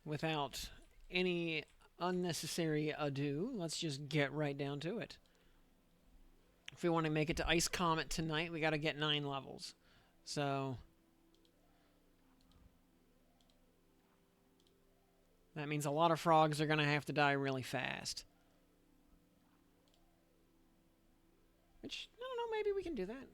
without any unnecessary ado, let's just get right down to it. If we want to make it to Ice Comet tonight, we got to get 9 levels. So that means a lot of frogs are going to have to die really fast. Which, I don't know, maybe we can do that.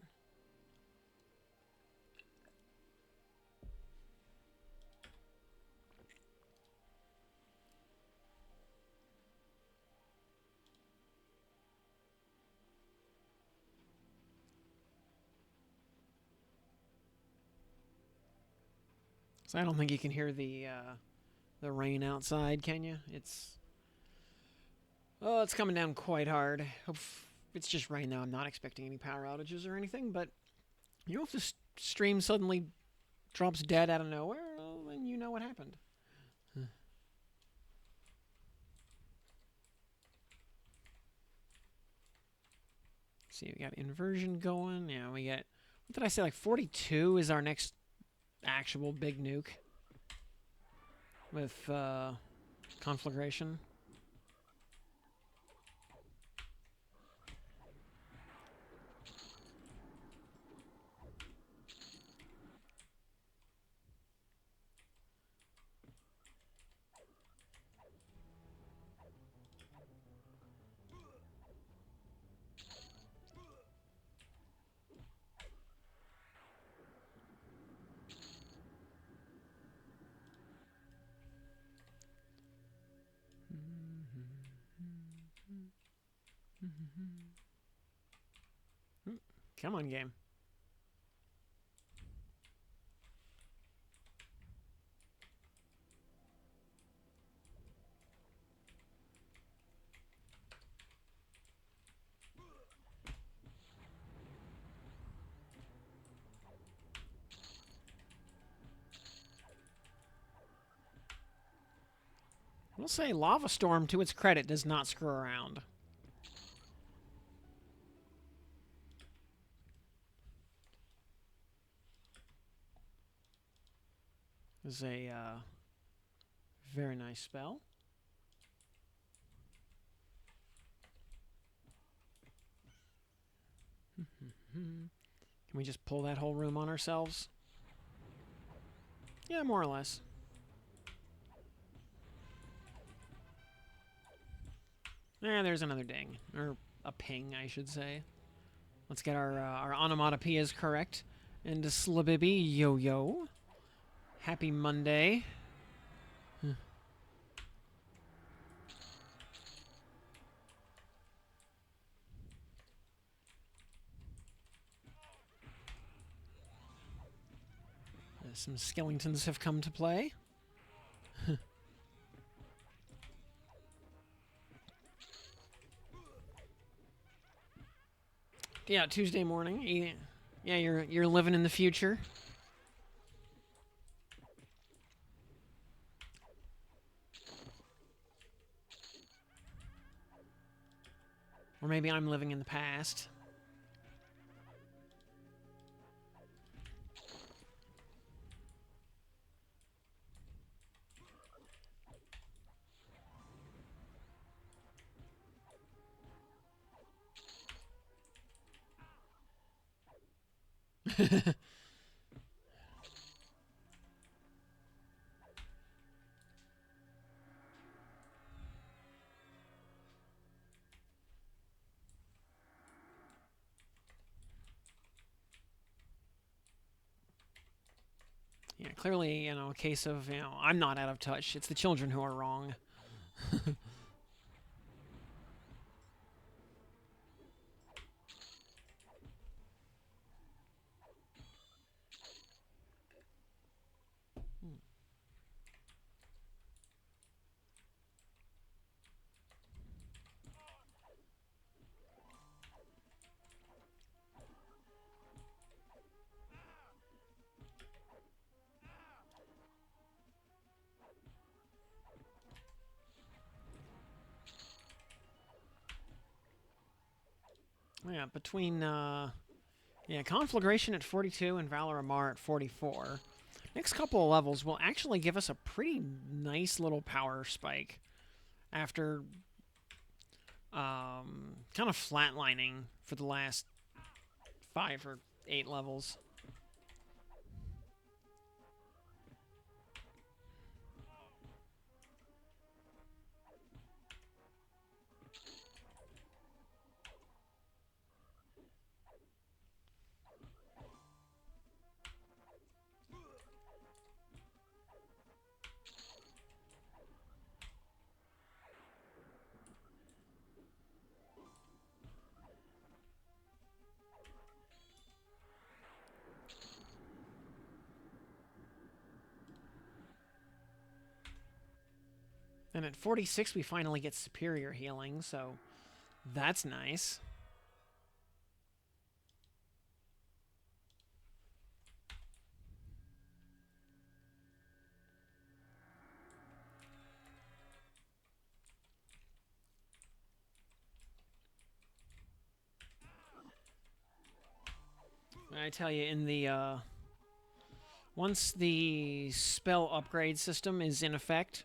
So I don't think you can hear the rain outside, can you? It's coming down quite hard. Hope it's just rain though. I'm not expecting any power outages or anything. But you know, if the stream suddenly drops dead out of nowhere, well, then you know what happened. See, we got inversion going. Yeah, we get. What did I say? Like 42 is our next actual big nuke with conflagration. Come on, game. We'll say Lava Storm, to its credit, does not screw around. This is a very nice spell. Can we just pull that whole room on ourselves? Yeah, more or less. There's another ding. Or a ping, I should say. Let's get our onomatopoeias correct. And slibibby yo-yo. Happy Monday. Some skeletons have come to play. Yeah, Tuesday morning. Yeah, you're living in the future. Or maybe I'm living in the past. Yeah, clearly, a case of, I'm not out of touch. It's the children who are wrong. Yeah, between, conflagration at 42 and Valor Amar at 44. Next couple of levels will actually give us a pretty nice little power spike after kind of flatlining for the last 5 or 8 levels. And at 46, we finally get superior healing, so that's nice. I tell you, in the once the spell upgrade system is in effect,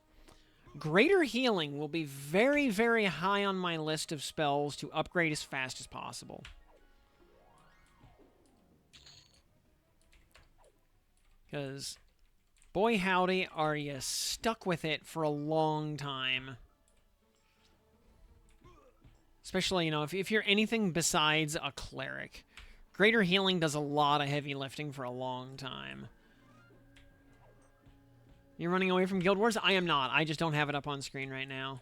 greater healing will be very, very high on my list of spells to upgrade as fast as possible. Because, boy howdy, are you stuck with it for a long time. Especially, you know, if you're anything besides a cleric. Greater healing does a lot of heavy lifting for a long time. You're running away from Guild Wars? I am not. I just don't have it up on screen right now.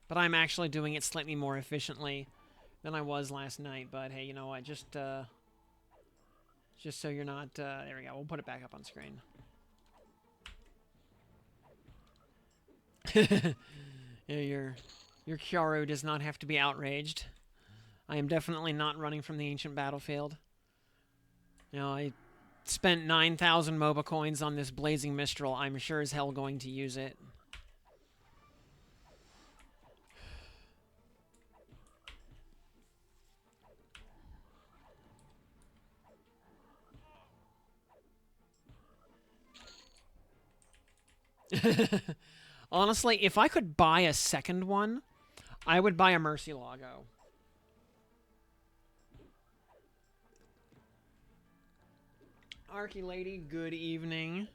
But I'm actually doing it slightly more efficiently than I was last night. But hey, you know what? Just so you're not... there we go. We'll put it back up on screen. Yeah, your Kyaru does not have to be outraged. I am definitely not running from the ancient battlefield. You know, I spent 9,000 MOBA coins on this Blazing Mistral. I'm sure as hell going to use it. Honestly, if I could buy a second one, I would buy a Mercy Logo. Arky Lady, good evening.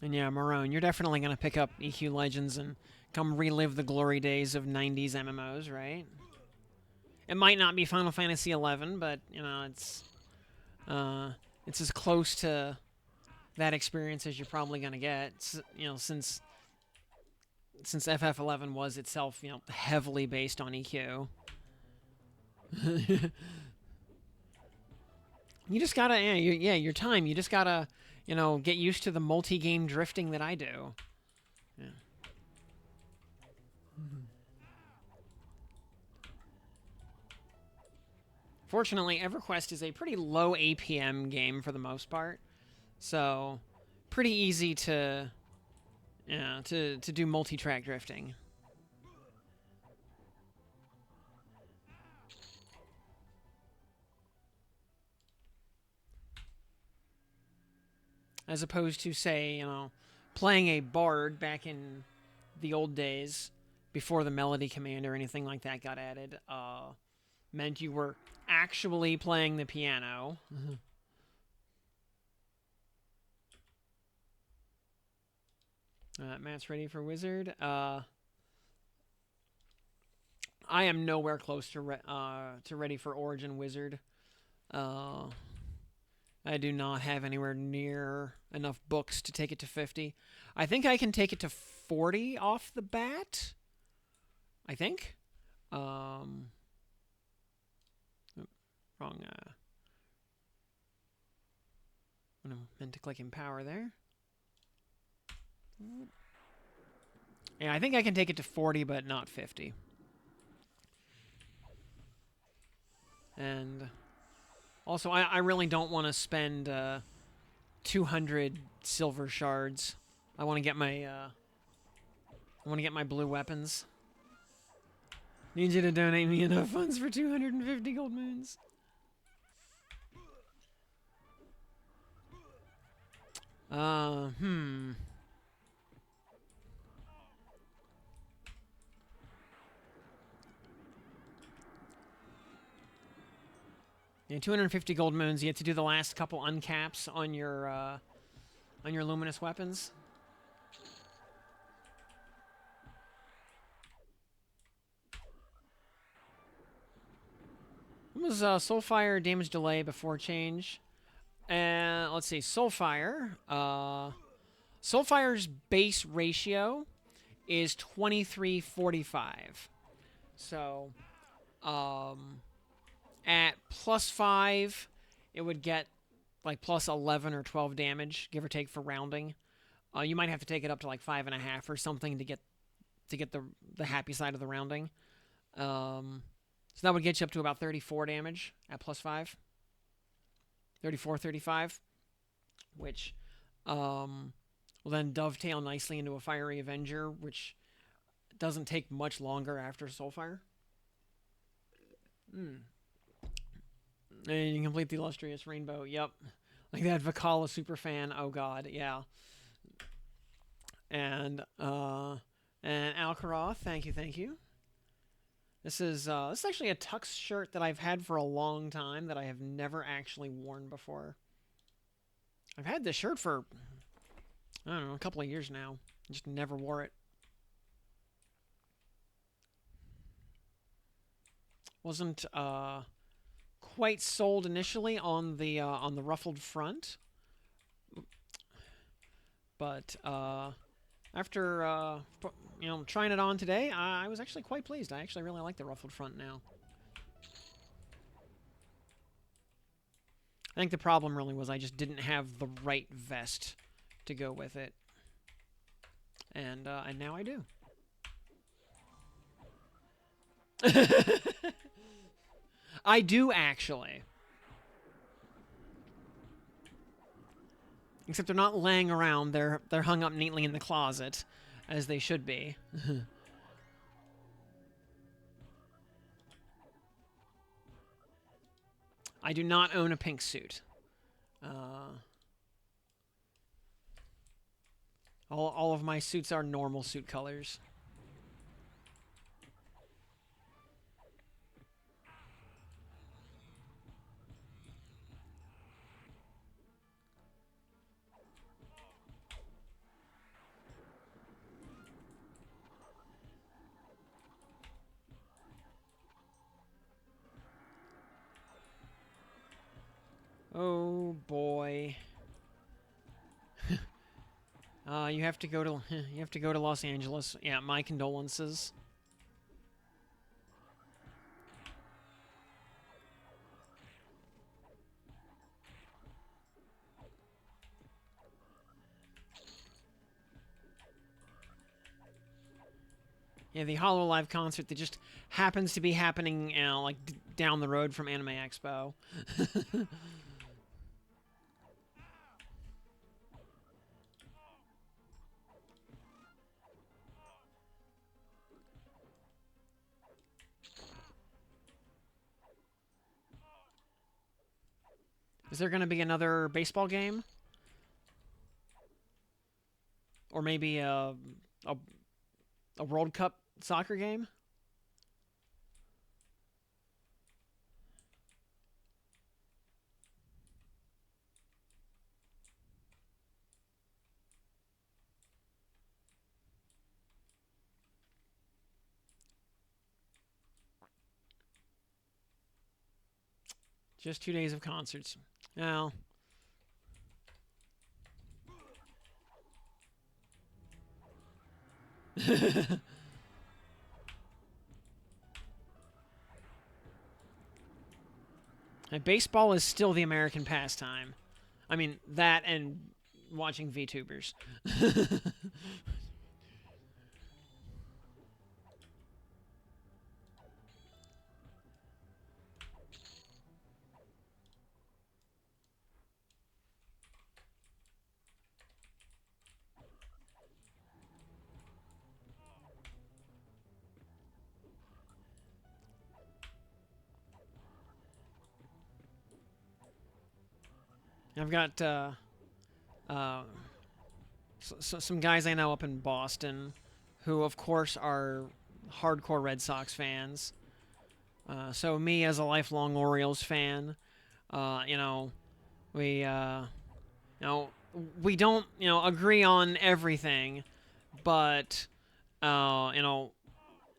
And yeah, Marone, you're definitely going to pick up EQ Legends and come relive the glory days of 90s MMOs, right? It might not be Final Fantasy XI, but, you know, it's as close to that experience as you're probably going to get, you know, since FF11 was itself, you know, heavily based on EQ. You just gotta, yeah, your time. You just gotta, you know, get used to the multi-game drifting that I do. Yeah. Fortunately, EverQuest is a pretty low APM game for the most part, so pretty easy to, yeah, to do multi-track drifting. As opposed to, say, you know, playing a bard back in the old days before the melody command or anything like that got added, meant you were actually playing the piano. Matt's ready for Wizard. I am nowhere close to ready for Origin Wizard. I do not have anywhere near enough books to take it to 50. I think I can take it to 40 off the bat. I think. Wrong. I meant to click Empower there. Yeah, I think I can take it to 40, but not 50. And also, I really don't want to spend 200 silver shards. I want to get my blue weapons. Need you to donate me enough funds for 250 gold moons. Yeah, 250 gold moons. You have to do the last couple uncaps on your luminous weapons. What was Soulfire damage delay before change? And let's see, Soulfire. Soulfire's base ratio is 2345. So, at +5, it would get like plus 11 or 12 damage, give or take, for rounding. You might have to take it up to like 5.5 or something to get the happy side of the rounding. So that would get you up to about 34 damage at +5. 34, 35, which will then dovetail nicely into a Fiery Avenger, which doesn't take much longer after Soulfire. And you can complete the Illustrious Rainbow. Yep. Like that Vakala superfan. Oh god, yeah. And Alcaroth, thank you. This is actually a Tux shirt that I've had for a long time that I have never actually worn before. I've had this shirt for, I don't know, a couple of years now. Just never wore it. Wasn't quite sold initially on the ruffled front, but after trying it on today, I was actually quite pleased. I actually really like the ruffled front now. I think the problem really was I just didn't have the right vest to go with it, and now I do. I do actually. Except they're not laying around. They're hung up neatly in the closet, as they should be. I do not own a pink suit. All of my suits are normal suit colors. Oh boy. You have to go to Los Angeles. Yeah, my condolences. Yeah, the HoloLive concert that just happens to be happening, like down the road from Anime Expo. Is there going to be another baseball game? Or maybe a World Cup soccer game? Just 2 days of concerts. Well. Baseball is still the American pastime. I mean, that and watching VTubers. I've got uh, some guys I know up in Boston who, of course, are hardcore Red Sox fans. So me, as a lifelong Orioles fan, you know, we you know, we don't, agree on everything, but,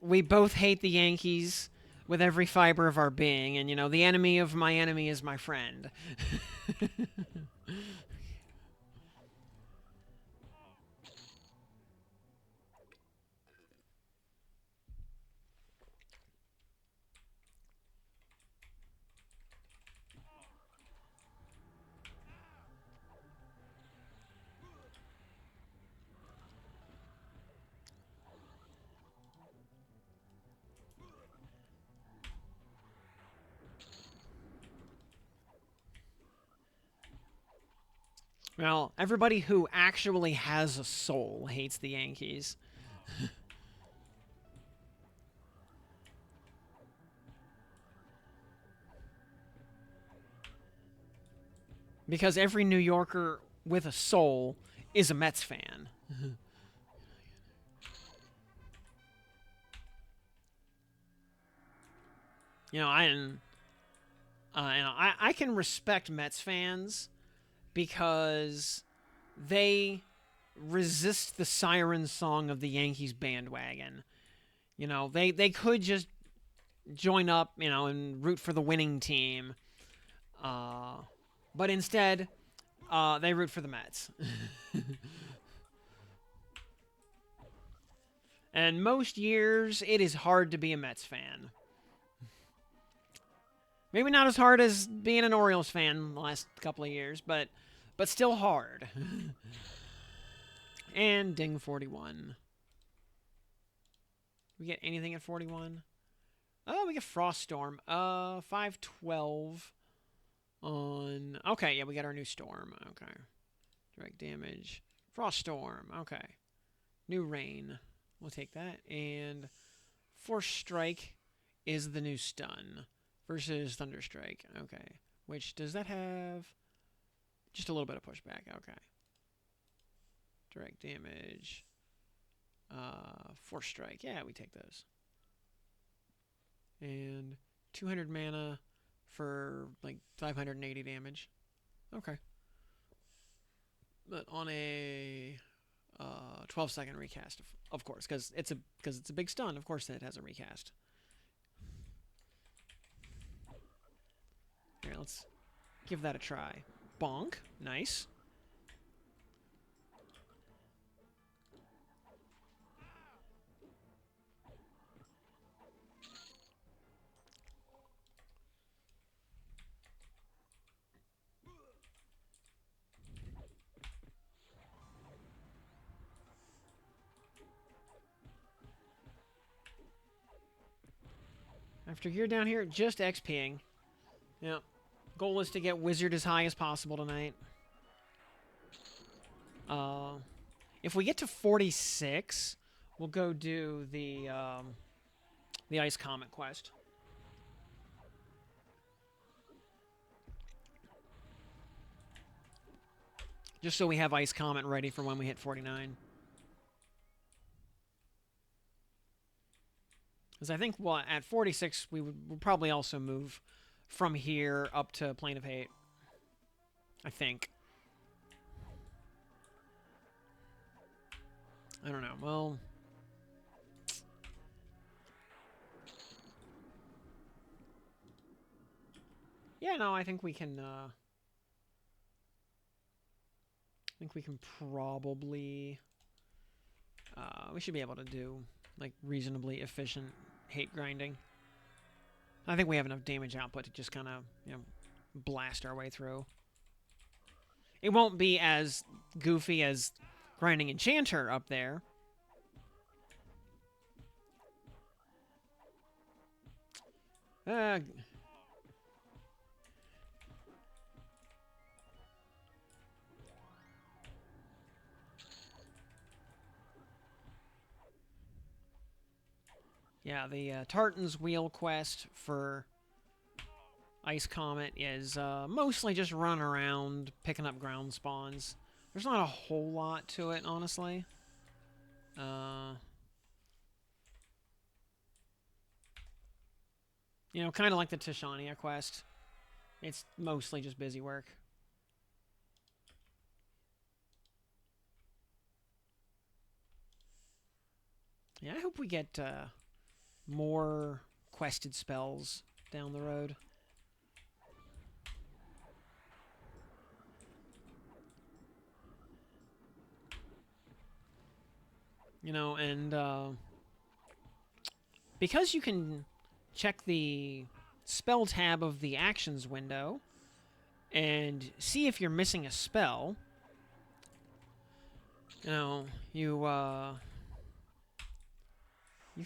we both hate the Yankees with every fiber of our being, and, the enemy of my enemy is my friend. Well, everybody who actually has a soul hates the Yankees. Because every New Yorker with a soul is a Mets fan. I can respect Mets fans because they resist the siren song of the Yankees bandwagon. They could just join up, and root for the winning team. But instead, they root for the Mets. And most years, it is hard to be a Mets fan. Maybe not as hard as being an Orioles fan the last couple of years, but still hard. And ding 41. We get anything at 41? Oh, we get Frost Storm. 512 on... Okay, yeah, we got our new Storm. Okay. Direct damage. Frost Storm. Okay. New Rain. We'll take that. And Force Strike is the new Stun versus Thunderstrike. Okay. Which, does that have... Just a little bit of pushback. Okay. Direct damage. Force Strike. Yeah, we take those. And 200 mana for like 580 damage. Okay. But on a 12-second recast, of course, because it's a big stun. Of course, it has a recast. Here, let's give that a try. Bonk. Nice. After you're down here, just XPing. Yep. Goal is to get Wizard as high as possible tonight. If we get to 46, we'll go do the Ice Comet quest. Just so we have Ice Comet ready for when we hit 49. Because I think, at 46, we'll probably also move from here up to Plane of Hate. I think. I don't know. Well... Yeah, no, I think we can, I think we can probably... we should be able to do, like, reasonably efficient hate grinding. I think we have enough damage output to just kind of, blast our way through. It won't be as goofy as grinding Enchanter up there. Yeah, the Tartan's Wheel quest for Ice Comet is mostly just running around picking up ground spawns. There's not a whole lot to it, honestly. You know, kind of like the Tishania quest. It's mostly just busy work. Yeah, I hope we get more quested spells down the road. You know, and because you can check the spell tab of the actions window and see if you're missing a spell, you know, you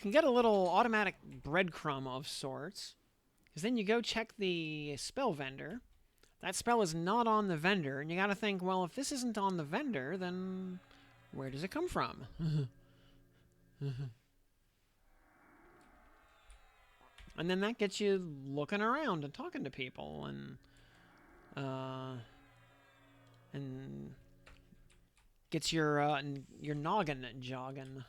can get a little automatic breadcrumb of sorts. Because then you go check the spell vendor. That spell is not on the vendor, and you gotta think, well, if this isn't on the vendor, then where does it come from? And then that gets you looking around and talking to people, and gets your noggin jogging.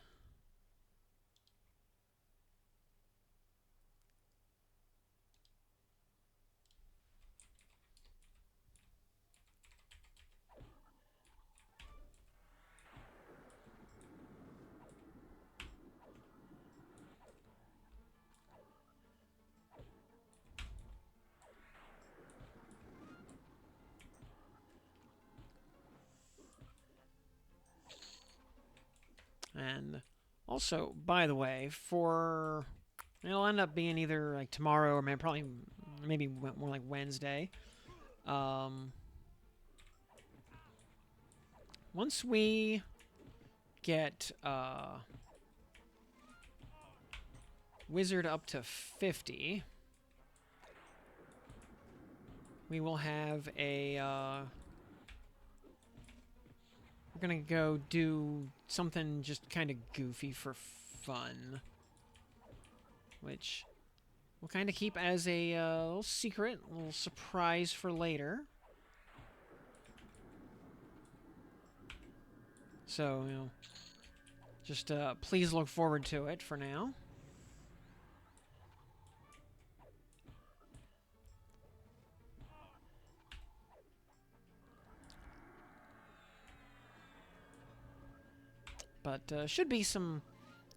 And also, by the way, it'll end up being either like tomorrow or maybe more like Wednesday. Um, Once we get Wizard up to 50, we will have a we're gonna go do something just kind of goofy for fun, which we'll kind of keep as a little secret, a little surprise for later. So, you know, just please look forward to it for now. But should be some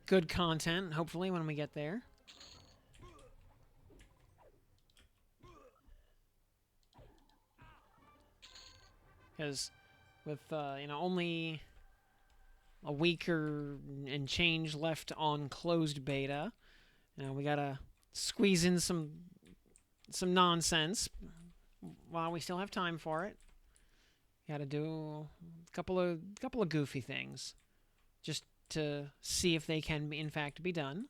good content, hopefully, when we get there. Because with only a week and change left on closed beta, we gotta squeeze in some nonsense while we still have time for it. Gotta do a couple of goofy things just to see if they can in fact be done.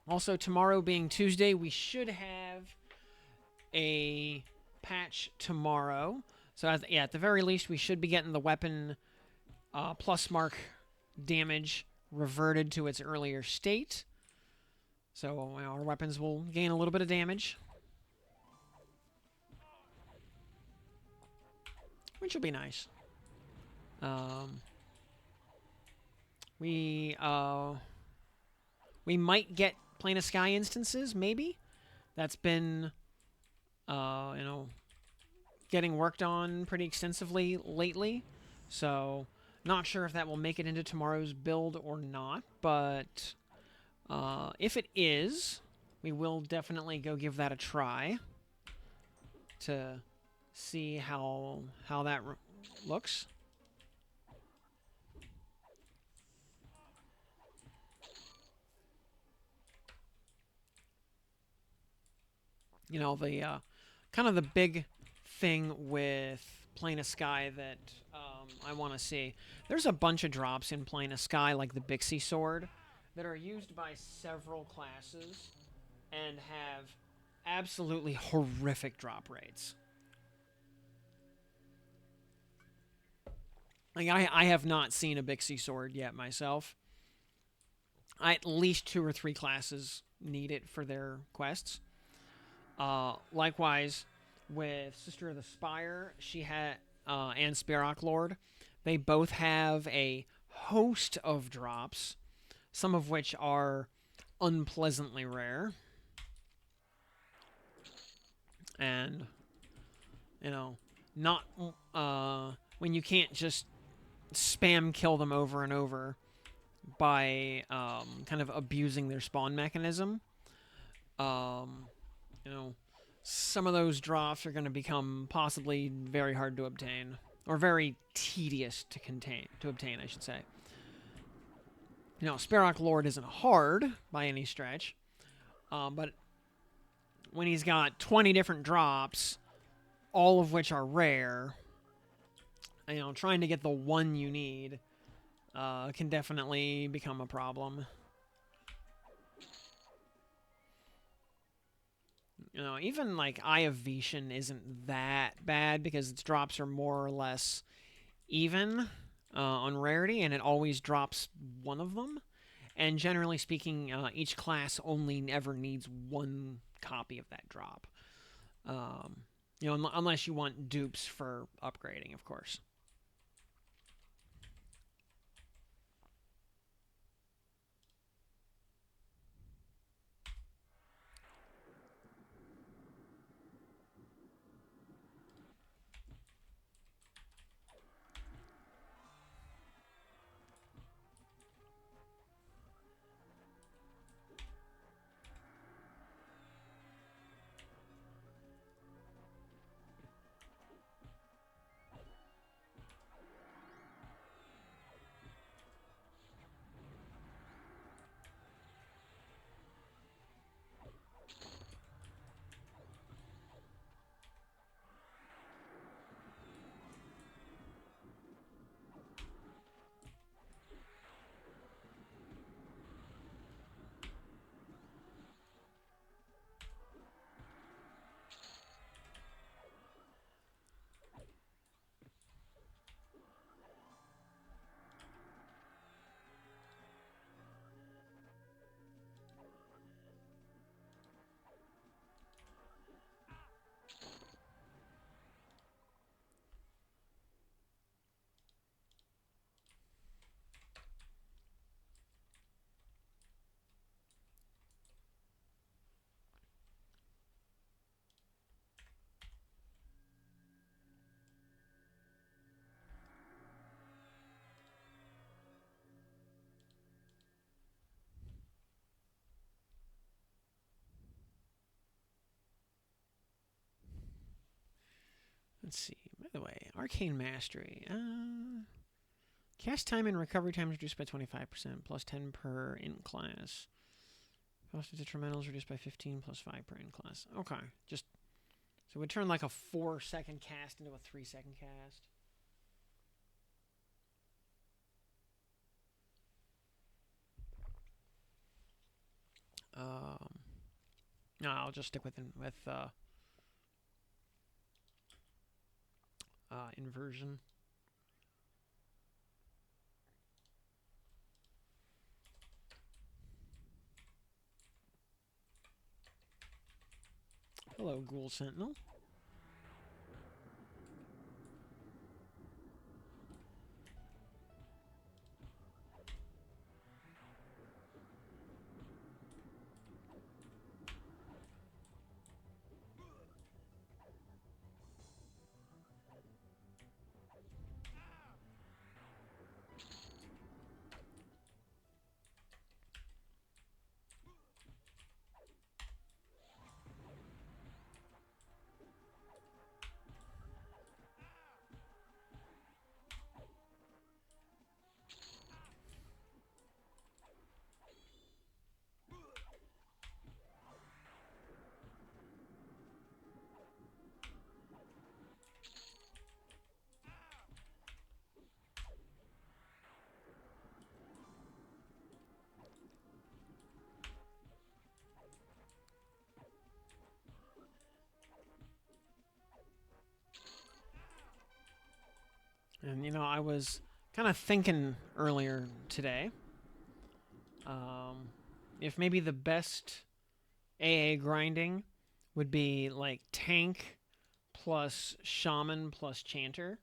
Also, tomorrow being Tuesday, we should have a patch tomorrow. So, at the very least, we should be getting the weapon plus mark damage reverted to its earlier state. So, our weapons will gain a little bit of damage, which will be nice. We might get Plane of Sky instances, maybe. That's been, getting worked on pretty extensively lately. So, not sure if that will make it into tomorrow's build or not. But if it is, we will definitely go give that a try to see how that looks. You know, the kind of the big thing with Plane of Sky that I want to see. There's a bunch of drops in Plane of Sky, like the Bixie Sword, that are used by several classes and have absolutely horrific drop rates. Like, I have not seen a Bixie Sword yet myself. At least 2 or 3 classes need it for their quests. Likewise, with Sister of the Spire, she had and Sparrock Lord, they both have a host of drops, some of which are unpleasantly rare, and you know, not when you can't just spam kill them over and over by kind of abusing their spawn mechanism. Um, you know, some of those drops are going to become possibly very hard to obtain, or very tedious to obtain, I should say. You know, Sparrock Lord isn't hard by any stretch, but when he's got 20 different drops, all of which are rare, you know, trying to get the one you need can definitely become a problem. You know, even like Eye of Vishan isn't that bad because its drops are more or less even on rarity, and it always drops one of them. And generally speaking, each class only ever needs one copy of that drop. You know, unless you want dupes for upgrading, of course. Let's see. By the way, Arcane Mastery. Cast time and recovery time is reduced by 25%, plus 10 per int class. Cost of detrimentals reduced by 15, plus 5 per int class. Okay, just so we turn like a 4-second cast into a 3-second cast. No, I'll just stick with inversion. Hello, Ghoul Sentinel. And, you know, I was kind of thinking earlier today if maybe the best AA grinding would be like tank plus shaman plus chanter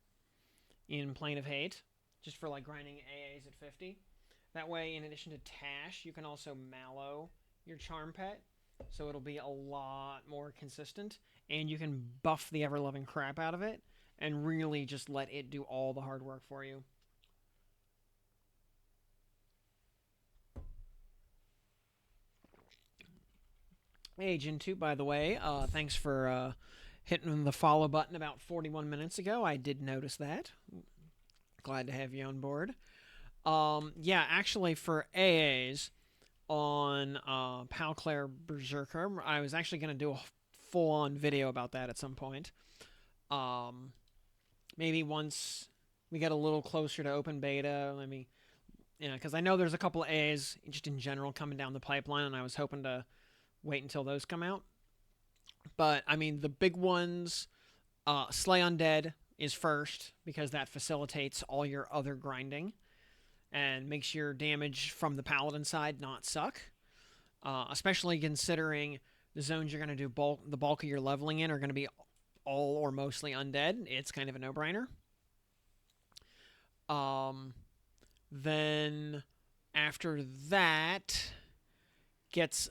in Plane of Hate, just for like grinding AAs at 50. That way, in addition to Tash, you can also mallow your charm pet, so it'll be a lot more consistent, and you can buff the ever loving crap out of it and really just let it do all the hard work for you. Hey, Jintu, by the way, thanks for hitting the follow button about 41 minutes ago. I did notice that. Glad to have you on board. Yeah, actually, for AAs on Palclair Berserker, I was actually going to do a full-on video about that at some point. Maybe once we get a little closer to open beta, maybe, yeah, because I know there's a couple of AAs just in general coming down the pipeline, and I was hoping to wait until those come out. But I mean, the big ones, Slay Undead is first because that facilitates all your other grinding and makes your damage from the paladin side not suck. Especially considering the zones you're going to do the bulk of your leveling in are going to be all or mostly undead. It's kind of a no-brainer. Then after that gets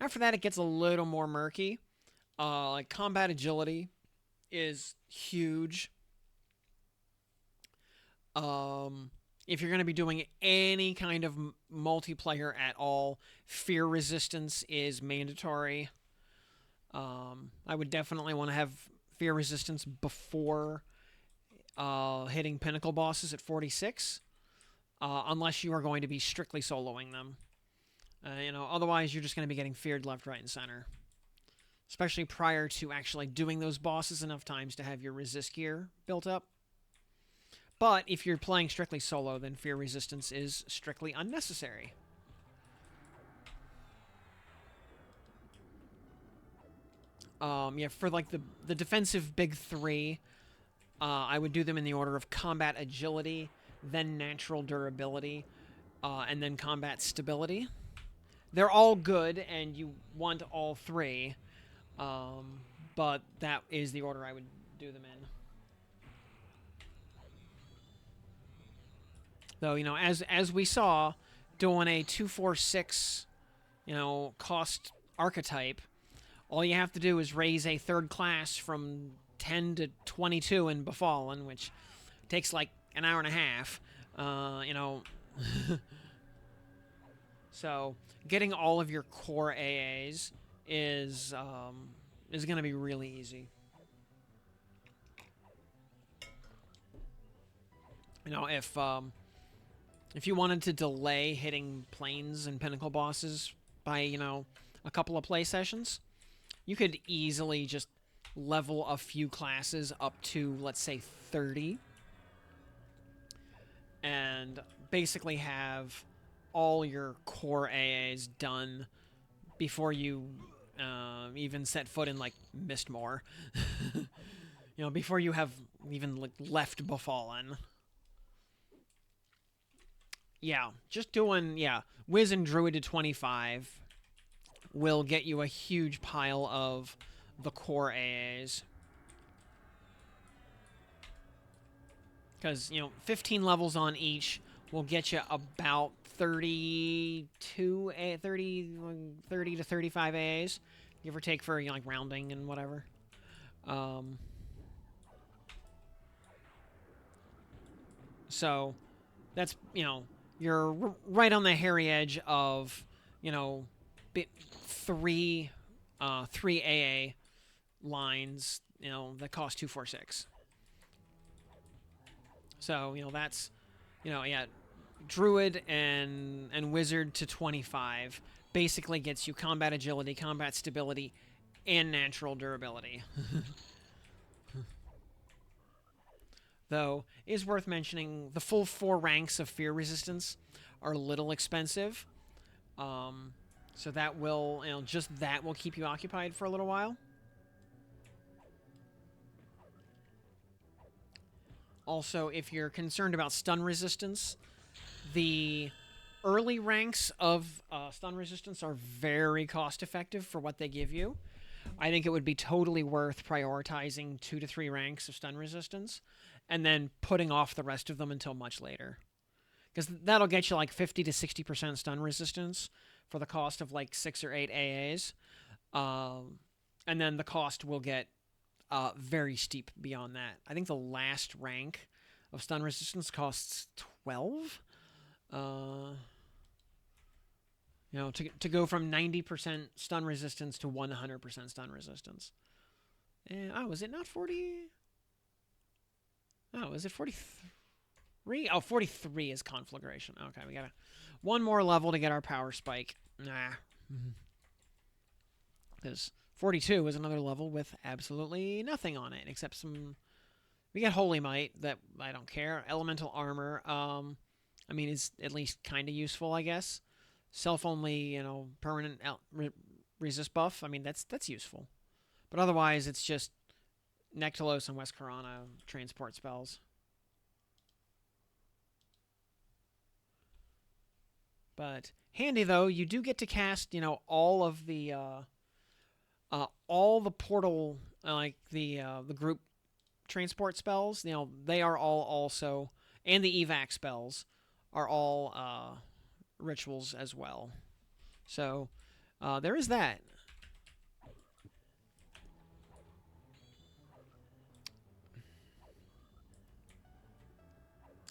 after that it gets a little more murky. Like combat agility is huge. If you're going to be doing any kind of multiplayer at all, fear resistance is mandatory. I would definitely want to have fear resistance before hitting pinnacle bosses at 46, unless you are going to be strictly soloing them. Otherwise you're just going to be getting feared left, right, and center. Especially prior to actually doing those bosses enough times to have your resist gear built up. But if you're playing strictly solo, then fear resistance is strictly unnecessary. Yeah, for like the defensive big three, I would do them in the order of combat agility, then natural durability, and then combat stability. They're all good, and you want all three, but that is the order I would do them in. Though, as we saw, doing a 246, cost archetype, all you have to do is raise a third class from 10 to 22 in Befallen, which takes like an hour and a half. So getting all of your core AAs is going to be really easy. If you wanted to delay hitting planes and pinnacle bosses by a couple of play sessions, you could easily just level a few classes up to, let's say, 30, and basically have all your core AAs done before you even set foot in like Mistmore. Before you have even like left Befallen. Yeah, just doing Wiz and Druid to 25 will get you a huge pile of the core AAs. Because 15 levels on each will get you about 32 30 to 35 AAs, give or take, for like rounding and whatever. So that's you're right on the hairy edge of three AA lines that cost 246. So that's Druid and Wizard to 25 basically gets you combat agility, combat stability, and natural durability. Though, it is worth mentioning, the full 4 ranks of fear resistance are a little expensive. So that will, just that will keep you occupied for a little while. Also, if you're concerned about stun resistance, the early ranks of stun resistance are very cost effective for what they give you. I think it would be totally worth prioritizing 2 to 3 ranks of stun resistance and then putting off the rest of them until much later. Because that'll get you like 50 to 60% stun resistance for the cost of like 6 or 8 AAs. And then the cost will get very steep beyond that. I think the last rank of stun resistance costs 12. To go from 90% stun resistance to 100% stun resistance. And, is it not 40? Oh, is it 43? Oh, 43 is conflagration. Okay, we got one more level to get our power spike. Nah. Because 42 is another level with absolutely nothing on it, except some... We get Holy Might, that I don't care. Elemental Armor, is at least kind of useful, I guess. Self-only, permanent resist buff. That's useful. But otherwise, it's just Nectalos and West Corona transport spells. But handy though, you do get to cast, all of the all the portal, the group transport spells. They are all also, and the evac spells are all rituals as well. So there is that.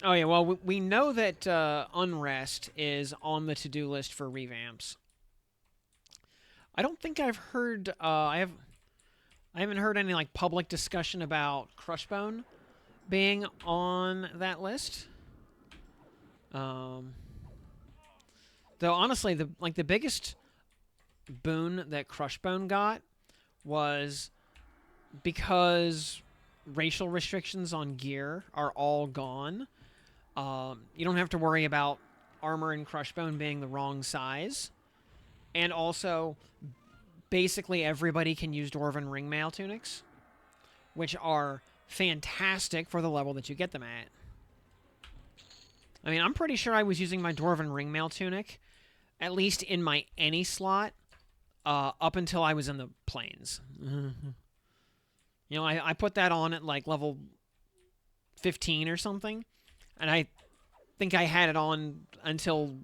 Oh yeah, well we know that Unrest is on the to-do list for revamps. I don't think I've heard. I haven't heard any like public discussion about Crushbone being on that list. Though honestly, the biggest boon that Crushbone got was because racial restrictions on gear are all gone. You don't have to worry about armor and Crushbone being the wrong size. And also, basically everybody can use Dwarven Ringmail tunics, which are fantastic for the level that you get them at. I'm pretty sure I was using my Dwarven Ringmail tunic, at least in my any slot, up until I was in the plains. I put that on at like level 15 or something, and I think I had it on until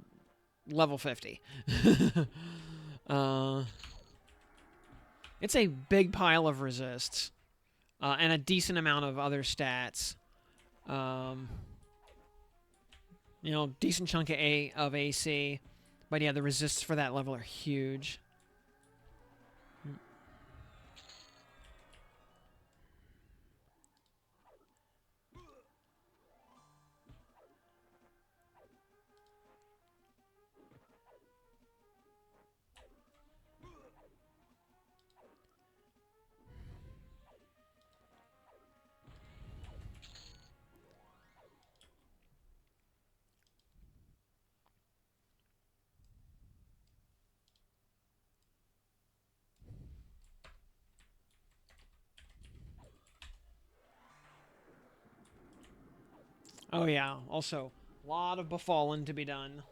level 50. It's a big pile of resists, and a decent amount of other stats. Decent chunk of AC. But yeah, the resists for that level are huge. Oh yeah, also, a lot of Befallen to be done.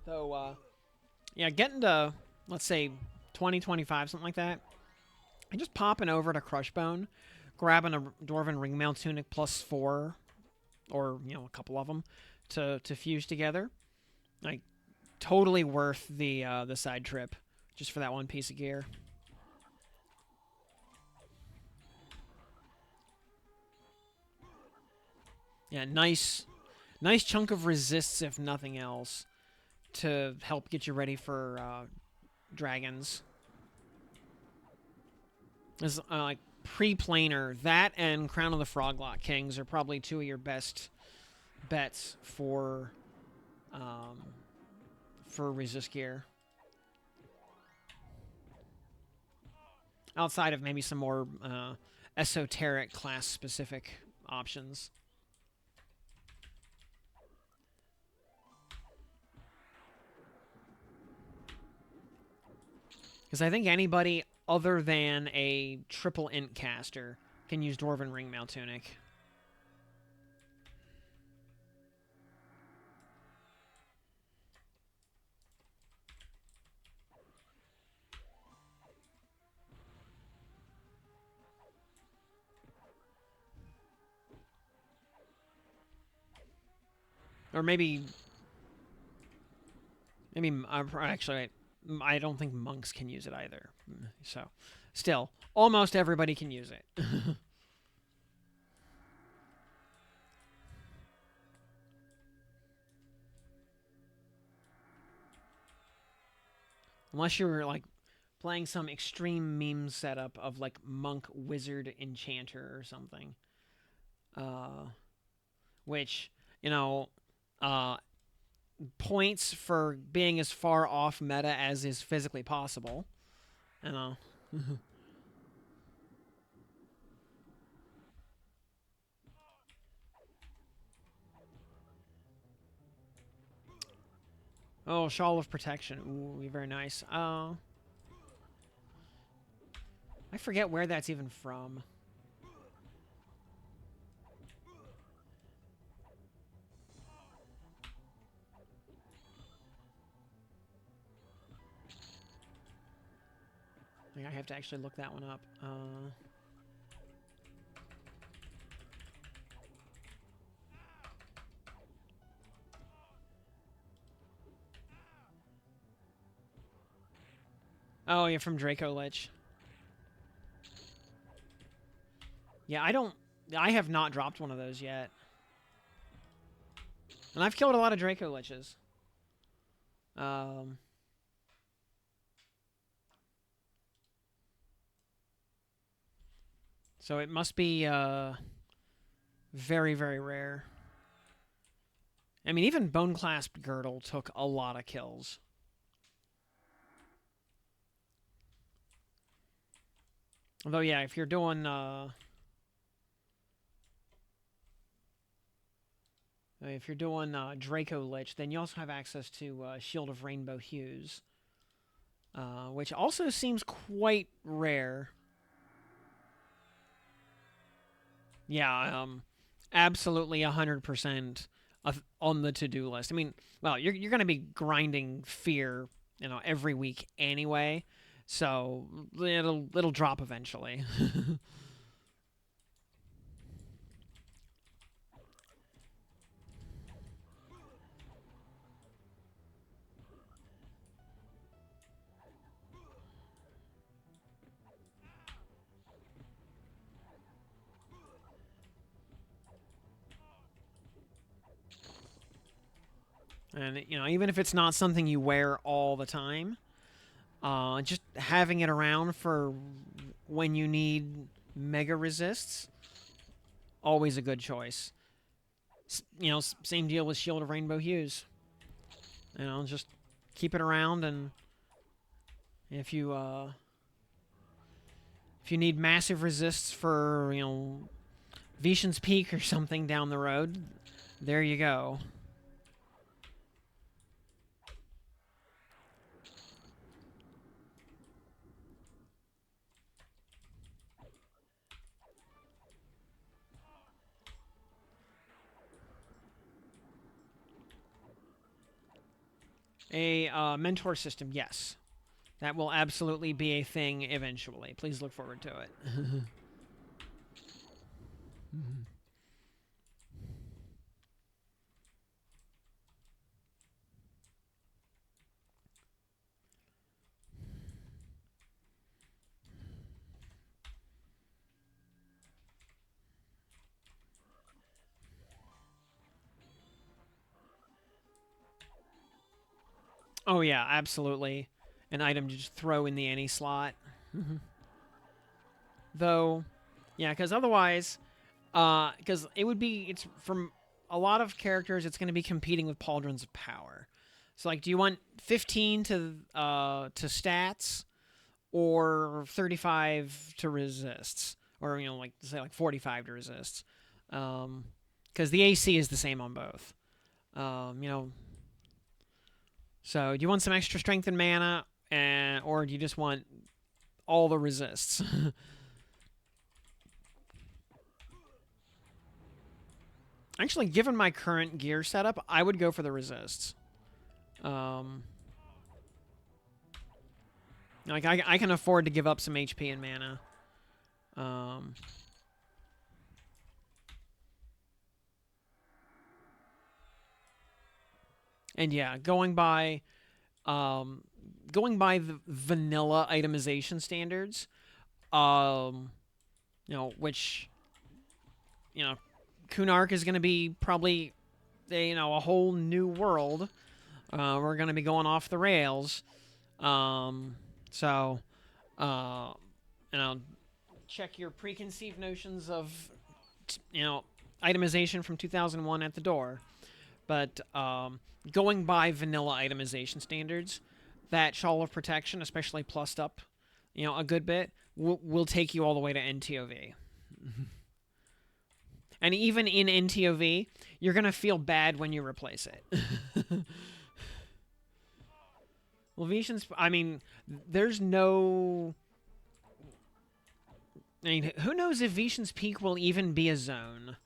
Though, yeah, getting to, let's say, 20, 25, something like that, and just popping over to Crushbone, grabbing a Dwarven Ringmail Tunic +4, or, a couple of them, to fuse together. Like, totally worth the side trip, just for that one piece of gear. Yeah, nice chunk of resists, if nothing else, to help get you ready for dragons. As like pre-planer, that and Crown of the Froglock Kings are probably two of your best bets for resist gear. Outside of maybe some more esoteric class-specific options. Because I think anybody other than a triple int caster can use Dwarven Ringmail Tunic. Or maybe actually, I don't think monks can use it either. So, still, almost everybody can use it. Unless you're like playing some extreme meme setup of like monk, wizard, enchanter or something. Uh, which, you know, uh, points for being as far off meta as is physically possible. You know. Oh, Shawl of Protection. Ooh, very nice. I forget where that's even from. I think I have to actually look that one up. Oh, you're from Draco Lich. Yeah, I have not dropped one of those yet. And I've killed a lot of Draco Liches. So it must be very, very rare. I mean, even Bone Clasped Girdle took a lot of kills. Although, yeah, if you're doing Draco Lich, then you also have access to Shield of Rainbow Hues, which also seems quite rare. Yeah, absolutely 100% on the to-do list. I mean, well, you're going to be grinding Fear, every week anyway, so it'll drop eventually. And even if it's not something you wear all the time, just having it around for when you need mega resists, always a good choice. Same deal with Shield of Rainbow Hues. Just keep it around, and if you need massive resists for Vishan's Peak or something down the road, there you go. A mentor system, yes. That will absolutely be a thing eventually. Please look forward to it. Oh yeah, absolutely. An item to just throw in the any slot. Though, yeah, because otherwise, because it's from a lot of characters, it's going to be competing with Pauldrons of Power. So like, do you want 15 to stats, or 35 to resists, or like say like 45 to resists? Because the AC is the same on both. So do you want some extra strength and mana, or do you just want all the resists? Actually, given my current gear setup, I would go for the resists. Like I can afford to give up some HP and mana. And yeah, going by the vanilla itemization standards, um, which you know, Kunark is going to be probably a whole new world. We're going to be going off the rails. So, uh, you know, check your preconceived notions of itemization from 2001 at the door. But going by vanilla itemization standards, that Shawl of Protection, especially plussed up, a good bit, will take you all the way to NTOV. And even in NTOV, you're going to feel bad when you replace it. Well, Vishan's, I mean, there's no. I mean, who knows if Vishan's Peak will even be a zone?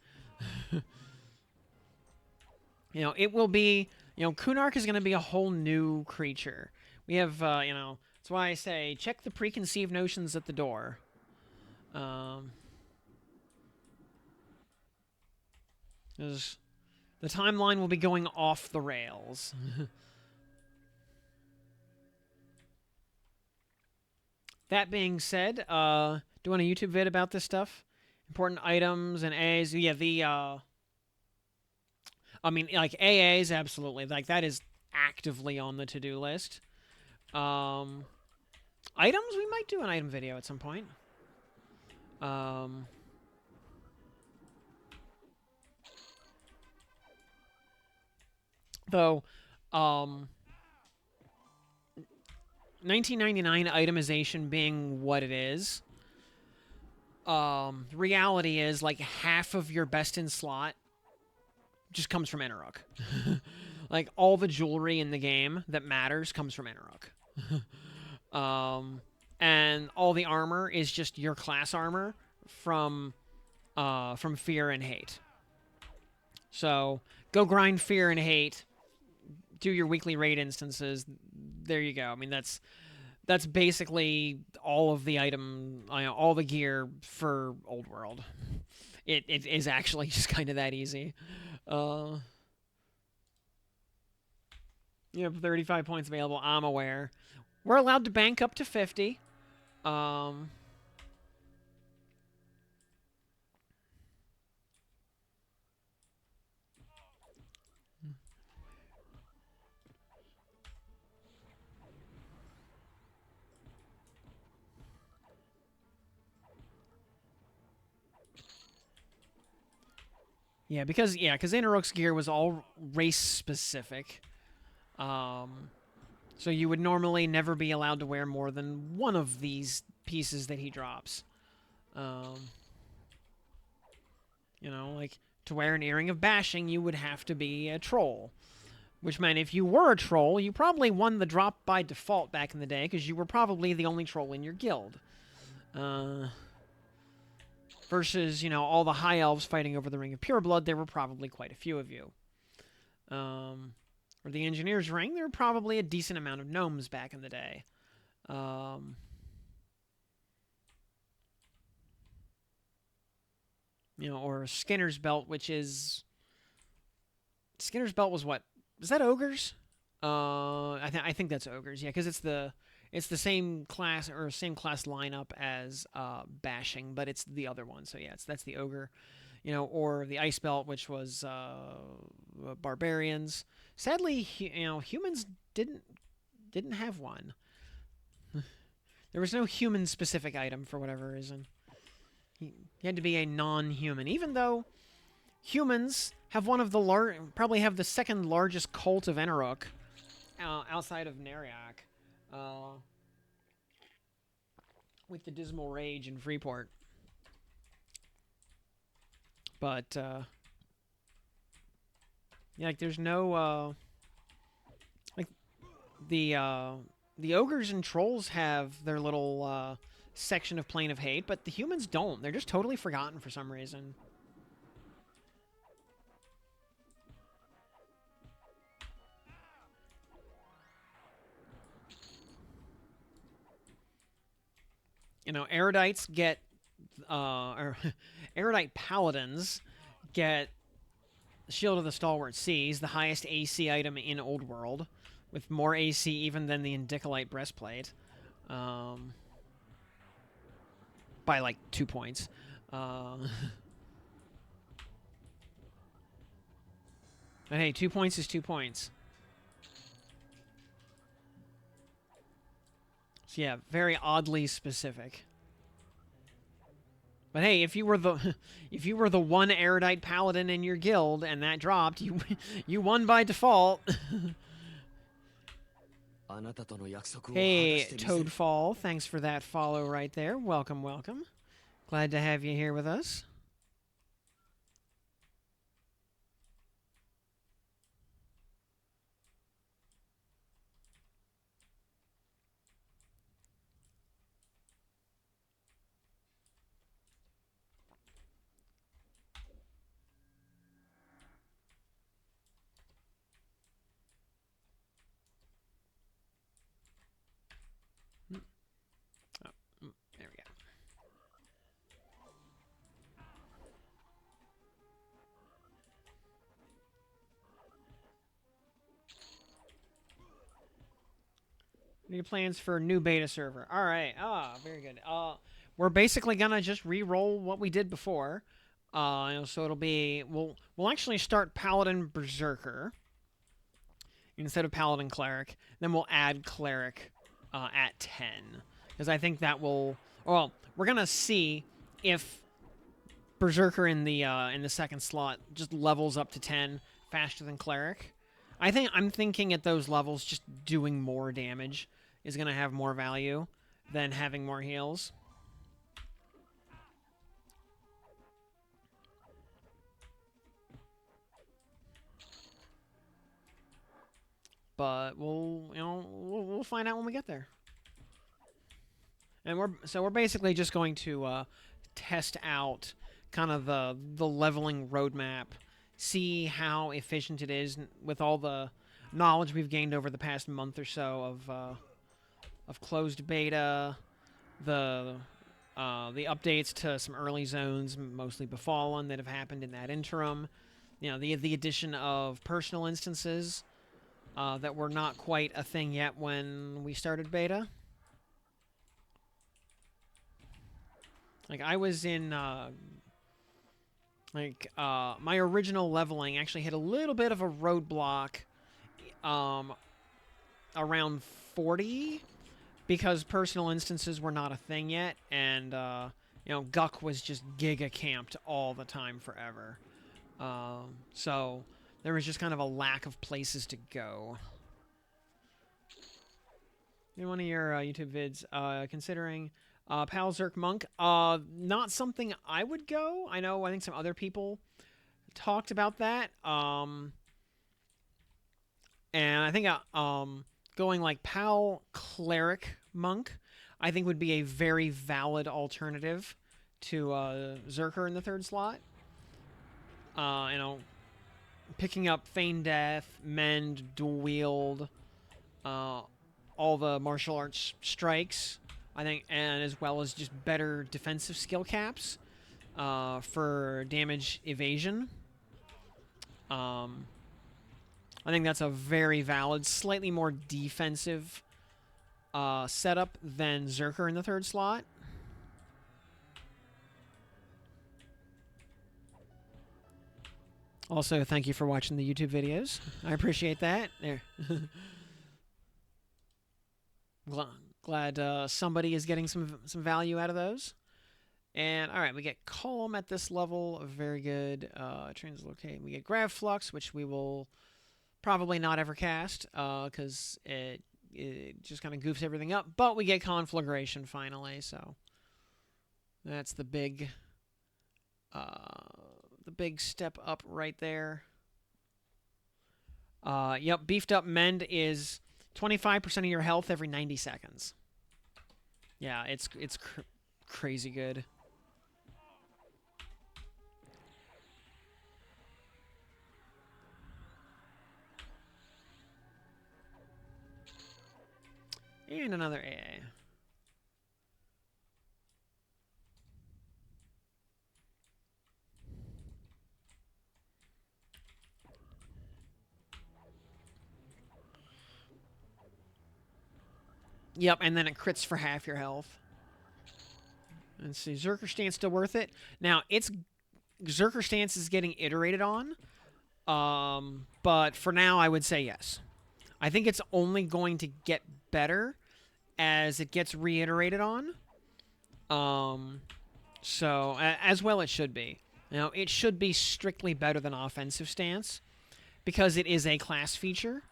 It will be. Kunark is going to be a whole new creature. We have, that's why I say check the preconceived notions at the door. Because the timeline will be going off the rails. That being said, doing a YouTube vid about this stuff. Important items and A's. Yeah, I mean, like, AAs, absolutely. Like, that is actively on the to-do list. Items, we might do an item video at some point. Though, 1999 itemization being what it is, reality is, like, half of your best in slot just comes from Enarok. Like, all the jewelry in the game that matters comes from Enarok. And all the armor is just your class armor from Fear and Hate. So go grind Fear and Hate, do your weekly raid instances. There you go. I mean, that's basically all of the all the gear for Old World. It is actually just kind of that easy. You have 35 points available. I'm aware. We're allowed to bank up to 50. Because Inarok's gear was all race specific. So you would normally never be allowed to wear more than one of these pieces that he drops. Like, to wear an earring of bashing, you would have to be a troll. Which meant if you were a troll, you probably won the drop by default back in the day, because you were probably the only troll in your guild. Versus, all the high elves fighting over the Ring of Pureblood, there were probably quite a few of you. Or the Engineer's Ring, there were probably a decent amount of gnomes back in the day. Or Skinner's Belt, which is... Skinner's Belt was what? Is that ogres? I think that's ogres. Yeah, because it's the same class or same class lineup as bashing, but it's the other one. So yeah, that's the ogre. Or the ice belt, which was barbarians. Sadly, humans didn't have one. There was no human specific item for whatever reason. You had to be a non-human, even though humans have one of the probably have the second largest cult of Enarok outside of Neriak, with the Dismal Rage in Freeport. But like, there's no like the ogres and trolls have their little section of Plane of Hate, but the humans don't. They're just totally forgotten for some reason. Erudites get, or erudite paladins get Shield of the Stalwart Seas, the highest AC item in Old World, with more AC even than the Indicolite Breastplate, by like 2 points. But hey, 2 points is 2 points. So yeah, very oddly specific. But hey, if you were the if you were the one erudite paladin in your guild and that dropped, you won by default. Hey, Toadfall, thanks for that follow right there. Welcome, welcome. Glad to have you here with us. Oh, there we go. Any plans for a new beta server? All right. Very good. We're basically gonna just re-roll what we did before. So it'll be we'll actually start Paladin Berserker instead of Paladin Cleric. Then we'll add Cleric at 10 because I think that will. Well, we're gonna see if Berserker in the second slot just levels up to 10 faster than Cleric. I'm thinking at those levels just doing more damage is going to have more value than having more heals. But we'll find out when we get there. And we're basically just going to test out kind of the leveling roadmap, see how efficient it is with all the knowledge we've gained over the past month or so of closed beta, the updates to some early zones, mostly Befallen, that have happened in that interim. The addition of personal instances that were not quite a thing yet when we started beta. Like I was in my original leveling actually hit a little bit of a roadblock around 40 because personal instances were not a thing yet, and Guck was just giga camped all the time forever. So there was just kind of a lack of places to go. In one of your YouTube vids, considering Pal Zerk Monk, not something I would go. I think some other people talked about that. And I think going like Pal Cleric Monk, I think would be a very valid alternative to Zerker in the third slot. Picking up Feign Death, Mend, Dual Wield, all the martial arts strikes, I think, and as well as just better defensive skill caps for damage evasion. I think that's a very valid, slightly more defensive setup than Zerker in the third slot. Also, thank you for watching the YouTube videos. I appreciate that. There. Glad somebody is getting some value out of those. And all right, we get Calm at this level, very good. Translocate. We get Grav Flux, which we will probably not ever cast because it just kind of goofs everything up. But we get Conflagration finally, so that's the big step up right there. Yep, beefed up Mend is 25% of your health every 90 seconds. Yeah, it's crazy good. And another AA. Yep, and then it crits for half your health. Let's see, Zerker Stance still worth it? Now, it's Zerker Stance is getting iterated on, but for now, I would say yes. I think it's only going to get better as it gets reiterated on. So, as well it should be. Now, it should be strictly better than offensive stance because it is a class feature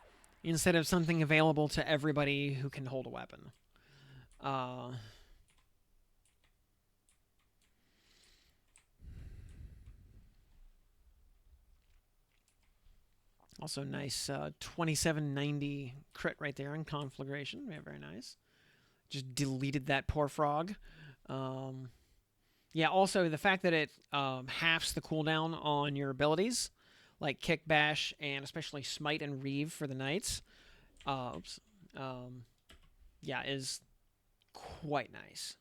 instead of something available to everybody who can hold a weapon. Also, nice 2790 crit right there on Conflagration. Yeah, very nice. Just deleted that poor frog. Yeah, also the fact that it halves the cooldown on your abilities, like Kick, Bash, and especially Smite and Reave for the Knights, yeah, is quite nice.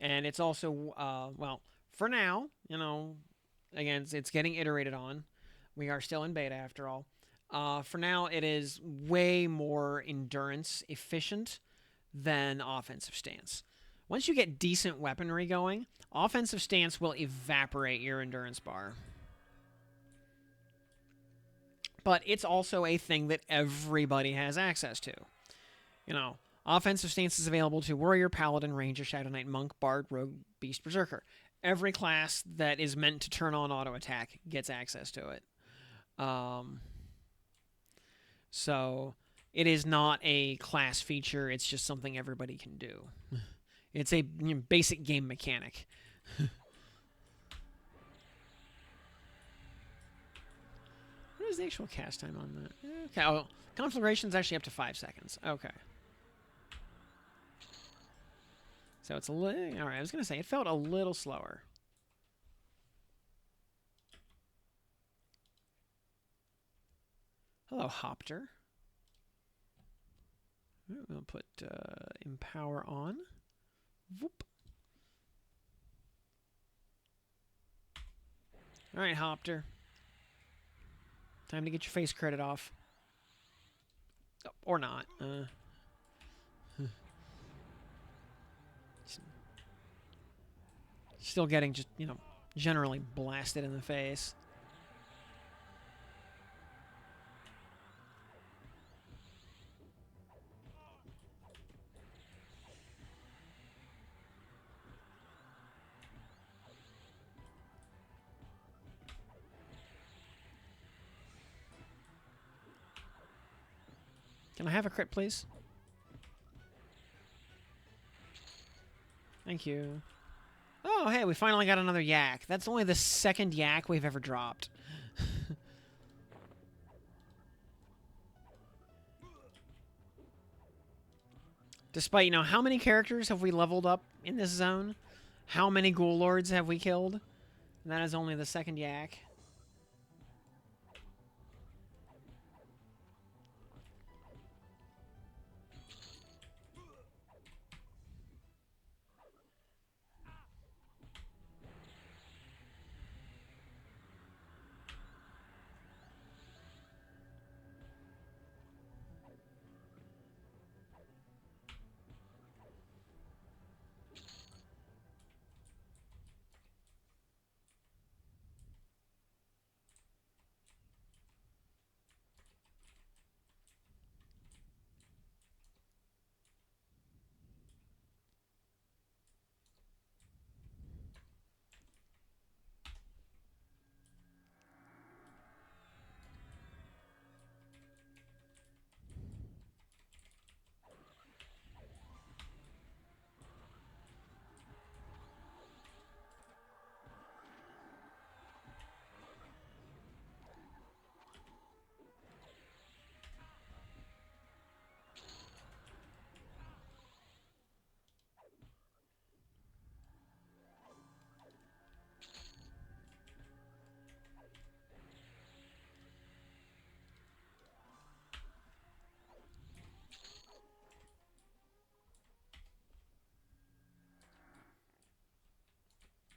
And it's also, well, for now, you know, again, it's getting iterated on. We are still in beta after all. For now, it is way more endurance efficient than offensive stance. Once you get decent weaponry going, offensive stance will evaporate your endurance bar. But it's also a thing that everybody has access to. You know, offensive stance is available to Warrior, Paladin, Ranger, Shadow Knight, Monk, Bard, Rogue, Beast, Berserker. Every class that is meant to turn on auto attack gets access to it. So it is not a class feature. It's just something everybody can do. It's a basic game mechanic. What is the actual cast time on that? Okay, oh, Conflagration is actually up to 5 seconds. Okay. So it's a little... Alright, I was going to say, it felt a little slower. Hello, Hopter. We'll put Empower on. Whoop. Alright, Hopter. Time to get your face credit off. Oh, or not. Still getting just, you know, generally blasted in the face. Can I have a crit, please? Thank you. Oh, hey, we finally got another yak. That's only the second yak we've ever dropped. Despite, you know, how many characters have we leveled up in this zone? How many ghoul lords have we killed? And that is only the second yak.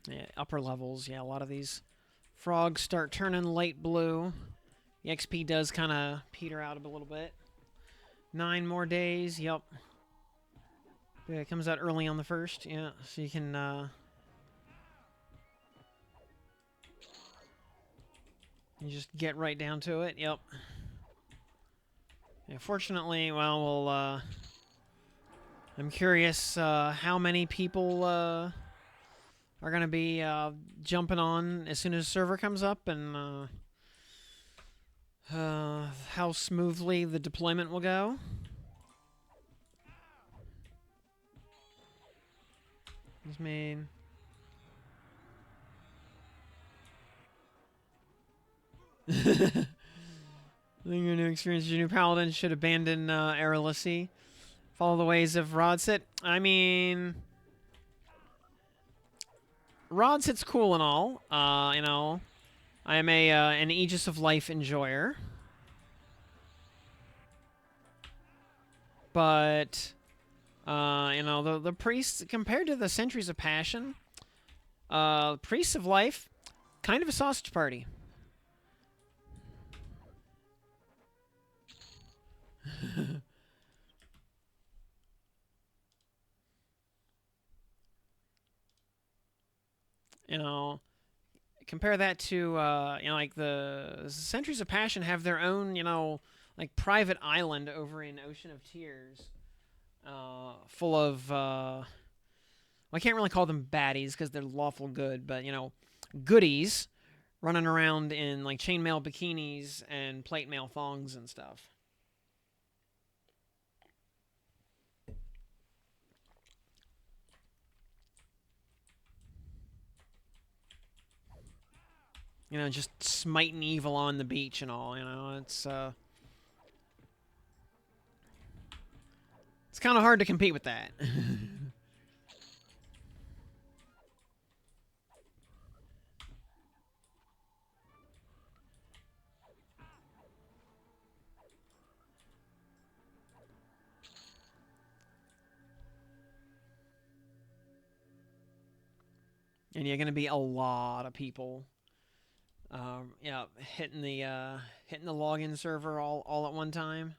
Yeah, upper levels. Yeah, a lot of these frogs start turning light blue. The XP does kind of peter out a little bit. 9 more days. Yep. Yeah, it comes out early on the 1st. Yeah, so you can you just get right down to it. Yep. Yeah, fortunately, well, I'm curious how many people are going to be jumping on as soon as the server comes up, and how smoothly the deployment will go. This mean. I think your new experience, your new paladin should abandon Erelicy. Follow the ways of Rodsit. I mean, Rodsit's cool and all. You know, I am an Aegis of Life enjoyer, but you know, the priests compared to the Centuries of Passion, Priests of Life, kind of a sausage party. You know, compare that to you know, like the Centuries of Passion have their own, you know, like private island over in Ocean of Tears, full of well, I can't really call them baddies because they're lawful good, but you know, goodies running around in like chainmail bikinis and plate mail thongs and stuff. You know, just smiting evil on the beach and all. You know, it's kind of hard to compete with that. And you're gonna be a lot of people, yeah, hitting the login server all at one time.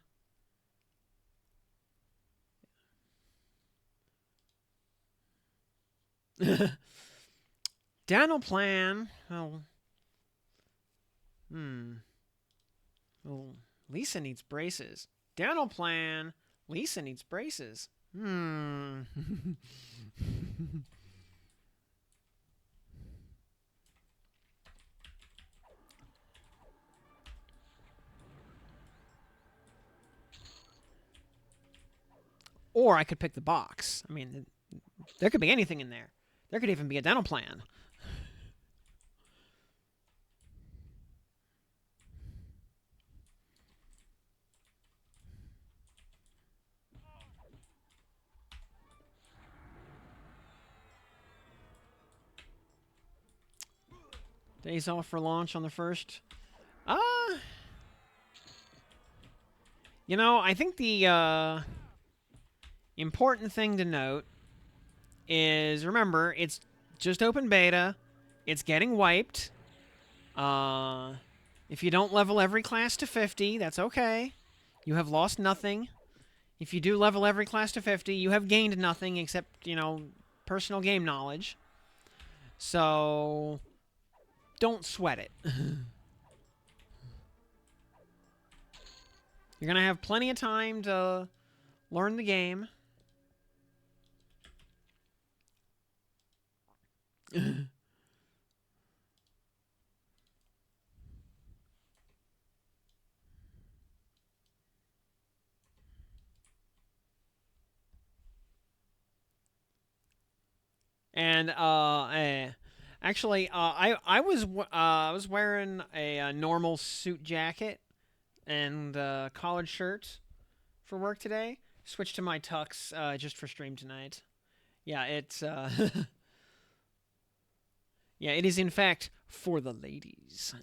Daniel plan. Well, well, Lisa needs braces. Daniel plan. Lisa needs braces. Or I could pick the box. I mean, there could be anything in there. There could even be a dental plan. Days off for launch on the 1st. You know, I think the important thing to note is, remember, it's just open beta. It's getting wiped. If you don't level every class to 50, that's okay. You have lost nothing. If you do level every class to 50, you have gained nothing except, you know, personal game knowledge. So, don't sweat it. You're going to have plenty of time to learn the game. And actually, I was wearing a normal suit jacket and collared shirt for work today. Switched to my tux just for stream tonight. Yeah, it's yeah, it is in fact for the ladies.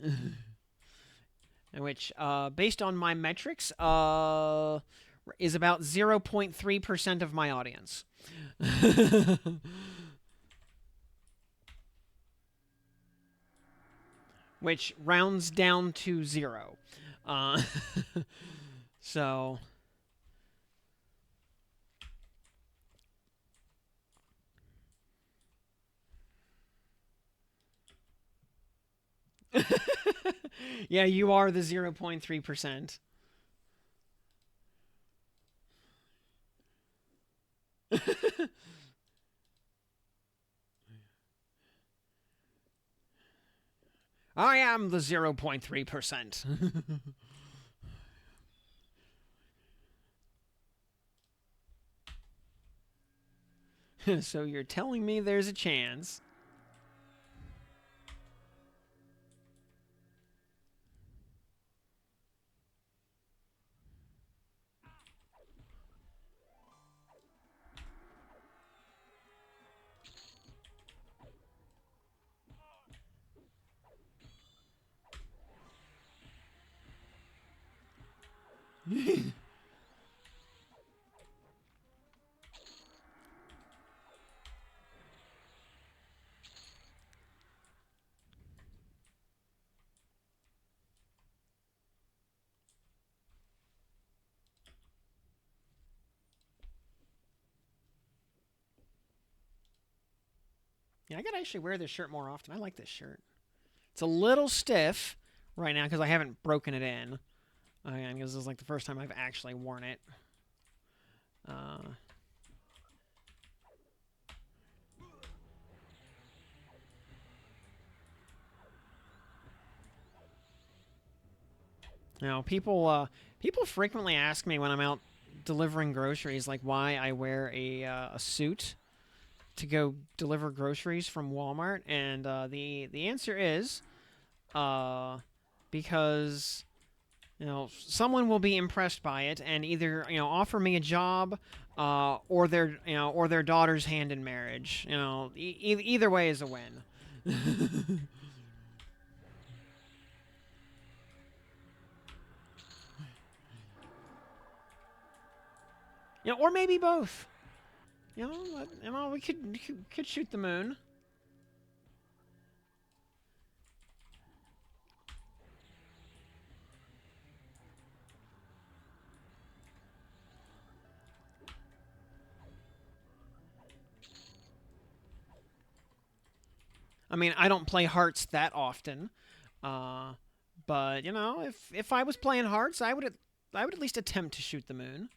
Which, based on my metrics, is about 0.3% of my audience. Which rounds down to 0. So, Yeah, you are the 0.3%. I am the 0.3%. So you're telling me there's a chance. Yeah, I gotta actually wear this shirt more often. I like this shirt. It's a little stiff right now because I haven't broken it in. Because this is like the first time I've actually worn it. Uh, people frequently ask me when I'm out delivering groceries, like why I wear a suit to go deliver groceries from Walmart, and the answer is uh, because someone will be impressed by it and either offer me a job or their daughter's hand in marriage. Either way is a win. Or maybe both. We could shoot the moon. I mean, I don't play Hearts that often, uh, but if I was playing Hearts, I would at least attempt to shoot the moon.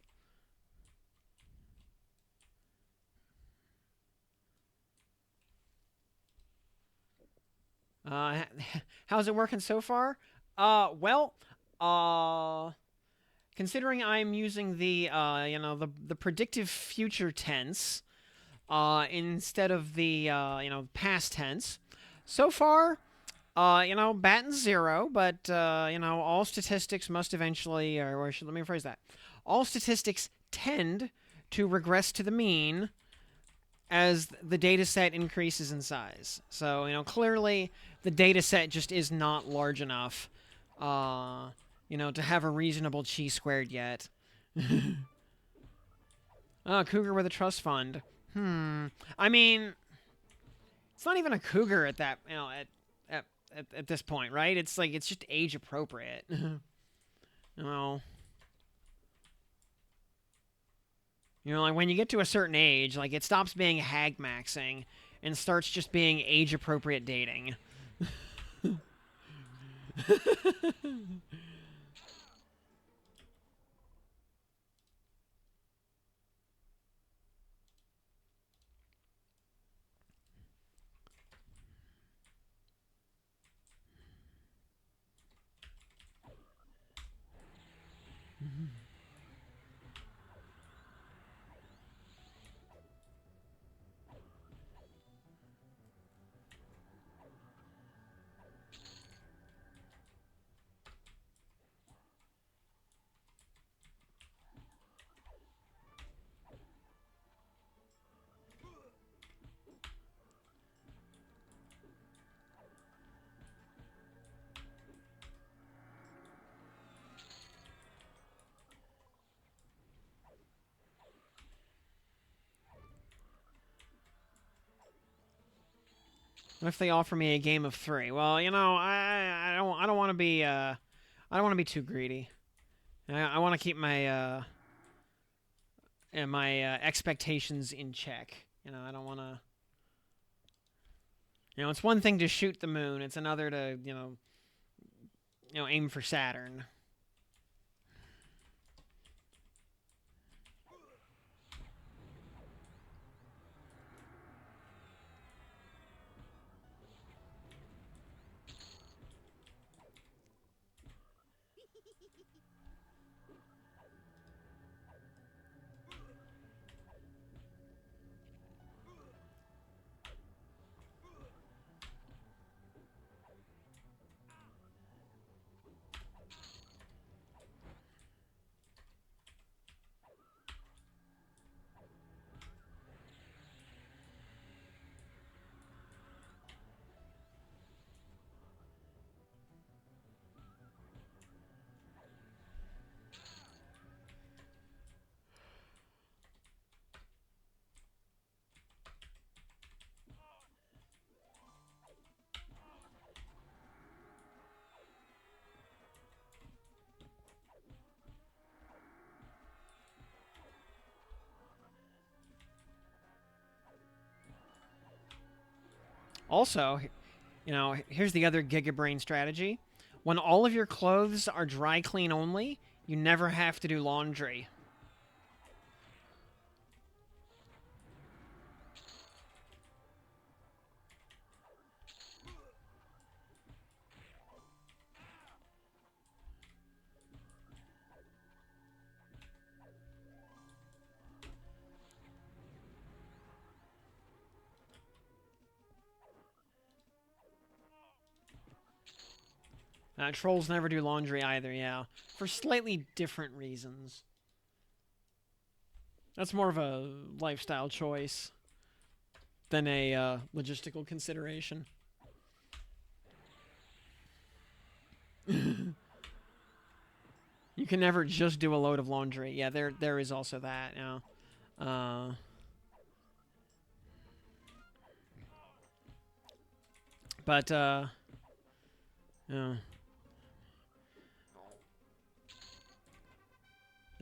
Uh, how's it working so far? Well, uh, considering I'm using the predictive future tense instead of the past tense, so far batting zero, but all statistics must eventually, let me rephrase that. All statistics tend to regress to the mean as the data set increases in size. So, clearly the data set just is not large enough, to have a reasonable chi squared yet. Cougar with a trust fund. I mean, it's not even a cougar at that, at, at this point, right? It's like, it's just age appropriate. Well, like when you get to a certain age, like it stops being hag maxing and starts just being age appropriate dating. What if they offer me a game of three? Well, I don't want to be I don't want to be too greedy. I want to keep my expectations in check. I don't want to. It's one thing to shoot the moon. It's another to aim for Saturn. Also, here's the other Gigabrain strategy. When all of your clothes are dry clean only, you never have to do laundry. Trolls never do laundry either, yeah. For slightly different reasons. That's more of a lifestyle choice than a logistical consideration. You can never just do a load of laundry. Yeah, there is also that. Uh, but yeah,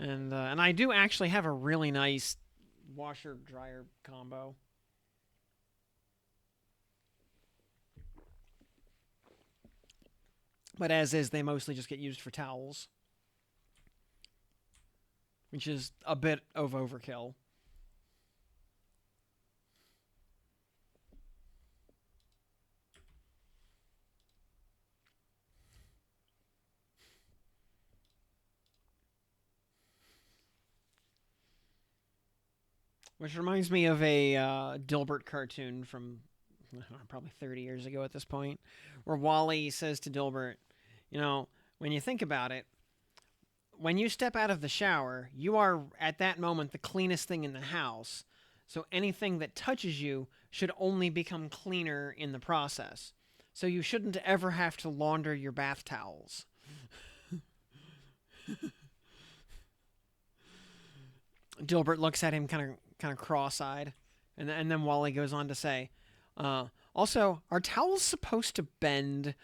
and I do actually have a really nice washer dryer combo. But as is, they mostly just get used for towels, which is a bit of overkill. Which reminds me of a Dilbert cartoon from probably 30 years ago at this point, where Wally says to Dilbert, when you think about it, when you step out of the shower, you are at that moment the cleanest thing in the house. So anything that touches you should only become cleaner in the process. So you shouldn't ever have to launder your bath towels. Dilbert looks at him kind of cross-eyed, and then Wally goes on to say, "Also, are towels supposed to bend?"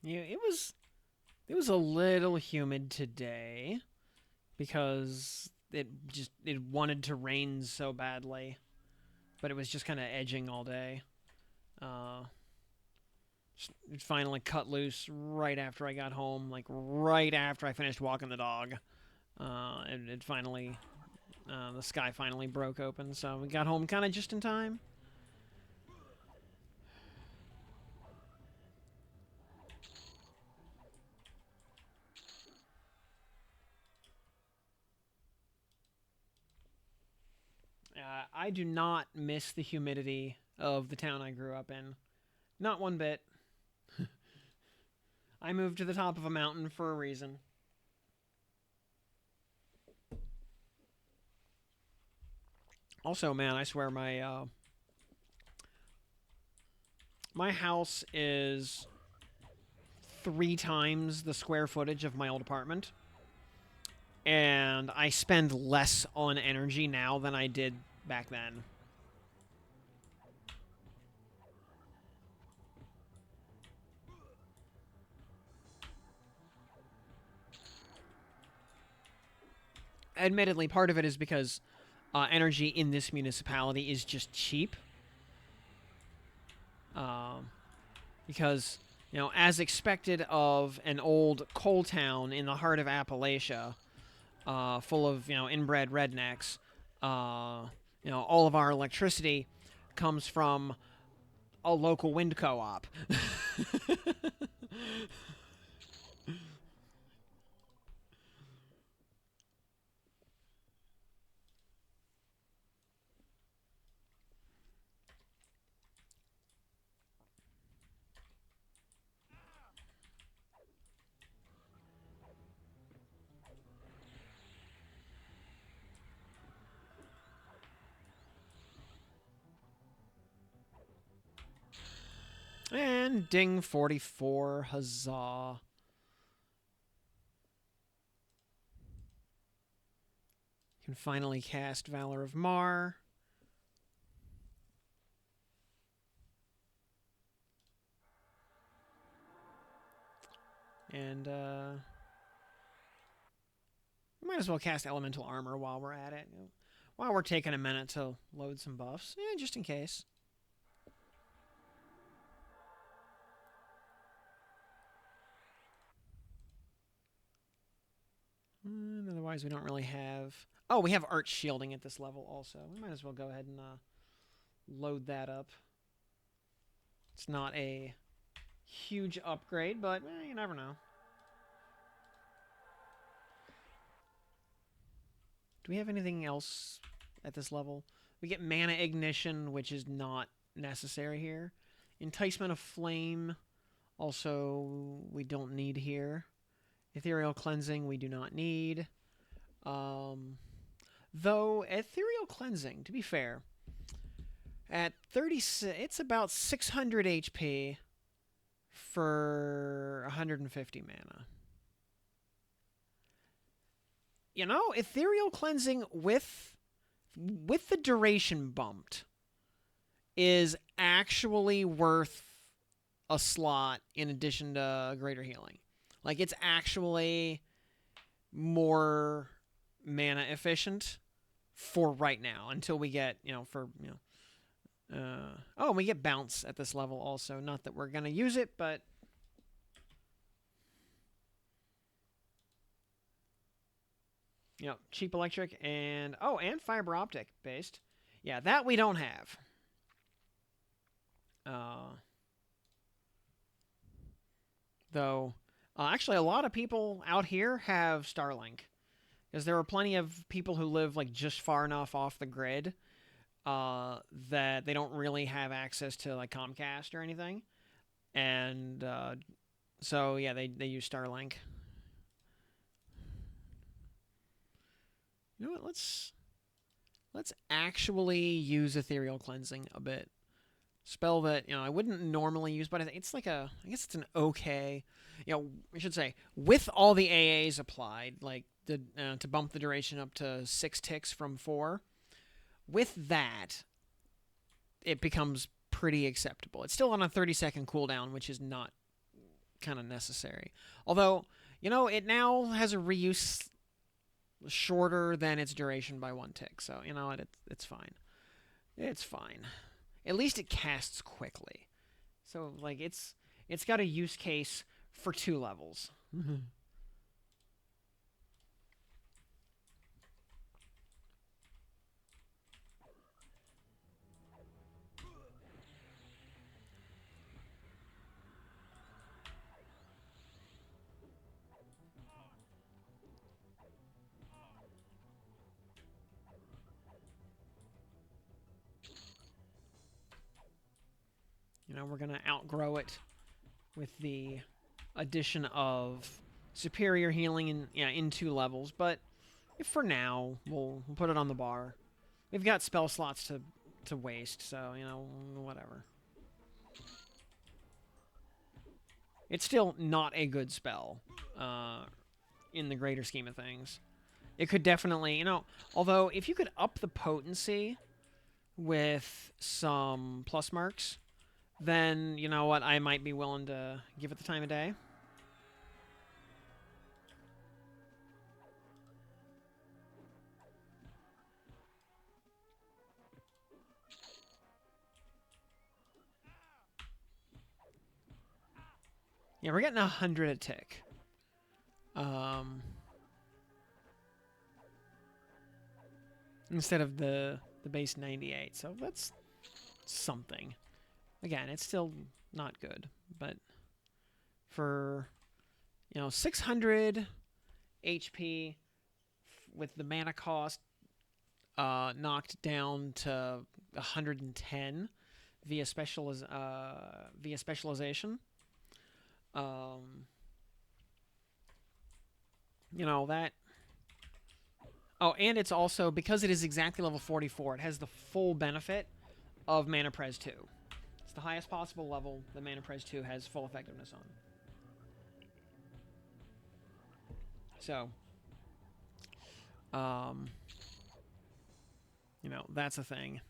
Yeah, it was a little humid today because it wanted to rain so badly, but it was just kind of edging all day. Uh, it finally cut loose right after I got home, like right after I finished walking the dog. It finally the sky finally broke open, so we got home kind of just in time. I do not miss the humidity of the town I grew up in. Not one bit. I moved to the top of a mountain for a reason. Also, man, I swear my house is 3 times the square footage of my old apartment. And I spend less on energy now than I did back then. Admittedly, part of it is because energy in this municipality is just cheap. Because, you know, as expected of an old coal town in the heart of Appalachia, full of, you know, inbred rednecks, you know, all of our electricity comes from a local wind co-op. And ding 44, huzzah. Can finally cast Valor of Mar. And we might as well cast Elemental Armor while we're at it. You know, while we're taking a minute to load some buffs. Yeah, just in case. Otherwise, we don't really have... Oh, we have Arch Shielding at this level also. We might as well go ahead and load that up. It's not a huge upgrade, but you never know. Do we have anything else at this level? We get Mana Ignition, which is not necessary here. Enticement of Flame, also we don't need here. Ethereal Cleansing, we do not need. Though, Ethereal Cleansing, to be fair, at 36, it's about 600 HP for 150 mana. You know, Ethereal Cleansing with the duration bumped is actually worth a slot in addition to Greater Healing. Like, it's actually more mana efficient for right now until we get, you know, oh, we get Bounce at this level also. Not that we're going to use it, but... You know, cheap electric and... Oh, and fiber optic based. Yeah, that we don't have. Though, actually, a lot of people out here have Starlink. Because there are plenty of people who live, like, just far enough off the grid that they don't really have access to, like, Comcast or anything. And so, yeah, they use Starlink. You know what? Let's actually use Ethereal Cleansing a bit. Spell that, you know, I wouldn't normally use, but it's like I guess it's an okay, you know, I should say, with all the AAs applied, like to bump the duration up to 6 ticks from 4, with that, it becomes pretty acceptable. It's still on a 30-second cooldown, which is not kind of necessary. Although, you know, it now has a reuse shorter than its duration by 1 tick, so, you know, it's fine. It's fine. At least it casts quickly. So, like, it's got a use case for 2 levels. You know, we're going to outgrow it with the addition of superior healing in 2 levels. But if for now, we'll put it on the bar. We've got spell slots to waste, so, you know, whatever. It's still not a good spell in the greater scheme of things. It could definitely, you know, although if you could up the potency with some plus marks, then, you know what, I might be willing to give it the time of day. Yeah, we're getting 100 a tick. Instead of the base 98, so that's something. Again, it's still not good, but for, you know, 600 HP with the mana cost knocked down to 110 via specialization. You know that. Oh, and it's also, because it is exactly level 44, it has the full benefit of Mana Pres 2. It's the highest possible level that Mana Pres 2 has full effectiveness on. So, you know, that's a thing.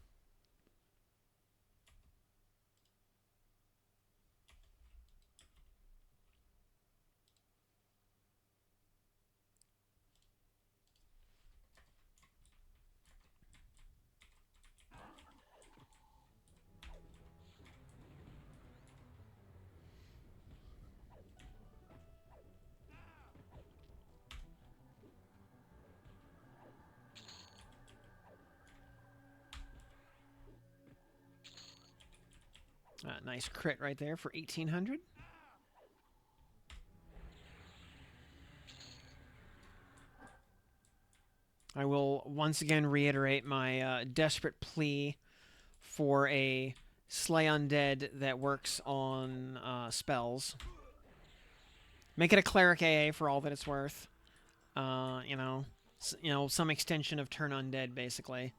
Nice crit right there for 1,800. I will once again reiterate my desperate plea for a Slay Undead that works on spells. Make it a Cleric AA for all that it's worth. You know, some extension of Turn Undead, basically.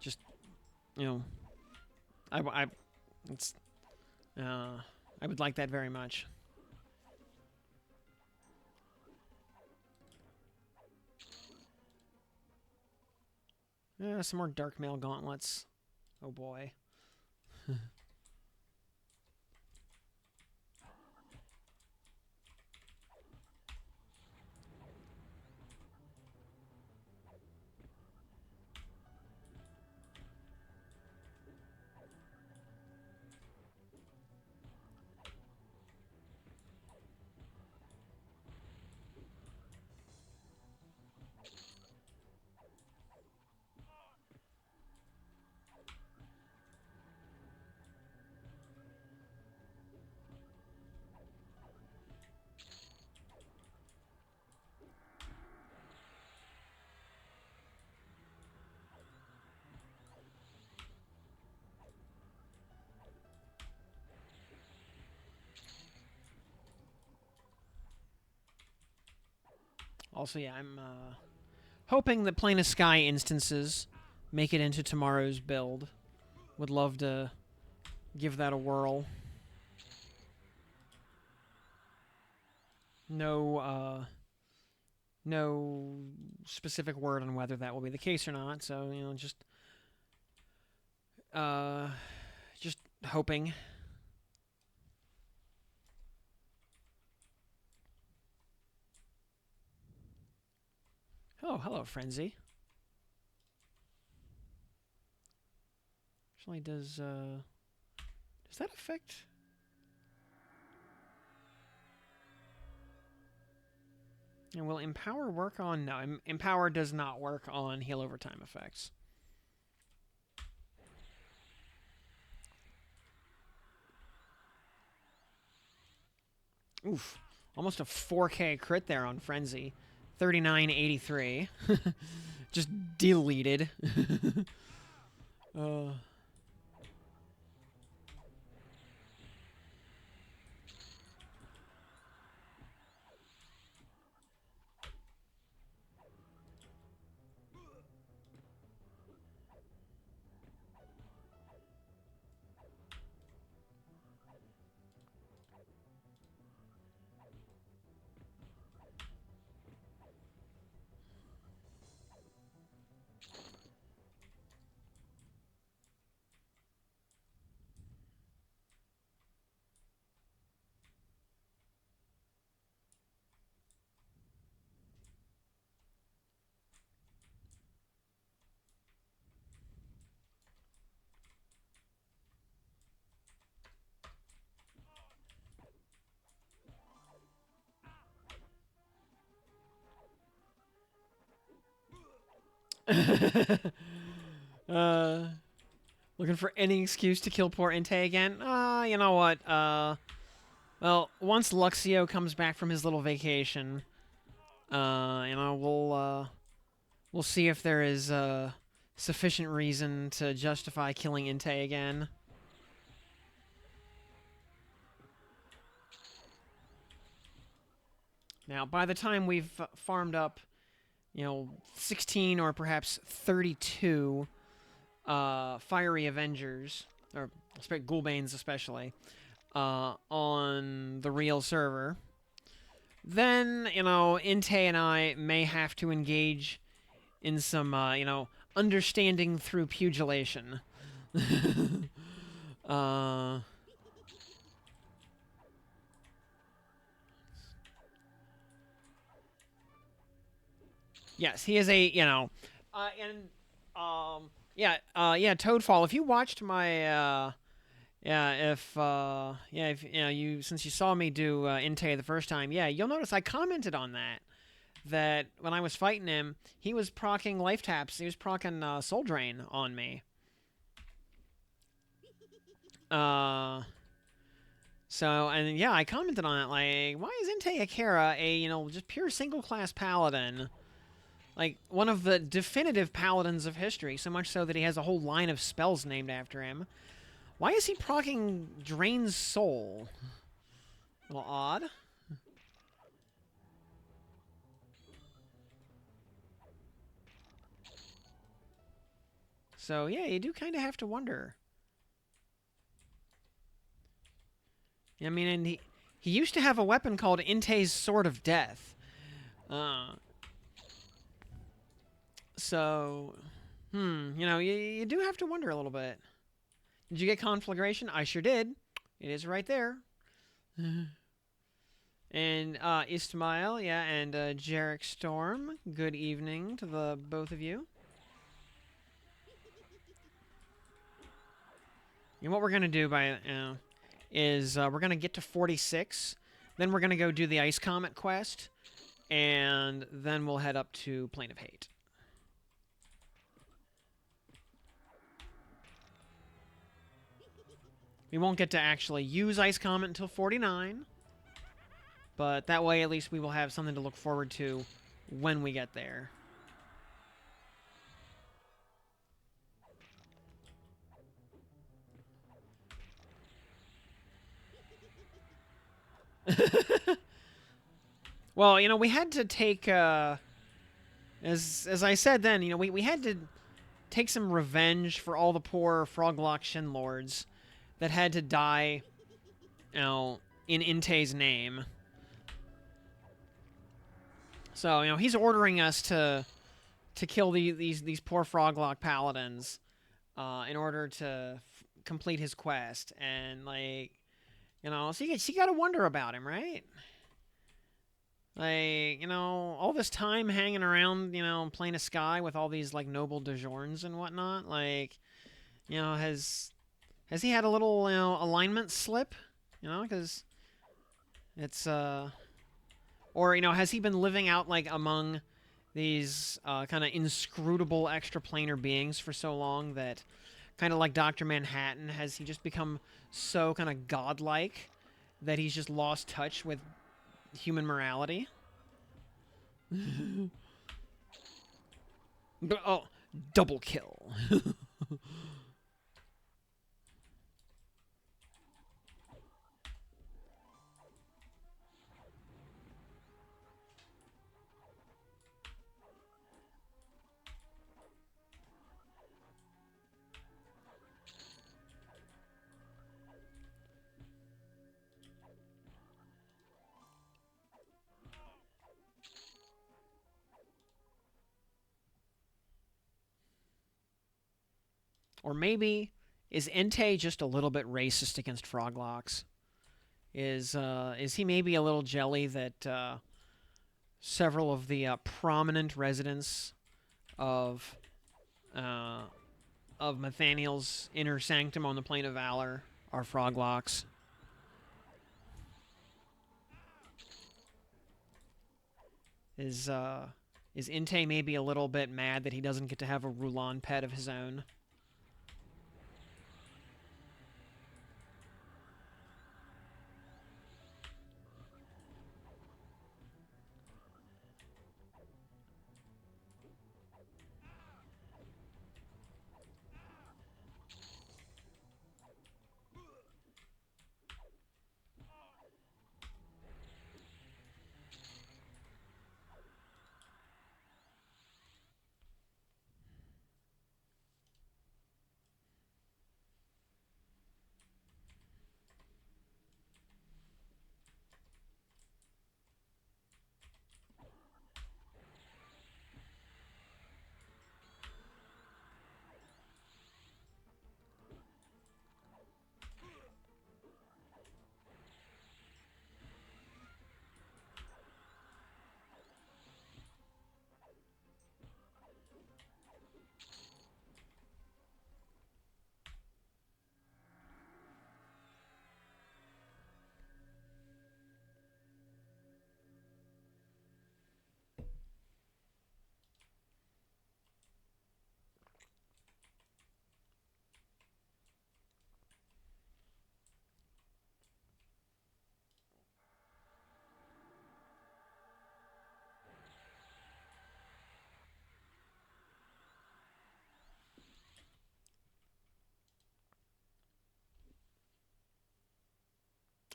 Just, you know, I would like that very much. Some more Dark Mail Gauntlets. Oh boy. Also, yeah, I'm hoping that Plane of Sky instances make it into tomorrow's build. Would love to give that a whirl. No specific word on whether that will be the case or not. So, you know, just hoping. Oh, hello, Frenzy. Actually, does that affect? And will Empower work on? No, Empower does not work on heal over time effects. Oof. Almost a 4K crit there on Frenzy. 3983. Just deleted. uh, looking for any excuse to kill poor Inte again? You know what? Well, once Luxio comes back from his little vacation, we'll see if there is sufficient reason to justify killing Inte again. Now, by the time we've farmed up, 16 or perhaps 32 fiery Avengers, or Ghoulbanes especially, on the real server, then, Inte and I may have to engage in some, understanding through pugilation. Yes, he is a, yeah, Toadfall. If you watched my, if since you saw me do Inte the first time, yeah, you'll notice I commented on that. That when I was fighting him, he was proccing life taps. He was proccing Soul Drain on me. So, and yeah, I commented on it, like, why is Inte Akira a, just pure single-class paladin? Like, one of the definitive paladins of history, so much so that he has a whole line of spells named after him. Why is he proccing Drain's Soul? A little odd. So, yeah, you do kind of have to wonder. I mean, and he used to have a weapon called Inte's Sword of Death. So, you do have to wonder a little bit. Did you get Conflagration? I sure did. It is right there. And Ismail, yeah, and Jarek Storm. Good evening to the both of you. And what we're gonna do is we're gonna get to 46, then we're gonna go do the Ice Comet quest, and then we'll head up to Plane of Hate. We won't get to actually use Ice Comet until 49, but that way at least we will have something to look forward to when we get there. Well, we had to take, as I said then, we had to take some revenge for all the poor Froglock Shin Lords that had to die, in Inte's name. So, he's ordering us to kill these poor Froglock Paladins in order to complete his quest. And, like, so you gotta wonder about him, right? Like, all this time hanging around, Plane of Sky with all these, like, noble DeJourns and whatnot, like, has he had a little, alignment slip? Because it's, or, has he been living out, like, among these kind of inscrutable extraplanar beings for so long that, kind of like Dr. Manhattan, has he just become so kind of godlike that he's just lost touch with human morality? Oh, double kill. Or maybe, is Entei just a little bit racist against Froglocks? Is he maybe a little jelly that several of the prominent residents of Nathaniel's inner sanctum on the Plane of Valor are Froglocks? Is Is Inte maybe a little bit mad that he doesn't get to have a Rulon pet of his own?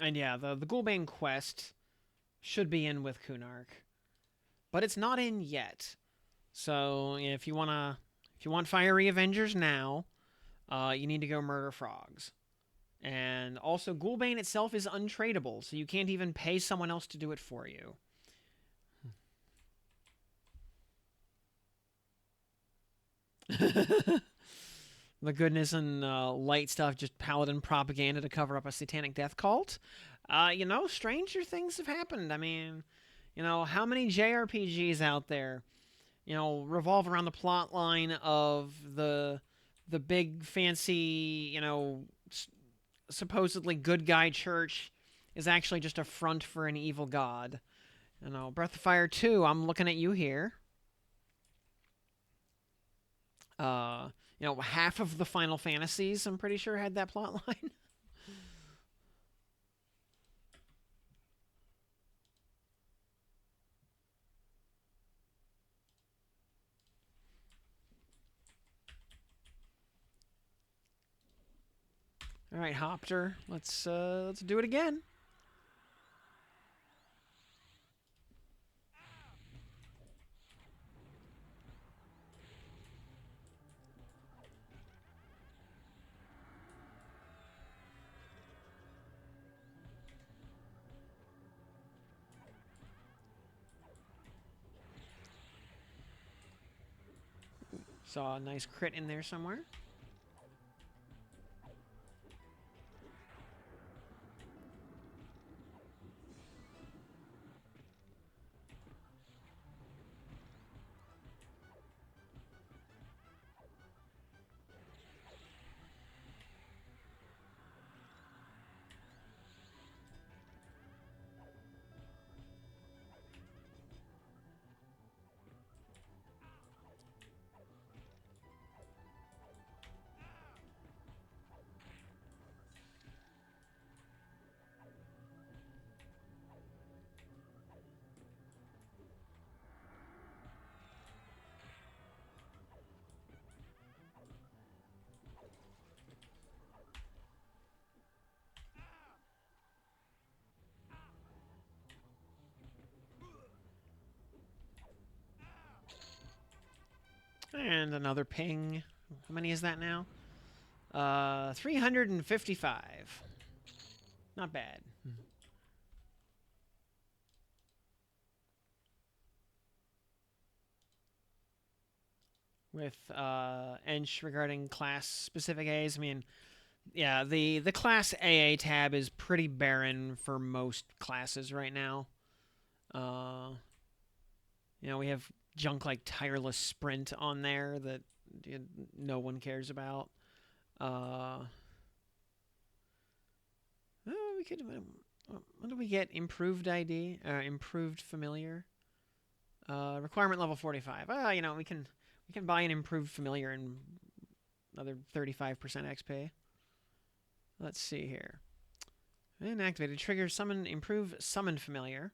And yeah, the Ghoulbane quest should be in with Kunark, but it's not in yet. So if you want Fiery Avengers now, you need to go murder frogs. And also, Ghoulbane itself is untradeable, so you can't even pay someone else to do it for you. The goodness and light stuff, just paladin propaganda to cover up a satanic death cult. Stranger things have happened. I mean, how many JRPGs out there, revolve around the plot line of the big fancy, supposedly good guy church is actually just a front for an evil god. Breath of Fire 2, I'm looking at you here. Uh, half of the Final Fantasies, I'm pretty sure, had that plot line. All right, Hopter, let's do it again. Saw a nice crit in there somewhere. And another ping. How many is that now? 355. Not bad. With Ench regarding class specific A's, I mean, yeah, the class AA tab is pretty barren for most classes right now. We have junk like tireless sprint on there that no one cares about. We could. What do we get? Improved ID? Improved familiar? Requirement level 45. You know, we can buy an improved familiar and another 35% XP. Let's see here. Inactivated. Trigger summon improve summoned familiar.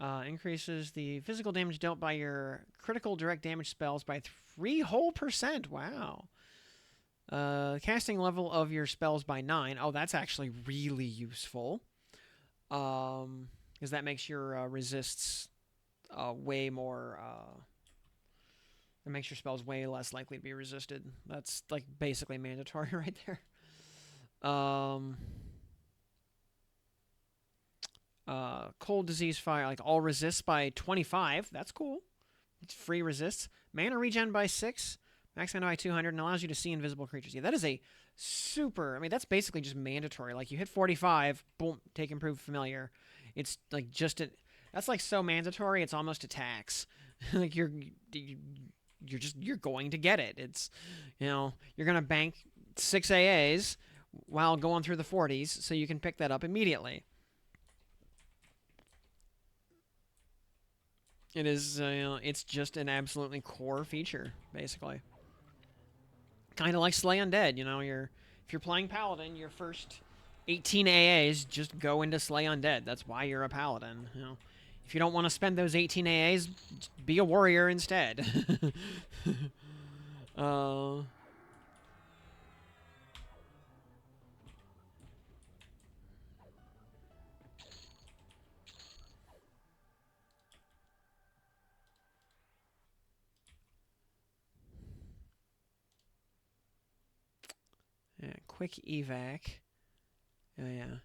Increases the physical damage dealt by your critical direct damage spells by 3 whole percent. Wow. Casting level of your spells by 9. Oh, that's actually really useful. Because that makes your resists way more. It makes your spells way less likely to be resisted. That's like basically mandatory right there. Cold, disease, fire, like all resists by 25. That's cool. It's free resists. Mana regen by 6. Max mana by 200 and allows you to see invisible creatures. Yeah, that is a super. I mean, that's basically just mandatory. Like you hit 45, boom, take improved familiar. It's like just a. That's like so mandatory. It's almost a tax. Like you're going to get it. It's, you know, you're gonna bank 6 AAs while going through the 40s, so you can pick that up immediately. It is, you know, it's just an absolutely core feature, basically. Kind of like Slay Undead, you know, if you're playing Paladin, your first 18 AAs just go into Slay Undead. That's why you're a Paladin, you know. If you don't want to spend those 18 AAs, be a warrior instead. uh, yeah, quick evac. Oh, yeah.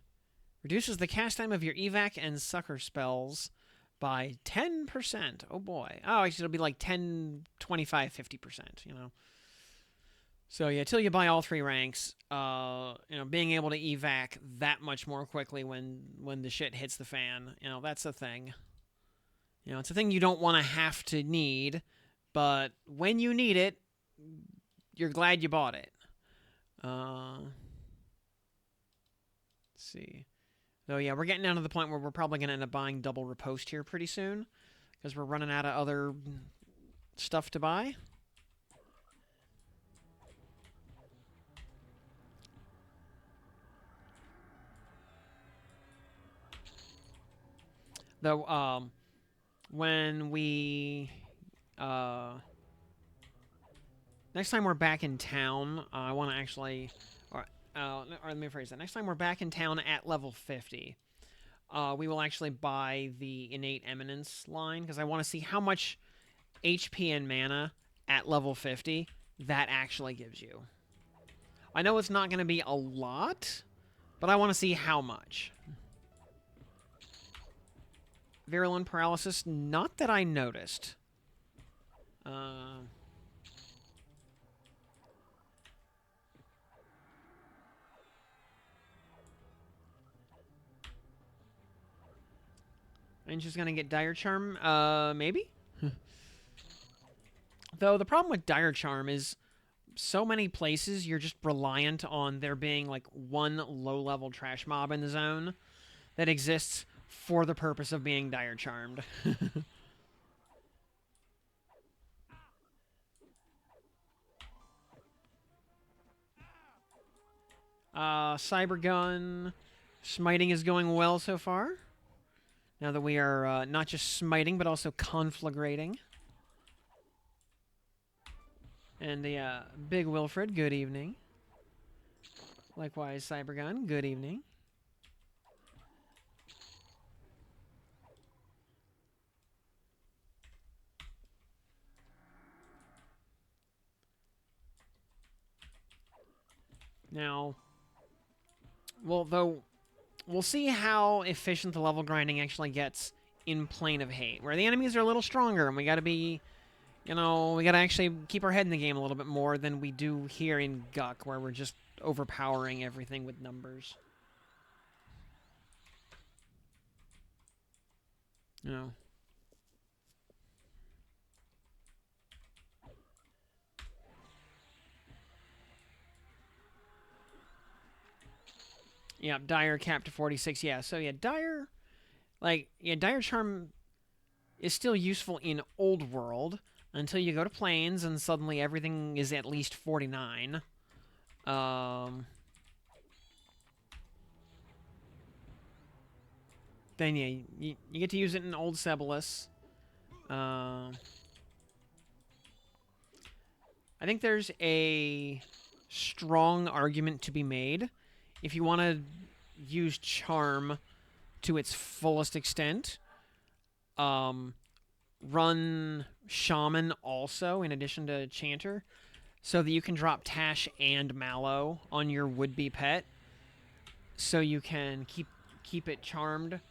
Reduces the cast time of your evac and sucker spells by 10%. Oh boy. Oh, actually, it'll be like 10, 25, 50%, you know. So yeah, till you buy all 3 ranks, you know, being able to evac that much more quickly when the shit hits the fan, you know, that's a thing. You know, it's a thing you don't want to have to need, but when you need it, you're glad you bought it. Let's see. So yeah, we're getting down to the point where we're probably gonna end up buying double riposte here pretty soon, because we're running out of other stuff to buy. Though, when we next time we're back in town, I want to actually, or let me rephrase that. Next time we're back in town at level 50, we will actually buy the innate eminence line because I want to see how much HP and mana at level 50 that actually gives you. I know it's not going to be a lot, but I want to see how much. Virulent paralysis, not that I noticed. And she's gonna get Dire Charm, maybe? Though the problem with Dire Charm is so many places you're just reliant on there being like one low-level trash mob in the zone that exists for the purpose of being Dire Charmed. Cybergun. Smiting is going well so far. Now that we are not just smiting, but also conflagrating. And the Big Wilfred, good evening. Likewise, Cybergun, good evening. Now, well, though, we'll see how efficient the level grinding actually gets in Plane of Hate, where the enemies are a little stronger, and we gotta be, you know, we gotta actually keep our head in the game a little bit more than we do here in Guck, where we're just overpowering everything with numbers. You know. Yeah, Dire capped to 46. Yeah, so yeah, Dire, like, yeah, Dire Charm is still useful in Old World until you go to Plains and suddenly everything is at least 49. Then yeah, you get to use it in Old Cebalus. I think there's a strong argument to be made if you want to use Charm to its fullest extent. Run Shaman also in addition to Chanter, so that you can drop Tash and Mallow on your would-be pet, so you can keep it charmed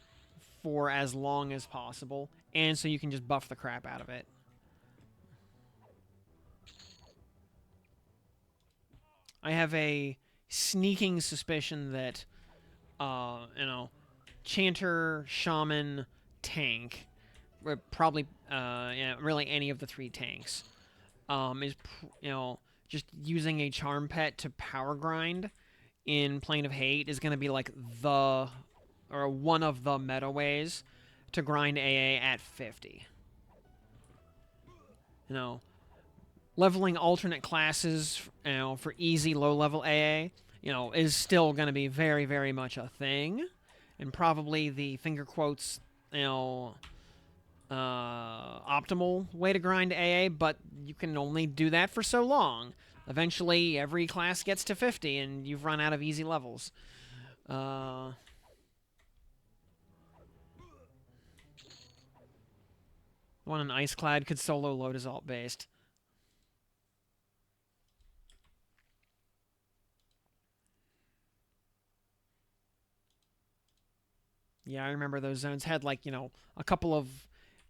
for as long as possible, and so you can just buff the crap out of it. I have a sneaking suspicion that, Chanter, Shaman, Tank, probably, yeah, really any of the 3 tanks, is, just using a Charm Pet to power grind in Plane of Hate is going to be like one of the meta ways to grind AA at 50. Leveling alternate classes, for easy low-level AA, is still going to be very, very much a thing, and probably the finger quotes, optimal way to grind AA, but you can only do that for so long. Eventually, every class gets to 50, and you've run out of easy levels. One an Iceclad could solo load as alt-based. Yeah, I remember those zones had, like, a couple of,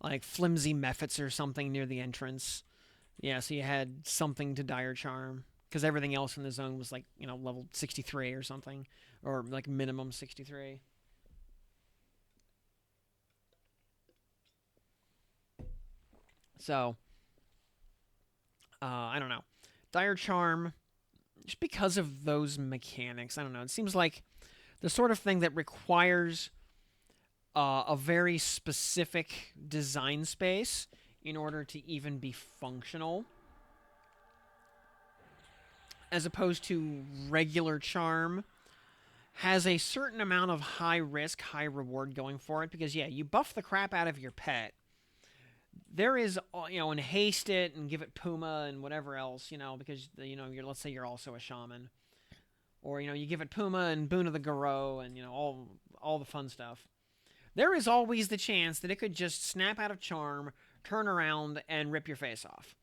like, flimsy mephits or something near the entrance. Yeah, so you had something to Dire Charm, because everything else in the zone was, like, level 63 or something, or, like, minimum 63. So, I don't know. Dire Charm, just because of those mechanics, I don't know. It seems like the sort of thing that requires a very specific design space in order to even be functional, as opposed to regular Charm has a certain amount of high risk, high reward going for it, because yeah, you buff the crap out of your pet. There is, and haste it and give it Puma and whatever else, because let's say you're also a shaman, or you give it Puma and Boon of the Garou and all the fun stuff. There is always the chance that it could just snap out of Charm, turn around, and rip your face off.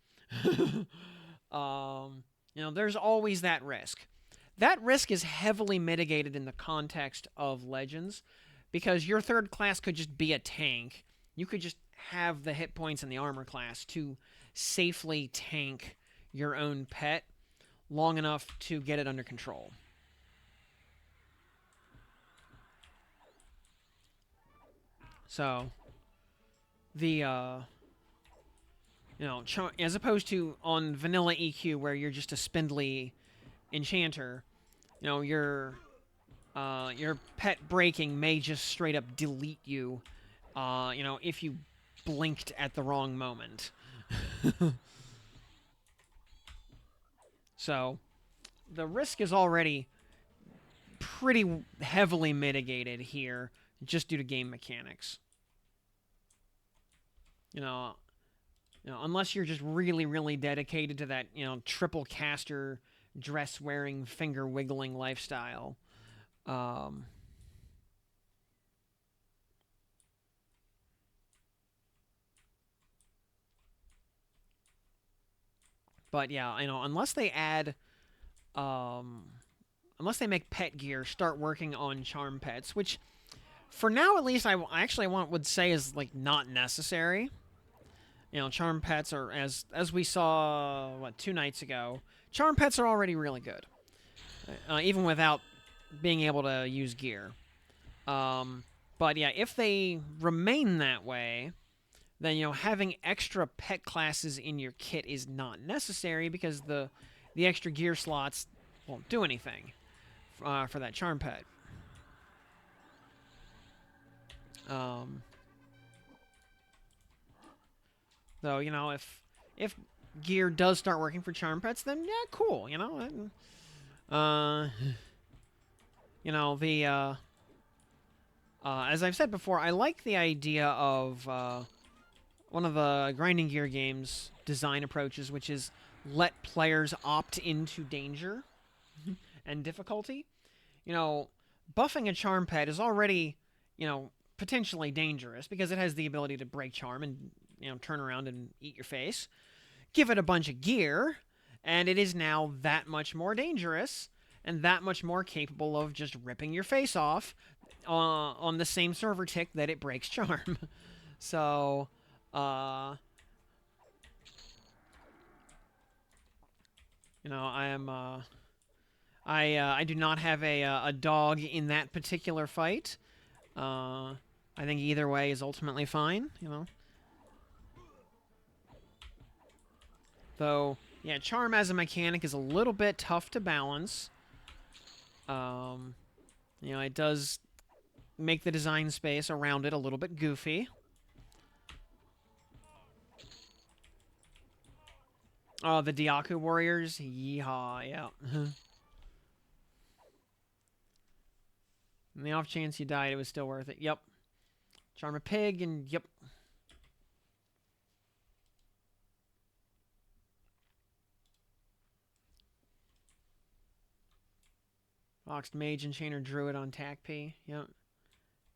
There's always that risk. That risk is heavily mitigated in the context of Legends, because your third class could just be a tank. You could just have the hit points in the armor class to safely tank your own pet long enough to get it under control. So, the, as opposed to on vanilla EQ where you're just a spindly enchanter, your pet breaking may just straight up delete you, if you blinked at the wrong moment. So, the risk is already pretty heavily mitigated here just due to game mechanics. Unless you're just really, really dedicated to that, triple caster, dress-wearing, finger-wiggling lifestyle. But yeah, unless they add, unless they make pet gear start working on charm pets, which for now at least I actually would say is like not necessary. Charm pets are, as we saw 2 nights ago, charm pets are already really good, even without being able to use gear. But yeah, if they remain that way, then having extra pet classes in your kit is not necessary, because the extra gear slots won't do anything for that charm pet. Though, you know, if gear does start working for charm pets, then yeah, cool. You know, uh, you know as I've said before, I like the idea of one of the grinding gear games design approaches, which is let players opt into danger and difficulty. You know, buffing a charm pet is already, you know, potentially dangerous because it has the ability to break charm and, you know, turn around and eat your face. Give it a bunch of gear, and it is now that much more dangerous and that much more capable of just ripping your face off on the same server tick that it breaks charm. So, uh, you know, I do not have a dog in that particular fight. I think either way is ultimately fine, you know. Though, yeah, charm as a mechanic is a little bit tough to balance. Um, you know, it does make the design space around it a little bit goofy. Oh, the Diaku warriors, yeehaw, yeah. And the off chance you died, it was still worth it. Yep. Charm a pig, and yep. Foxed Mage and Chainer Druid on TACP. Yep.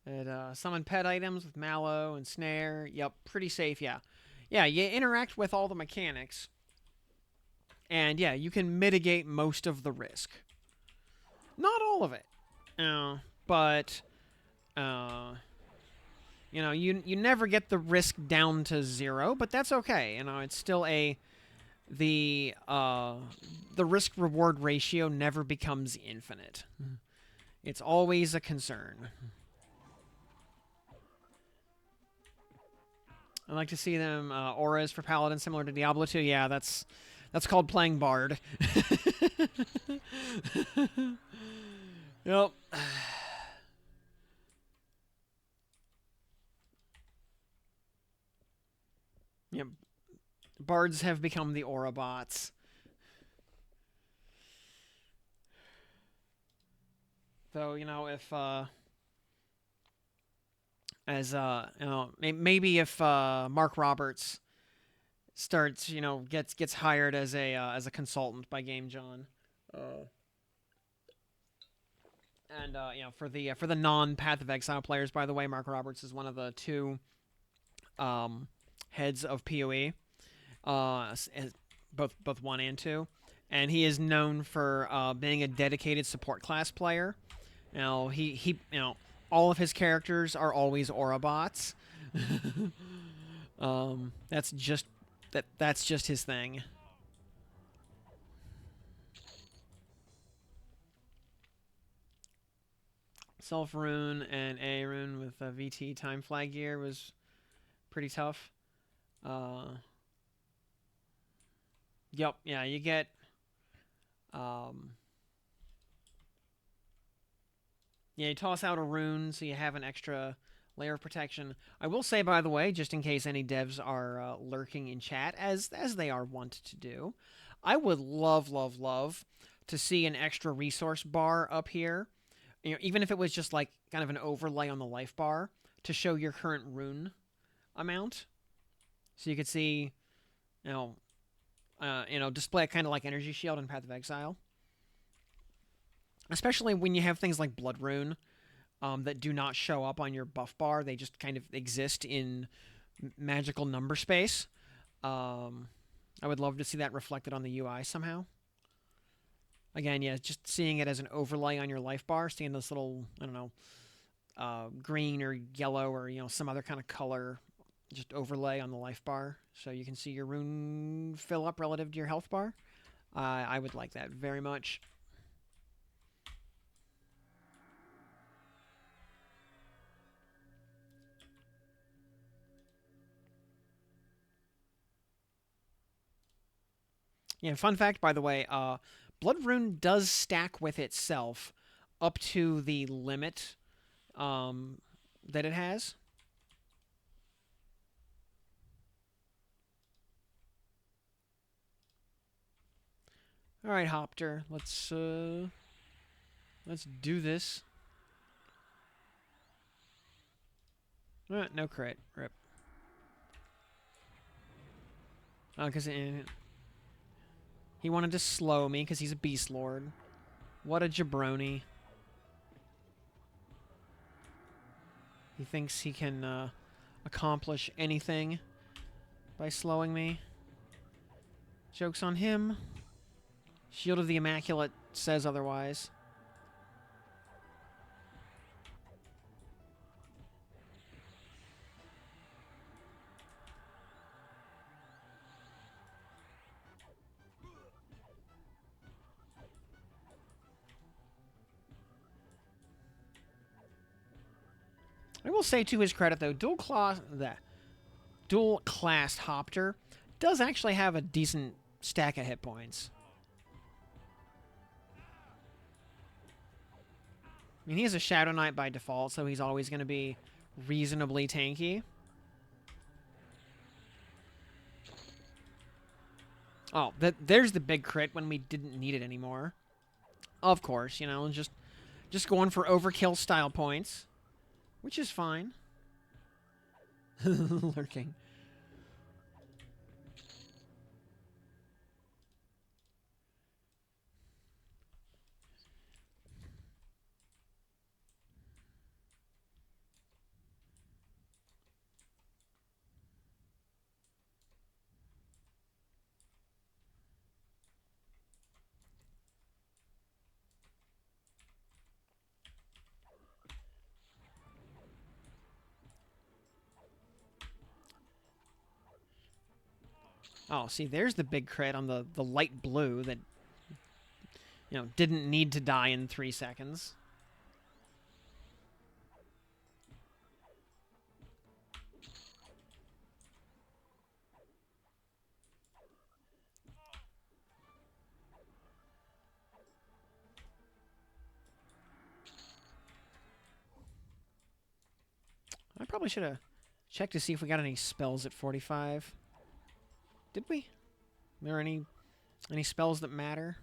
It summon pet items with Mallow and Snare. Yep, pretty safe, yeah. Yeah, you interact with all the mechanics. And yeah, you can mitigate most of the risk. Not all of it. But you know, you never get the risk down to 0, but that's okay. You know, it's still the risk reward ratio never becomes infinite. It's always a concern. I like to see them auras for Paladin similar to Diablo 2. Yeah, that's called playing Bard. Yep. Yep. Bards have become the aura bots. Though, you know, if you know, maybe if Mark Roberts starts, you know, gets hired as a consultant by Game John, and you know, for the non Path of Exile players, by the way, Mark Roberts is one of the two heads of PoE, both 1 and 2, and he is known for being a dedicated support class player. You know, he you know, all of his characters are always aura bots. That's just his thing. Self rune and A rune with a VT time flag gear was pretty tough. Yep, yeah, you get um, yeah, you toss out a rune so you have an extra layer of protection. I will say, by the way, just in case any devs are lurking in chat, as they are wont to do, I would love to see an extra resource bar up here. You know, even if it was just like kind of an overlay on the life bar to show your current rune amount, so you could see, you know, display kind of like Energy Shield and Path of Exile. Especially when you have things like Blood Rune that do not show up on your buff bar. They just kind of exist in magical number space. I would love to see that reflected on the UI somehow. Again, yeah, just seeing it as an overlay on your life bar, seeing this little, I don't know, green or yellow or, you know, some other kind of color just overlay on the life bar so you can see your rune fill up relative to your health bar. I would like that very much. Yeah, fun fact, by the way, Blood Rune does stack with itself up to the limit that it has. All right, Hopter. Let's do this. No crit. Rip. Oh, because he wanted to slow me because he's a beast lord. What a jabroni. He thinks he can accomplish anything by slowing me. Joke's on him. Shield of the Immaculate says otherwise. I will say to his credit, though, dual-classed Hopter does actually have a decent stack of hit points. I mean, he is a Shadow Knight by default, so he's always going to be reasonably tanky. Oh, there's the big crit when we didn't need it anymore. Of course, you know, just going for overkill style points, which is fine. Lurking. Oh, see, there's the big crit on the light blue that, you know, didn't need to die in 3 seconds. I probably should have checked to see if we got any spells at 45. Did we? Are there any spells that matter?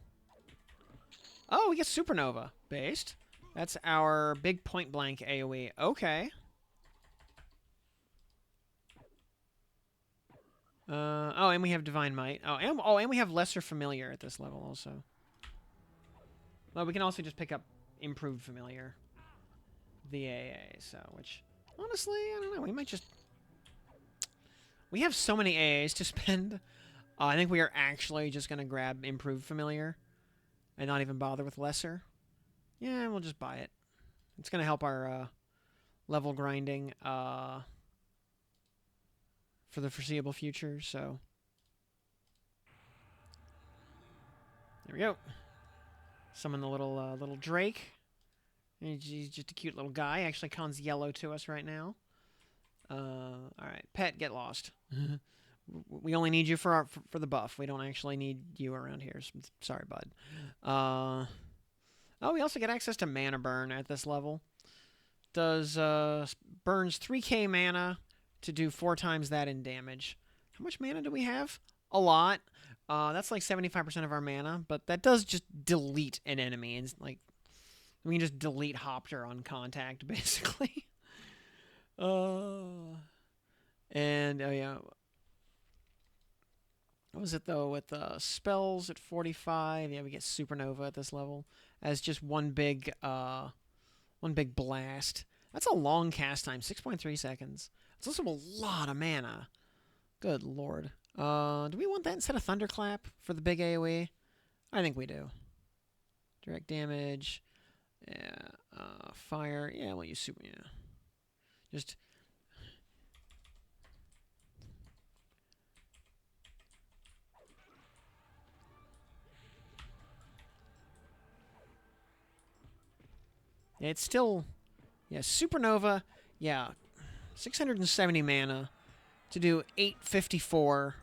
Oh, we get Supernova based. That's our big point blank AoE. Okay. Oh, and we have Divine Might. And we have Lesser Familiar at this level also. Well, we can also just pick up Improved Familiar. The AA, so, which, honestly, I don't know. We might just... We have so many AAs to spend. I think we are actually just going to grab Improved Familiar and not even bother with Lesser. Yeah, we'll just buy it. It's going to help our level grinding for the foreseeable future, so... There we go. Summon the little Drake. He's just a cute little guy. Actually, Khan's yellow to us right now. All right, Pet, get lost. We only need you for the buff. We don't actually need you around here. Sorry, bud. Oh, we also get access to mana burn at this level. Does burns 3k mana to do 4 times that in damage. How much mana do we have? A lot. That's like 75% of our mana, but that does just delete an enemy. It's like we can just delete Hopter on contact, basically. And oh yeah. What was it though with spells at 45? Yeah, we get Supernova at this level as just one big blast. That's a long cast time, 6.3 seconds. It's also a lot of mana. Good lord. Do we want that instead of Thunderclap for the big AoE? I think we do. Direct damage. Yeah. Fire. Yeah, we'll use super. Yeah. Just. Yeah, it's still. Yeah, Supernova. Yeah. 670 mana to do 854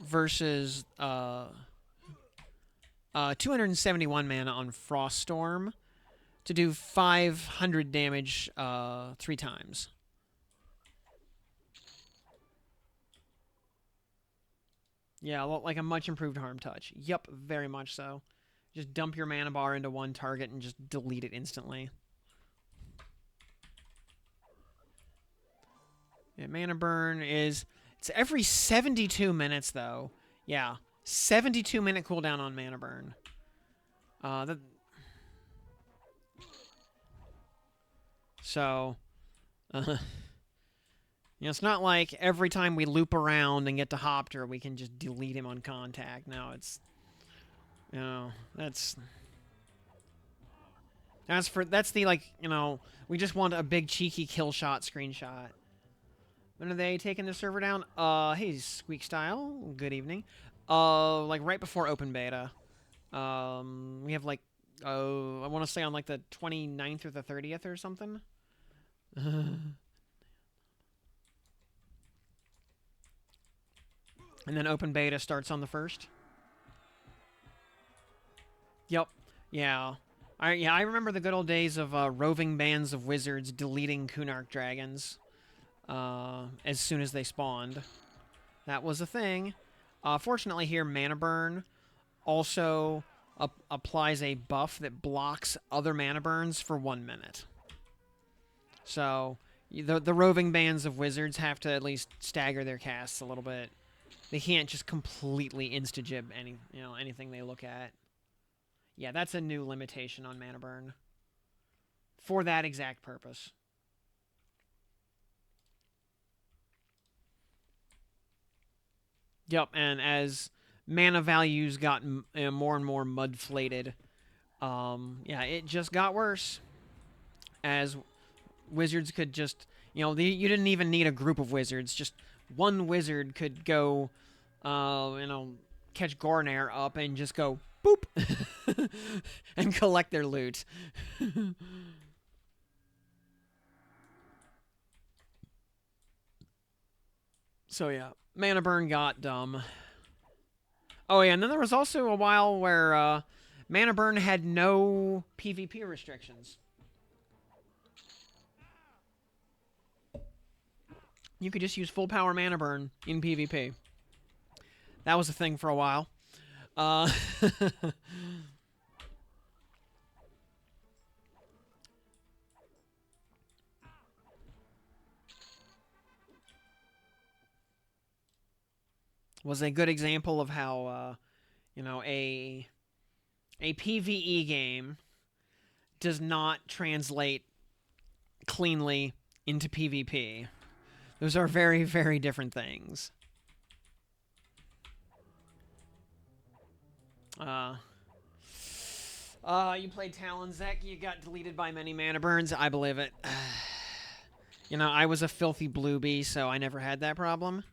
versus 271 mana on Froststorm to do 500 damage 3 times. Yeah, like a much improved harm touch. Yup, very much so. Just dump your mana bar into one target and just delete it instantly. Yeah, mana burn is... It's every 72 minutes, though. Yeah, 72-minute cooldown on mana burn. So... it's not like every time we loop around and get to Hopter, we can just delete him on contact. No, it's... that's... That's the, like, we just want a big cheeky kill shot screenshot. When are they taking the server down? Hey, Squeak Style, good evening. Like, right before open beta. We have, like, I want to say on, like, the 29th or the 30th or something. And then open beta starts on the 1st. Yep. Yeah. I remember the good old days of roving bands of wizards deleting Kunark dragons as soon as they spawned. That was a thing. Fortunately here, Mana Burn also applies a buff that blocks other mana burns for 1 minute. So the roving bands of wizards have to at least stagger their casts a little bit. They can't just completely insta-gib anything they look at. Yeah, that's a new limitation on mana burn. For that exact purpose. Yep, and as mana values got more and more mud-flated, yeah, it just got worse. As wizards could just, you didn't even need a group of wizards. Just one wizard could go, catch Gornair up and just go, boop, and collect their loot. So yeah, mana burn got dumb. Oh yeah, and then there was also a while where mana burn had no PvP restrictions. You could just use full power mana burn in PvP. That was a thing for a while. Was a good example of how, a PvE game does not translate cleanly into PvP. Those are very, very different things. You played Talon, Zek. You got deleted by many mana burns. I believe it. I was a filthy bluebee, so I never had that problem.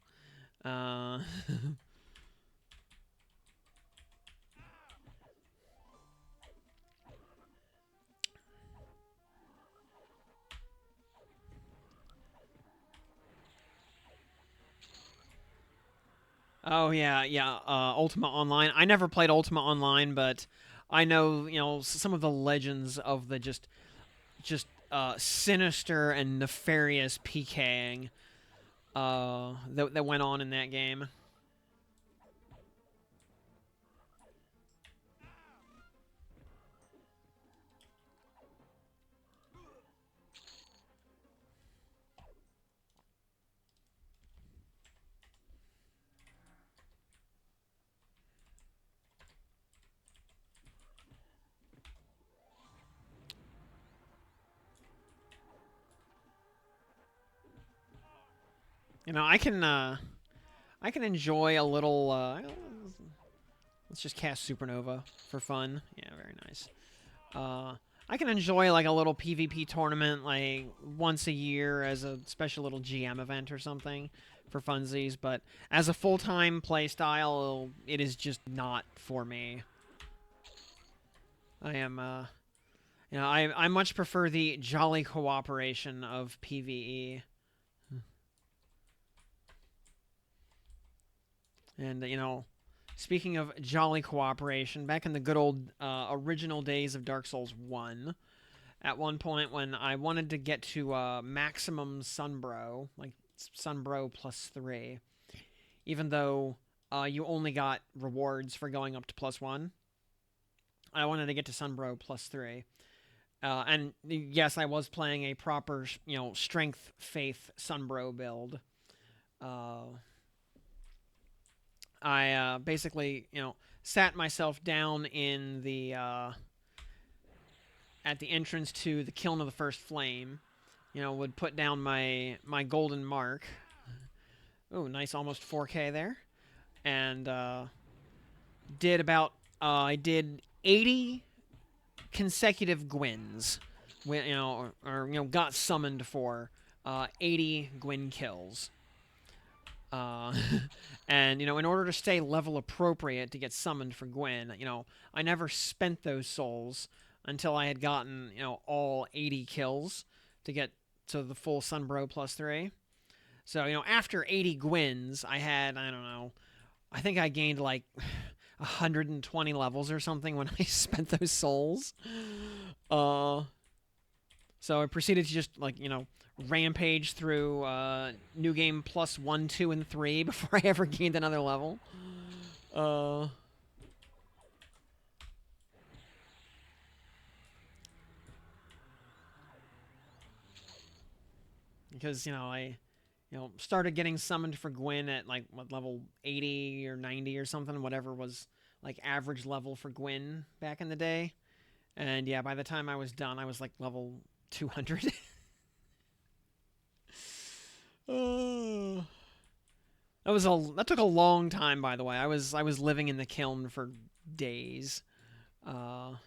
Oh yeah. Ultima Online. I never played Ultima Online, but I know some of the legends of the just sinister and nefarious PKing that went on in that game. I can enjoy a little. Let's just cast Supernova for fun. Yeah, very nice. I can enjoy like a little PvP tournament like once a year as a special little GM event or something for funsies, but as a full-time play style, it is just not for me. I am, I much prefer the jolly cooperation of PvE. And, speaking of jolly cooperation, back in the good old original days of Dark Souls 1, at one point when I wanted to get to maximum Sunbro, like Sunbro plus 3, even though you only got rewards for going up to +1. I wanted to get to Sunbro +3. And yes, I was playing a proper, strength, faith Sunbro build. I basically, sat myself down in the at the entrance to the Kiln of the First Flame. Would put down my golden mark. Oh, nice, almost 4K there, and did about I did 80 consecutive Gwins, or got summoned for 80 Gwyn kills. Uh, and in order to stay level appropriate to get summoned for Gwyn, I never spent those souls until I had gotten all 80 kills to get to the full Sunbro +3. So after 80 Gwyns, I had, I don't know, I think I gained like 120 levels or something when I spent those souls. So I proceeded to just rampage through new game +1, 2, and 3 before I ever gained another level. Because I started getting summoned for Gwyn at like what, level 80 or 90 or something, whatever was like average level for Gwyn back in the day. And yeah, by the time I was done, I was like level 200. That took a long time, by the way. I was living in the kiln for days. But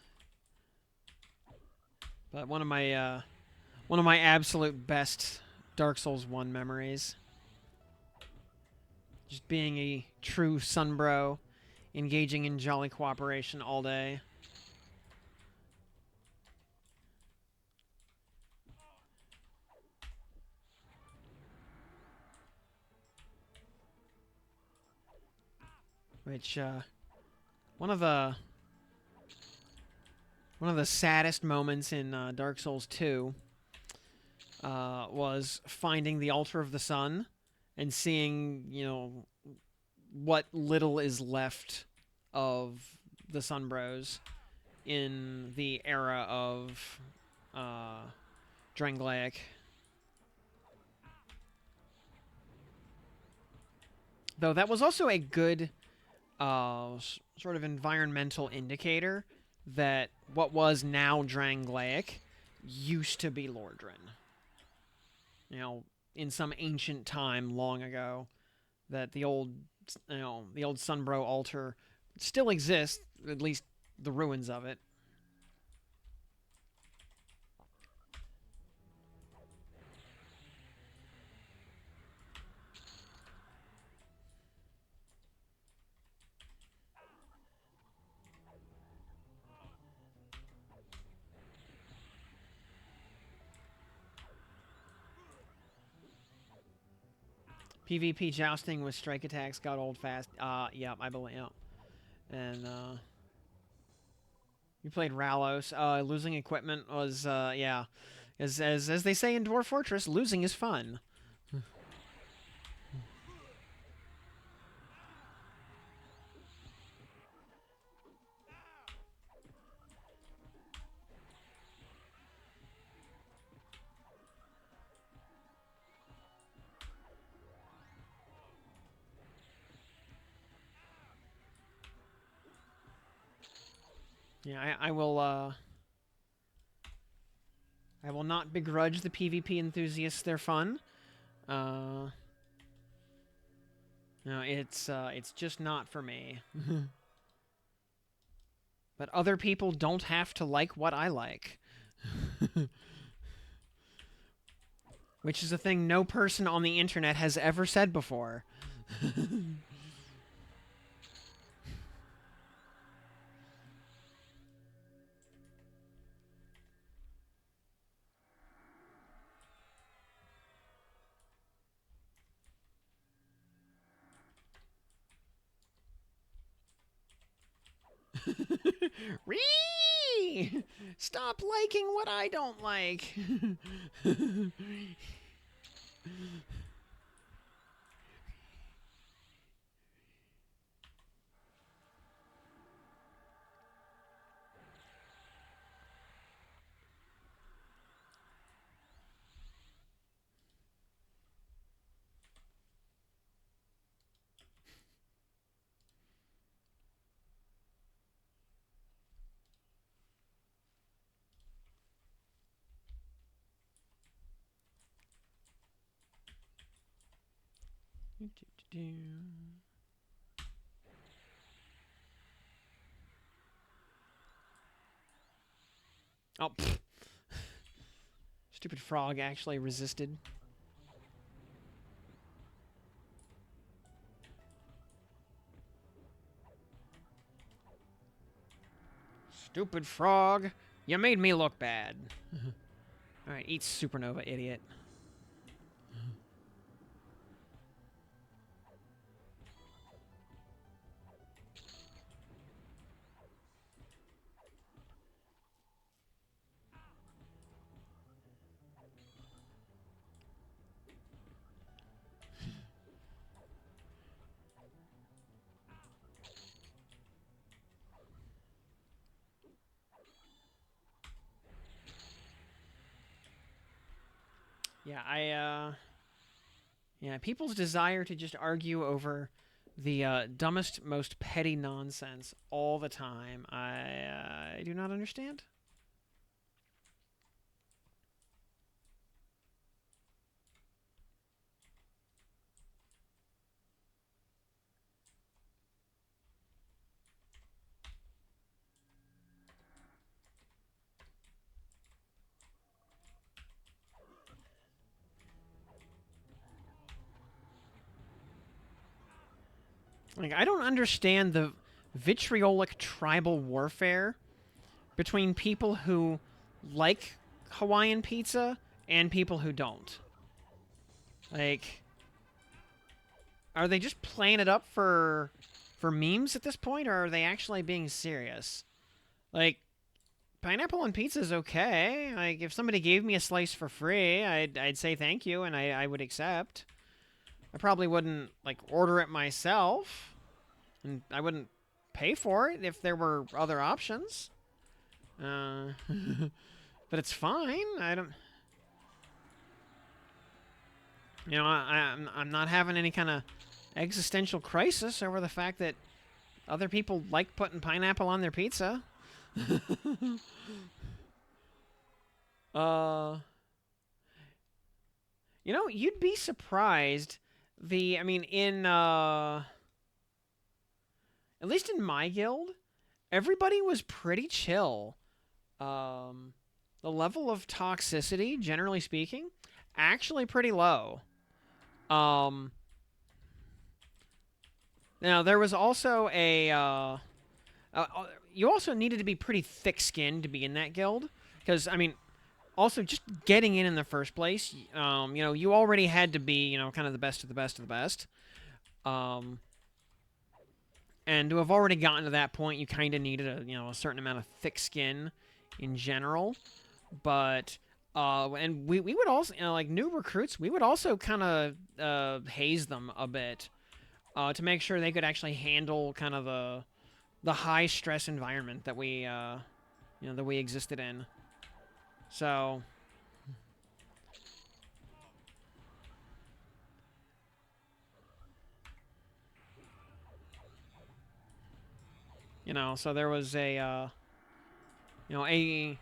one of my absolute best Dark Souls 1 memories. Just being a true Sunbro, engaging in jolly cooperation all day. Which one of the saddest moments in Dark Souls 2 was finding the Altar of the Sun and seeing, what little is left of the Sunbros in the era of Drangleic. Though that was also a good sort of environmental indicator that what was now Drangleic used to be Lordran. In some ancient time long ago, that the old Sunbro altar still exists, at least the ruins of it. PvP jousting with strike attacks got old fast. Yeah, I believe. Yeah. And you played Ralos. Losing equipment was yeah. As they say in Dwarf Fortress, losing is fun. Yeah, I will. I will not begrudge the PvP enthusiasts their fun. No, it's just not for me. But other people don't have to like what I like. Which is a thing no person on the internet has ever said before. Ree! Stop liking what I don't like. Oh, pfft. Stupid frog actually resisted. Stupid frog. You made me look bad. Alright, eat supernova, idiot. Yeah, yeah, people's desire to just argue over the dumbest, most petty nonsense all the time, I do not understand. Like, I don't understand the vitriolic tribal warfare between people who like Hawaiian pizza and people who don't. Like, are they just playing it up for memes at this point, or are they actually being serious? Like, pineapple on pizza is okay. Like, if somebody gave me a slice for free, I'd say thank you, and I would accept. I probably wouldn't, like, order it myself, and I wouldn't pay for it if there were other options. Uh, but it's fine. I don't... You know, I'm not having any kind of existential crisis over the fact that other people like putting pineapple on their pizza. uh, you know, you'd be surprised. I mean, at least in my guild, everybody was pretty chill. Um, the level of toxicity, generally speaking, actually pretty low. Um, Now there was also you also needed to be pretty thick-skinned to be in that guild, because I mean, also just getting in the first place, you know, you already had to be, you know, kind of the best of the best of the best. Um, and to have already gotten to that point, you kind of needed a, you know, a certain amount of thick skin in general. But and we would also, you know, like new recruits, we would also kind of haze them a bit to make sure they could actually handle kind of the high stress environment that we you know, that we existed in. So, you know, so there was a you know, you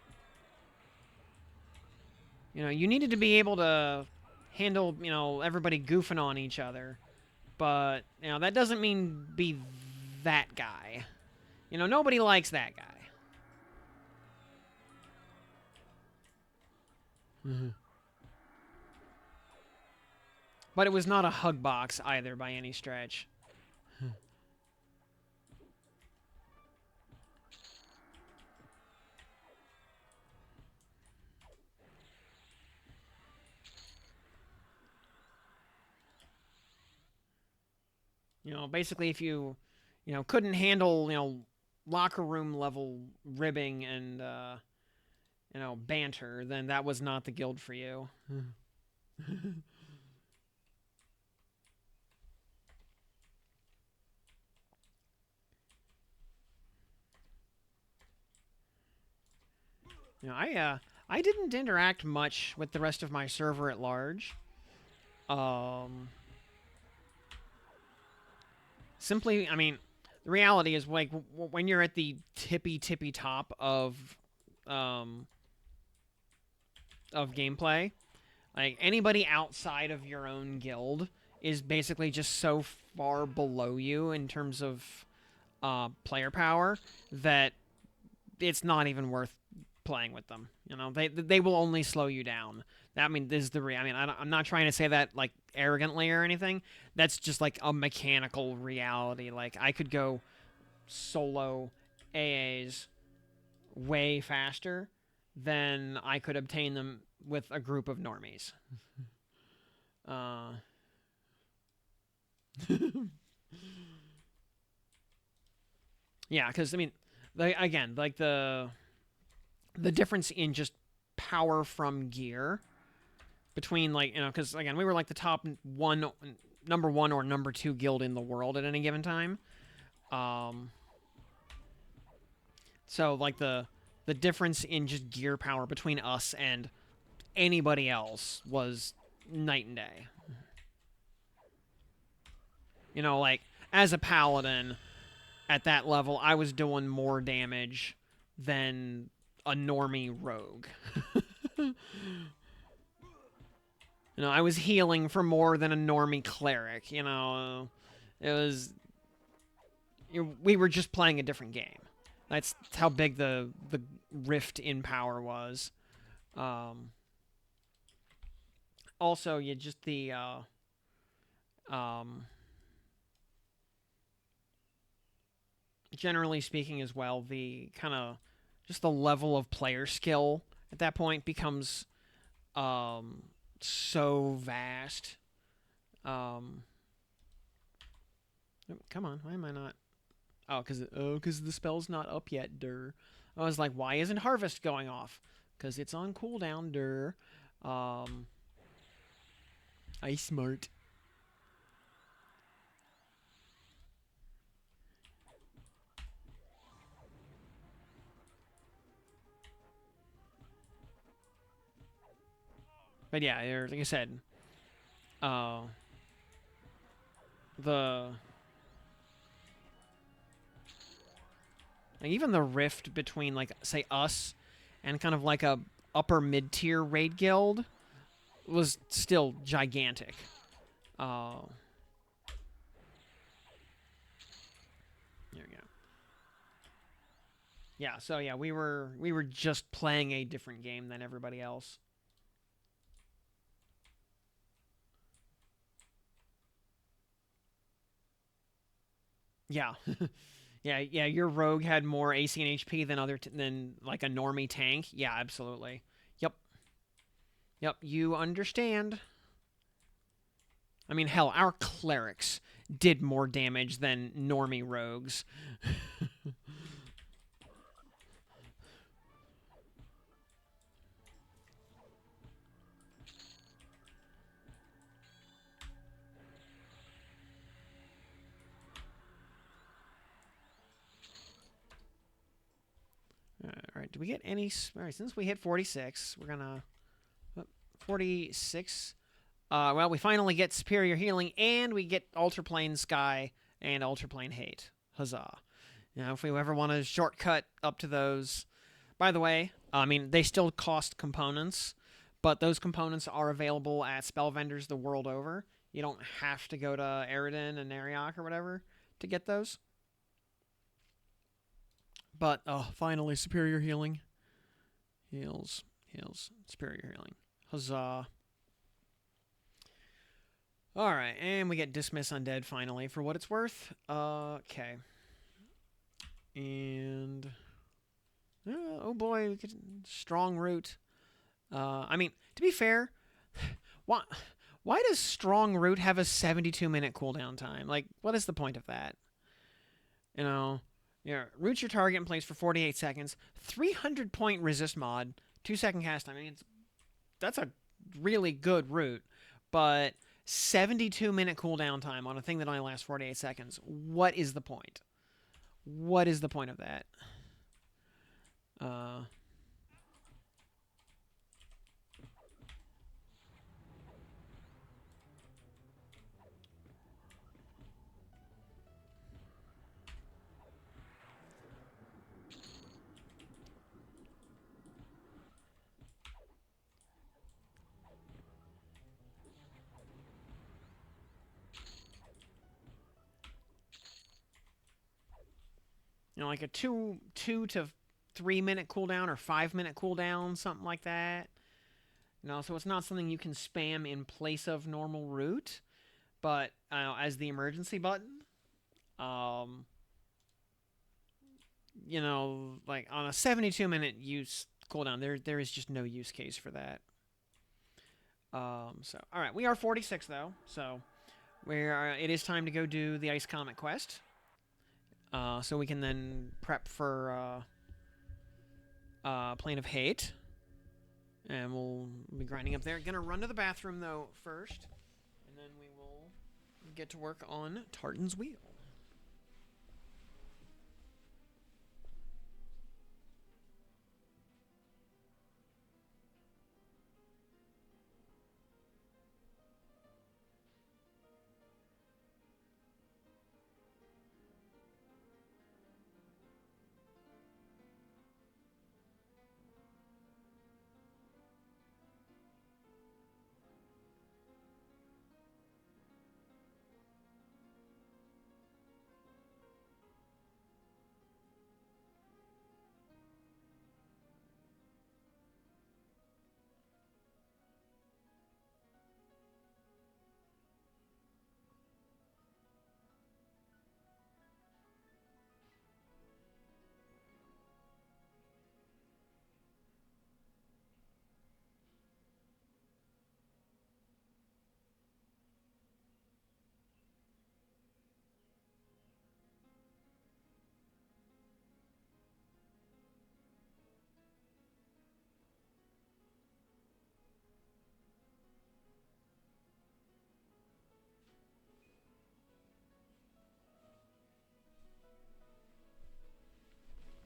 know, you needed to be able to handle, you know, everybody goofing on each other. But, you know, that doesn't mean be that guy. You know, nobody likes that guy. Mm-hmm. But it was not a hug box either by any stretch. You know, basically if you know, couldn't handle, you know, locker room level ribbing and you know, banter, then that was not the guild for you. You know, I didn't interact much with the rest of my server at large. Um, Simply, I mean, the reality is like when you're at the tippy top um of gameplay, like anybody outside of your own guild is basically just so far below you in terms of player power that it's not even worth playing with them. You know, they will only slow you down. That, I mean, this is the I mean, I'm not trying to say that like arrogantly or anything. That's just like a mechanical reality. Like I could go solo AAs way faster than I could obtain them with a group of normies. Uh, yeah, because I mean, again, like the difference in just power from gear between like because again we were like the top number one or number two guild in the world at any given time. Um, so like the difference in just gear power between us and anybody else was night and day. You know, like as a paladin at that level, I was doing more damage than a normie rogue. You know, I was healing for more than a normie cleric. You know, it was we were just playing a different game. That's how big the rift in power was. Um, also, you just the um, generally speaking as well, the kind of just the level of player skill at that point becomes um, so vast. Um, come on, why am I not? Oh, because the spell's not up yet. Dur. I was like, why isn't Harvest going off? Because it's on cooldown. Dur. Um, I smart. But yeah, like I said, uh, the like, even the rift between like say us and kind of like a upper mid tier raid guild was still gigantic. Uh, there we go. Yeah, so yeah, we were just playing a different game than everybody else. Yeah. Yeah. Your rogue had more AC and HP than than like a normie tank. Yeah, absolutely. Yep. Yep, you understand. I mean, hell, our clerics did more damage than normie rogues. All right, do we get any? All right, since we hit 46, we're gonna 46. Well, we finally get superior healing, and we get ultraplane sky and ultraplane hate. Huzzah! You know, if we ever want to shortcut up to those. By the way, I mean they still cost components, but those components are available at spell vendors the world over. You don't have to go to Eridan and Ariok or whatever to get those. But oh, finally, superior healing. Heals, superior healing. Huzzah! All right, and we get dismiss undead finally for what it's worth. Okay, and oh boy, we get strong root. I mean, to be fair, why why does strong root have a 72-minute cooldown time? Like, what is the point of that? You know, yeah, root your target in place for 48 seconds, 300 point resist mod, 2-second cast time. I mean, that's a really good root, but 72-minute cooldown time on a thing that only lasts 48 seconds. What is the point? What is the point of that? Uh, You know, like a 2 to 3 minute cooldown or 5 minute cooldown, something like that. You know, so it's not something you can spam in place of normal root, but as the emergency button. Um, you know, like on a 72-minute use cooldown, there is just no use case for that. So all right, we are 46 though, so it is time to go do the Ice Comet quest. So we can then prep for Plane of Hate, and we'll be grinding up there. Gonna run to the bathroom though first, and then we will get to work on Tartan's Wheel.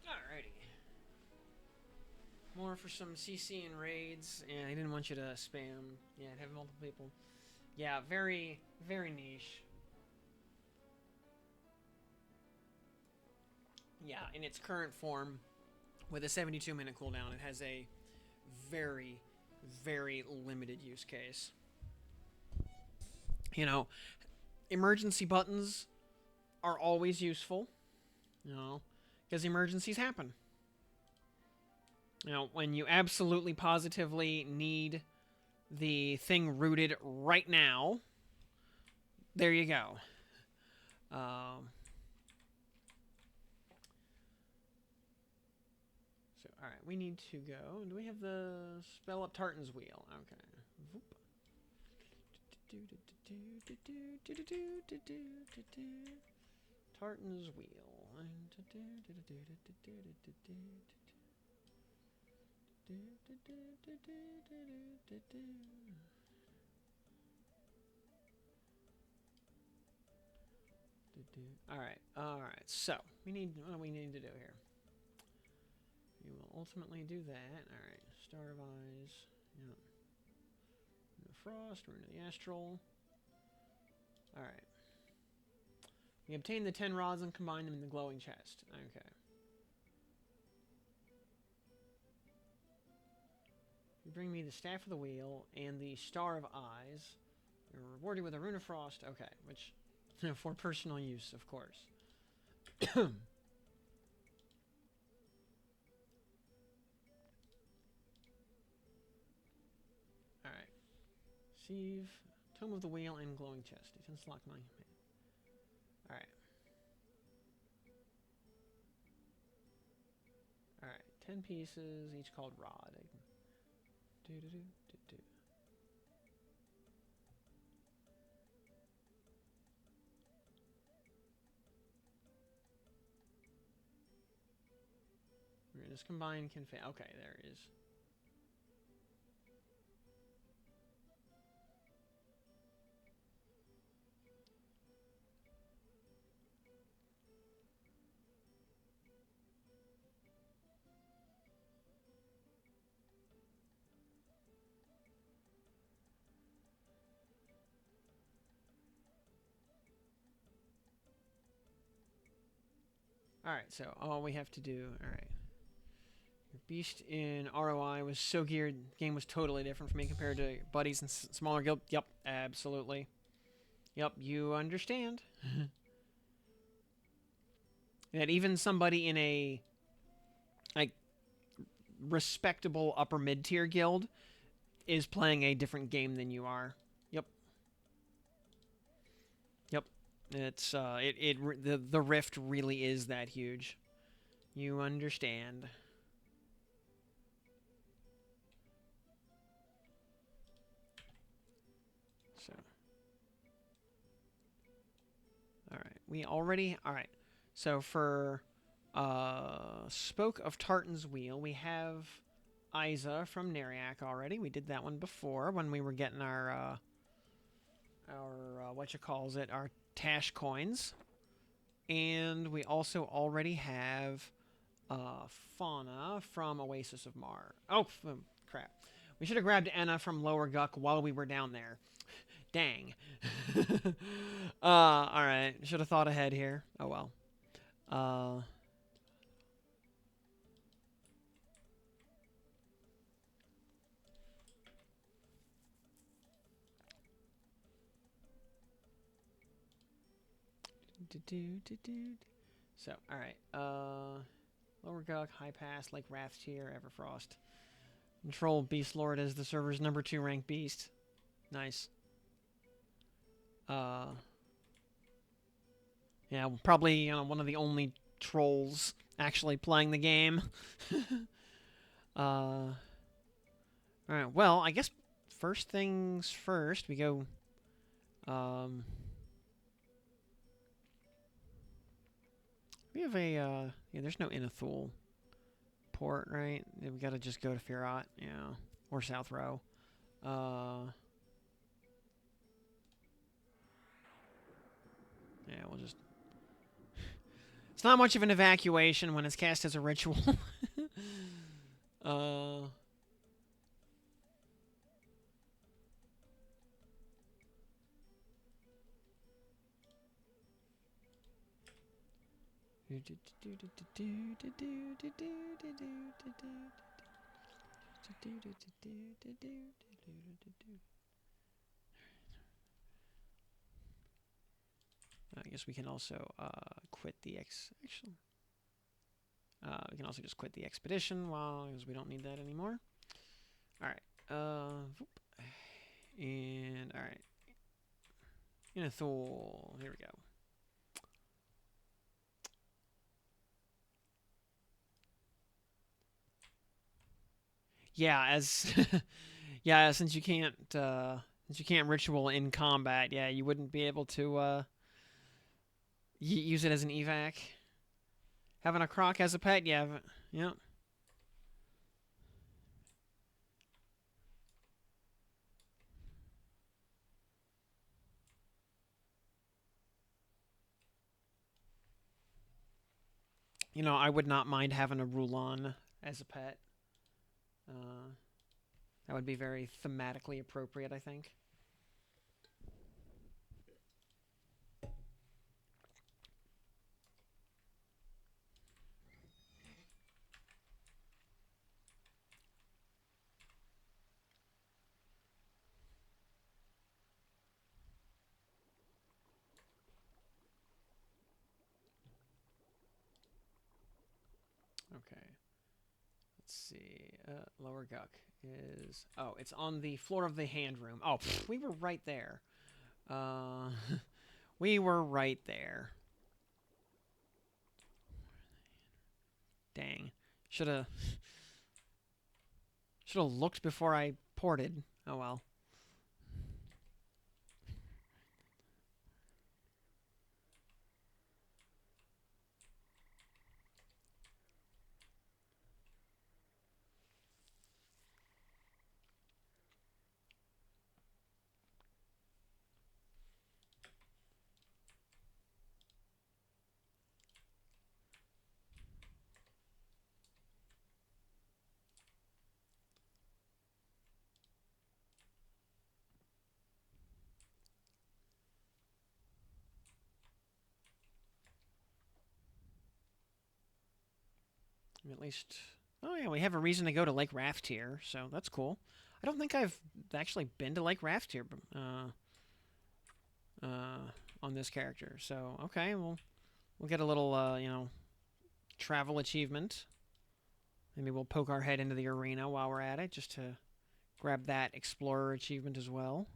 Alrighty. More for some CC and raids. Yeah, I didn't want you to spam. Yeah, have multiple people. Yeah, very, very niche. Yeah, in its current form, with a 72-minute cooldown, it has a very, very limited use case. You know, emergency buttons are always useful, you know, because emergencies happen. You know, when you absolutely positively need the thing rooted right now, there you go. So, alright, we need to go. Do we have the spell up Tartan's Wheel? Okay. Tartan's Wheel. Alright, so what do we need to do here? We will ultimately do that. Alright, Star of Eyes. Yep. The Frost, we're into the Astral. Alright. We obtain the 10 rods and combine them in the glowing chest. Okay. You bring me the Staff of the Wheel and the Star of Eyes. You're rewarded with a Rune of Frost. Okay, which for personal use, of course. Alright. Receive Tome of the Wheel and Glowing Chest. Defense lock mine. Alright. Alright. 10 pieces, each called Rod. This combine can fail. Okay, there it is. Alright, so all we have to do... Alright. Your beast in ROI was so geared, the game was totally different from me compared to buddies and smaller guild. Yep, absolutely. Yep, you understand. that even somebody in a like respectable upper mid tier guild is playing a different game than you are. Yep. Yep. It's the rift really is that huge. You understand. So, all right. We already all right. So for Spoke of Tartan's Wheel, we have Isa from Neriak already. We did that one before when we were getting our what you calls it, our Tash coins. And we also already have Fauna from Oasis of Mar. Oh, crap. We should have grabbed Enna from Lower Guck while we were down there. Dang. Alright. Should have thought ahead here. Oh, well. So, alright. Lower Guck, High Pass, Lake Raft here, Everfrost. Control Beast Lord as the server's number 2 ranked beast. Nice. Yeah, probably one of the only trolls actually playing the game. Alright, well, I guess first things first, we go... we have a, yeah, there's no Inathul port, right? We gotta just go to Firat, yeah. Or South Row. Yeah, we'll just... It's not much of an evacuation when it's cast as a ritual. I guess we can also quit the actually. We can also just quit the expedition because we don't need that anymore. All right. And all right. Inathul. Here we go. Yeah, as yeah, since you can't ritual in combat, yeah, you wouldn't be able to use it as an evac. Having a croc as a pet, yeah, yeah. I would not mind having a Rulon as a pet. That would be very thematically appropriate, I think. Okay. Let's see. Lower Guck is... Oh, it's on the floor of the hand room. Oh, we were right there. We were right there. Dang. Should have looked before I ported. Oh well. At least... Oh yeah, we have a reason to go to Lake Raft here, so that's cool. I don't think I've actually been to Lake Raft here on this character. So, okay, we'll get a little, travel achievement. Maybe we'll poke our head into the arena while we're at it, just to grab that explorer achievement as well.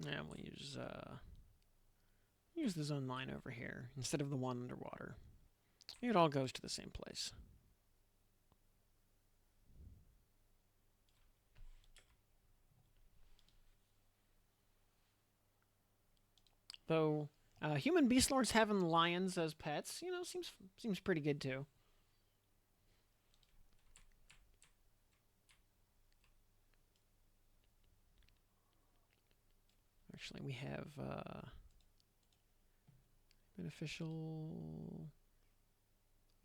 Yeah, we'll use the zone line over here instead of the one underwater. It all goes to the same place. Though human beast lords having lions as pets, you know, seems pretty good too. Actually, we have beneficial.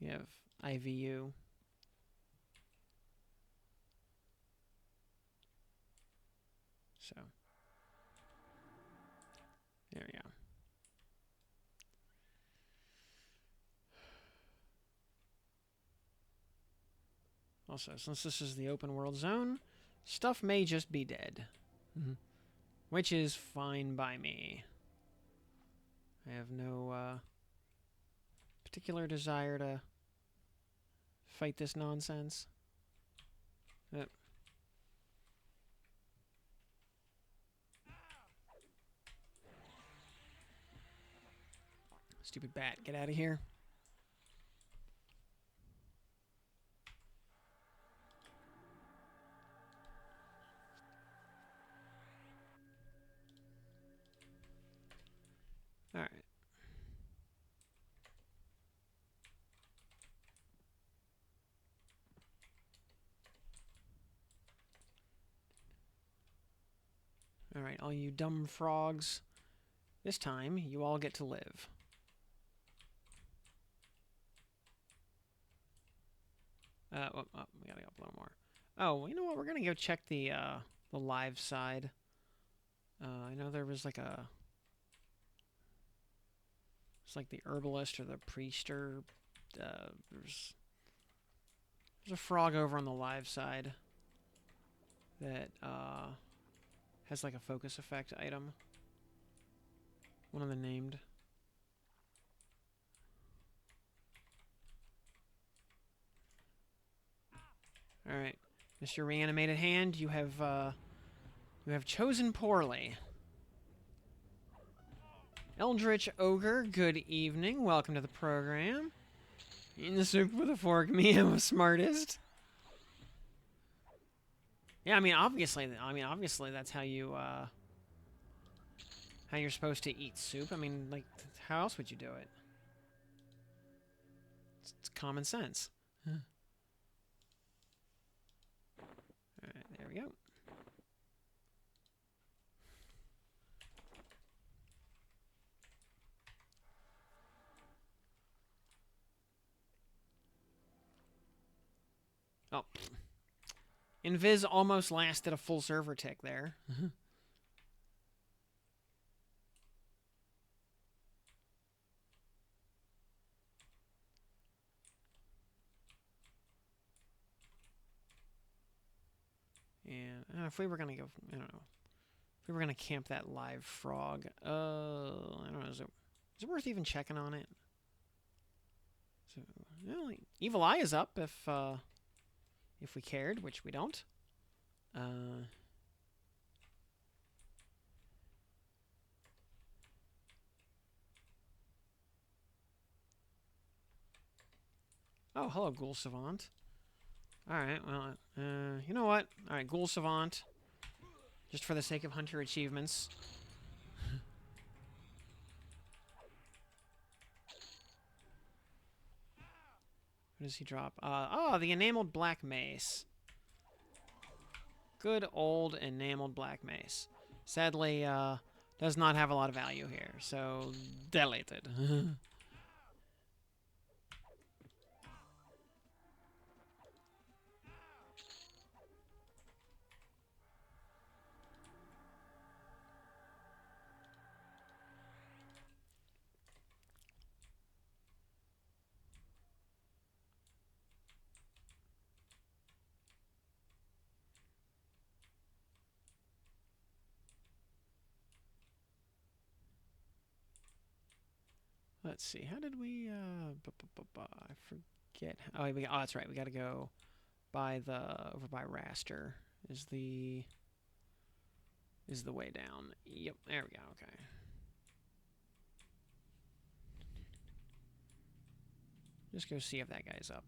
We have IVU. So there we go. Also, since this is the open world zone, stuff may just be dead. Which is fine by me. I have no particular desire to fight this nonsense. Stupid bat, get out of here. Alright. Alright, all you dumb frogs. This time, you all get to live. We gotta go up a little more. Oh, you know what? We're gonna go check the live side. I know there was like a... It's like the herbalist or the priester. There's a frog over on the live side that has like a focus effect item. One of the named. Alright. Mr. Reanimated Hand, you have chosen poorly. Eldritch Ogre, good evening. Welcome to the program. Eating the soup with a fork, me, I'm the smartest. Yeah, I mean, obviously that's how you, how you're supposed to eat soup. I mean, like, how else would you do it? It's common sense. Alright, there we go. Oh. Invis almost lasted a full server tick there. And if we were gonna go, I don't know, if we were gonna camp that live frog, I don't know, is it worth even checking on it? So, well, Evil Eye is up if we cared, which we don't. Oh, hello, Ghoul Savant. Alright, well, you know what? Alright, Ghoul Savant. Just for the sake of Hunter achievements. What does he drop? Oh, the enameled black mace. Good old enameled black mace. Sadly, does not have a lot of value here, so deleted. Let's see. How did we? I forget. Oh, oh, that's right. We got to go by the over by Raster. Is the way down? Yep. There we go. Okay. Just go see if that guy's up.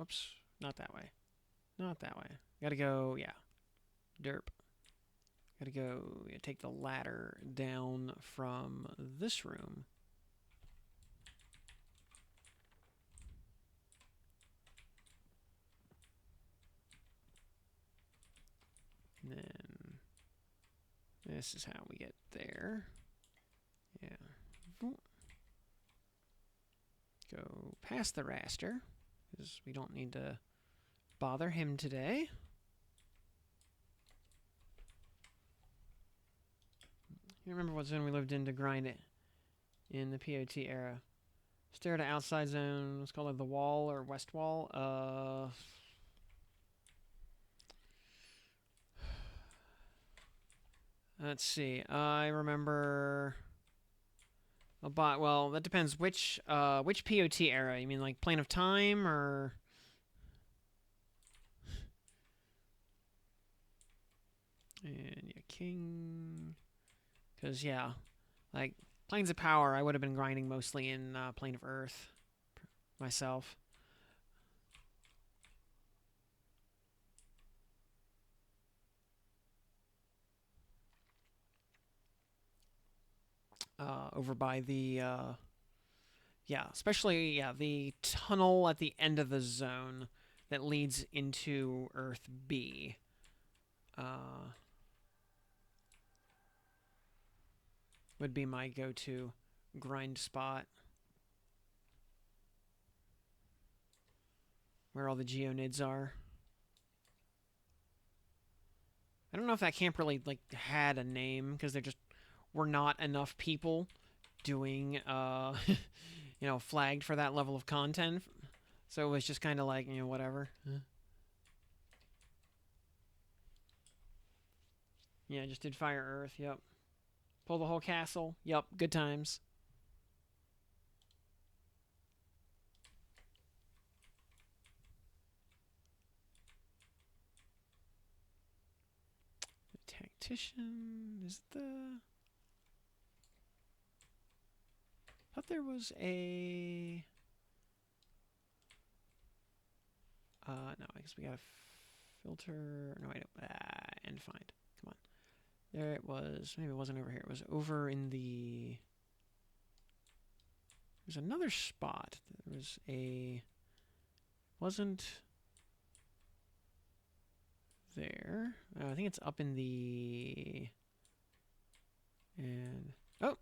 Oops. Not that way. Not that way. Gotta go. Yeah. Derp. Gotta go take the ladder down from this room. And then this is how we get there. Yeah. Go past the raster, because we don't need to bother him today. You remember what zone we lived in to grind it in the POT era? Stare at outside zone. Let's call it the wall or west wall. Let's see. I remember. Well, that depends. Which POT era? You mean like Plane of Time or? And yeah, King. Because yeah, like Planes of Power, I would have been grinding mostly in Plane of Earth myself. Over by the yeah, especially yeah, the tunnel at the end of the zone that leads into Earth B. Would be my go-to grind spot. Where all the geonids are. I don't know if that camp really like had a name because there just were not enough people doing you know, flagged for that level of content. So it was just kind of like, you know, whatever. Yeah, just did Fire Earth. Yep. Pull the whole castle. Yep. Good times. The tactician is the. I thought there was a. No, I guess we gotta filter. No, wait. And find. Come on. There it was. Maybe it wasn't over here. It was over in the. There's another spot. There was a. Wasn't there. I think it's up in the. And. Oh!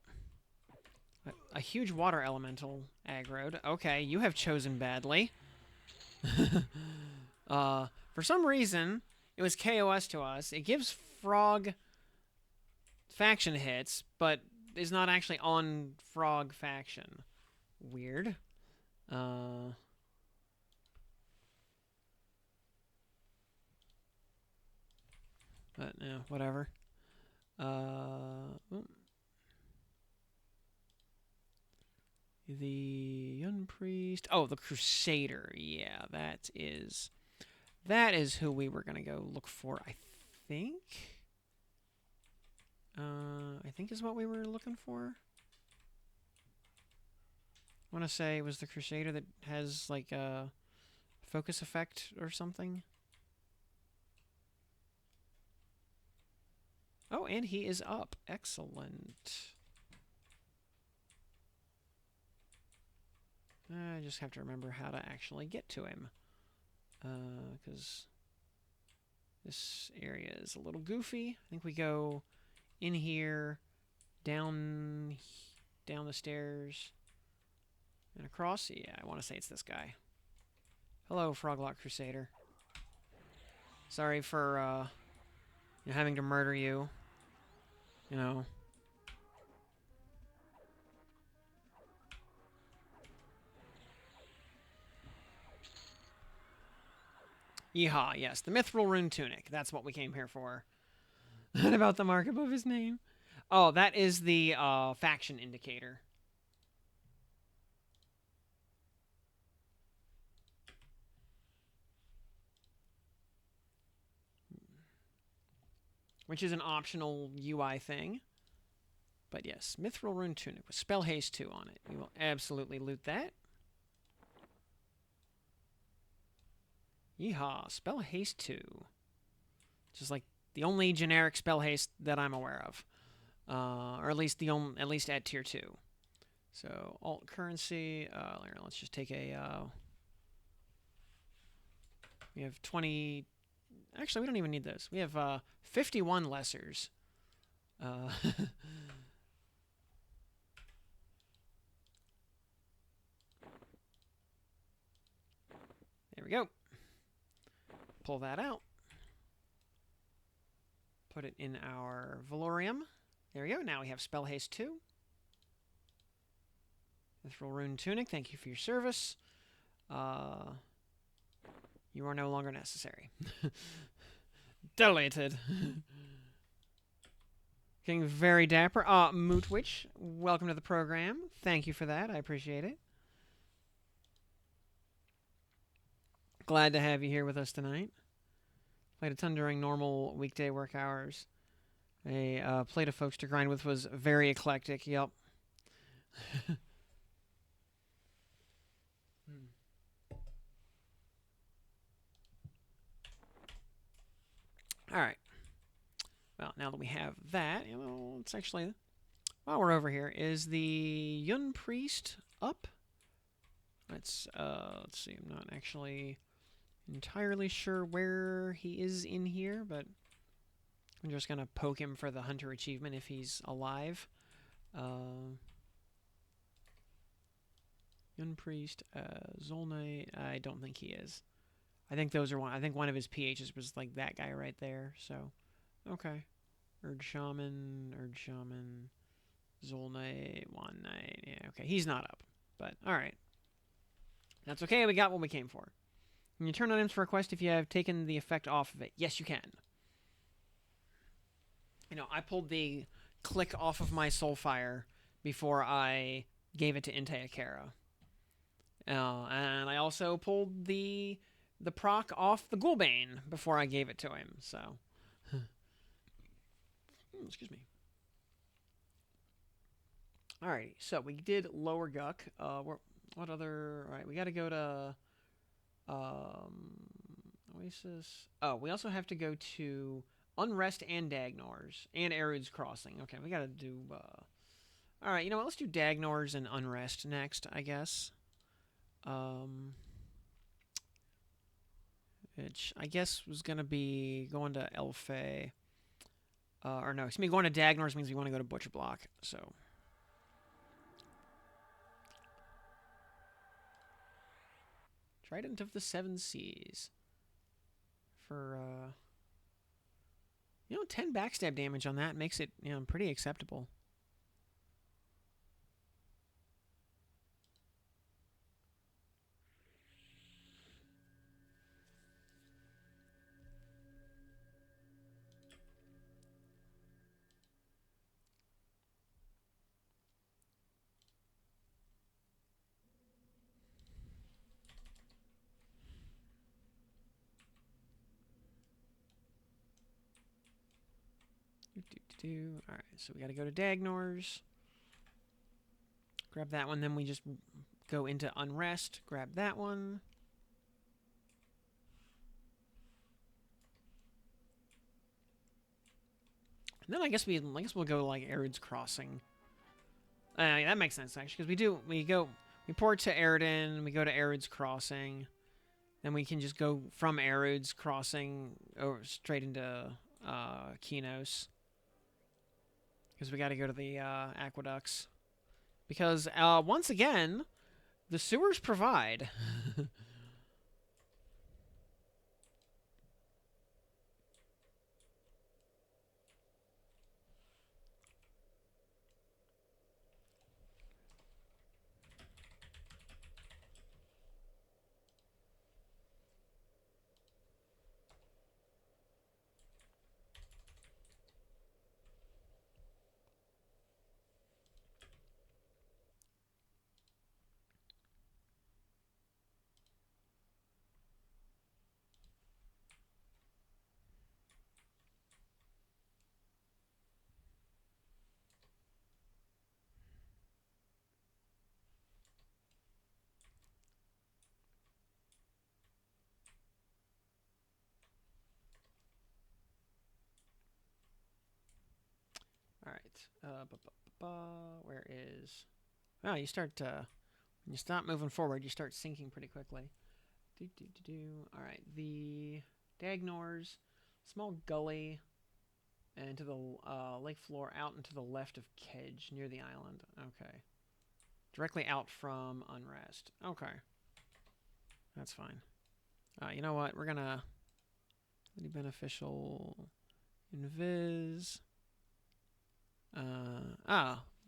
A huge water elemental aggroed. Okay, you have chosen badly. For some reason, it was KOS to us. It gives frog faction hits, but is not actually on frog faction. Weird. But yeah, whatever. The Yun Priest. Oh, the Crusader. Yeah, that is who we were gonna go look for. I think. I think is what we were looking for. I want to say it was the Crusader that has like a focus effect or something. Oh, and he is up. Excellent. I just have to remember how to actually get to him. Because this area is a little goofy. I think we go in here, down the stairs, and across. Yeah, I want to say it's this guy. Hello, Froglock Crusader. Sorry for having to murder you. You know. Yeehaw, yes. The Mithril Rune Tunic. That's what we came here for. Not about the mark above his name. Oh, that is the faction indicator. Which is an optional UI thing. But yes, Mithril Rune Tunic with Spell Haste 2 on it. We will absolutely loot that. Yeehaw, Spell Haste 2. Just like the only generic Spell Haste that I'm aware of. Or at least at least at tier 2. So, alt currency. Let's just take a... we have 20... Actually, we don't even need those. We have 51 lessers. There we go. Pull that out. Put it in our Valorium. There we go. Now we have Spell Haste 2. Mithril Rune Tunic, thank you for your service. You are no longer necessary. Deleted. Getting very dapper. Mootwitch, welcome to the program. Thank you for that. I appreciate it. Glad to have you here with us tonight. Played a ton during normal weekday work hours. A plate of folks to grind with was very eclectic. Yep. All right. Well, now that we have that, it's actually, while we're over here, is the Yun Priest up? Let's see. I'm not actually entirely sure where he is in here, but I'm just gonna poke him for the Hunter achievement if he's alive. Yun Priest, Zolnite. I don't think he is. I think those are one. I think one of his PHs was like that guy right there. So, okay. Urge Shaman, Zolnite, One Knight. Yeah, okay. He's not up, but all right. That's okay. We got what we came for. Can you turn on items for a quest if you have taken the effect off of it? Yes, you can. I pulled the click off of my Soulfire before I gave it to Inteakara. And I also pulled the proc off the Ghoulbane before I gave it to him, so... excuse me. Alrighty, so we did Lower Guck. What other... Alright, we gotta go to... Oasis... Oh, we also have to go to Unrest and Dagnors. And Arid's Crossing. Okay, we gotta do... Alright, you know what? Let's do Dagnors and Unrest next, I guess. Which I guess was going to be going to Elfay. Or no, excuse me, going to Dagnors means we want to go to Butcher Block, so... Trident of the Seven Seas. For, 10 backstab damage on that makes it, pretty acceptable. Alright, so we gotta go to Dagnors. Grab that one, then we just go into Unrest. Grab that one. And then I guess we'll go to, like, Arid's Crossing. That makes sense, actually, because we port to Aridin, we go to Arid's Crossing, then we can just go from Arid's Crossing over straight into Kinos. Because we got to go to the aqueducts. Because, once again, the sewers provide. Where is... Oh, you start... when you stop moving forward, you start sinking pretty quickly. Alright, the Dagnors, small gully into the lake floor out and to the left of Kedge, near the island. Okay. Directly out from Unrest. Okay. That's fine. You know what? We're gonna... Beneficial... Invis...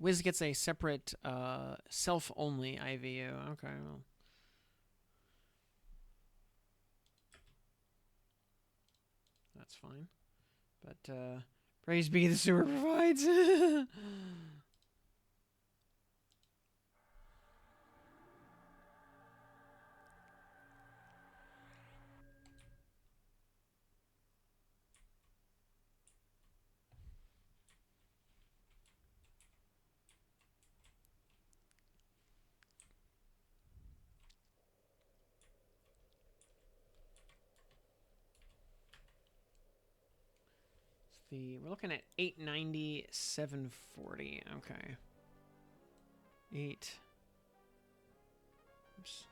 Wiz gets a separate self-only IVU. Okay, well... That's fine. But, praise be the sewer provides. We're looking at 890, 740. Okay. 8. Oops.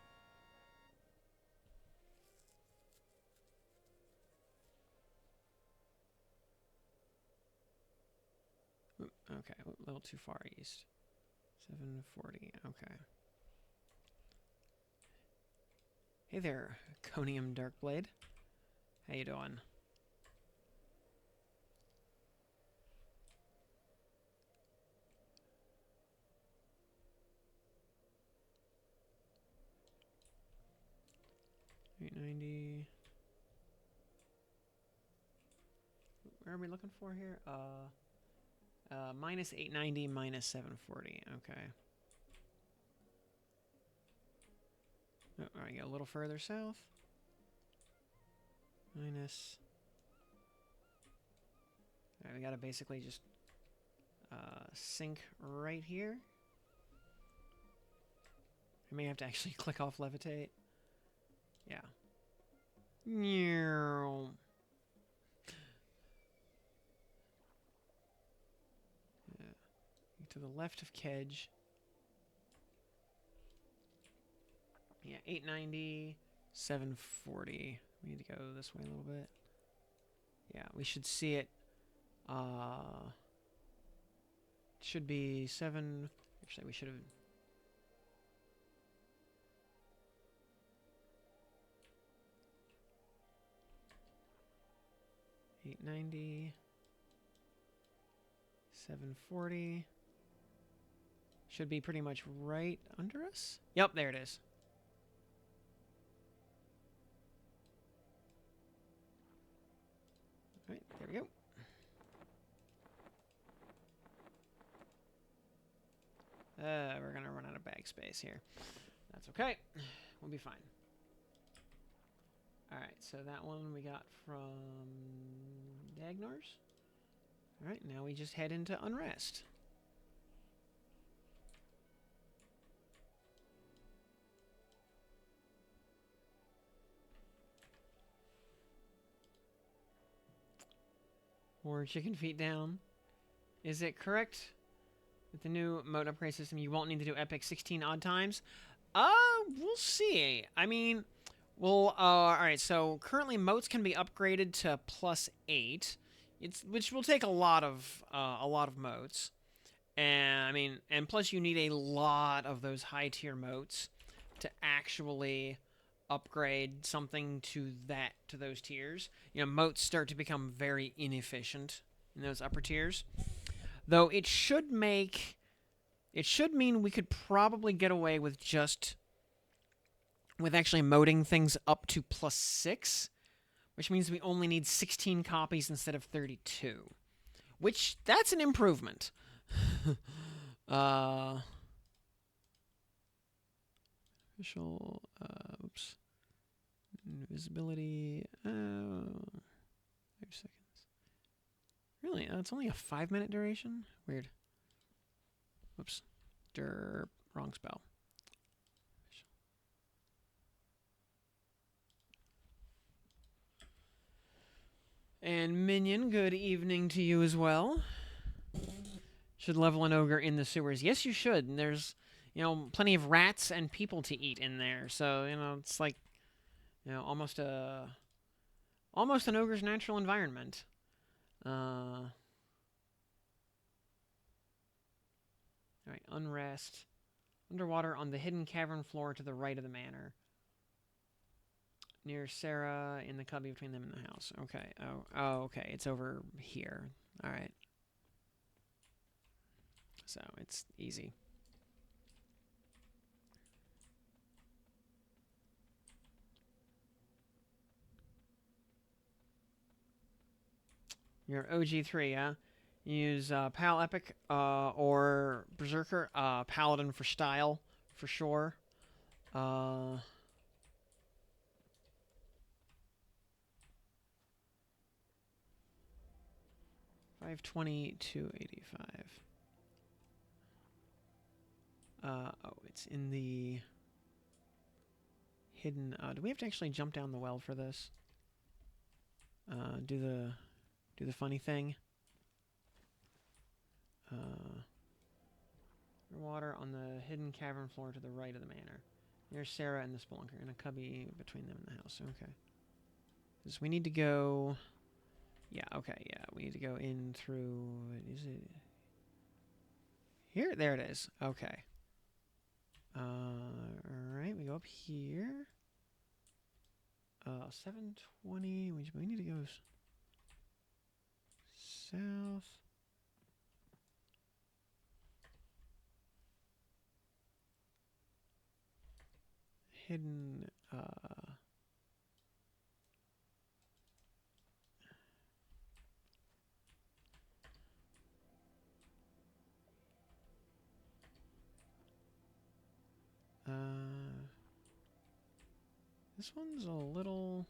Okay, a little too far east. 740. Okay. Hey there, Conium Darkblade. How you doing? $890. Where are we looking for here? Minus 890, minus 740. Okay. Oh, alright, go a little further south. Minus... Alright, we gotta basically just sink right here. I may have to actually click off levitate. Yeah. Yeah. To the left of Kedge. Yeah, 890, 740. We need to go this way a little bit. Yeah, we should see it. Should be 7. Actually, we should have. 890, 740. Should be pretty much right under us. Yep, there it is. All right, there we go. We're gonna run out of bag space here. That's okay. We'll be fine. Alright, so that one we got from Dagnors. Alright, now we just head into Unrest. More chicken feet down. Is it correct? With the new mode upgrade system, you won't need to do epic 16 odd times? We'll see. I mean, well, alright, so currently moats can be upgraded to +8. Which will take a lot of moats. And, I mean, and plus you need a lot of those high-tier moats to actually upgrade something to those tiers. You know, moats start to become very inefficient in those upper tiers. Though it should mean we could probably get away with actually modding things up to +6, which means we only need 16 copies instead of 32. Which, that's an improvement. Official, oops. Invisibility, 5 seconds. Really? It's only a 5-minute duration? Weird. Whoops. Derp. Wrong spell. And Minion, good evening to you as well. Should level an ogre in the sewers. Yes, you should. And there's, plenty of rats and people to eat in there. So, it's like, almost an ogre's natural environment. All right, unrest. Underwater on the hidden cavern floor to the right of the manor. Near Sarah in the cubby between them and the house. Okay. Oh, okay. It's over here. All right. So it's easy. You're OG3, yeah? Use Pal Epic or Berserker. Paladin for style, for sure. 520, 285. Oh, it's in the hidden. Do we have to actually jump down the well for this? Do the funny thing. Water on the hidden cavern floor to the right of the manor. There's Sarah and the spelunker, and a cubby between them and the house. Okay. Because we need to go... Yeah, okay, yeah. We need to go in through... Is it... Here? There it is. Okay. Alright, we go up here. 720... We need to go... south... Hidden, this one's a little...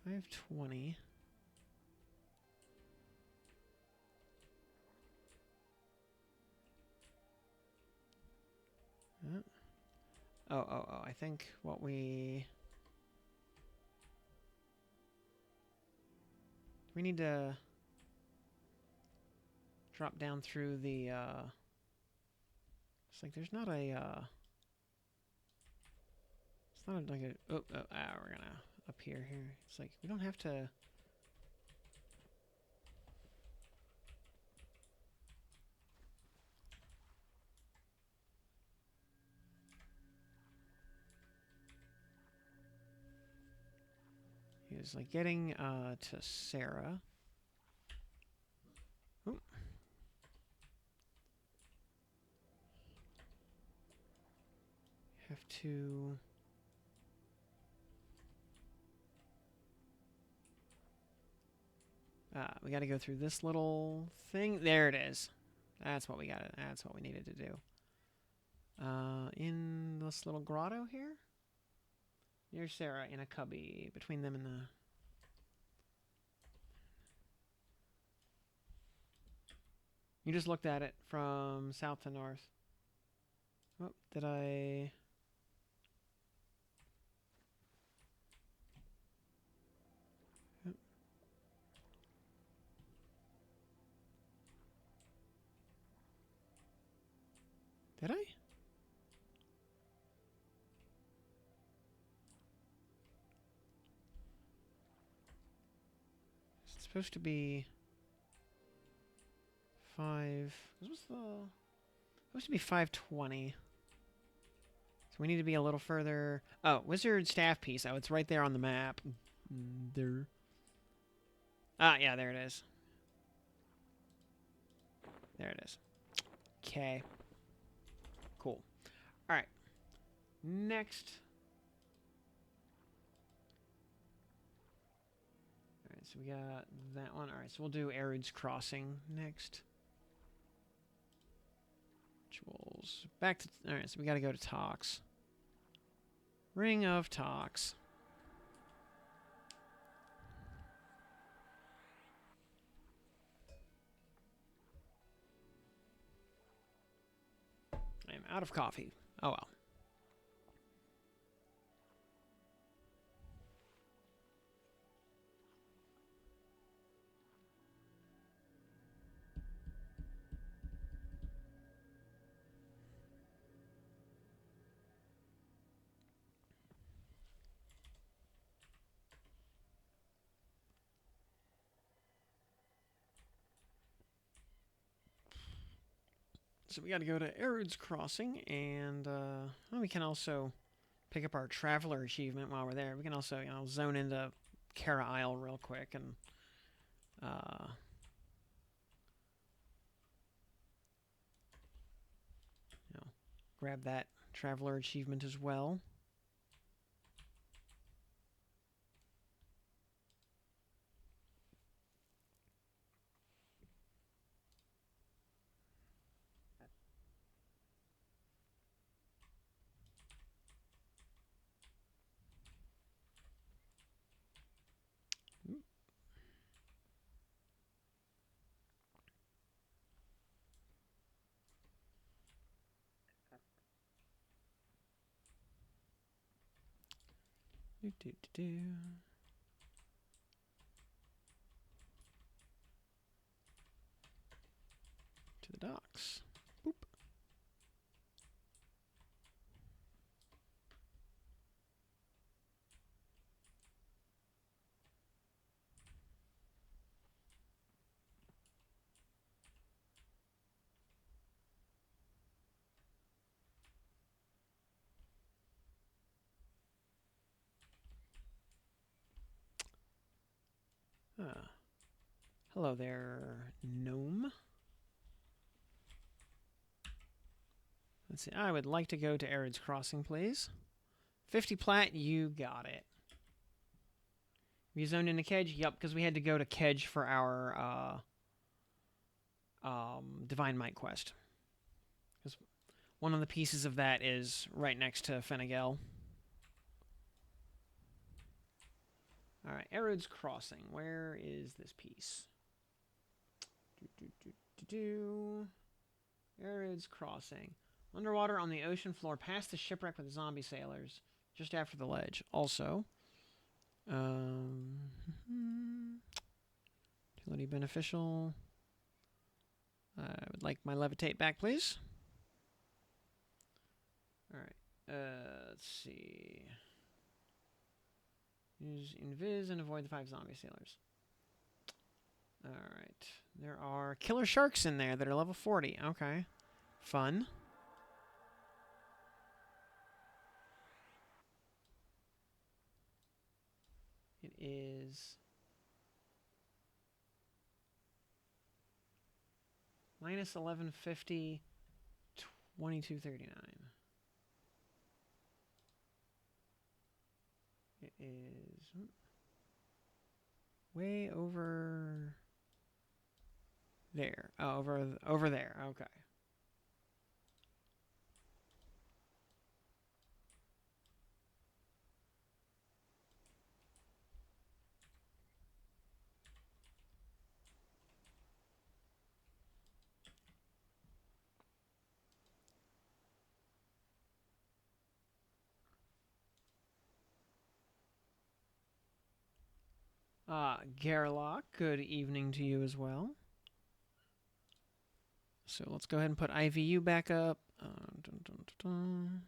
$520. Oh, I think what we need to drop down through the, it's like there's not a, it's not like a, we're gonna appear here. It's like, we don't have to, it's like getting, to Sarah. Ooh. Have to... we gotta go through this little thing. There it is. That's what we got. That's what we needed to do. In this little grotto here. Here's Sarah in a cubby between them and the... You just looked at it from south to north. Oh, did I... Oh. Did I? It's supposed to be... 5... What was the... Supposed to be 520. So we need to be a little further... Oh, wizard staff piece. Oh, it's right there on the map. There. Ah, yeah, there it is. There it is. Okay. Cool. Alright. Next. Alright, so we got that one. Alright, so we'll do Arid's Crossing next. Rituals. Back to... Alright, so we gotta go to Tox. Ring of Tox. I am out of coffee. Oh well. So we got to go to Arid's Crossing, and well, we can also pick up our Traveler achievement while we're there. We can also, zone into Kara Isle real quick and uh, grab that Traveler achievement as well. Do, do, do, do. To the docks. Boop. Hello there, gnome. Let's see. I would like to go to Arid's Crossing, please. 50 plat, you got it. We zoned into Kedge? Yep, because we had to go to Kedge for our Divine Might quest. Because one of the pieces of that is right next to Fenagel. Alright, Arid's Crossing. Where is this piece? Arid's Crossing. Underwater on the ocean floor, past the shipwreck with the zombie sailors, just after the ledge. Also, utility beneficial. I would like my levitate back, please. Alright, let's see. Use invis and avoid the 5 zombie sailors. Alright, there are killer sharks in there that are level 40. Okay, fun. It is minus 1150, 2239. It is way over there. Oh, over there. Okay. Gerlach, good evening to you as well. So let's go ahead and put IVU back up. Dun, dun, dun.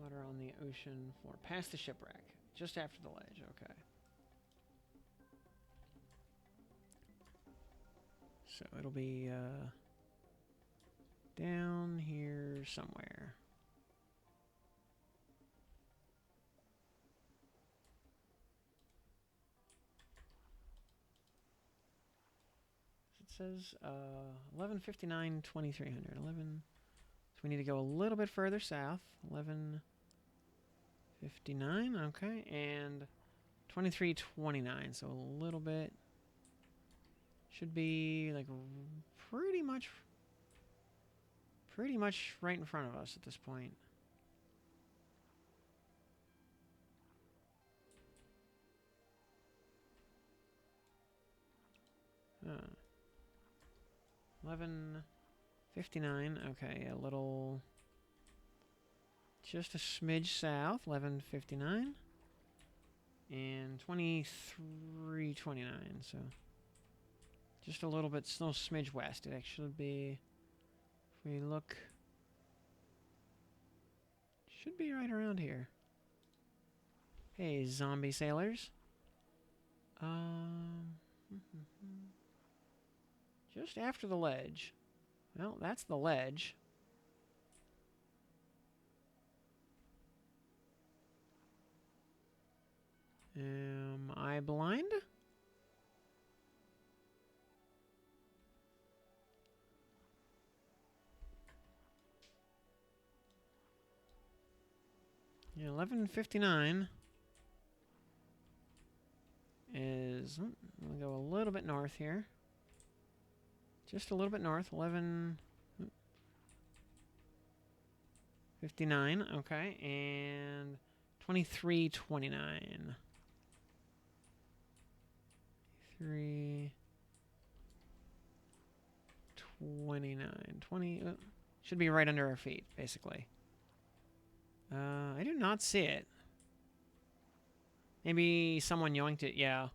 Water on the ocean floor, past the shipwreck, just after the ledge. Okay. So it'll be down here somewhere. It says 1159, 2300. 11. So we need to go a little bit further south. 1159. Okay, and 2329. So a little bit. Should be like pretty much right in front of us at this point. Uh, 1159. Okay, a little just a smidge south, 11:59. And 23:29, so just a little bit, still smidge west. It actually be, if we look, should be right around here. Hey, zombie sailors. Just after the ledge. Well, that's the ledge. Am I blind? Yeah, 11:59 is. I'm gonna go a little bit north here. Just a little bit north. 11:59. Okay, and 23:29. 3:29. 20. Should be right under our feet, basically. I do not see it. Maybe someone yoinked it. Yeah.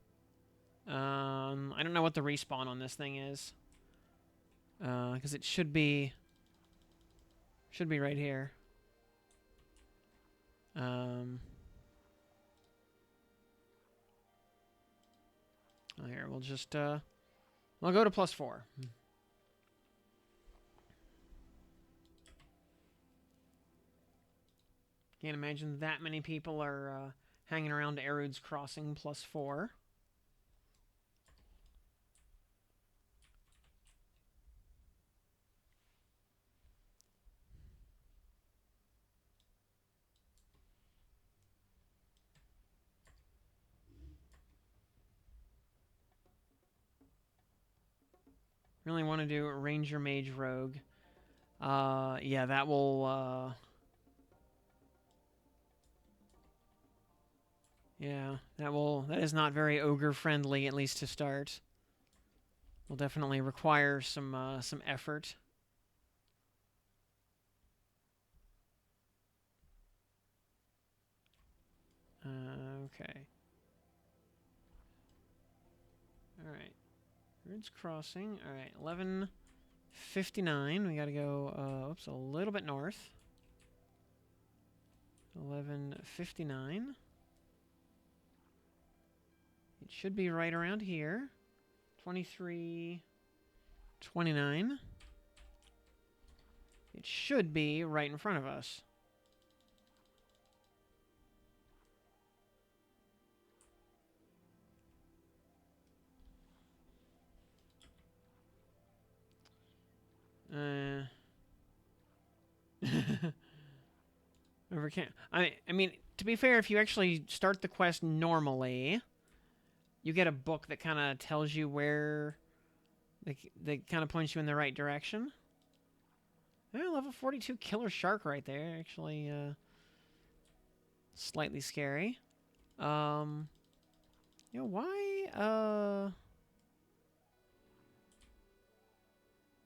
I don't know what the respawn on this thing is. Because it should be right here. Here, we'll just, we'll go to +4. Can't imagine that many people are hanging around Erud's Crossing +4. Really want to do Ranger Mage Rogue. Yeah, that will, yeah, that is not very ogre friendly, at least to start. Will definitely require some effort. Okay. All right. Ridge Crossing. All right, 11:59. We got to go, oops, a little bit north. 11:59. It should be right around here. 23:29. It should be right in front of us. I mean, to be fair, if you actually start the quest normally, you get a book that kind of tells you where, that kind of points you in the right direction. Level 42 killer shark right there. Actually, slightly scary. Why,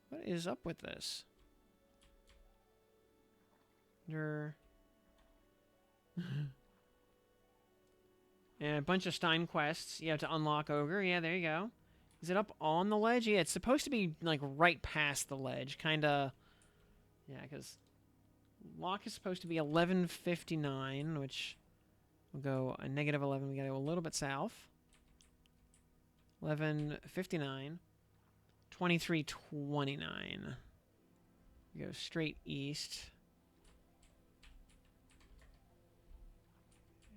what is up with this? Yeah, a bunch of Stein quests. You have to unlock Ogre. Yeah, there you go. Is it up on the ledge? Yeah, it's supposed to be, like, right past the ledge. Kinda. Yeah, because lock is supposed to be 11:59, which will go a -11. We gotta go a little bit south. 11:59. 23:29. We go straight east.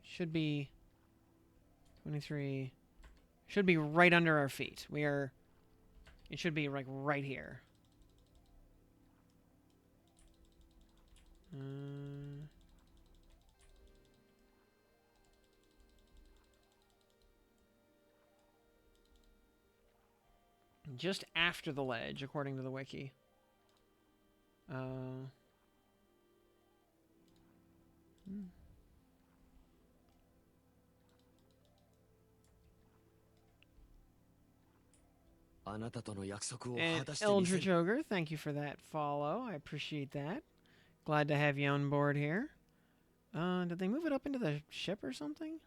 Should be 23. Should be right under our feet. It should be like right here. Just after the ledge, according to the wiki. And Eldritch Ogre, thank you for that follow. I appreciate that. Glad to have you on board here. Did they move it up into the ship or something?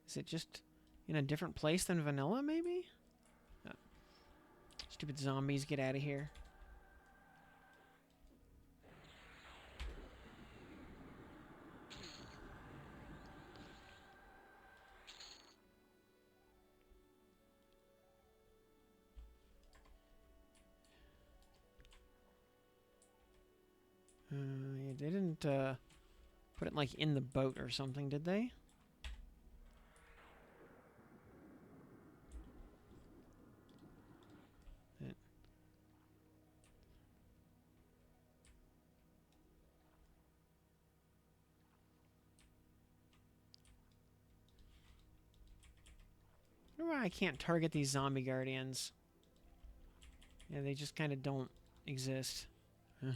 Is it just in a different place than vanilla, maybe? Oh. Stupid zombies, get out of here. Yeah, they didn't put it like in the boat or something, did they? I wonder why I can't target these zombie guardians. Yeah, they just kind of don't exist. Huh.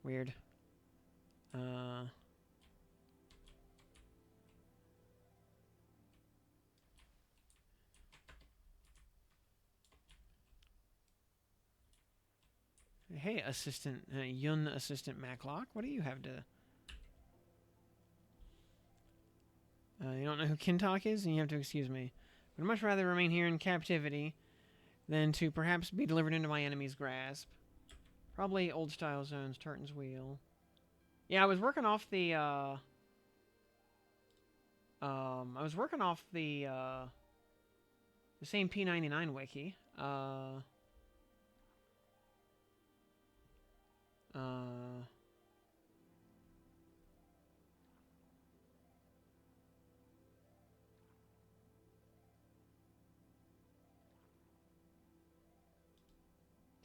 Weird. Hey, assistant, Yun assistant Maclock, what do you have to... you don't know who Kintalk is, and you have to excuse me. I'd much rather remain here in captivity than to perhaps be delivered into my enemy's grasp. Probably old-style zones, Tartan's Wheel. Yeah, I was working off the, the same P99 wiki.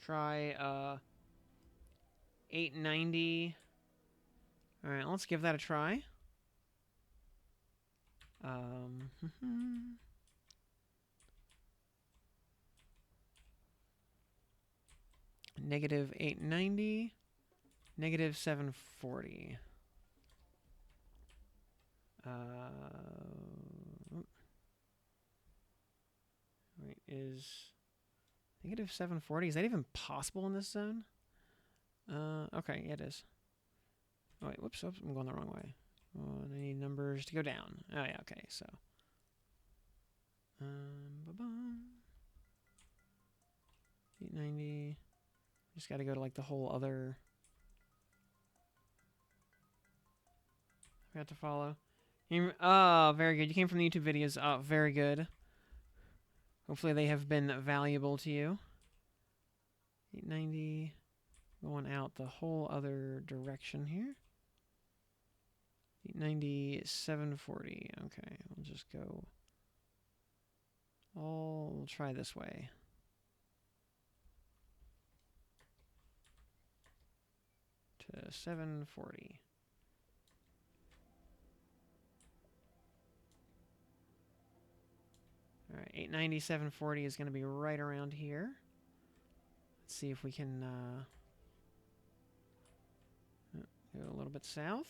Try, 890. Alright, let's give that a try. Negative 890. Negative 740. Wait, is negative 740? Is that even possible in this zone? Okay, yeah, it is. Oh, wait, whoops, I'm going the wrong way. Oh, and I need numbers to go down. Oh, yeah, okay, so. Ba-bum. 890. Just gotta go to, like, the whole other... Forgot to follow. Oh, very good. You came from the YouTube videos. Oh, very good. Hopefully they have been valuable to you. 890. Going out the whole other direction here. 890, 740. Okay, we'll just go... we'll try this way. To 740. Alright, 890, 740 is going to be right around here. Let's see if we can go a little bit south.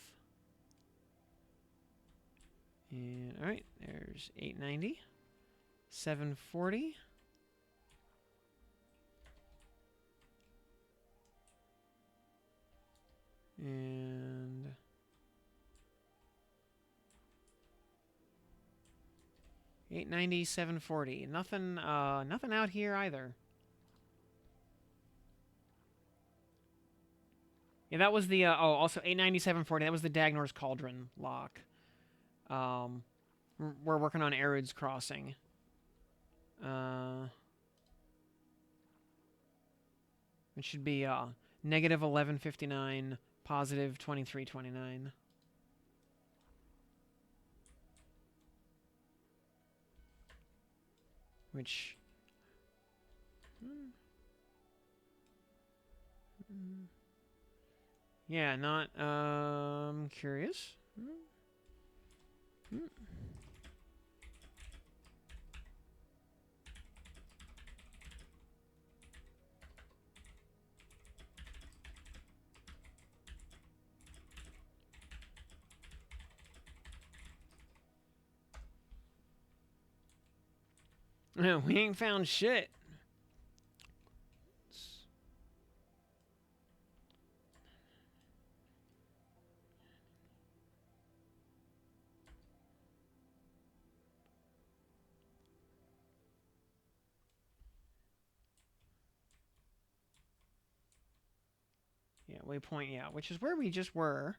And alright, there's 890, 740. And 890, 740. Nothing nothing out here either. Yeah, that was the also 890, 740. That was the Dagnor's Cauldron lock. We're working on Erud's Crossing. It should be negative 1159, positive 2329. Which... yeah, not curious. We ain't found shit. Yeah, waypoint, yeah, which is where we just were.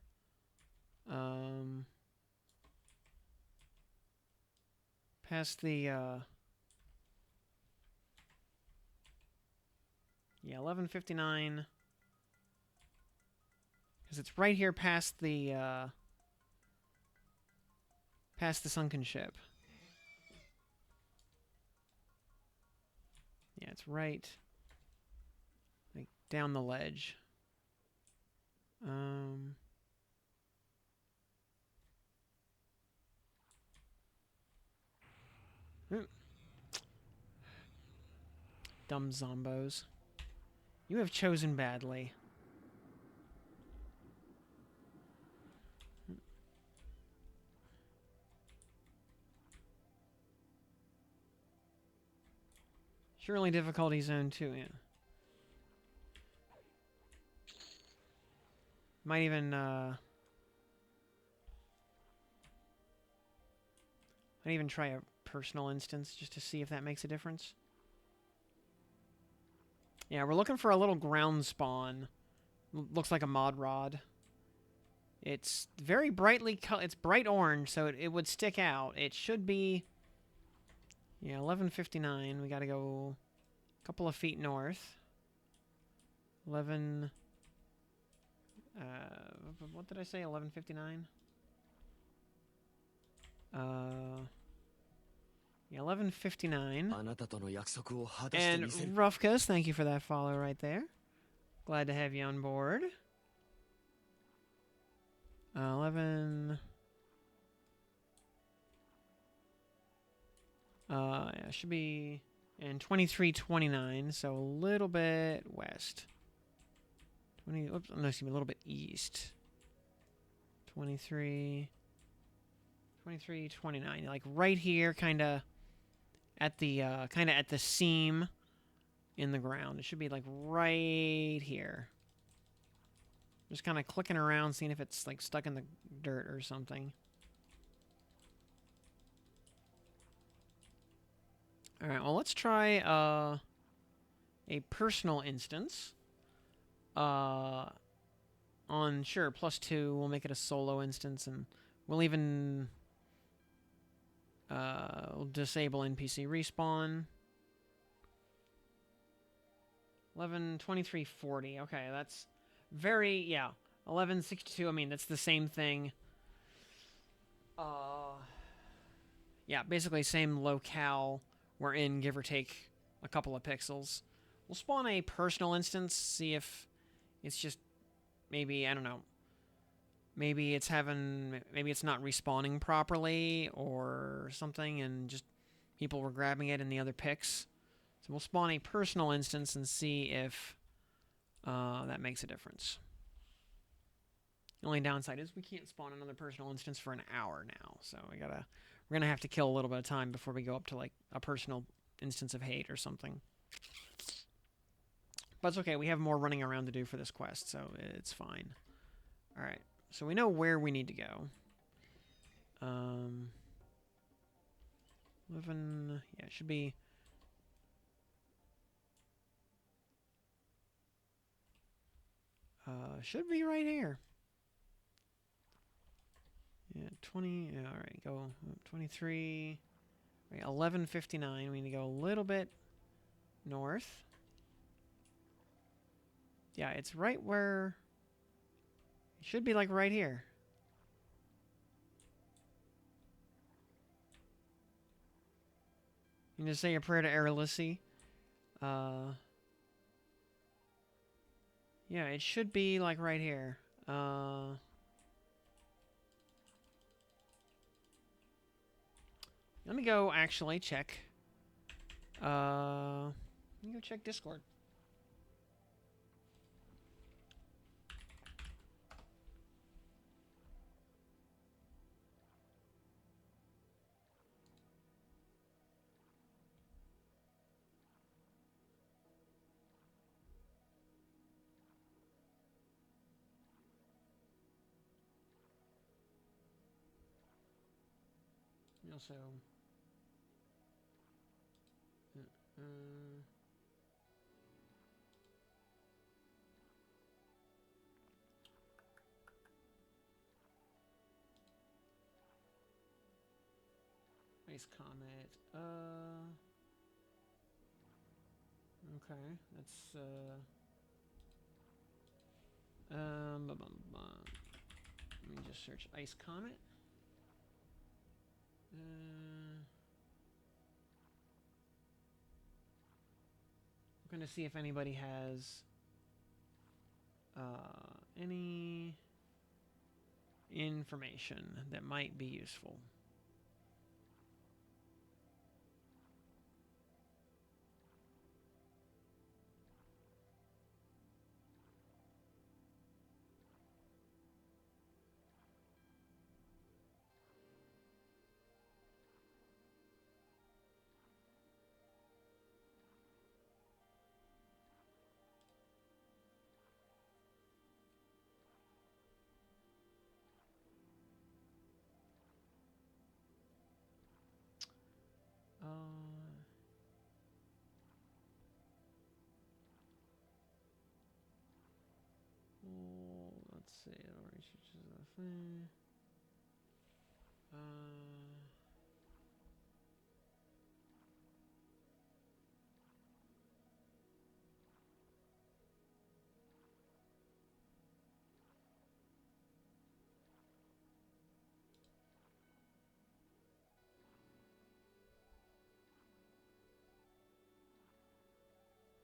Past the, yeah, 11:59. Because it's right here past the sunken ship. Yeah, it's right, like, down the ledge. Dumb zombos. You have chosen badly. Surely difficulty zone 2, yeah. Might even, might even try a personal instance just to see if that makes a difference. Yeah, we're looking for a little ground spawn. Looks like a mod rod. It's very brightly it's bright orange, so it would stick out. It should be, yeah, 11:59. We gotta go a couple of feet north. 11. What did I say? 11:59. Yeah, 11:59. And Rufkus, thank you for that follow right there. Glad to have you on board. 11. Yeah, should be in 23:29, so a little bit west. Oops, no, excuse me, a little bit east. 23:29, like right here, kind of at the seam in the ground. It should be like right here. Just kind of clicking around, seeing if it's like stuck in the dirt or something. All right, well, let's try a personal instance. On, sure, +2, we'll make it a solo instance, and we'll even we'll disable NPC respawn. 11:23:40. Okay, that's very, yeah. 11:62. I mean, that's the same thing. Yeah, basically same locale we're in, give or take a couple of pixels. We'll spawn a personal instance, see if it's just maybe, I don't know. Maybe it's not respawning properly or something, and just people were grabbing it in the other picks. So we'll spawn a personal instance and see if that makes a difference. The only downside is we can't spawn another personal instance for an hour now, so we're gonna have to kill a little bit of time before we go up to like a personal instance of hate or something. But it's okay, we have more running around to do for this quest, so it's fine. Alright, so we know where we need to go. 11, yeah, it should be... should be right here. Yeah, 20, yeah, alright, go 23, right, 11:59, we need to go a little bit north. Yeah, it's right where... It should be like right here. You can just say a prayer to Erlissi. Yeah, it should be like right here. Let me go actually check. Let me go check Discord. Also, Ice Comet. Okay, that's let me just search Ice Comet. I'm gonna see if anybody has any information that might be useful. Well, let's see.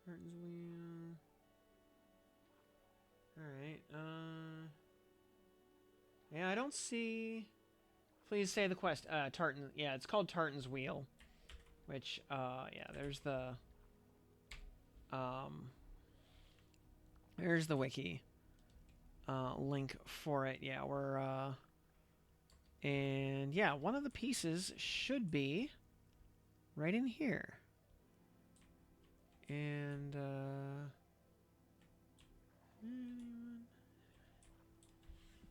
Martin's wheel. Alright, yeah, I don't see... Please say the quest. Tartan. Yeah, it's called Tartan's Wheel. Which, yeah, there's the... There's the wiki. Link for it. Yeah, we're, and, yeah, one of the pieces should be right in here. And,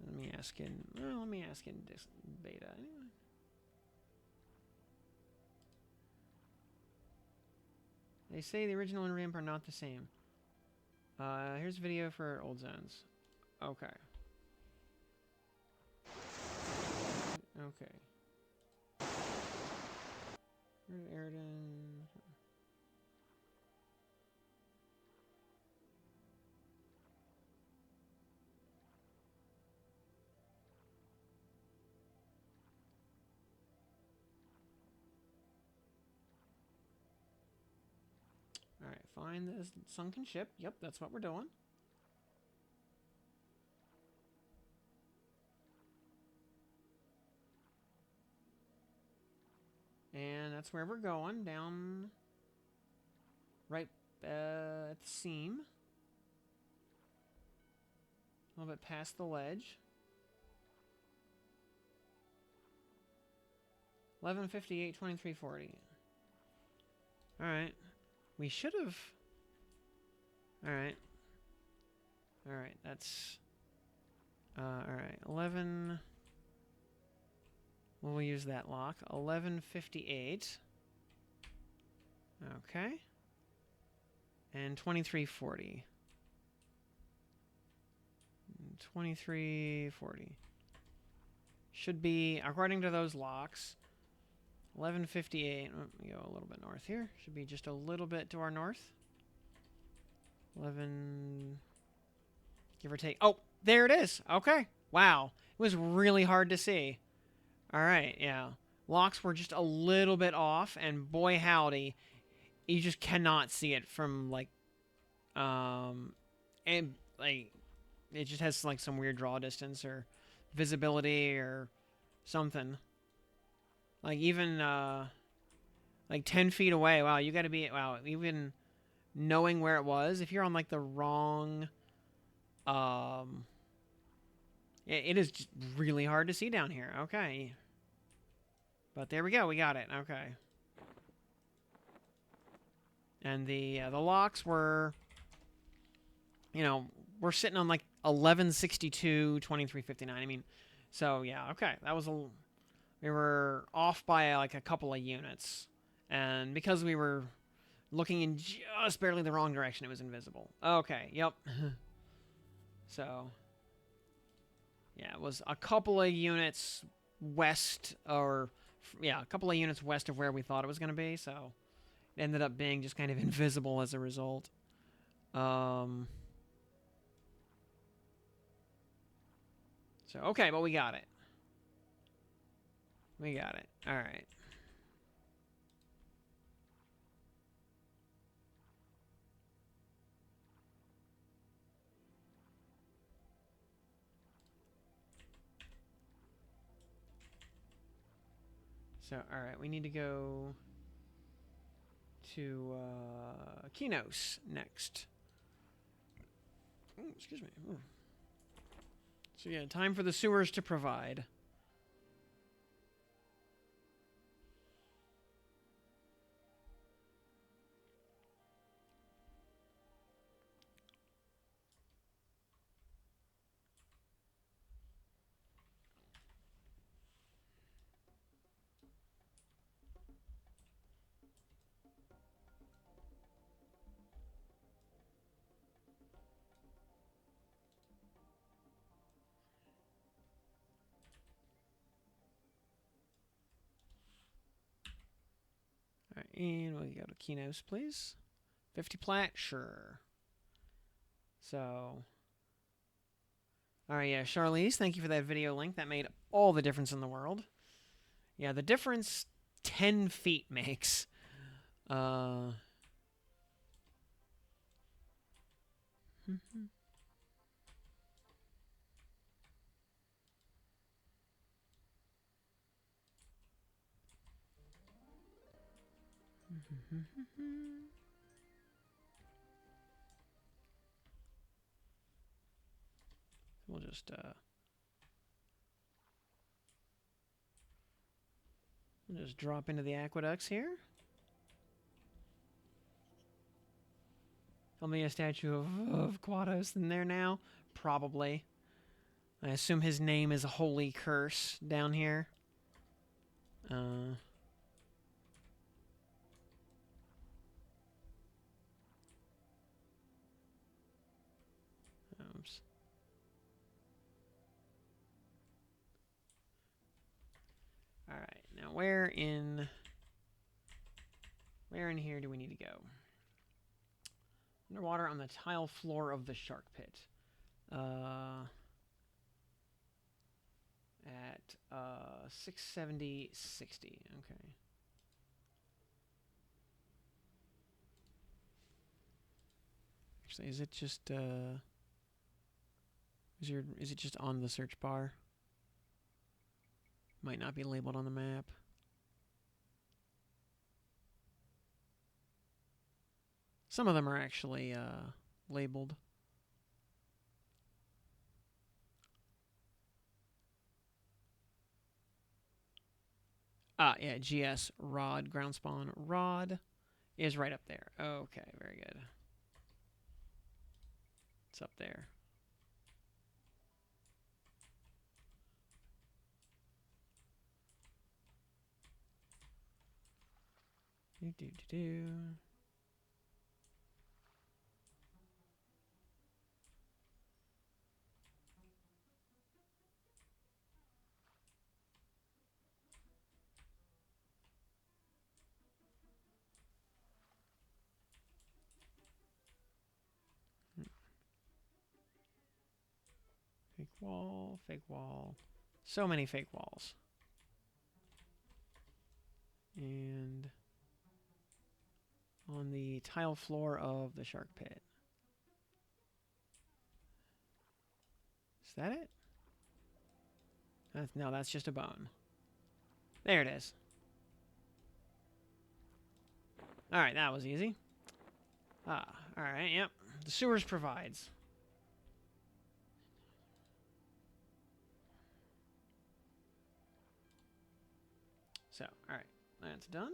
let me ask in this beta. Anyway. They say the original and ramp are not the same. Here's a video for old zones. Okay. Okay. Where's Aridin? Alright, find the sunken ship. Yep, that's what we're doing. And that's where we're going, down right at the seam. A little bit past the ledge. 11:58, 23:40. Alright. We should have... Alright. Alright, that's... Alright, 11... We'll use that lock. 11:58. Okay. And 23:40. 23:40. Should be, according to those locks, 11:58. Let me go a little bit north here. Should be just a little bit to our north. 11... Give or take. Oh, there it is. Okay. Wow. It was really hard to see. Alright, yeah. Locks were just a little bit off, and boy howdy, you just cannot see it from, like, and, like, it just has, like, some weird draw distance, or visibility, or something. Like, even, like, 10 feet away, wow, you gotta be, wow, even knowing where it was, if you're on, like, the wrong, it is just really hard to see down here. Okay. But there we go. We got it. Okay. And the locks were, you know, we're sitting on like 1162, 2359. I mean, so yeah. Okay. That was we were off by like a couple of units. And because we were looking in just barely the wrong direction, it was invisible. Okay. Yep. So, yeah, it was a couple of units west or Yeah, a couple of units west of where we thought it was going to be, so it ended up being just kind of invisible as a result. So, okay, but we got it. We got it. All right. So, all right, we need to go to Kinos next. Ooh, excuse me. Ooh. So, yeah, time for the sewers to provide. All right, and we'll go to Kinos, please. 50 plat? Sure. So, all right, yeah, Charlize, thank you for that video link. That made all the difference in the world. Yeah, the difference 10 feet makes. Oops. We'll just drop into the aqueducts here. There'll be a statue of Quados in there now. Probably. I assume his name is Holy Curse down here. Oops. Alright, now where in here do we need to go? Underwater on the tile floor of the shark pit. At 670, 60. Okay. Actually, is it just is it just on the search bar? Might not be labeled on the map. Some of them are actually labeled. Ah, yeah, GS rod, ground spawn rod is right up there. Okay, very good. It's up there. Do. Fake wall, fake wall. So many fake walls. And on the tile floor of the shark pit. Is that it? No, that's just a bone. There it is. Alright, that was easy. Alright, yep. The sewers provides. So, alright, that's done.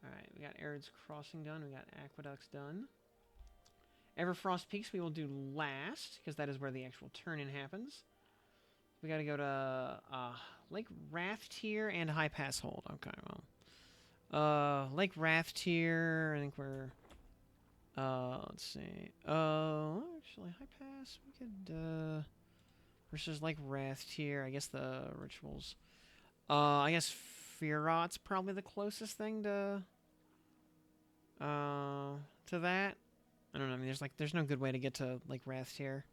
Alright, we got Arid's Crossing done. We got Aqueducts done. Everfrost Peaks we will do last, because that is where the actual turn-in happens. We gotta go to Lake Raftier and High Pass Hold. Okay, well. Lake Raftier, I think we're... let's see. Actually, High Pass, we could, versus Lake Raftier, I guess the rituals. I guess Fearot's probably the closest thing to that. I don't know. I mean, there's no good way to get to like Wrath here.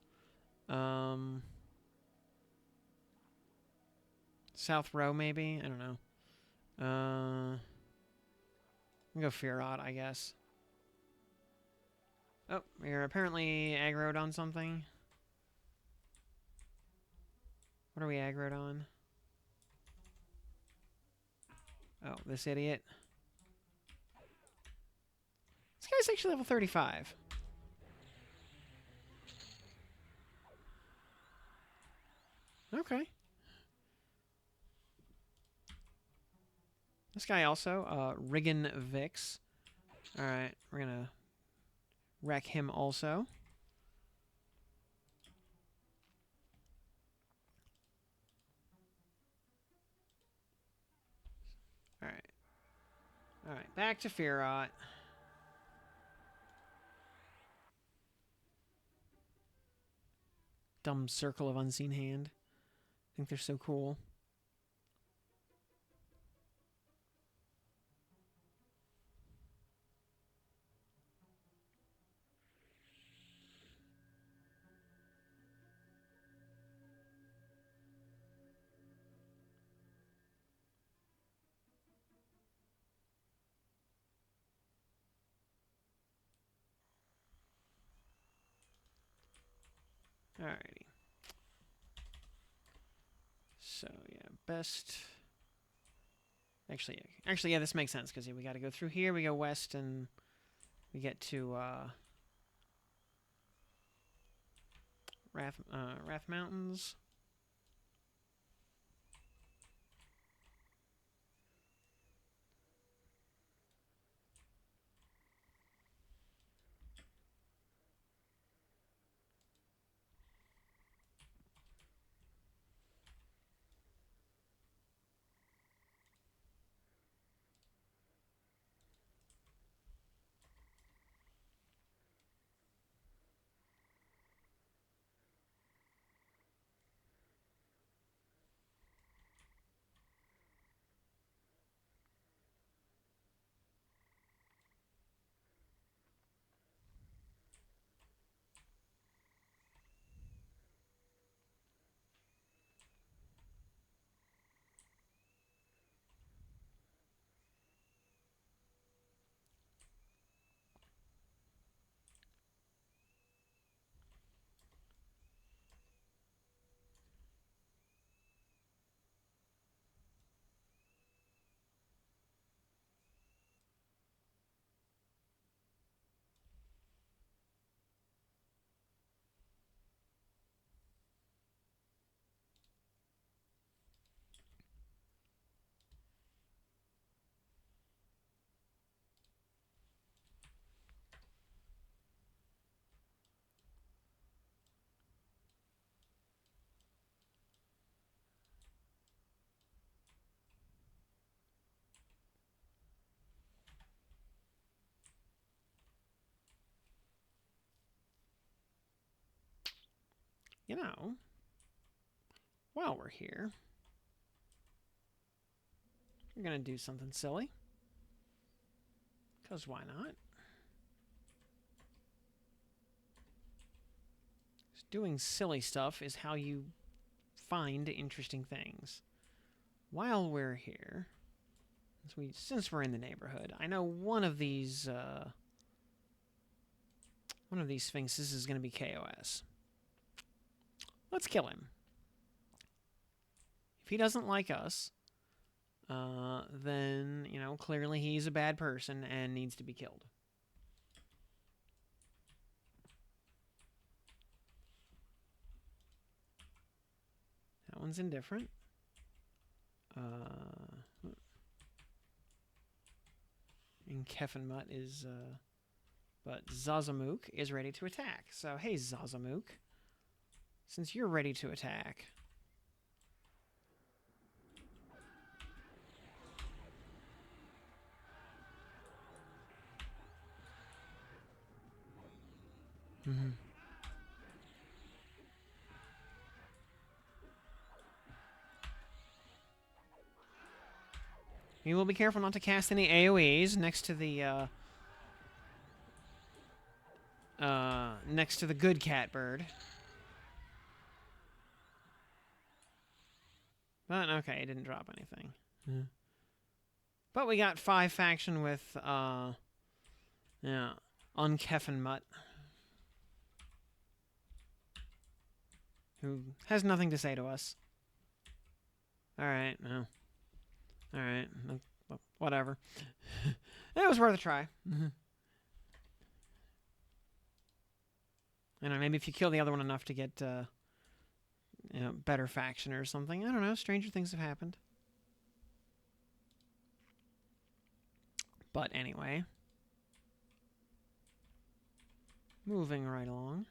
South Row maybe. I don't know. I'll go Fearot, I guess. Oh, you're apparently aggroed on something. What are we aggroed on? Oh, this idiot. This guy's actually level 35. Okay. This guy also, Riggin Vix. Alright, we're gonna wreck him also. Alright. Alright, back to Fearot. Dumb circle of unseen hand. I think they're so cool. Alrighty. So, yeah, best... Actually, yeah, this makes sense, because we got to go through here, we go west, and we get to, Wrath Mountains. You know, while we're here, we're going to do something silly. Because why not? Doing silly stuff is how you find interesting things. While we're here, since we're in the neighborhood, I know one of these sphinxes is going to be KOS. Let's kill him. If he doesn't like us, then, you know, clearly he's a bad person and needs to be killed. That one's indifferent. And Kefenmut is, but Zazamook is ready to attack. So, hey, Zazamook, since you're ready to attack, We will be careful not to cast any AoEs next to the good catbird. But okay, it didn't drop anything. Mm. But we got 5 faction with yeah, Unkeffen Mutt, who has nothing to say to us. All right, no. All right, whatever. It was worth a try. I don't know, maybe if you kill the other one enough to get better faction or something. I don't know. Stranger things have happened. But anyway, moving right along.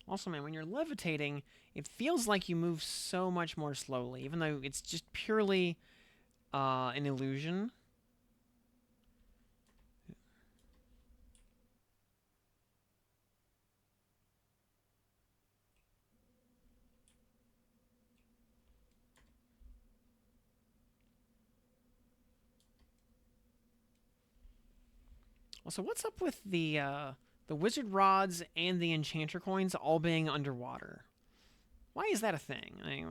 Also, man, when you're levitating, it feels like you move so much more slowly, even though it's just purely an illusion. Also, what's up with the wizard rods and the enchanter coins all being underwater? Why is that a thing? I mean,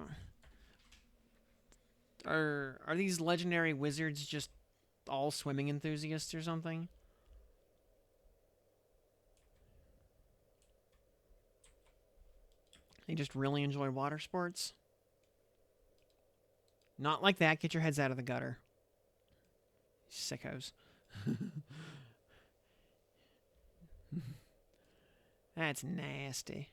are these legendary wizards just all swimming enthusiasts or something? They just really enjoy water sports? Not like that. Get your heads out of the gutter. Sickos. That's nasty.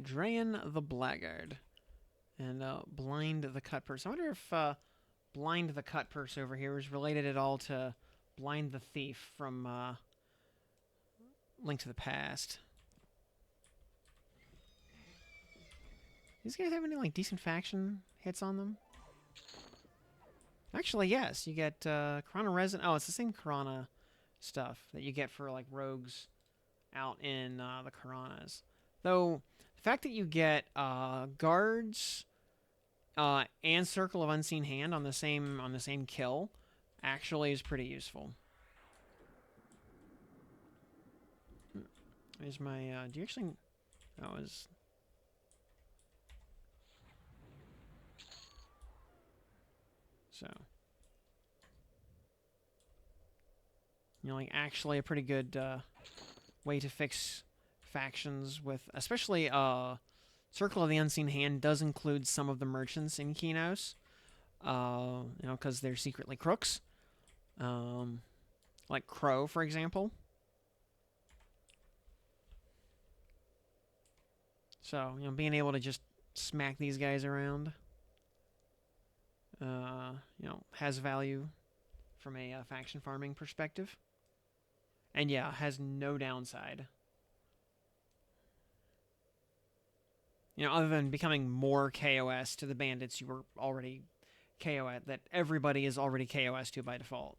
Drain the Blackguard. And Blind the Cut Purse. I wonder if Blind the Cut Purse over here is related at all to Blind the Thief from Link to the Past. These guys have any like decent faction hits on them? Actually, yes. You get Karana Resin. Oh, it's the same Karana stuff that you get for like rogues out in the Karanas. Though the fact that you get guards and Circle of Unseen Hand on the same kill actually is pretty useful. Is my do you actually? Oh, is so. You know, like actually a pretty good way to fix factions with, especially Circle of the Unseen Hand does include some of the merchants in Kinos, you know, because they're secretly crooks, like Crow, for example. So, you know, being able to just smack these guys around, you know, has value from a faction farming perspective. And yeah, has no downside. You know, other than becoming more KOS to the bandits you were already KOS, that everybody is already KOS to by default.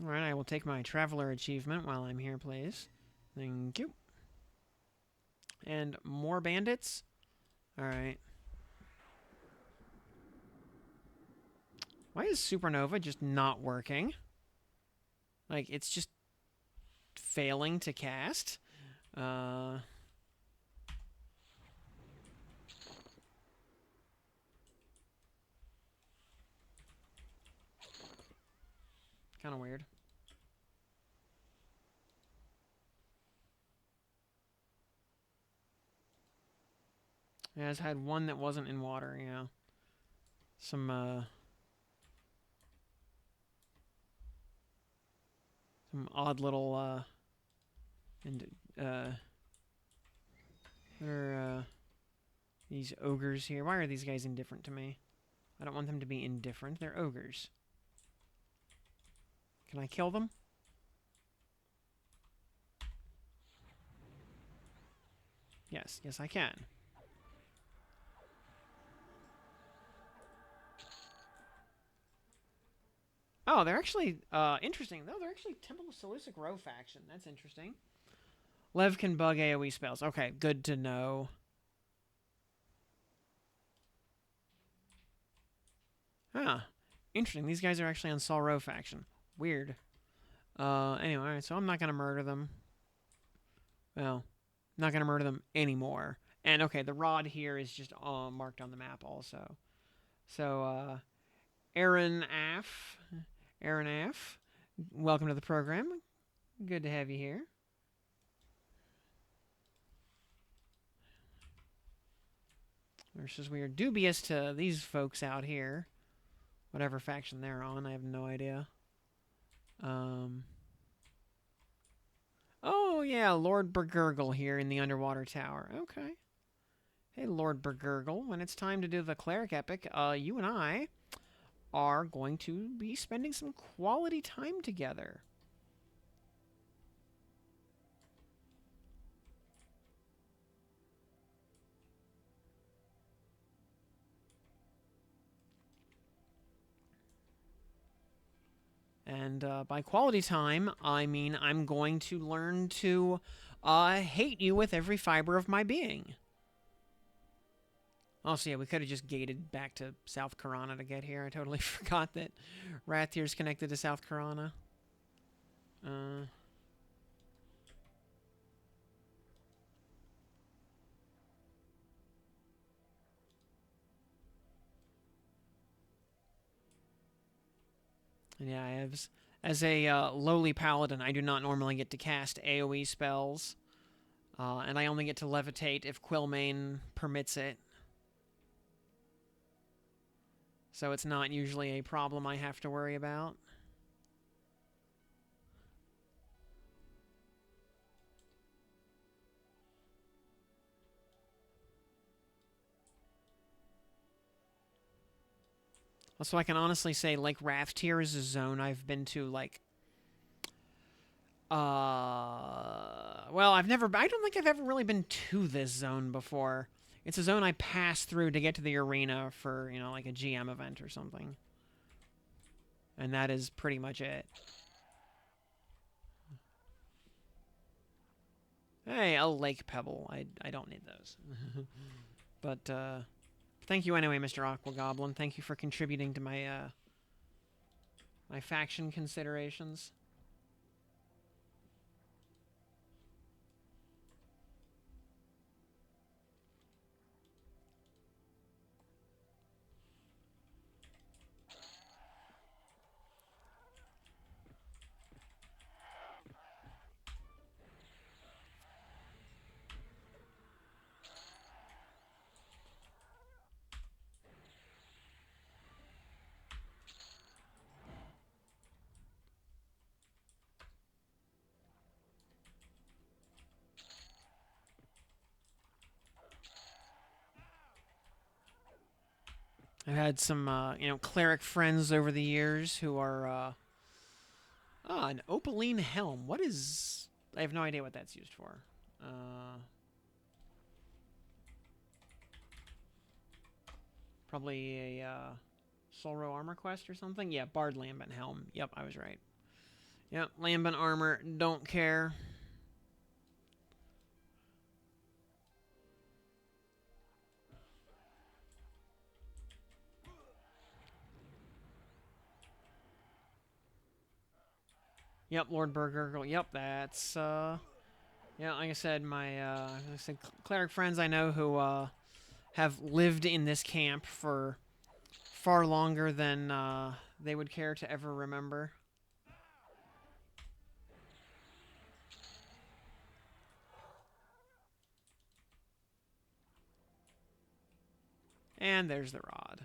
Alright, I will take my Traveler achievement while I'm here, please. Thank you. And more bandits. Alright. Why is Supernova just not working? Like, it's just failing to cast? Kind of weird. Yeah, it's had one that wasn't in water, yeah. Some odd little, what are, these ogres here? Why are these guys indifferent to me? I don't want them to be indifferent. They're ogres. Can I kill them? Yes, yes I can. Oh, they're actually, interesting. No, they're actually Temple of Seleucid Row faction. That's interesting. Lev can bug AoE spells. Okay, good to know. Huh. Interesting. These guys are actually on Sol Row faction. Weird. Anyway, alright, so I'm not gonna murder them. Well, not gonna murder them anymore. And okay, the rod here is just marked on the map also. So, Aaron Aff. Aaron Aff, welcome to the program. Good to have you here. Versus we are dubious to these folks out here. Whatever faction they're on, I have no idea. Oh, yeah, Lord Bergurgle here in the underwater tower. Okay. Hey, Lord Bergurgle, when it's time to do the cleric epic, you and I are going to be spending some quality time together. And by quality time, I mean I'm going to learn to hate you with every fiber of my being. Also, yeah, we could have just gated back to South Karana to get here. I totally forgot that Rathir's connected to South Karana. Yeah, as a lowly paladin, I do not normally get to cast AoE spells. And I only get to levitate if Quillmane permits it. So it's not usually a problem I have to worry about. Also, I can honestly say, like, Rathtier is a zone I've been to, like... Well, I don't think I've ever really been to this zone before. It's a zone I pass through to get to the arena for, you know, like a GM event or something. And that is pretty much it. Hey, a lake pebble. I don't need those. But, thank you anyway, Mr. Aqua Goblin. Thank you for contributing to my, my faction considerations. I've had some, you know, cleric friends over the years who are, an opaline helm. What is... I have no idea what that's used for. Probably a, Solro armor quest or something? Yeah, Bard Lambent helm. Yep, I was right. Yep, Lambent armor. Don't care. Yep, Lord Burger. Yep, that's yeah. Like I said, cleric friends I know who have lived in this camp for far longer than they would care to ever remember. And there's the rod.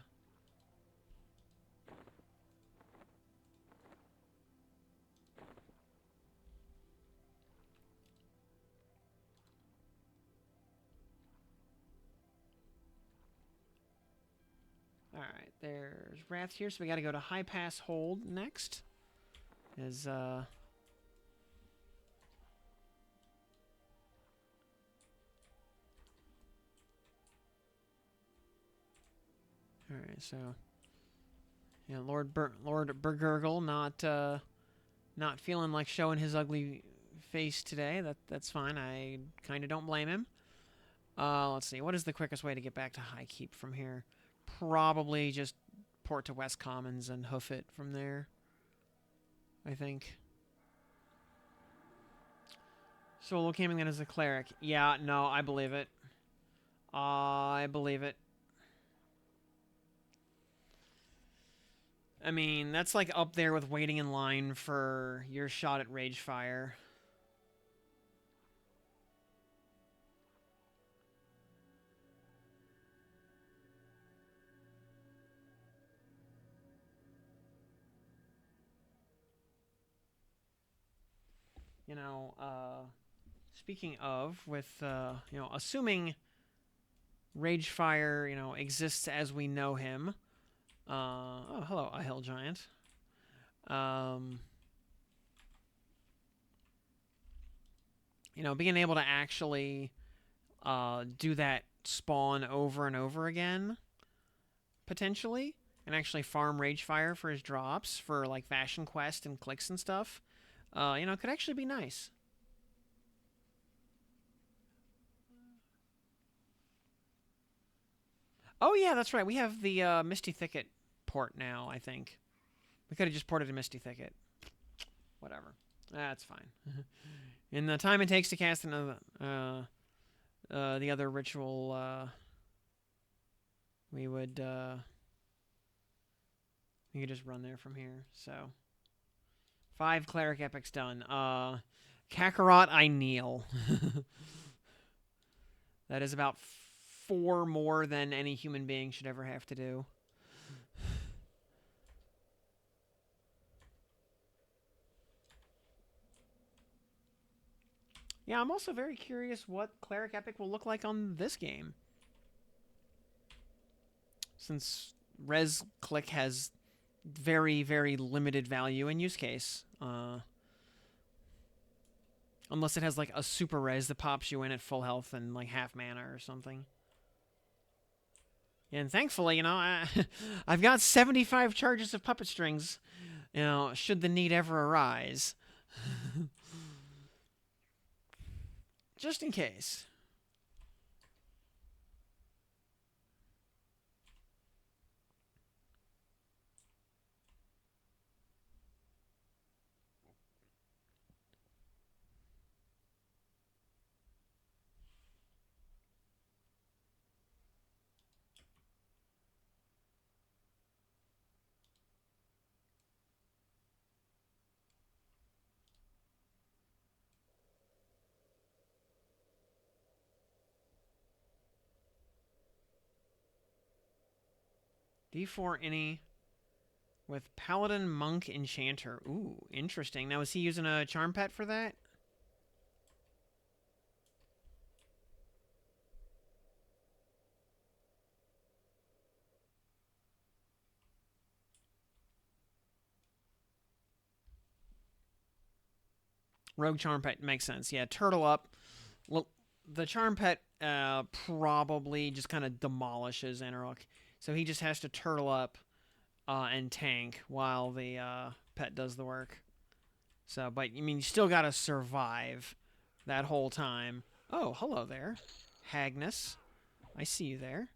Alright, there's Wrath here, so we gotta go to High Pass Hold next. Alright, so yeah, Lord Burgurgle not feeling like showing his ugly face today. That's fine. I kind of don't blame him. Let's see. What is the quickest way to get back to High Keep from here? Probably just port to West Commons and hoof it from there, I think. Solo camping then as a cleric. Yeah, no, I believe it. I believe it. I mean, that's like up there with waiting in line for your shot at Ragefire. You know, speaking of, with, assuming Ragefire, exists as we know him. Oh, hello, a hill giant. Being able to actually do that spawn over and over again, potentially, and actually farm Ragefire for his drops for like Fashion Quest and clicks and stuff, could actually be nice. Oh yeah, that's right. We have the Misty Thicket port now, I think. We could have just ported to Misty Thicket. Whatever. That's fine. In the time it takes to cast another, the other ritual, we could just run there from here. So 5 cleric epics done. Kakarot, I kneel. That is about 4 more than any human being should ever have to do. Yeah, I'm also very curious what cleric epic will look like on this game, since res click has very, very limited value and use case. Unless it has like a super res that pops you in at full health and like half mana or something. And thankfully, I've got 75 charges of puppet strings, should the need ever arise. Just in case. D4 any with Paladin, Monk, Enchanter. Ooh, interesting. Now, is he using a Charm Pet for that? Rogue Charm Pet makes sense. Yeah, Turtle up. Well, the Charm Pet probably just kind of demolishes Anarok. So he just has to turtle up and tank while the pet does the work. So, but, I mean, you still got to survive that whole time. Oh, hello there. Hagnus. I see you there.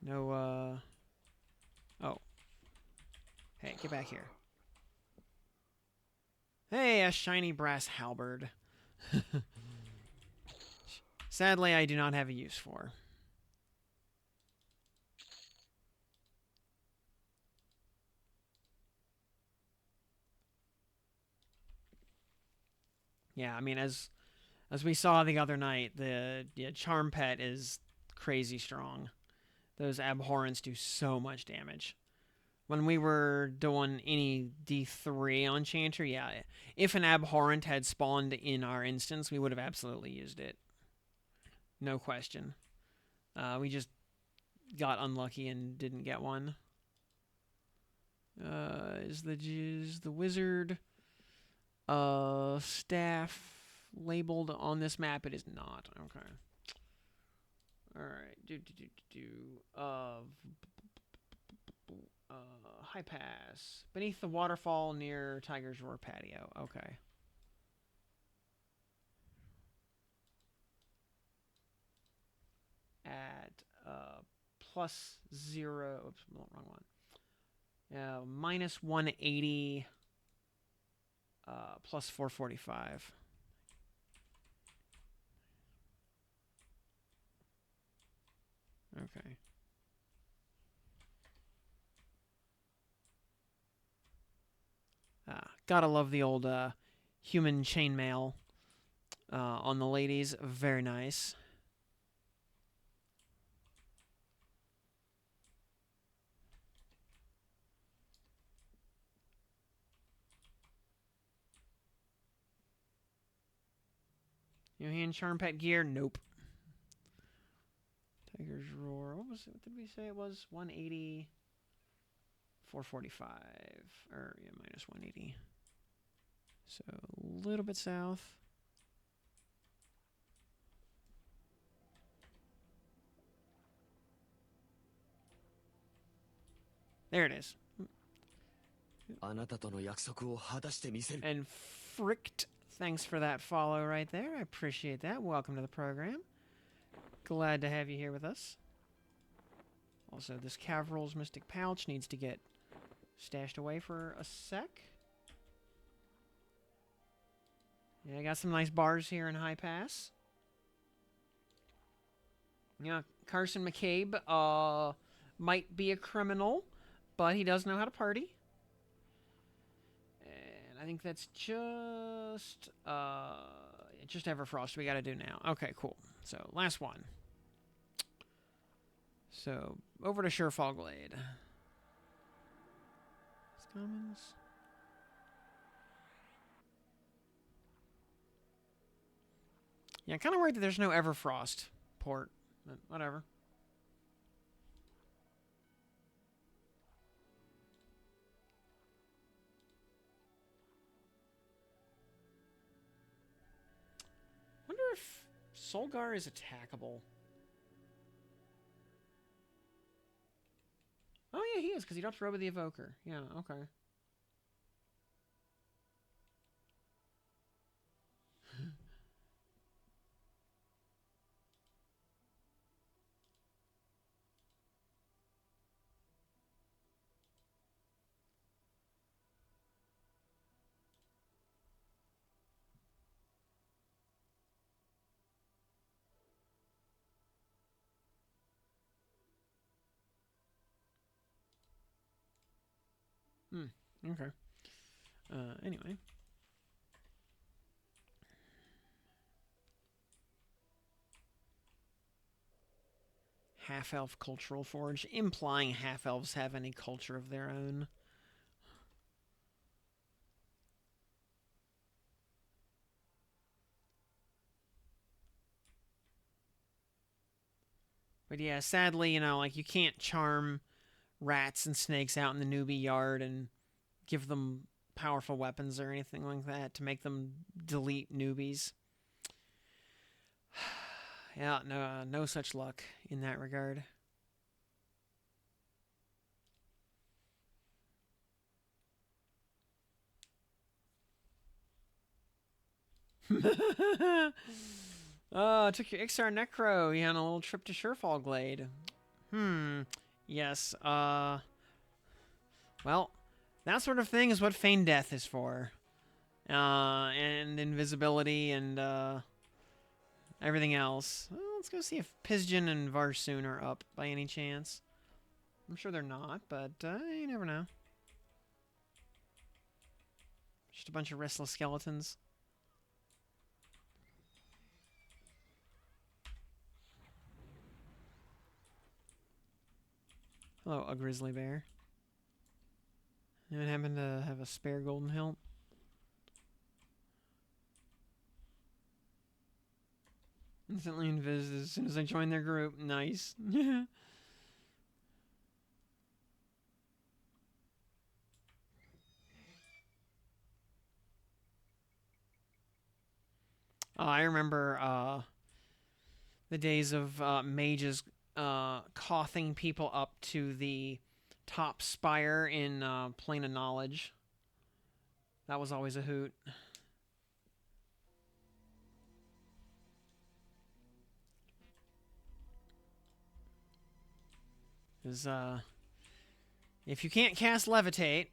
No, oh, Hey, get back here. Hey, a shiny brass halberd. Sadly, I do not have a use for. Yeah, I mean, as we saw the other night, the charm pet is crazy strong. Those abhorrents do so much damage. When we were doing any D3 on Chanter, yeah, if an abhorrent had spawned in our instance, we would have absolutely used it. No question. We just got unlucky and didn't get one. Is the wizard staff labeled on this map? It is not. Okay. All right. High pass beneath the waterfall near Tiger's Roar patio. Okay. At +0. Oops, wrong one. Minus 180. Plus 445. Okay. Gotta love the old human chainmail on the ladies. Very nice. New hand charm pet gear? Nope. Tiger's Roar. What was it? What did we say it was? 180. 445. Or, yeah, minus 180. So, a little bit south. There it is. And Fricked, thanks for that follow right there. I appreciate that. Welcome to the program. Glad to have you here with us. Also, this Cavral's Mystic Pouch needs to get stashed away for a sec. Yeah, I got some nice bars here in High Pass. Yeah, Carson McCabe might be a criminal, but he does know how to party. And I think that's just Everfrost we got to do now. Okay, cool. So, last one. So, over to Surefall Glade. Commons. Yeah, kind of worried that there's no Everfrost port, but whatever. Wonder if Solgar is attackable. Oh yeah, he is, because he drops Robo the Evoker. Yeah, okay. Okay. Anyway. Half-elf cultural forge, implying half-elves have any culture of their own. But yeah, sadly, you know, like, you can't charm rats and snakes out in the newbie yard and give them powerful weapons or anything like that to make them delete newbies. Yeah, no such luck in that regard. Oh, took your Ixar Necro. You on a little trip to Surefall Glade. Yes, well, That sort of thing is what Feign Death is for. And invisibility and everything else. Well, let's go see if Pizjin and Varsoon are up by any chance. I'm sure they're not, but you never know. Just a bunch of restless skeletons. Hello, a grizzly bear. Anyone happen to have a spare golden hilt? Instantly invis as soon as I join their group. Nice. I remember the days of mages coughing people up to the top spire in Plane of Knowledge. That was always a hoot. Because if you can't cast Levitate,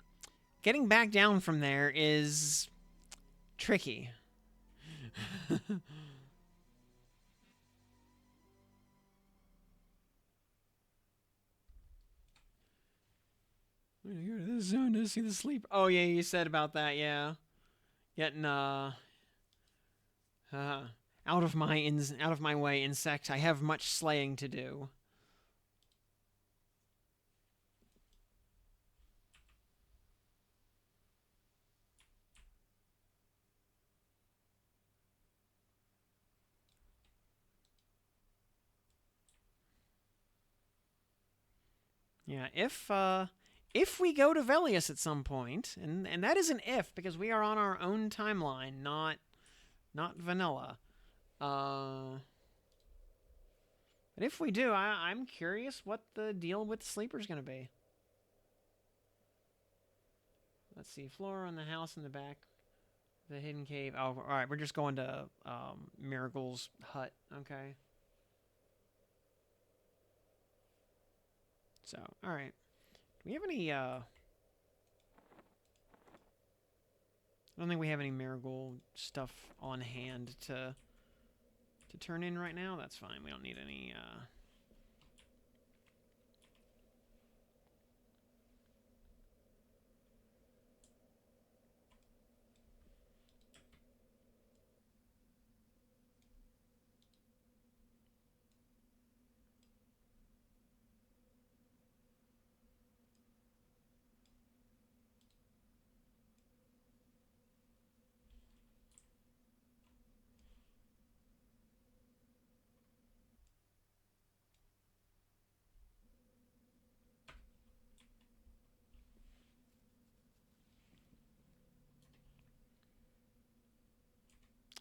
getting back down from there is tricky. I'm gonna go to this zone to see the sleep. Oh yeah, you said about that. Yeah, getting out of my way, insect. I have much slaying to do. Yeah, if we go to Velius at some point, and that is an if because we are on our own timeline, not vanilla. But if we do, I'm curious what the deal with the sleeper's gonna be. Let's see, floor on the house in the back, the hidden cave. Oh, all right, we're just going to Miracle's hut. Okay. So, all right. Do we have any? I don't think we have any Marigold stuff on hand to turn in right now. That's fine. We don't need any.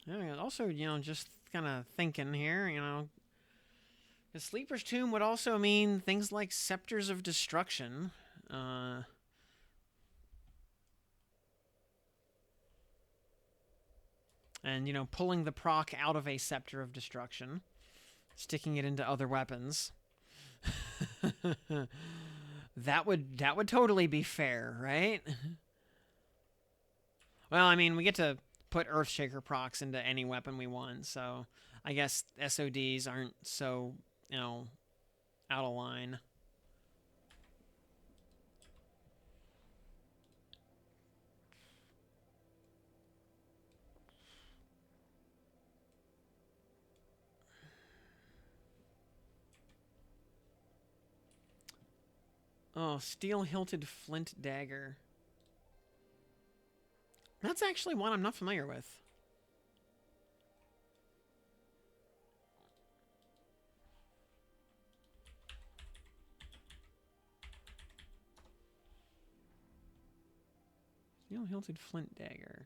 Yeah, also, just kind of thinking here, the Sleeper's Tomb would also mean things like Scepters of Destruction. And, pulling the proc out of a Scepter of Destruction, sticking it into other weapons. that would totally be fair, right? Well, I mean, we get to put Earthshaker procs into any weapon we want, so I guess SODs aren't so, out of line. Oh, steel-hilted flint dagger. That's actually one I'm not familiar with. Steel-hilted flint dagger.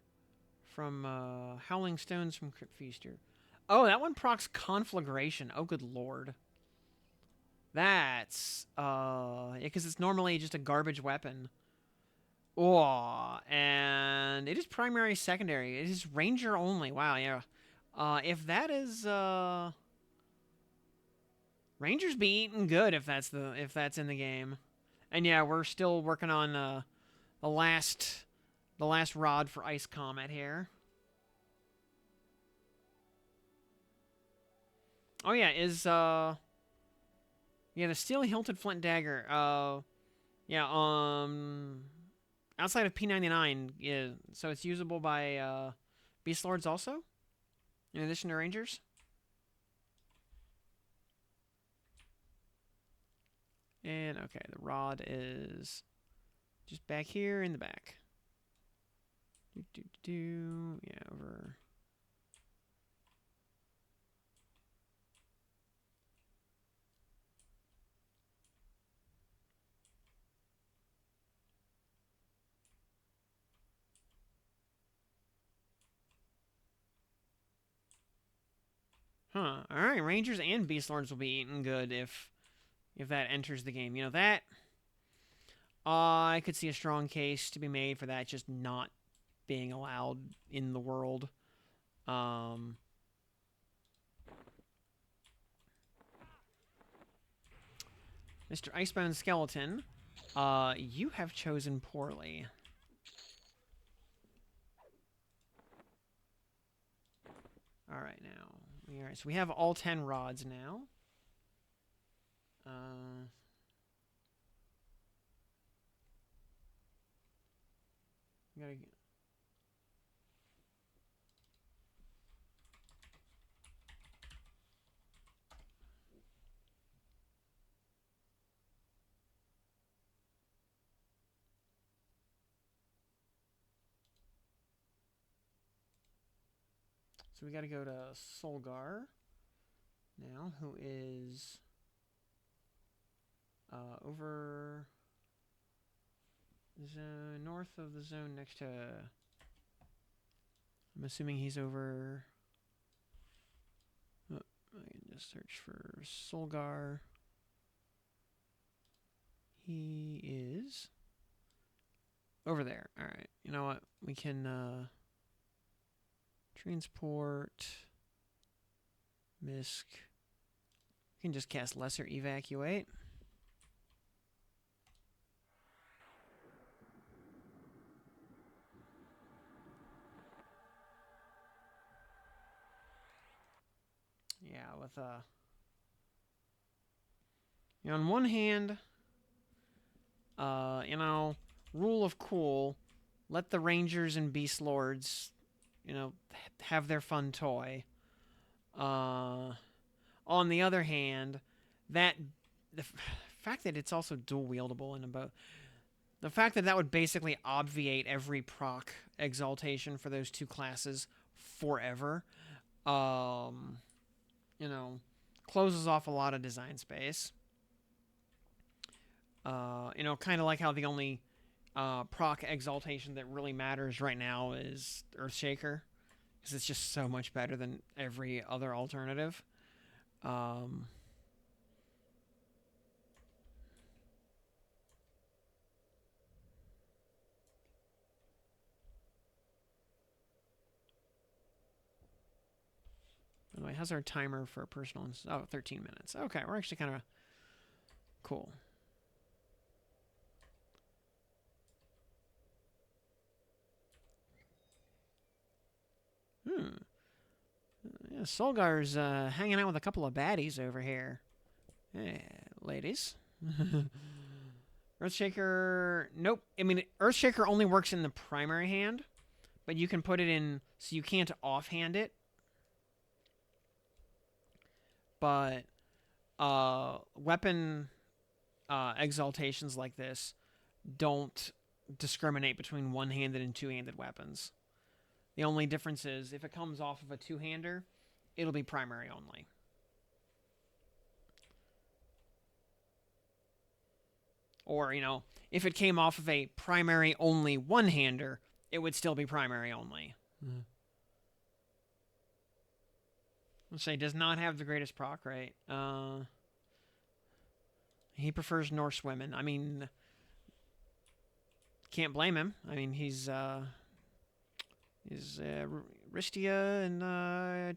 From Howling Stones from Crypt Feaster. Oh, that one procs Conflagration. Oh, good lord. That's, yeah, because it's normally just a garbage weapon. Oh, and it is primary, secondary. It is ranger only. Wow, yeah. If that is, rangers be eating good if that's in the game. And yeah, we're still working on the last rod for Ice Comet here. Oh yeah, the steel hilted flint dagger. Outside of P99, yeah, so it's usable by beast lords also, in addition to rangers. And okay, the rod is just back here in the back. Yeah, over. Huh. All right, rangers and beast lords will be eating good if that enters the game. You know that. I could see a strong case to be made for that just not being allowed in the world. Mr. Icebone Skeleton, you have chosen poorly. All right, now. All right, so we have all 10 rods now. We gotta. So we gotta go to Solgar now, who is over the zone, north of the zone next to. I'm assuming he's over. Oh, I can just search for Solgar. He is over there. All right. You know what? We can transport Misk. We can just cast Lesser Evacuate. Yeah, with on one hand, rule of cool, let the rangers and beast lords, have their fun toy. On the other hand, the fact that it's also dual wieldable in a boat, the fact that would basically obviate every proc exaltation for those two classes forever, closes off a lot of design space. Kind of like how the only proc exaltation that really matters right now is Earthshaker, because it's just so much better than every other alternative. Anyway, how's our timer for personal? 13 minutes. Okay, we're actually kind of cool. Yeah, Solgar's hanging out with a couple of baddies over here. Hey, ladies. Earthshaker, nope. I mean, Earthshaker only works in the primary hand, but you can put it in, so you can't offhand it. But weapon exaltations like this don't discriminate between one-handed and two-handed weapons. The only difference is if it comes off of a two-hander, it'll be primary only. Or, if it came off of a primary only one-hander, it would still be primary only. Let's say does not have the greatest proc, right? He prefers Norse women. Can't blame him. He's Ristia and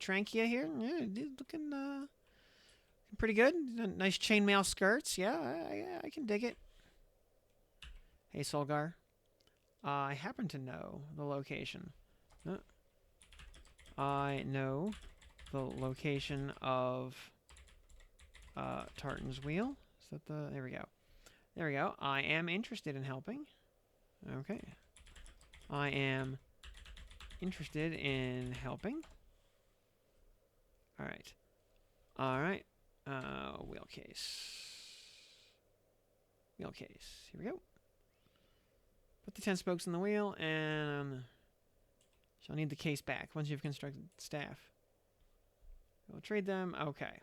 Trankia here. Yeah, looking pretty good. Nice chainmail skirts. Yeah, I can dig it. Hey, Solgar. I happen to know the location. I know the location of Tartan's wheel. Is that the... There we go. There we go. I am interested in helping. Okay. I am interested in helping. Alright. Alright. Wheel case. Wheel case. Here we go. Put the 10 spokes in the wheel, and shall need the case back once you've constructed staff. We'll trade them. Okay.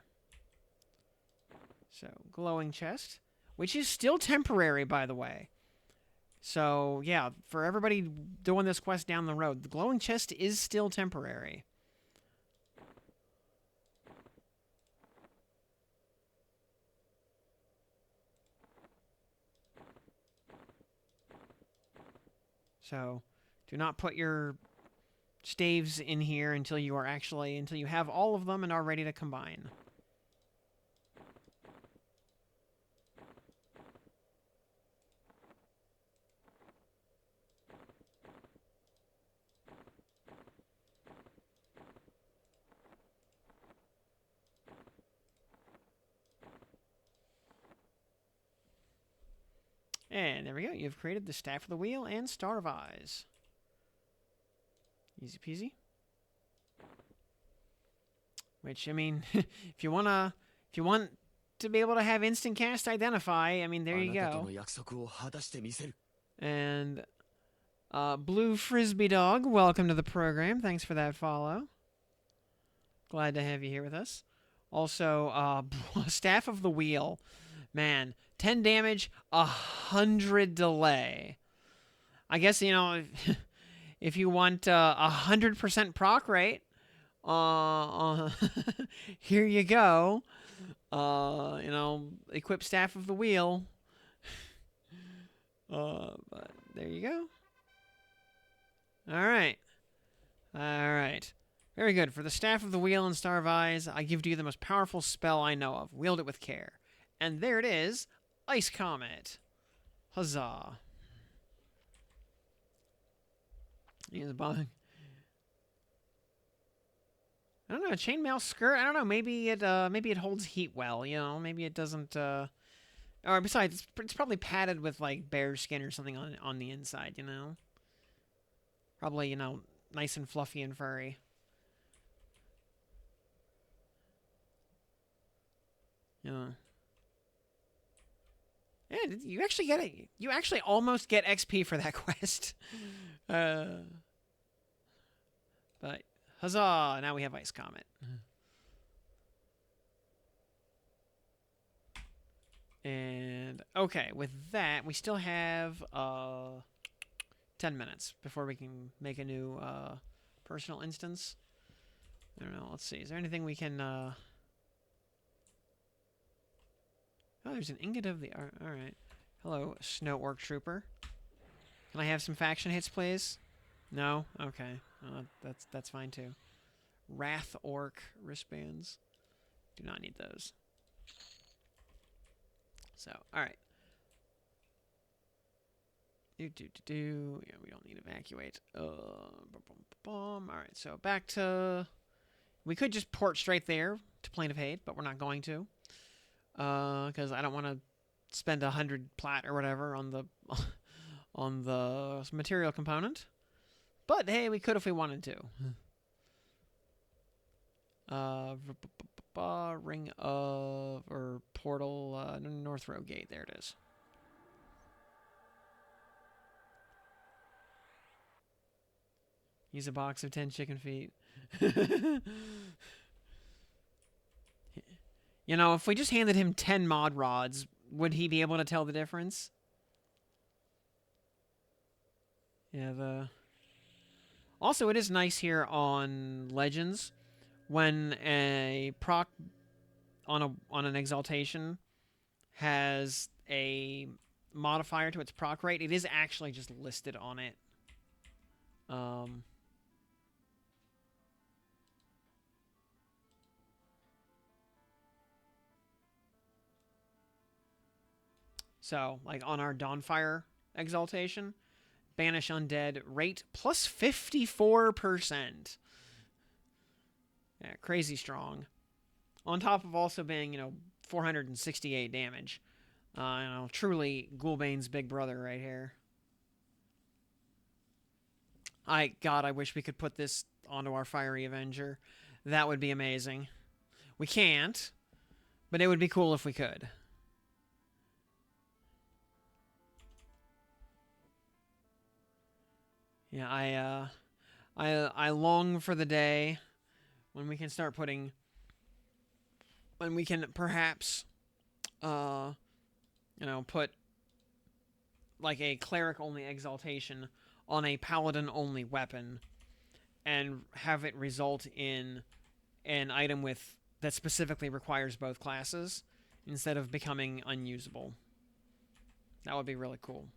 So, glowing chest, which is still temporary, by the way. So, yeah, for everybody doing this quest down the road, the glowing chest is still temporary. So, do not put your staves in here until you have all of them and are ready to combine. And there we go. You've created the Staff of the Wheel and Star of Eyes. Easy peasy. Which, I mean, if you want to be able to have instant cast identify, I mean, there you go. And Blue Frisbee Dog, welcome to the program. Thanks for that follow. Glad to have you here with us. Also, Staff of the Wheel. Man, 10 damage, 100 delay. I guess, you know, if you want 100% proc rate, here you go. You know, equip Staff of the Wheel. But there you go. Alright. Alright. Very good. For the Staff of the Wheel and Star of Eyes, I give to you the most powerful spell I know of. Wield it with care. And there it is. Ice Comet. Huzzah. He's bug. I don't know, a chainmail skirt. I don't know. Maybe it holds heat well. You know, maybe it doesn't. Or besides, it's probably padded with like bear skin or something on the inside. You know, probably nice and fluffy and furry. Yeah. And you actually get it. You actually almost get XP for that quest. But huzzah! Now we have Ice Comet. And okay, with that, we still have 10 minutes before we can make a new personal instance. I don't know. Let's see. Is there anything we can? Oh, there's an ingot of the art. All right. Hello, Snow Orc Trooper. Can I have some faction hits, please? No. Okay. That's fine too. Wrath Orc wristbands. Do not need those. So, all right. Yeah, we don't need evacuate. All right, so back to... We could just port straight there to Plane of Hate, but we're not going to. Because I don't want to spend 100 plat or whatever on the on the material component. But hey, we could if we wanted to. Ring of... or portal... North Row Gate. There it is. Use a box of 10 chicken feet. You know, if we just handed him 10 mod rods, would he be able to tell the difference? Yeah, Also, it is nice here on Legends when a proc on an exaltation has a modifier to its proc rate. It is actually just listed on it. So, like on our Dawnfire exaltation, Banish undead. Rate plus 54%. Yeah, crazy strong. On top of also being, 468 damage. Truly Ghoulbane's big brother right here. God, I wish we could put this onto our Fiery Avenger. That would be amazing. We can't, but it would be cool if we could. Yeah, I long for the day when we can start putting, when we can perhaps, put like a cleric-only exaltation on a paladin-only weapon and have it result in an item that specifically requires both classes instead of becoming unusable. That would be really cool.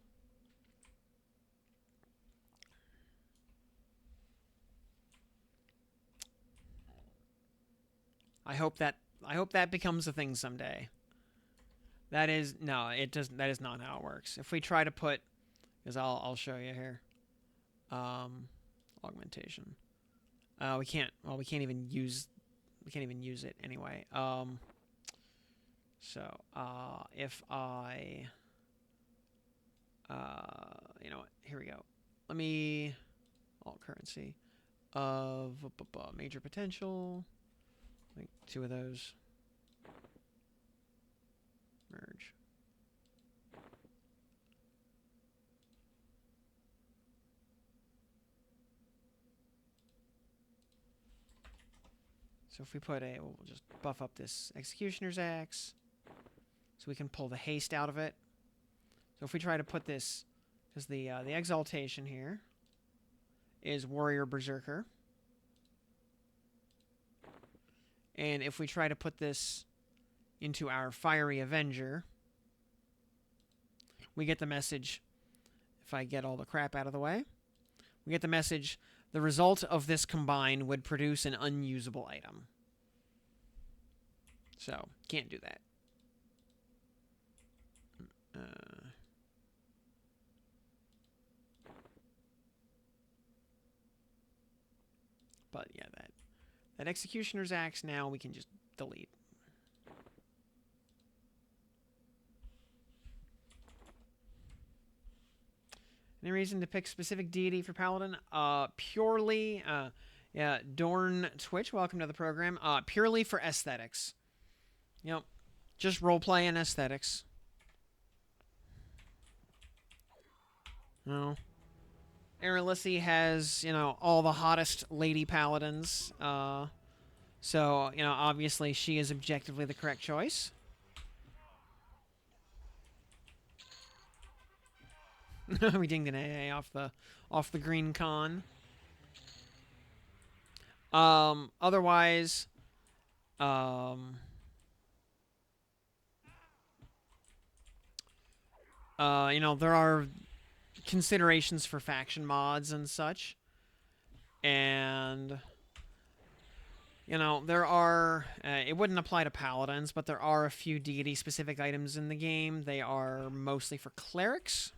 I hope that becomes a thing someday. That is that is not how it works. If we try to put, because I'll show you here. Augmentation. We can't even use it anyway. If I here we go. Let me alt currency of major potential. Like 2 of those. Merge. So if we put we'll just buff up this Executioner's Axe, so we can pull the haste out of it. So if we try to put this, because the Exaltation here is Warrior Berserker, and if we try to put this into our Fiery Avenger, we get the message, if I get all the crap out of the way, we get the message, the result of this combine would produce an unusable item. So, can't do that. But yeah, that Executioner's Axe now we can just delete. Any reason to pick specific deity for Paladin? Purely, Dorn Twitch, welcome to the program. Purely for aesthetics. Yep, just roleplay and aesthetics. No. Erelisi has, all the hottest lady paladins. So, obviously she is objectively the correct choice. We dinged an AA off the green con. Otherwise, there are considerations for faction mods and such. And, there are, it wouldn't apply to paladins, but there are a few deity-specific items in the game. They are mostly for clerics.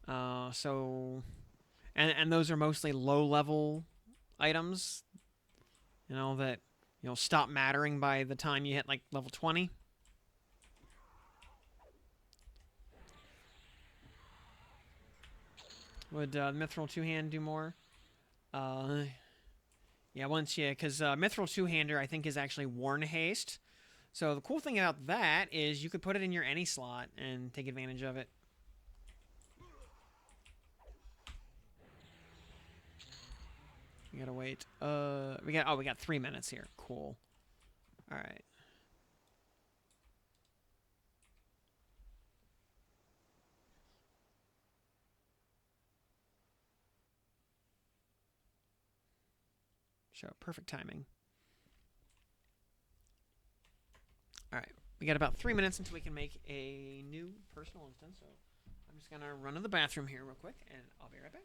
And those are mostly low-level items, that, stop mattering by the time you hit, like, level 20. Would Mithril Two-Hand do more? Yeah, because Mithril Two-Hander, I think, is actually Warn Haste. So the cool thing about that is you could put it in your any slot and take advantage of it. We gotta wait. We got 3 minutes here. Cool. All right. So perfect timing. All right. We got about 3 minutes until we can make a new personal instance. So I'm just gonna run to the bathroom here real quick, and I'll be right back.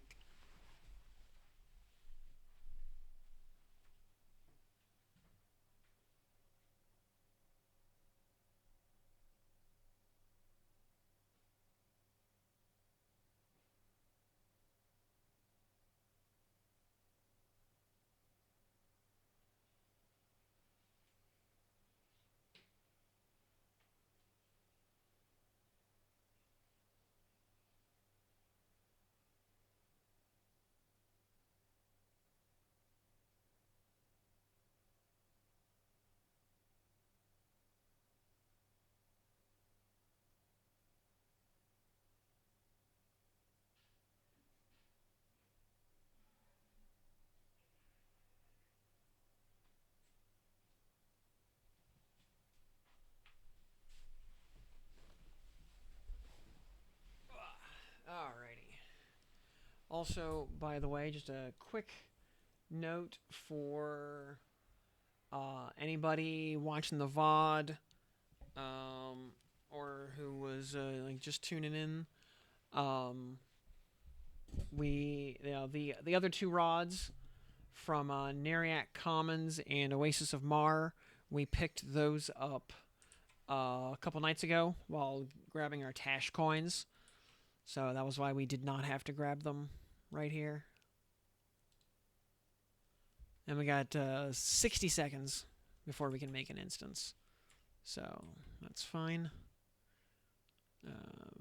Also, by the way, just a quick note for anybody watching the VOD, or who was like just tuning in. Um, the other two rods from Neriac Commons and Oasis of Mar, we picked those up a couple nights ago while grabbing our Tash coins. So that was why we did not have to grab them right here. And we got 60 seconds before we can make an instance. So that's fine.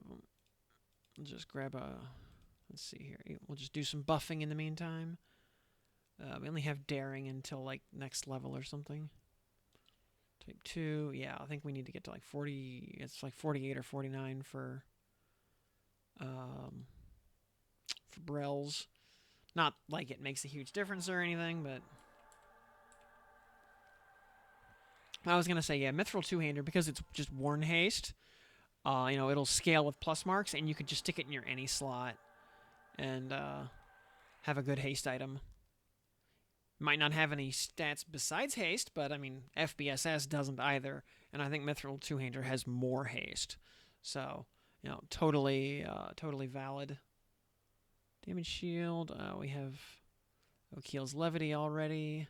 We'll just grab a... Let's see here. We'll just do some buffing in the meantime. We only have daring until like next level or something. Type 2. Yeah, I think we need to get to like 40. It's like 48 or 49 for Brells. Not like it makes a huge difference or anything, but I was gonna say, yeah, Mithril two-hander, because it's just Worn Haste. It'll scale with plus marks, and you could just stick it in your any slot and have a good haste item. Might not have any stats besides haste, but I mean, FBSS doesn't either, and I think Mithril two-hander has more haste. So, totally valid. Damage shield. We have O'Keel's Levity already.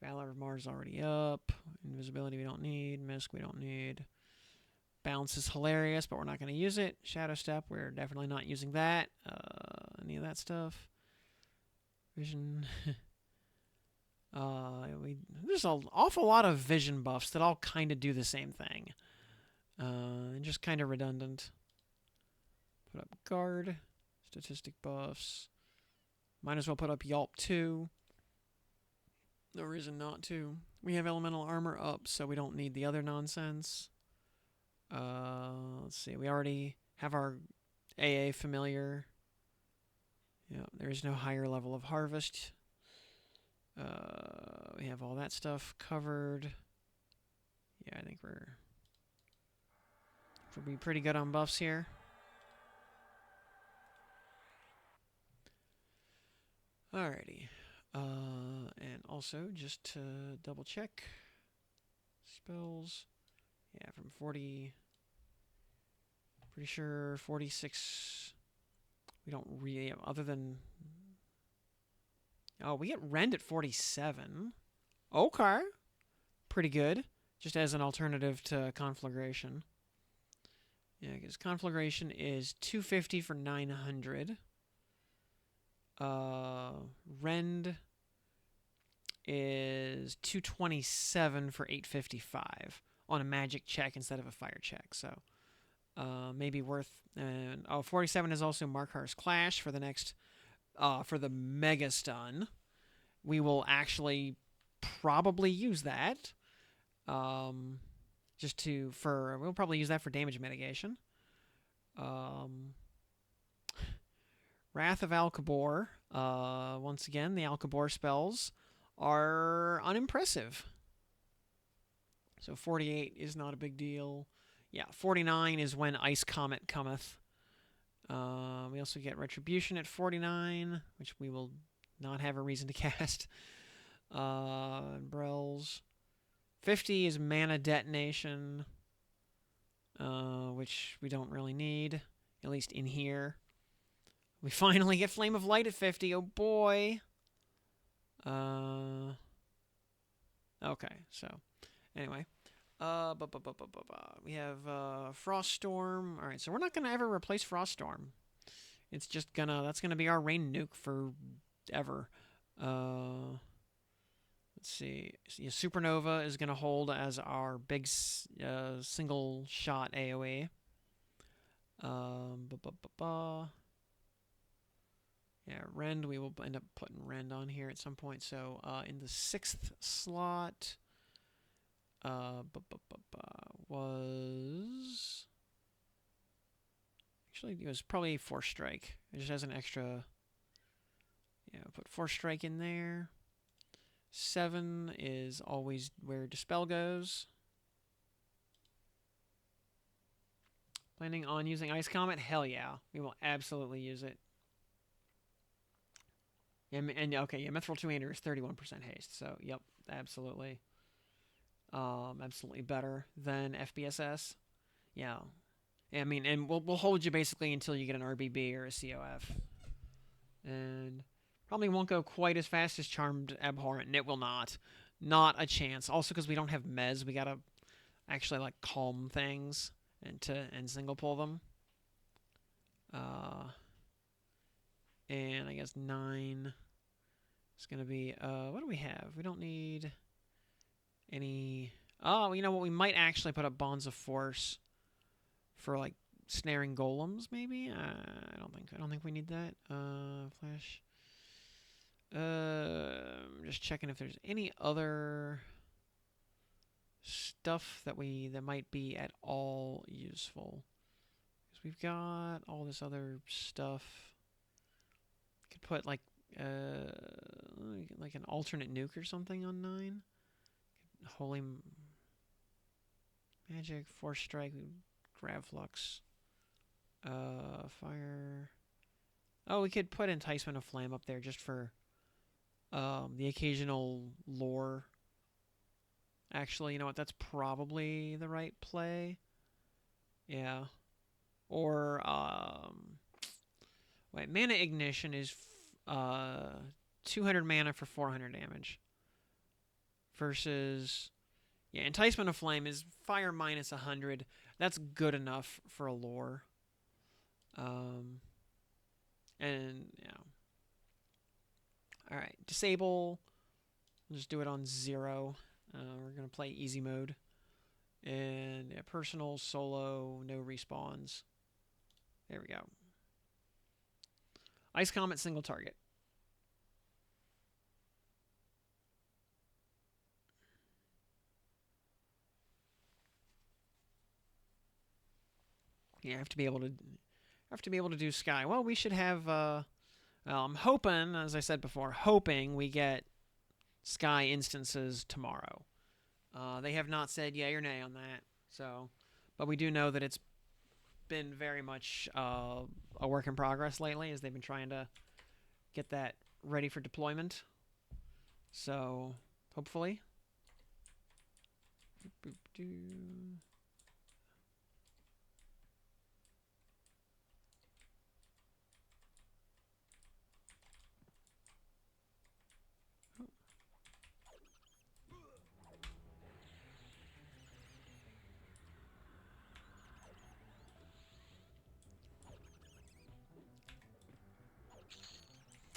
Valor of Mars already up. Invisibility we don't need. Misk we don't need. Bounce is hilarious, but we're not going to use it. Shadow Step, we're definitely not using that. Any of that stuff. Vision. There's an awful lot of vision buffs that all kind of do the same thing. And just kind of redundant. Put up guard. Statistic buffs. Might as well put up Yelp too. No reason not to. We have elemental armor up, so we don't need the other nonsense. Let's see. We already have our AA familiar. Yeah, there is no higher level of harvest. We have all that stuff covered. Yeah, I think we'll be pretty good on buffs here. Alrighty. And also, just to double check, spells. Yeah, from 40. Pretty sure 46. We don't really, other than. Oh, we get rend at 47. Okay. Pretty good. Just as an alternative to conflagration. Yeah, because conflagration is 250 for 900. Rend is 227 for 855 on a magic check instead of a fire check. So maybe worth. 47 is also Markar's Clash for the next for the Mega Stun. We will actually probably use that. We'll probably use that for damage mitigation. Wrath of Alcabor. Once again, the Alcabor spells are unimpressive. So 48 is not a big deal. Yeah, 49 is when Ice Comet cometh. We also get Retribution at 49, which we will not have a reason to cast. Brells. 50 is Mana Detonation, which we don't really need, at least in here. We finally get Flame of Light at 50. Oh boy. Okay, so anyway. We have Froststorm. Alright, so we're not going to ever replace Froststorm. It's just that's going to be our rain nuke forever. Let's see. Yeah, Supernova is going to hold as our big single shot AoE. Yeah, Rend, we will end up putting Rend on here at some point. So in the 6th slot was... Actually, it was probably Force Strike. It just has an extra... Yeah, put Force Strike in there. 7 is always where Dispel goes. Planning on using Ice Comet? Hell yeah. We will absolutely use it. Yeah, and okay, yeah, Mithril 2 is 31% haste. So, yep, absolutely. Absolutely better than FBSS. Yeah. I mean, and we'll hold you basically until you get an RBB or a COF. And probably won't go quite as fast as Charmed Abhorrent, and it will not. Not a chance. Also, because we don't have Mez, we gotta actually like calm things and single pull them. And I guess 9 is gonna be what do we have? We don't need any. Oh, you know what? We might actually put up Bonds of Force for like snaring golems, maybe. I don't think we need that. Flash. I'm just checking if there's any other stuff that might be at all useful. Because we've got all this other stuff. Could put like an alternate nuke or something on 9. Holy magic, force strike, grab flux, fire. Oh, we could put enticement of flame up there just for the occasional lore. Actually, you know what? That's probably the right play. Yeah. Or wait, mana ignition is 200 mana for 400 damage. Versus yeah, enticement of flame is fire minus 100. That's good enough for a lore. And yeah. All right, disable. We'll just do it on 0. We're gonna play easy mode. And yeah, personal, solo, no respawns. There we go. Ice Comet, single target. Yeah, I have to be able to do Sky. Well, we should have. Well, I'm hoping, as I said before, we get Sky instances tomorrow. They have not said yay or nay on that. So, but we do know that it's been very much a work in progress lately, as they've been trying to get that ready for deployment. So, hopefully.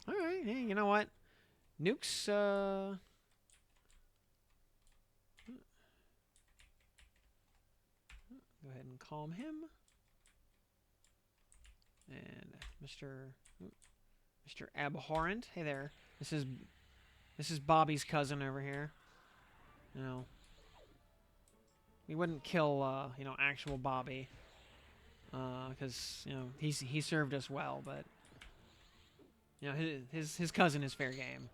All right, hey, you know what? Nukes, go ahead and calm him. And Mr. Abhorrent. Hey there. This is Bobby's cousin over here. You know, we wouldn't kill actual Bobby, because he served us well, but his cousin is fair game.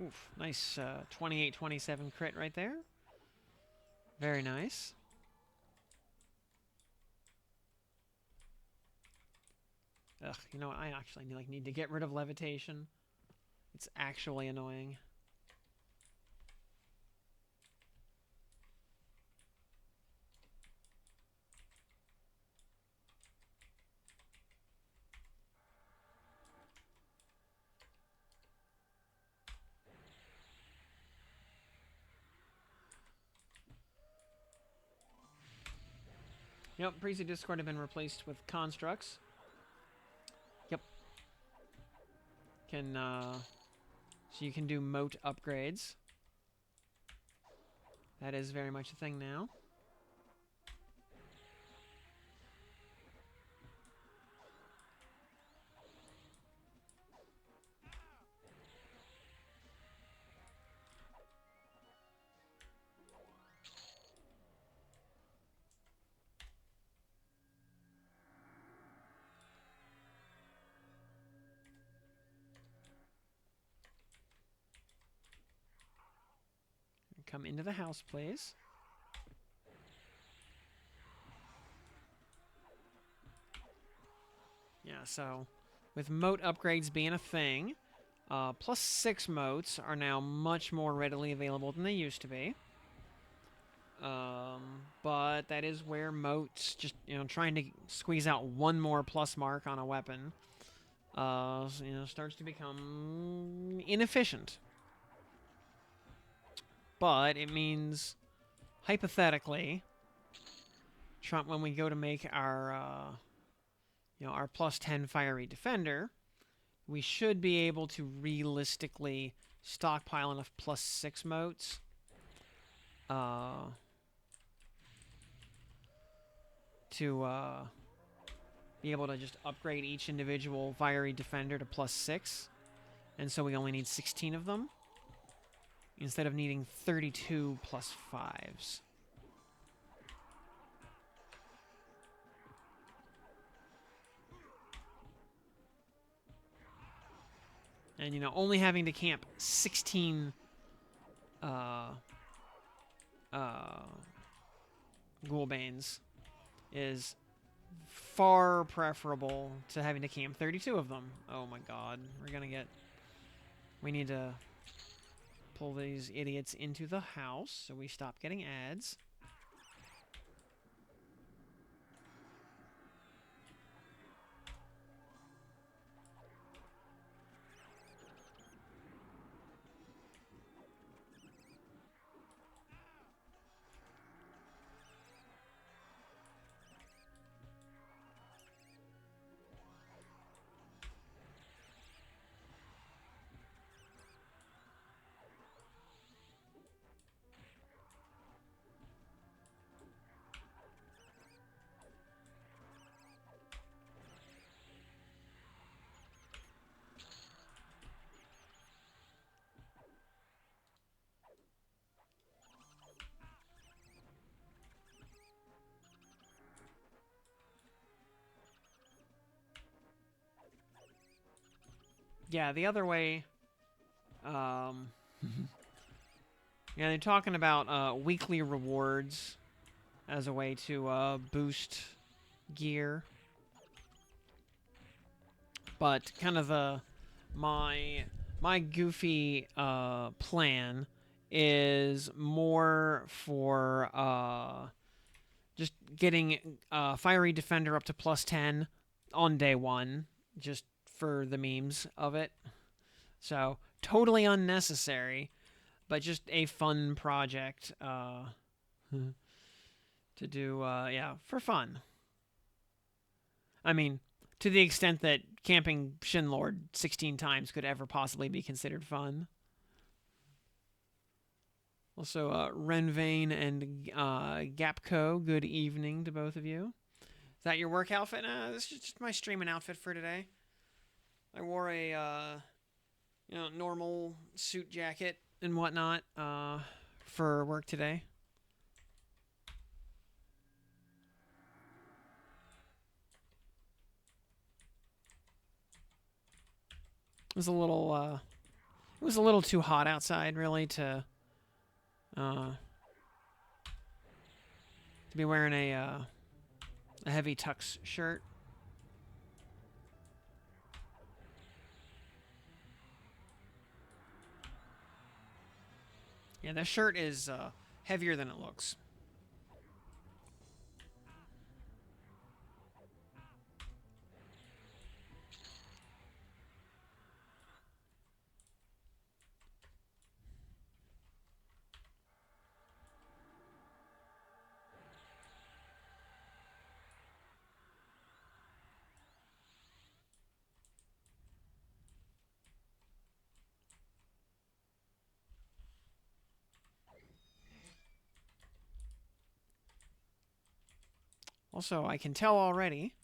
Oof, nice 28-27 crit right there. Very nice. Ugh, you know what? I actually need to get rid of levitation. It's actually annoying. Yep, Priesty Discord have been replaced with constructs. Yep. So you can do moat upgrades. That is very much a thing now. come into the house, please. Yeah, so with moat upgrades being a thing, +6 moats are now much more readily available than they used to be. But that is where moats, just, trying to squeeze out one more plus mark on a weapon, starts to become inefficient. But it means, hypothetically, when we go to make our, our +10 fiery defender, we should be able to realistically stockpile enough +6 moats to be able to just upgrade each individual fiery defender to +6. And so we only need 16 of them, instead of needing 32 +5s. And, only having to camp 16 Ghoulbanes is far preferable to having to camp 32 of them. Oh my god. We need to pull these idiots into the house so we stop getting ads. Yeah, the other way, yeah, they're talking about weekly rewards as a way to boost gear. But kind of my goofy plan is more for just getting Fiery Defender up to +10 on day 1, just for the memes of it. So, totally unnecessary, but just a fun project to do, yeah, for fun. I mean, to the extent that camping Shinlord 16 times could ever possibly be considered fun. Also, Renvain and Gapco, good evening to both of you. Is that your work outfit? This is just my streaming outfit for today. I wore a normal suit jacket and whatnot for work today. It was a little too hot outside, really, to be wearing a heavy tux shirt. Yeah, the shirt is heavier than it looks. Also, I can tell already,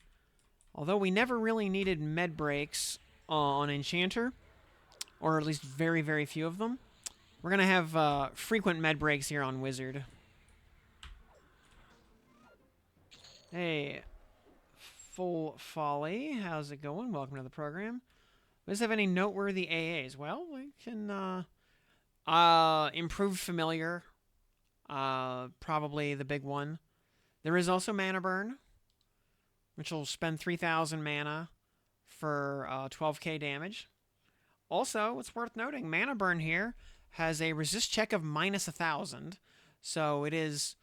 although we never really needed med breaks on Enchanter, or at least very, very few of them, we're going to have frequent med breaks here on Wizard. Hey, Full Folly, how's it going? Welcome to the program. Does have any noteworthy AAs? Well, we can improve familiar Probably the big one. There is also Mana Burn, which will spend 3,000 mana for 12k damage. Also, it's worth noting, Mana Burn here has a resist check of minus 1,000, so it is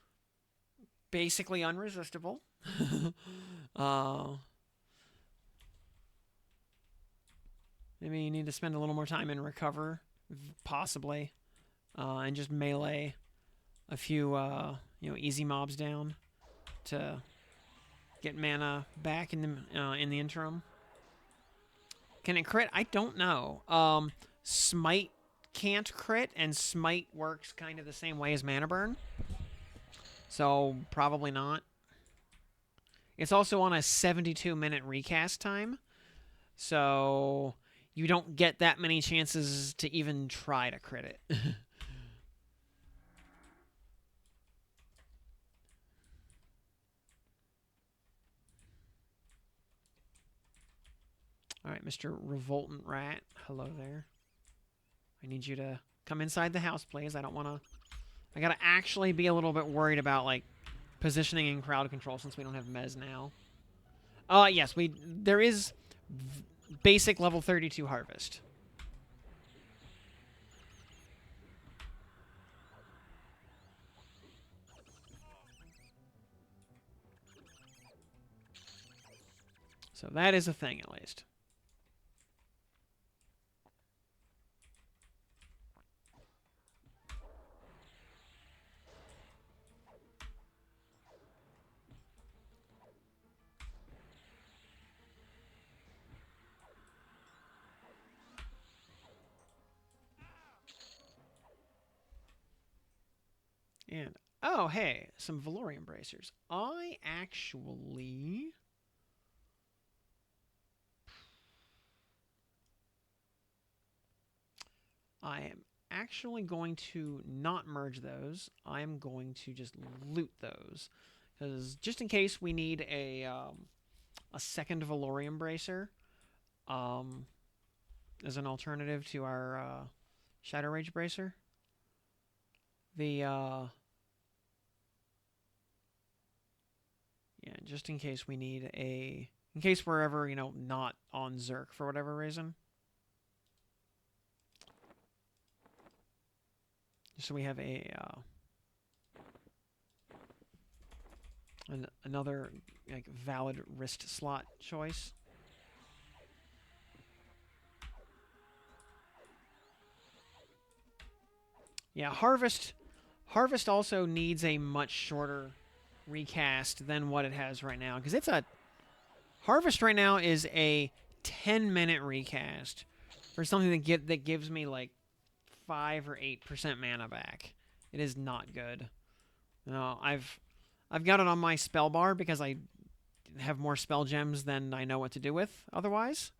basically unresistible. Maybe you need to spend a little more time in recover, possibly, and just melee a few easy mobs down to get mana back in the interim. Can it crit? I don't know. Smite can't crit, and Smite works kind of the same way as Mana Burn, so probably not. It's also on a 72-minute recast time, so you don't get that many chances to even try to crit it. All right, Mr. Revoltant Rat. Hello there. I need you to come inside the house, please. I don't want to... I got to actually be a little bit worried about, like, positioning and crowd control since we don't have Mez now. Yes, there is basic level 32 harvest. So that is a thing, at least. And, oh, hey, some Valorian bracers. I am actually going to not merge those. I'm going to just loot those. Because just in case we need a second Valorian bracer as an alternative to our Shadow Rage bracer. Yeah, just in case we need in case we're ever, not on Zerk for whatever reason. So we have another like valid wrist slot choice. Yeah, Harvest also needs a much shorter recast than what it has right now, because Harvest right now is a 10-minute recast for something that gives me like 5 or 8% mana back. It is not good. No, I've got it on my spell bar because I have more spell gems than I know what to do with otherwise.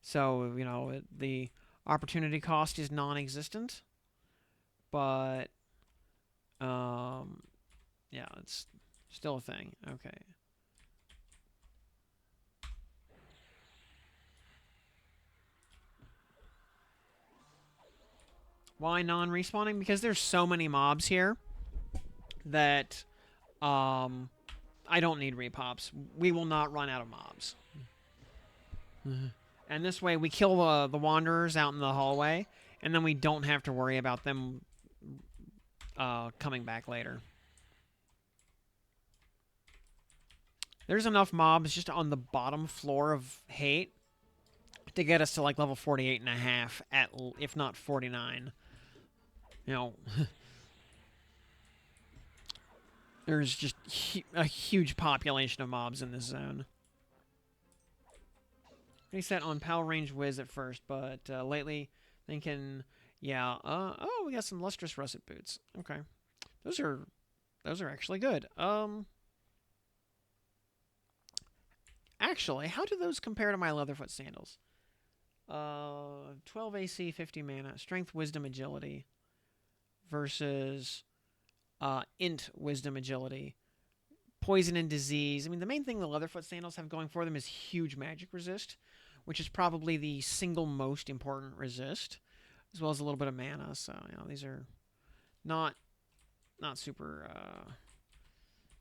So, the opportunity cost is non-existent. But, yeah, it's still a thing. Okay. Why non-respawning? Because there's so many mobs here that I don't need repops. We will not run out of mobs. And this way we kill the wanderers out in the hallway, and then we don't have to worry about them coming back later. There's enough mobs just on the bottom floor of Hate to get us to like level 48 and a half, if not 49. There's just a huge population of mobs in this zone. Reset on Power Range Wiz at first, but lately thinking, yeah, oh, we got some Lustrous Russet Boots. Okay. Those are actually good. Actually, how do those compare to my Leatherfoot sandals? 12 AC, 50 mana, Strength, Wisdom, Agility versus Int, Wisdom, Agility, Poison and Disease. I mean, the main thing the Leatherfoot sandals have going for them is huge magic resist, which is probably the single most important resist, as well as a little bit of mana. So, these are not not super,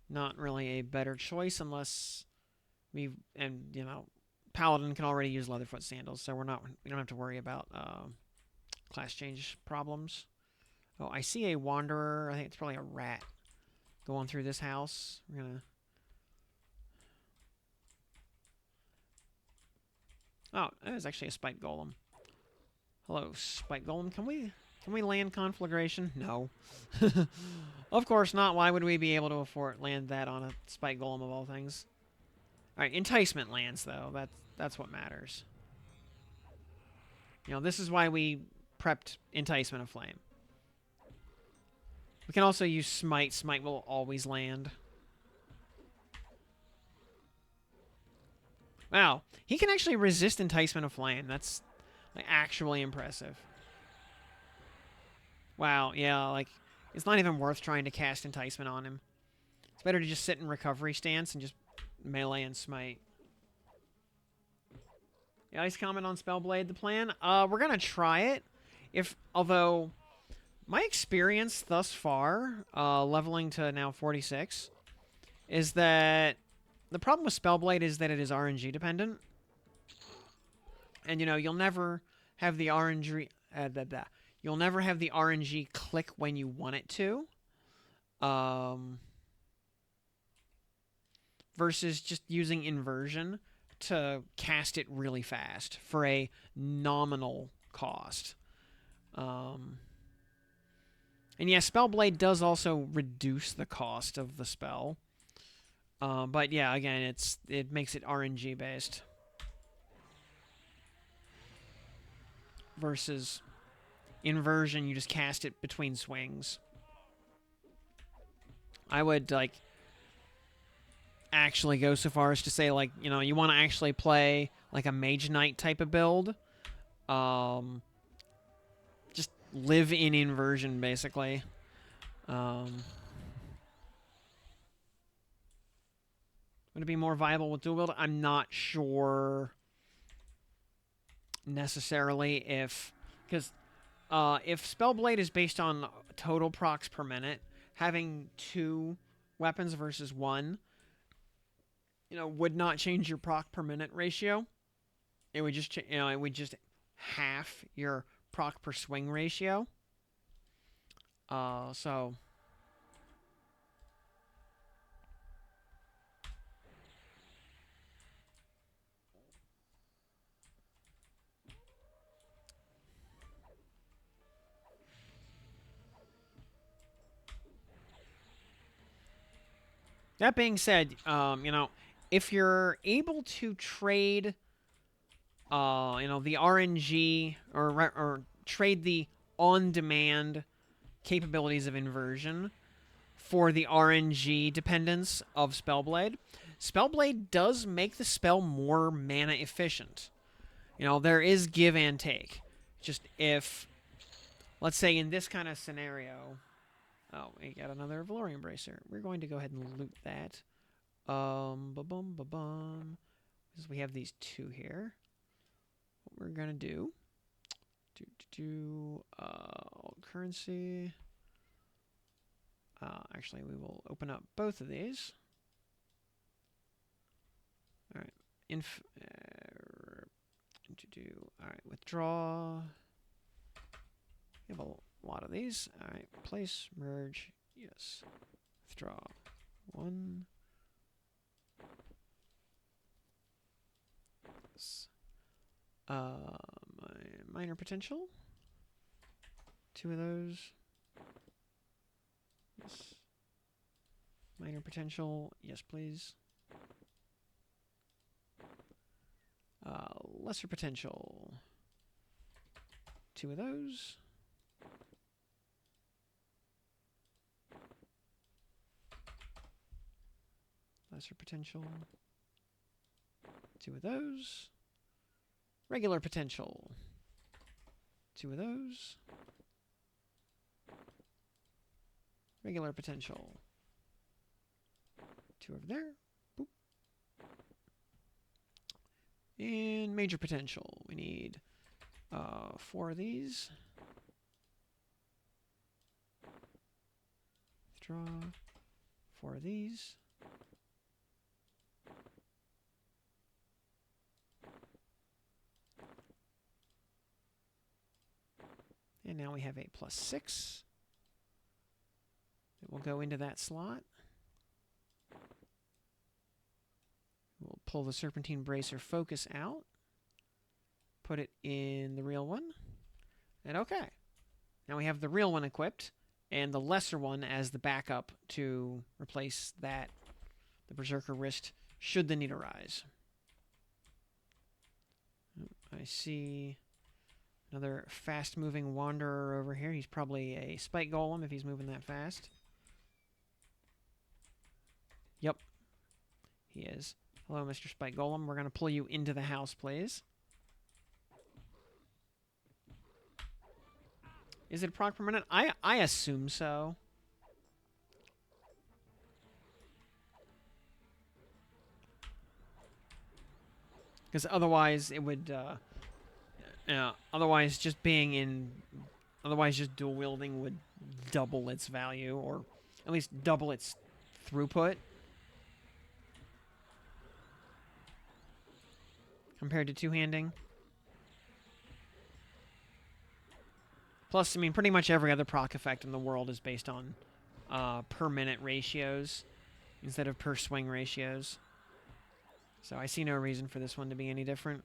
not really a better choice unless you know, Paladin can already use Leatherfoot sandals, so we don't have to worry about class change problems. Oh, I see a wanderer. I think it's probably a rat going through this house. We're gonna. Oh, that is actually a spike golem. Hello, spike golem. Can we land conflagration? No. Of course not. Why would we be able to afford land that on a spike golem of all things? All right, enticement lands though. That's what matters. You know, this is why we prepped enticement of flame. We can also use smite. Smite will always land. Wow, he can actually resist enticement of flame. That's like actually impressive. Wow, yeah, like it's not even worth trying to cast enticement on him. It's better to just sit in recovery stance and just melee and smite. The Ice Comet on Spellblade, the plan? We're gonna try it. Although my experience thus far, leveling to now 46, is that the problem with Spellblade is that it is RNG dependent. And, you know, you'll never have the RNG... You'll never have the RNG click when you want it to. Versus just using inversion to cast it really fast for a nominal cost. And yeah, Spellblade does also reduce the cost of the spell. But yeah, again, it makes it RNG based. Versus inversion, you just cast it between swings. I would, like, actually go so far as to say, like, you know, you want to actually play, like, a Mage Knight type of build. Just live in inversion, basically. Would it be more viable with dual build? I'm not sure necessarily because if Spellblade is based on total procs per minute, having 2 weapons versus 1, you know, would not change your proc per minute ratio. It would just, it would just half your proc per swing ratio. So that being said, you know, if you're able to trade, you know, the RNG or trade the on-demand capabilities of inversion for the RNG dependence of Spellblade, Spellblade does make the spell more mana efficient. You know, there is give and take. Just if, let's say in this kind of scenario, oh, we got another Valorian Bracer. We're going to go ahead and loot that. Ba-bum. Because we have these 2 here. What we're going to do, alt currency. Actually, we will open up both of these. All right. All right, withdraw. We have a lot of these. All right, place, merge, yes. Withdraw. 1. Yes. Minor potential. 2 of those. Yes. Minor potential. Yes, please. Lesser potential. 2 of those. Lesser potential. 2 of those. Regular potential. 2 of those. Regular potential. 2 over there. Boop. And major potential. We need 4 of these. Draw 4 of these. And now we have a +6. It will go into that slot. We'll pull the Serpentine Bracer Focus out. Put it in the real one. And okay. Now we have the real one equipped, and the lesser one as the backup to replace that, the Berserker Wrist, should the need arise. I see another fast-moving wanderer over here. He's probably a spike golem if he's moving that fast. Yep, he is. Hello, Mr. Spike Golem. We're going to pull you into the house, please. Is it a proc per minute? I assume so. Because otherwise it would, otherwise just dual wielding would double its value, or at least double its throughput compared to two-handing. Plus, I mean, pretty much every other proc effect in the world is based on per minute ratios instead of per swing ratios. So I see no reason for this one to be any different.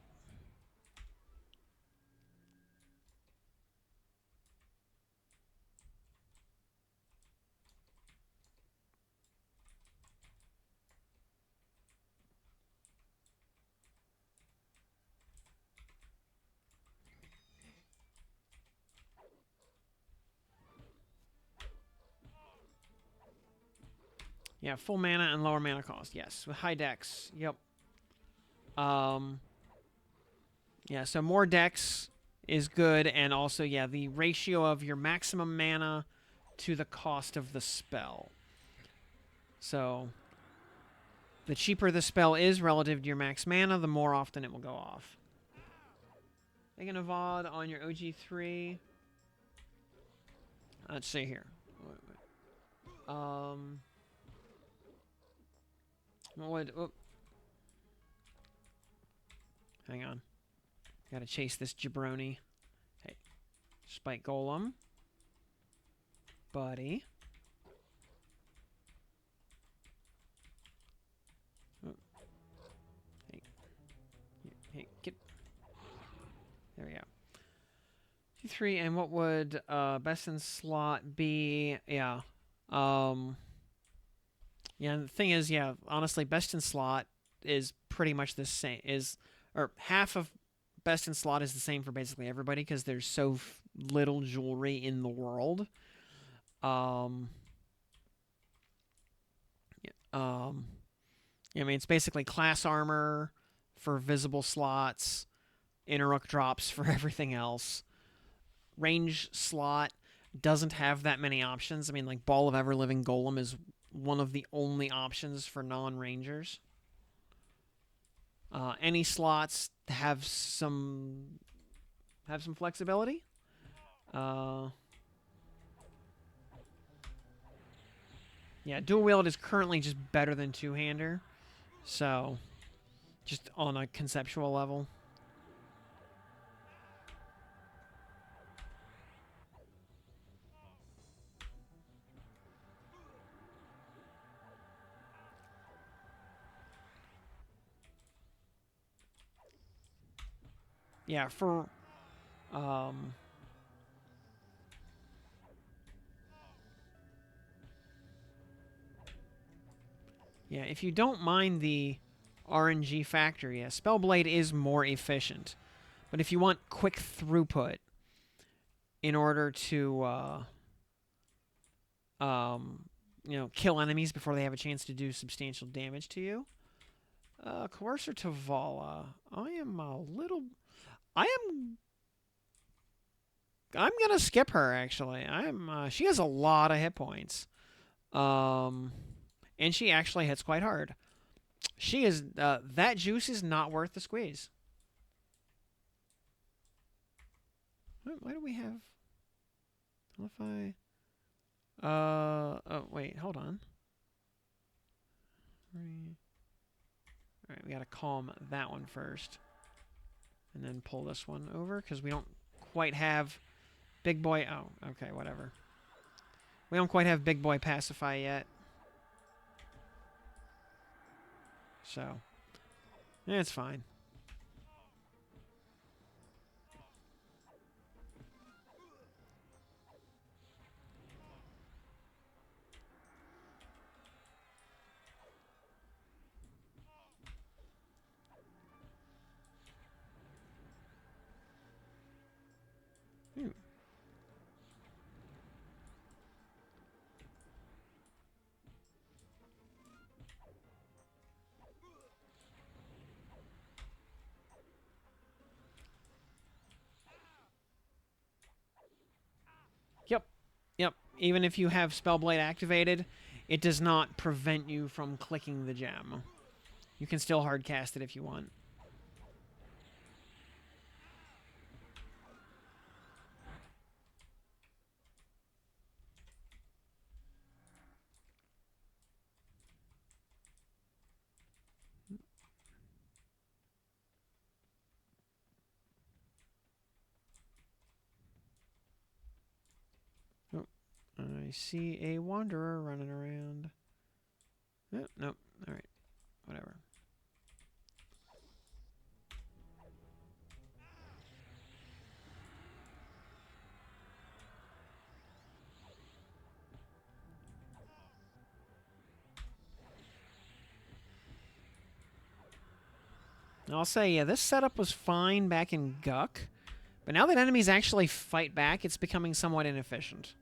Yeah, full mana and lower mana cost. Yes, with high dex. Yep. Yeah, so more dex is good, and also, yeah, the ratio of your maximum mana to the cost of the spell. So, the cheaper the spell is relative to your max mana, the more often it will go off. Making a VOD on your OG3. Let's see here. Hang on. Gotta chase this jabroni. Hey. Spike Golem. Buddy. Oh. Hey. Hey, get. There we go. 3, and what would best in slot be? Yeah. Yeah, the thing is, yeah, honestly, best in slot is pretty much the same. Or half of best in slot is the same for basically everybody because there's so little jewelry in the world. Yeah, I mean, it's basically class armor for visible slots, Inneruk drops for everything else. Range slot doesn't have that many options. I mean, like, Ball of Ever-Living Golem is one of the only options for non-rangers. Any slots have some flexibility. Yeah, dual wield is currently just better than two-hander. So, just on a conceptual level. Yeah, for yeah, if you don't mind the RNG factor, yeah, Spellblade is more efficient. But if you want quick throughput in order to you know, kill enemies before they have a chance to do substantial damage to you, Coercer Tavala. I'm gonna skip her, actually. She has a lot of hit points. And she actually hits quite hard. She is, that juice is not worth the squeeze. Why do we have... Oh, wait, hold on. Alright, we gotta calm that one first. And then pull this one over, because we don't quite have Big Boy... Oh, okay, whatever. We don't quite have Big Boy Pacify yet. So, yeah, it's fine. Hmm. Yep. Yep. Even if you have Spellblade activated, it does not prevent you from clicking the gem. You can still hardcast it if you want. Oh, I see a wanderer running around. Oh, nope. All right. Whatever. I'll say, yeah, this setup was fine back in Guck, but now that enemies actually fight back, it's becoming somewhat inefficient.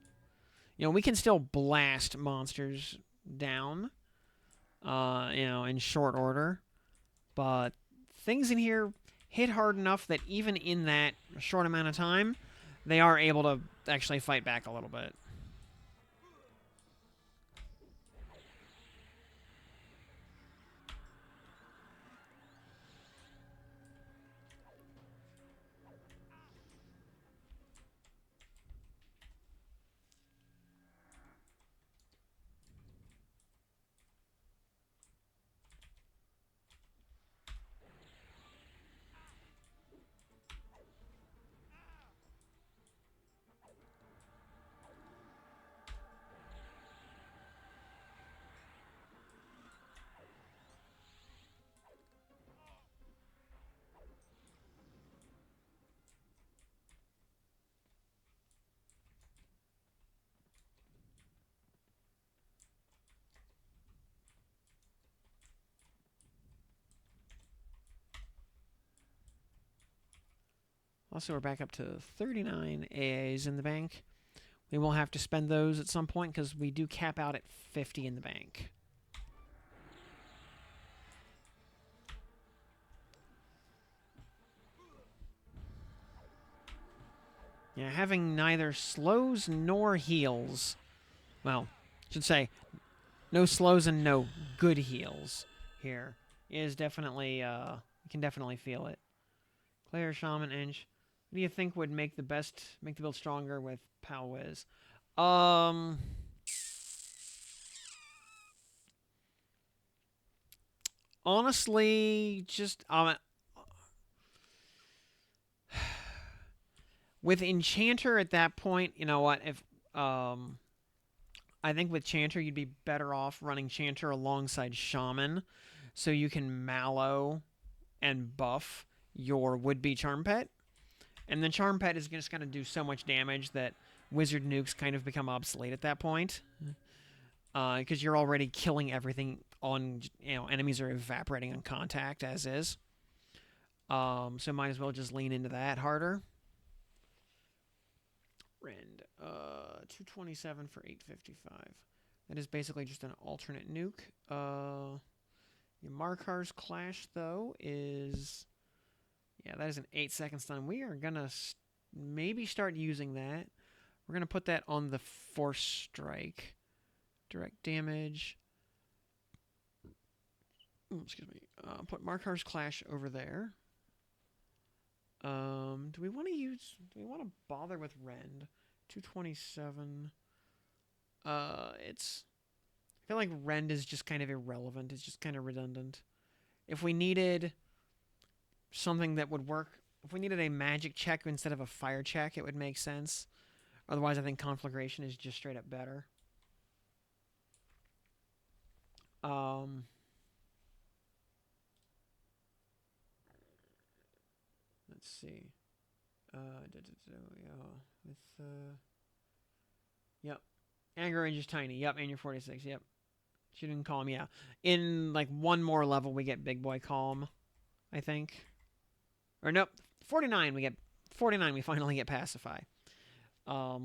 You know, we can still blast monsters down, in short order, but things in here hit hard enough that even in that short amount of time, they are able to actually fight back a little bit. Also, we're back up to 39 AAs in the bank. We will have to spend those at some point because we do cap out at 50 in the bank. Yeah, having neither slows nor heals. Well, I should say, no slows and no good heals here is definitely, you can definitely feel it. Claire, Shaman, Inch. What do you think would make the build stronger with Pal Wiz? Um, honestly, just with Enchanter at that point, you know what? If I think with Chanter you'd be better off running Chanter alongside Shaman, so you can mallow and buff your would-be Charm Pet, and the Charm Pet is just going to do so much damage that Wizard Nukes kind of become obsolete at that point, because you're already killing everything on, enemies are evaporating on contact as is. So might as well just lean into that harder. Rend. 227 for 855. That is basically just an alternate nuke. Your Markar's Clash, though, is... Yeah, that is an 8-second stun. We are going to maybe start using that. We're going to put that on the Force Strike. Direct damage. Excuse me. Put Markar's Clash over there. Do we want to bother with Rend? 227. It's... I feel like rend is just kind of irrelevant. It's just kind of redundant. If we needed something that would work, if we needed a magic check instead of a fire check, it would make sense. Otherwise, I think conflagration is just straight up better. Let's see. Yep. Anger range is tiny. Yep, and you're 46. Yep. Shooting calm, yeah. In like one more level, we get big boy calm, I think. Or nope, 49. We get 49. We finally get pacify. I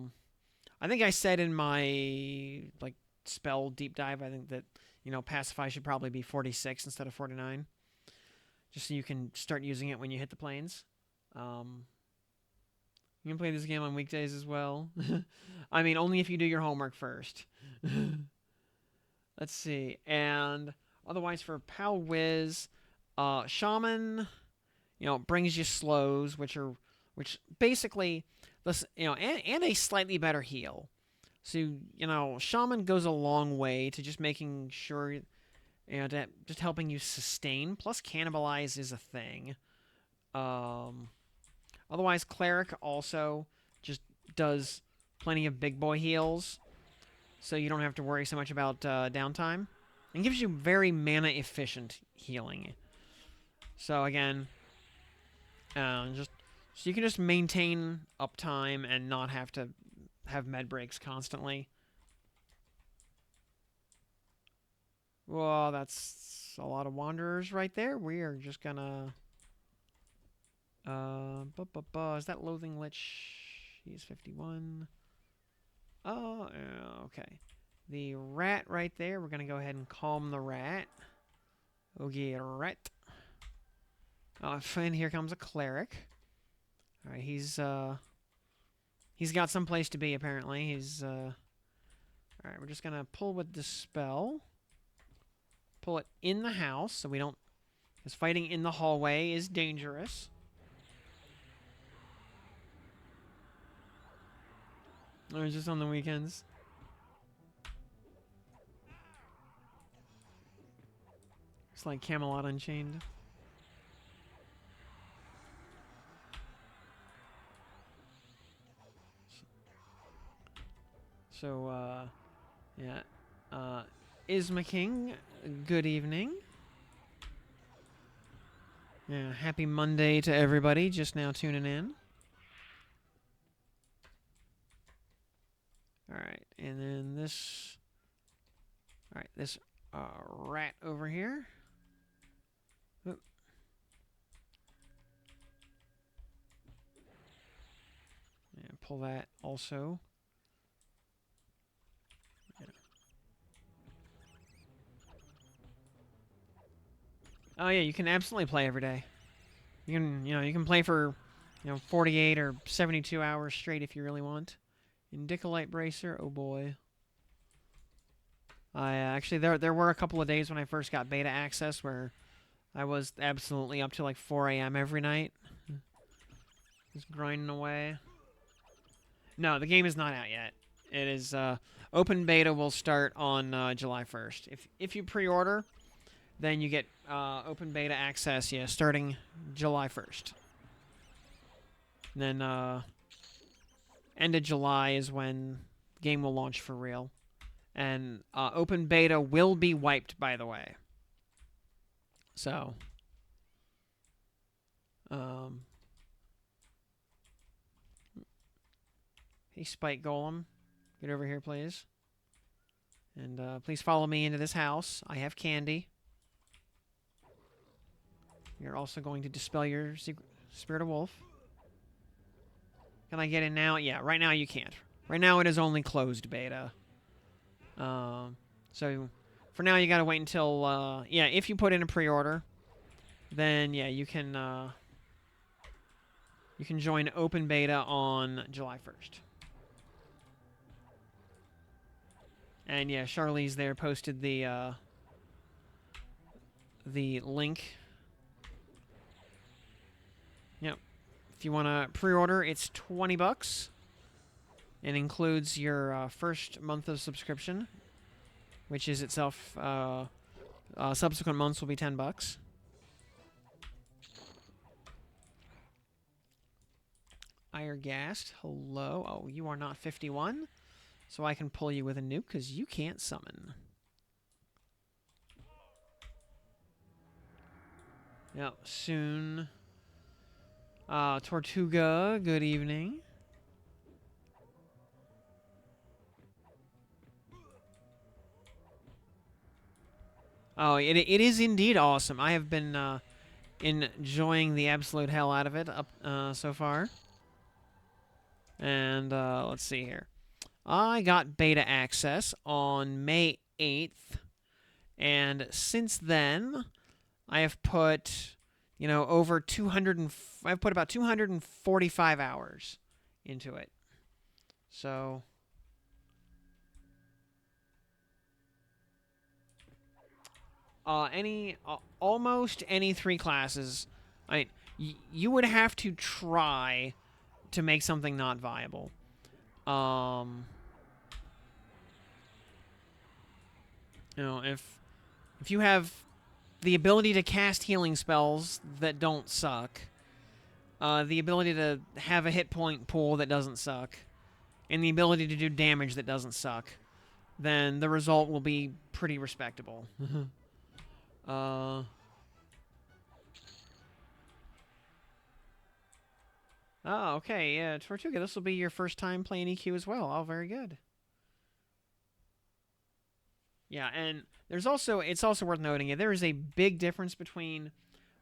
think I said in my like spell deep dive, I think that pacify should probably be 46 instead of 49, just so you can start using it when you hit the planes. You can play this game on weekdays as well. I mean, only if you do your homework first. Let's see. And otherwise, for Pal Whiz, Shaman, brings you slows, which basically, and a slightly better heal. So, Shaman goes a long way to just making sure, just helping you sustain. Plus, cannibalize is a thing. Otherwise, Cleric also just does plenty of big boy heals, so you don't have to worry so much about downtime. And gives you very mana efficient healing. So again, just so you can just maintain uptime and not have to have med breaks constantly. Well, that's a lot of wanderers right there. We are just gonna is that Loathing Lich? He's 51. Oh, okay. The rat right there. We're gonna go ahead and calm the rat. Okay, rat. And here comes a cleric. All right, he's got some place to be apparently. He's all right. We're just gonna pull with the spell. Pull it in the house so we don't. Because fighting in the hallway is dangerous. Or just on the weekends. It's like Camelot Unchained. So, yeah. Isma King, good evening. Yeah, happy Monday to everybody just now tuning in. Alright, and then this... Alright, this rat over here. Oop. Yeah, pull that also. Yeah. Oh yeah, you can absolutely play every day. You can play for 48 or 72 hours straight if you really want. Indicolite Bracer, oh boy. I actually there were a couple of days when I first got beta access where I was absolutely up to like 4 a.m. every night, just grinding away. No, the game is not out yet. It is open beta will start on July 1st. If you pre-order, then you get open beta access. Yeah, starting July 1st. And then end of July is when the game will launch for real. And open beta will be wiped, by the way. So, hey, Spike Golem, get over here, please. And please follow me into this house. I have candy. You're also going to dispel your Spirit of Wolf. Can I get in now? Yeah, right now you can't. Right now it is only closed beta. So for now you gotta wait until yeah, if you put in a pre-order, then yeah, you can join open beta on July 1st. And yeah, Charlize there posted the link. Yep. If you want to pre-order, it's $20. It includes your first month of subscription, which is itself subsequent months will be $10. Iregast, hello. Oh, you are not 51, so I can pull you with a nuke because you can't summon. Yep, soon. Tortuga, good evening. Oh, it is indeed awesome. I have been enjoying the absolute hell out of it up so far. And let's see here. I got beta access on May 8th, and since then, I have put, you know, over 200. I've put about 245 hours into it. So, almost any 3 classes. I mean, you would have to try to make something not viable. You know, if you have the ability to cast healing spells that don't suck, the ability to have a hit point pool that doesn't suck, and the ability to do damage that doesn't suck, then the result will be pretty respectable. Oh, okay, yeah, Tortuga, this will be your first time playing EQ as well. Oh, very good. Yeah, and it's also worth noting there is a big difference between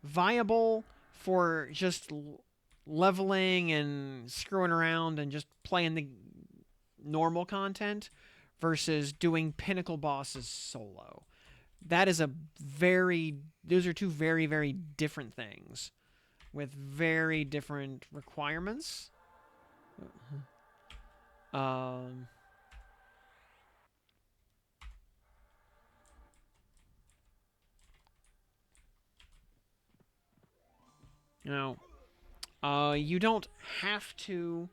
viable for just leveling and screwing around and just playing the normal content versus doing pinnacle bosses solo. That is those are two very, very different things with very different requirements. Um, you know, you don't have to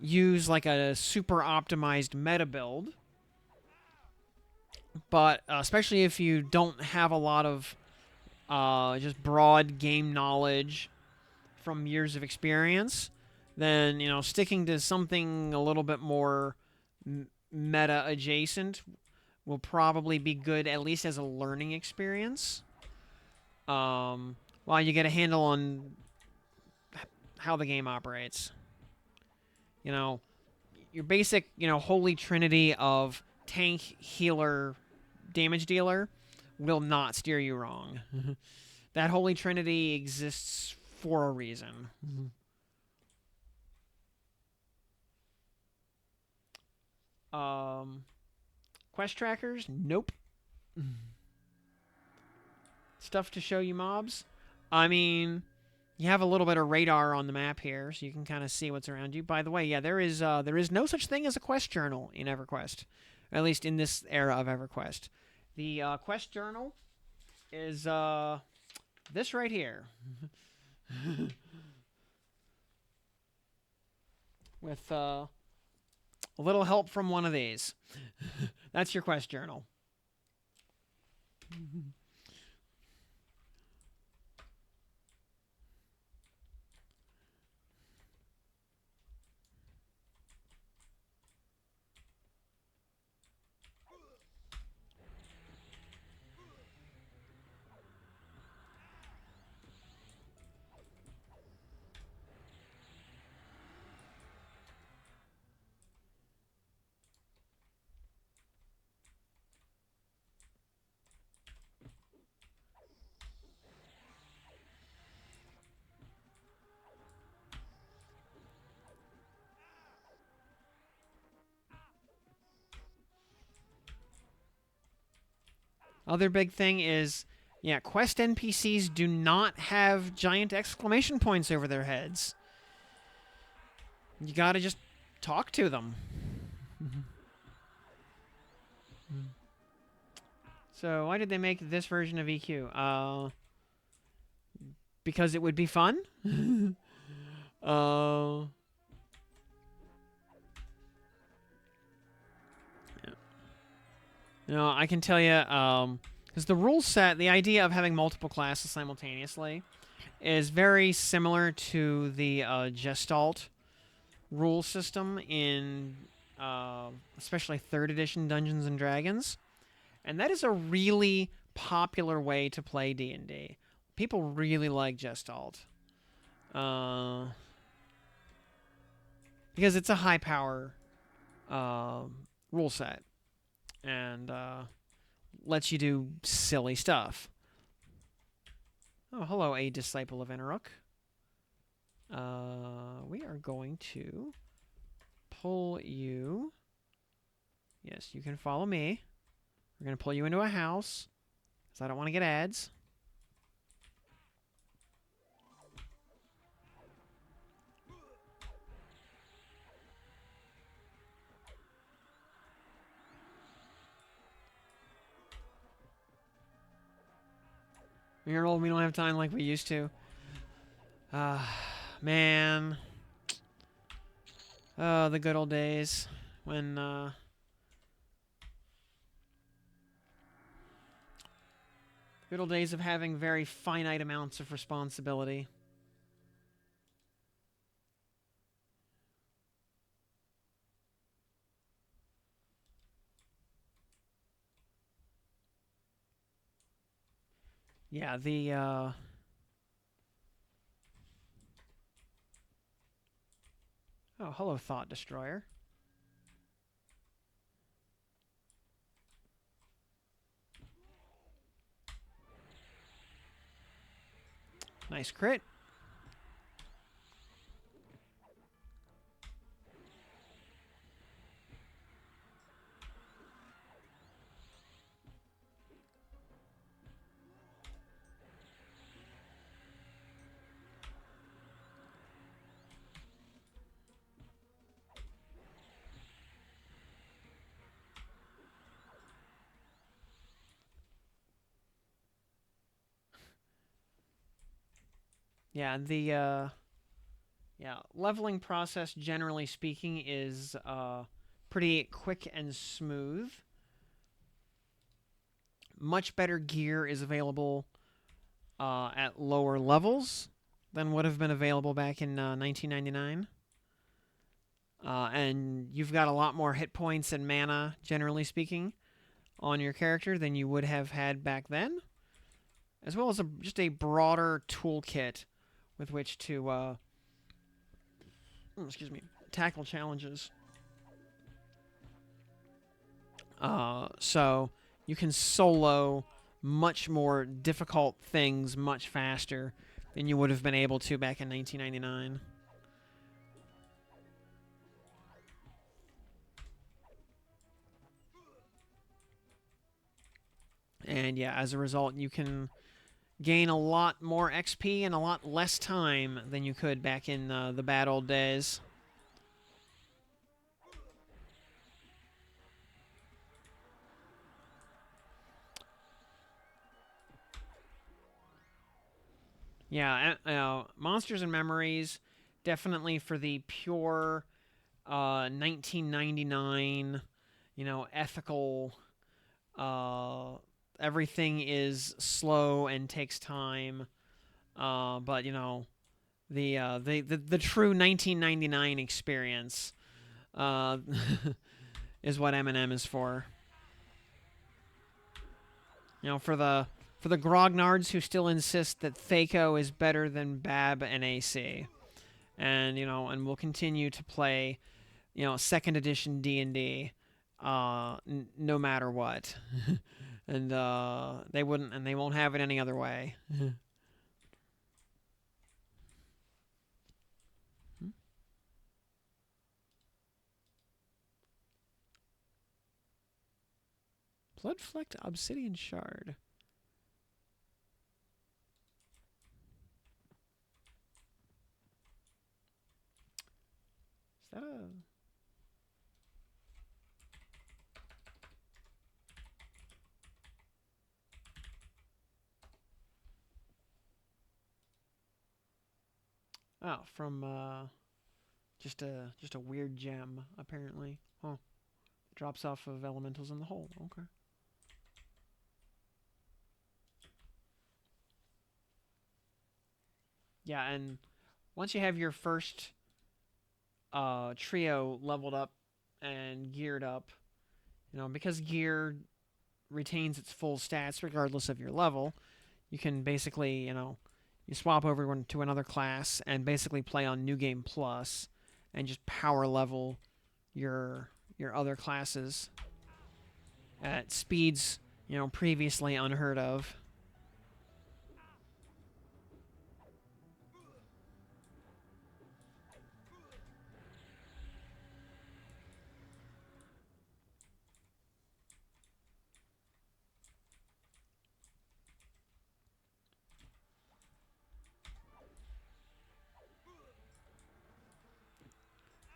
use like a super optimized meta build, but especially if you don't have a lot of just broad game knowledge from years of experience, then you know sticking to something a little bit more meta adjacent will probably be good, at least as a learning experience. While you get a handle on how the game operates. You know, your basic, you know, holy trinity of tank, healer, damage dealer will not steer you wrong. That holy trinity exists for a reason. Quest trackers? Nope. Stuff to show you mobs? I mean, you have a little bit of radar on the map here, so you can kind of see what's around you. By the way, yeah, there is no such thing as a quest journal in EverQuest, at least in this era of EverQuest. The quest journal is this right here, with a little help from one of these. That's your quest journal. Other big thing is, yeah, quest NPCs do not have giant exclamation points over their heads. You gotta just talk to them. So why did they make this version of EQ? Because it would be fun. You know, I can tell you, because the rule set, the idea of having multiple classes simultaneously, is very similar to the Gestalt rule system in, especially third edition Dungeons and Dragons, and that is a really popular way to play D&D. People really like Gestalt, uh, because it's a high power rule set and lets you do silly stuff. Oh, hello, a disciple of Enaruk. We are going to pull you. Yes, you can follow me. We're going to pull you into a house, because I don't want to get ads. You're old, we don't have time like we used to. Man. Oh, the good old days when, good old days of having very finite amounts of responsibility. Yeah, the, Oh, hello, Thought Destroyer. Nice crit. Yeah, the, yeah, leveling process, generally speaking, is, pretty quick and smooth. Much better gear is available at lower levels than would have been available back in 1999. And you've got a lot more hit points and mana, generally speaking, on your character than you would have had back then, as well as just a broader toolkit with which to, excuse me, tackle challenges. So you can solo much more difficult things much faster than you would have been able to back in 1999. And yeah, as a result, you can gain a lot more XP in a lot less time than you could back in the bad old days. Yeah, Monsters and Memories, definitely for the pure 1999, ethical. Everything is slow and takes time, but the true 1999 experience uh, is what Eminem is for. For the grognards who still insist that Thaco is better than Bab and AC, and will continue to play, second edition D&D, no matter what, and they won't have it any other way. Blood-flecked obsidian shard. Is that a... Oh, from just a weird gem apparently. Oh, drops off of elementals in the hole. Okay. Yeah, and once you have your first trio leveled up and geared up, because gear retains its full stats regardless of your level, you can basically, you swap over to another class and basically play on New Game Plus and just power level your other classes at speeds, previously unheard of.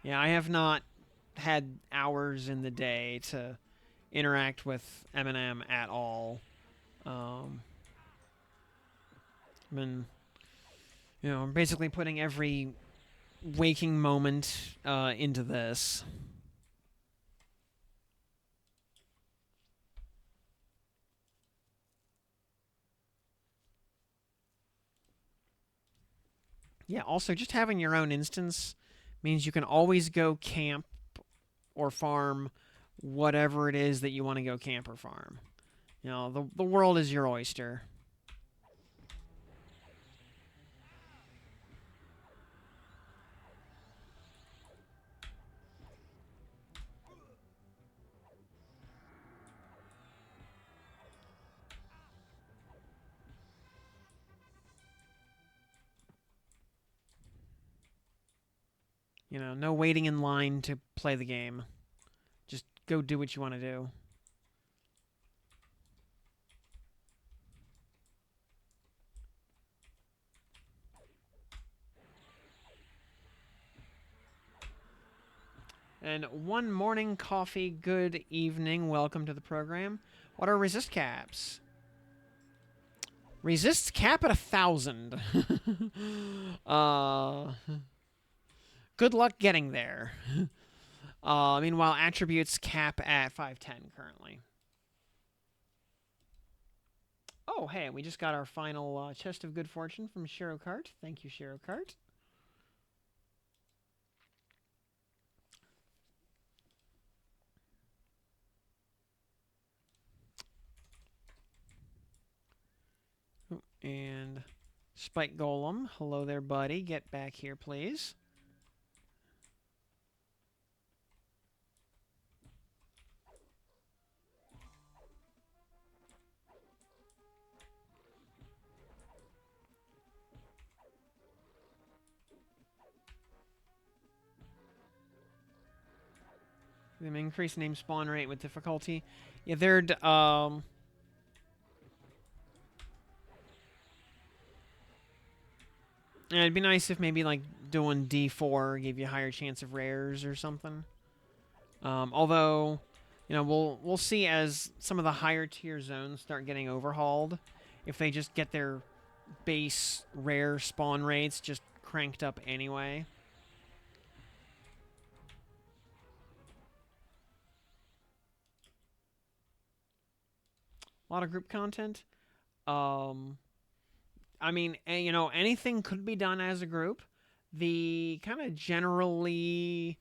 Yeah, I have not had hours in the day to interact with Eminem at all. I've been, basically putting every waking moment into this. Yeah, also, just having your own instance means you can always go camp or farm whatever it is that you want to go camp or farm. The world is your oyster. No waiting in line to play the game. Just go do what you want to do. And one morning coffee, good evening, welcome to the program. What are resist caps? Resists cap at 1,000. uh, good luck getting there. Meanwhile, attributes cap at 510 currently. Oh, hey, we just got our final chest of good fortune from Shirokart. Thank you, Shirokart. And Spike Golem, hello there, buddy. Get back here, please. Them increase name spawn rate with difficulty. Yeah, they're yeah, it'd be nice if maybe like doing D4 gave you a higher chance of rares or something. Although, we'll see as some of the higher tier zones start getting overhauled, if they just get their base rare spawn rates just cranked up anyway. A lot of group content. Um, anything could be done as a group. The kind of generally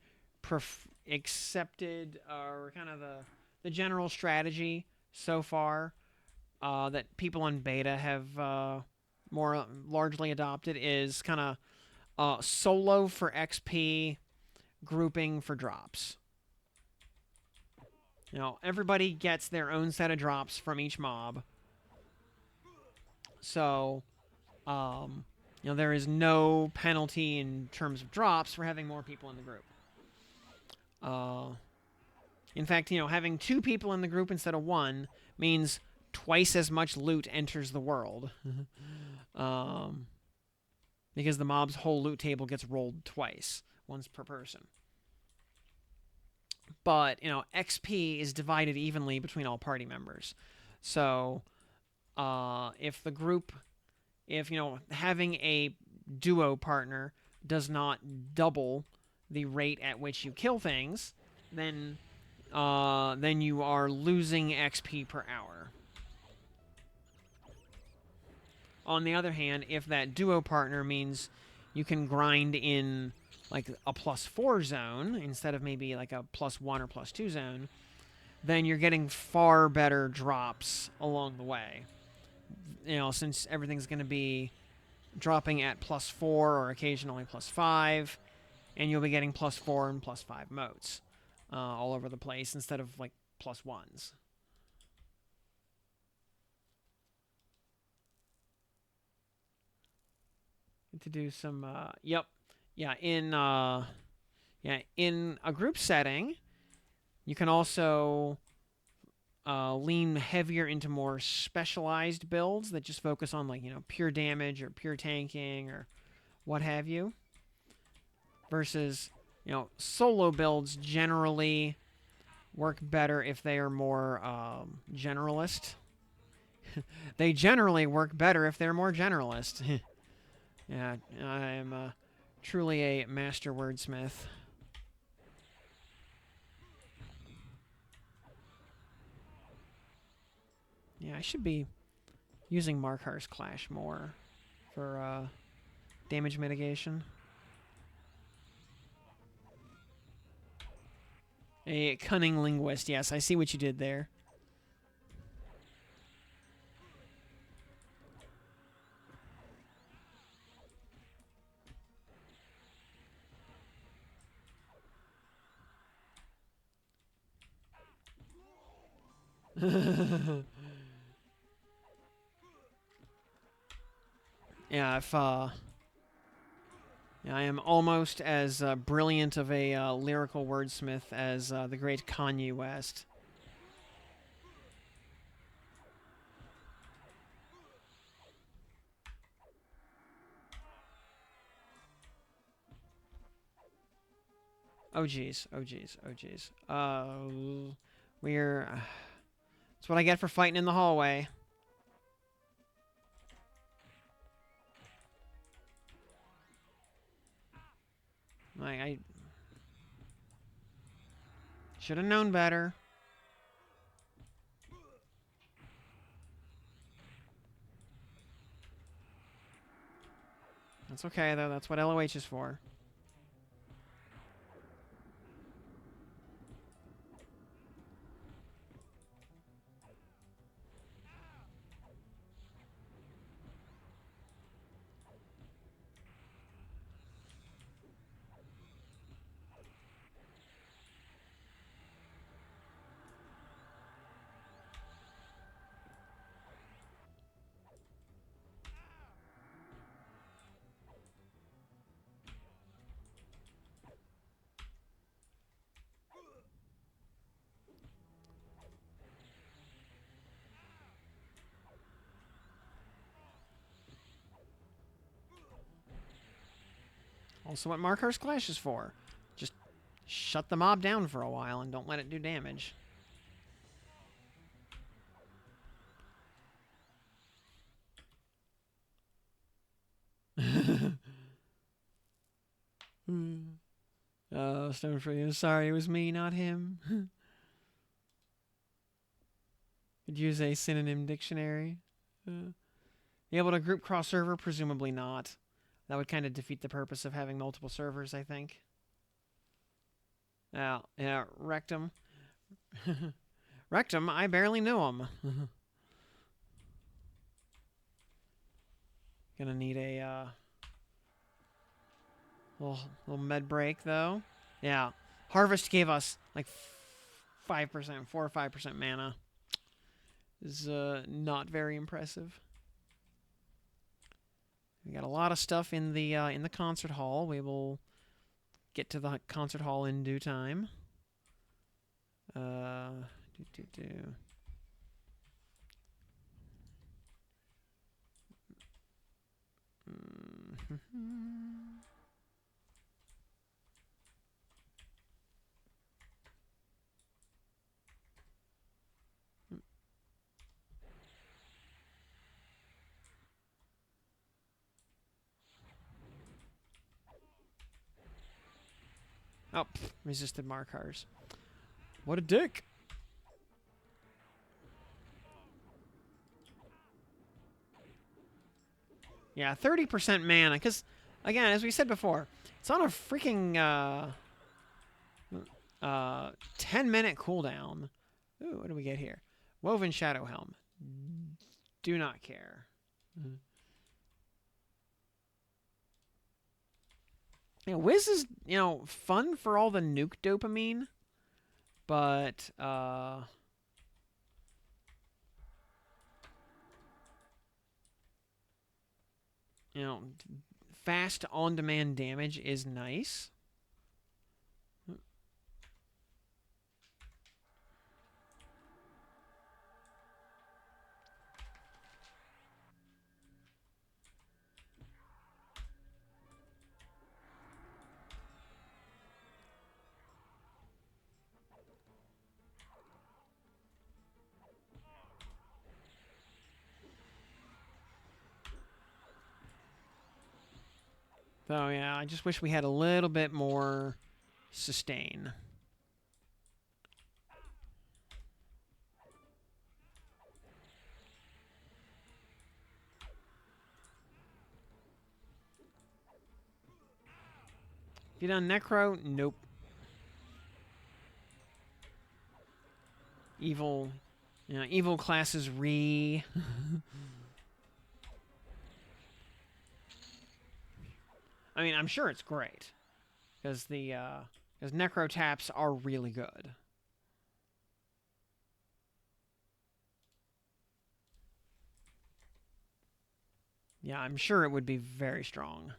accepted, or kind of the general strategy so far that people in beta have more largely adopted is kind of solo for XP, grouping for drops. Everybody gets their own set of drops from each mob. So, there is no penalty in terms of drops for having more people in the group. In fact, having 2 people in the group instead of 1 means twice as much loot enters the world. Because the mob's whole loot table gets rolled twice, once per person. But, XP is divided evenly between all party members. So, if the group, having a duo partner does not double the rate at which you kill things, then you are losing XP per hour. On the other hand, if that duo partner means you can grind in like a +4 zone instead of maybe like a +1 or +2 zone, then you're getting far better drops along the way. You know, since everything's going to be dropping at +4 or occasionally +5, and you'll be getting +4 and +5 motes all over the place instead of like +1s. To do some, yep, yeah, in a group setting, you can also lean heavier into more specialized builds that just focus on, like, you know, pure damage or pure tanking or what have you. Versus, you know, solo builds generally work better if they are more generalist. They generally work better if they're more generalist. Yeah, I am truly a master wordsmith. Yeah, I should be using Markar's Clash more for damage mitigation. A cunning linguist, yes, I see what you did there. Yeah, if yeah, I am almost as brilliant of a lyrical wordsmith as the great Kanye West. Oh geez, oh geez, oh geez. We're. That's what I get for fighting in the hallway. I should have known better. That's okay though. That's what LOH is for. Also, what Markar's Clash is for. Just shut the mob down for a while and don't let it do damage. Oh, Stonefree, I'm sorry, it was me, not him. Could use a synonym dictionary. Be able to group cross server? Presumably not. That would kind of defeat the purpose of having multiple servers, I think. Yeah, Rectum. Rectum, I barely knew him. Gonna need a little med break, though. Yeah. Harvest gave us like 5%, 4 or 5% mana. Is not very impressive. We got a lot of stuff in the concert hall. We will get to the concert hall in due time. Oh, resisted Markars. What a dick! Yeah, 30% mana, because, again, as we said before, it's on a freaking 10-minute cooldown. Ooh, what do we get here? Woven Shadow Helm. Do not care. Yeah, Wiz is, fun for all the nuke dopamine, but, fast on-demand damage is nice. So, yeah, I just wish we had a little bit more sustain. You done Necro? Nope. Evil. Evil classes re. I mean, I'm sure it's great. Because because Necro taps are really good. Yeah, I'm sure it would be very strong.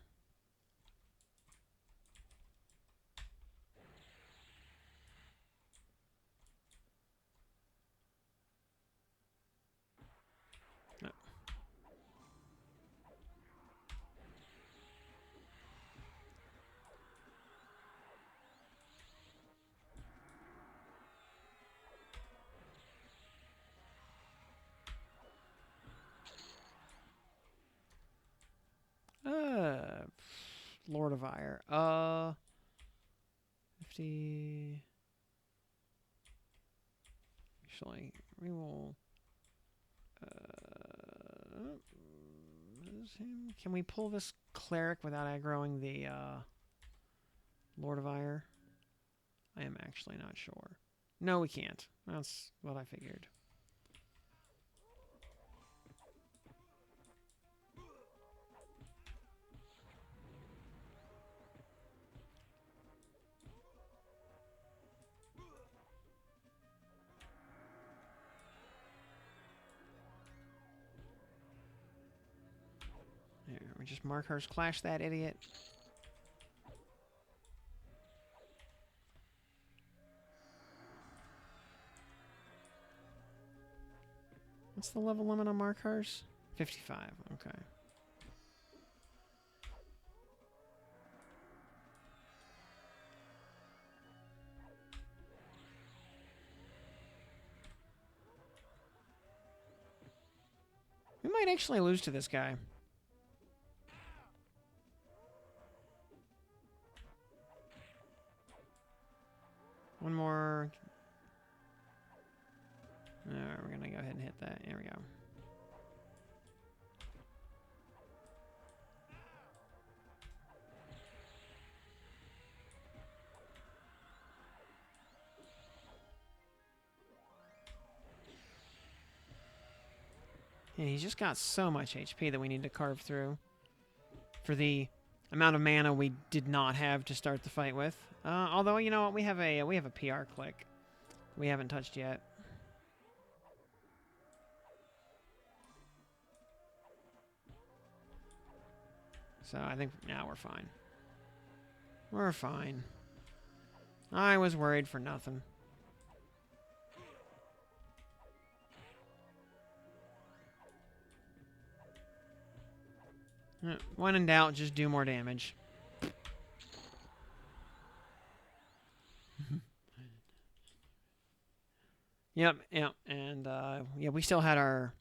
Lord of Ire. 50. Actually, we will. Can we pull this cleric without aggroing the Lord of Ire? I am actually not sure. No, we can't. That's what I figured. Here, we just Markers Clash that idiot. What's the level limit on Markers? 55. Okay. We might actually lose to this guy. One more. Alright, we're gonna go ahead and hit that. There we go. Yeah, he's just got so much HP that we need to carve through for the amount of mana we did not have to start the fight with. Although, you know what, we have a PR click we haven't touched yet. So I think now we're fine. We're fine. I was worried for nothing. When in doubt, just do more damage. Yep, and yeah, we still had our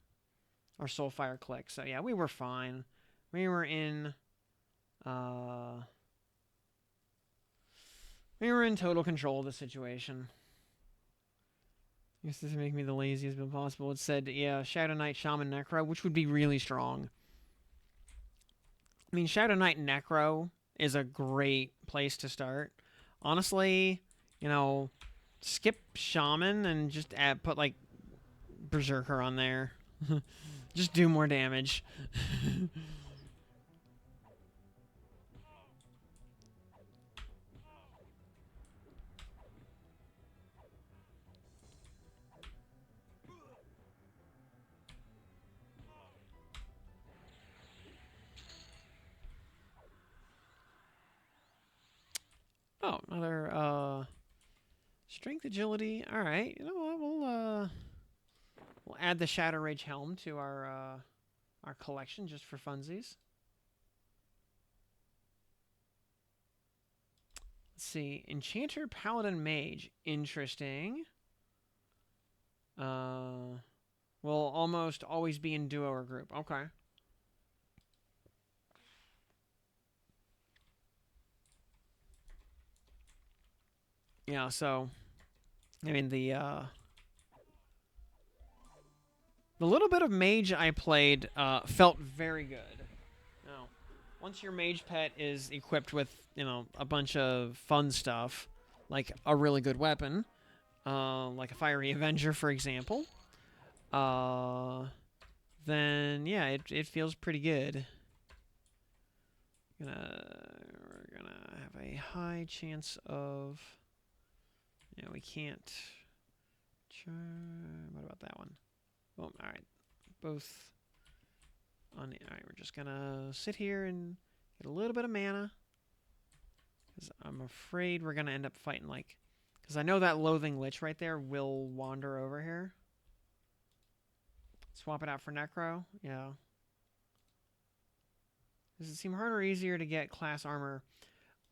Soulfire click, so yeah, we were fine. We were in total control of the situation. I guess this would make me the laziest but possible. It said, yeah, Shadow Knight, Shaman, Necro, which would be really strong. I mean, Shadow Knight Necro is a great place to start. Honestly, you know, skip Shaman and just put like Berserker on there. Just do more damage. Oh, another strength agility. All right, you know what? We'll add the Shadow Rage helm to our collection just for funsies. Let's see, Enchanter, Paladin, Mage. Interesting. Will almost always be in duo or group. Okay. Yeah. So, I mean the little bit of mage I played felt very good. Now, once your mage pet is equipped with, a bunch of fun stuff, like a really good weapon, like a Fiery Avenger, for example, uh, then yeah, it feels pretty good. We're gonna have a high chance of. Yeah, we can't. What about that one? Boom. All right, both. All right, we're just gonna sit here and get a little bit of mana. Because I'm afraid we're gonna end up fighting like. Because I know that Loathing Lich right there will wander over here. Swap it out for Necro. Yeah. Does it seem harder or easier to get class armor?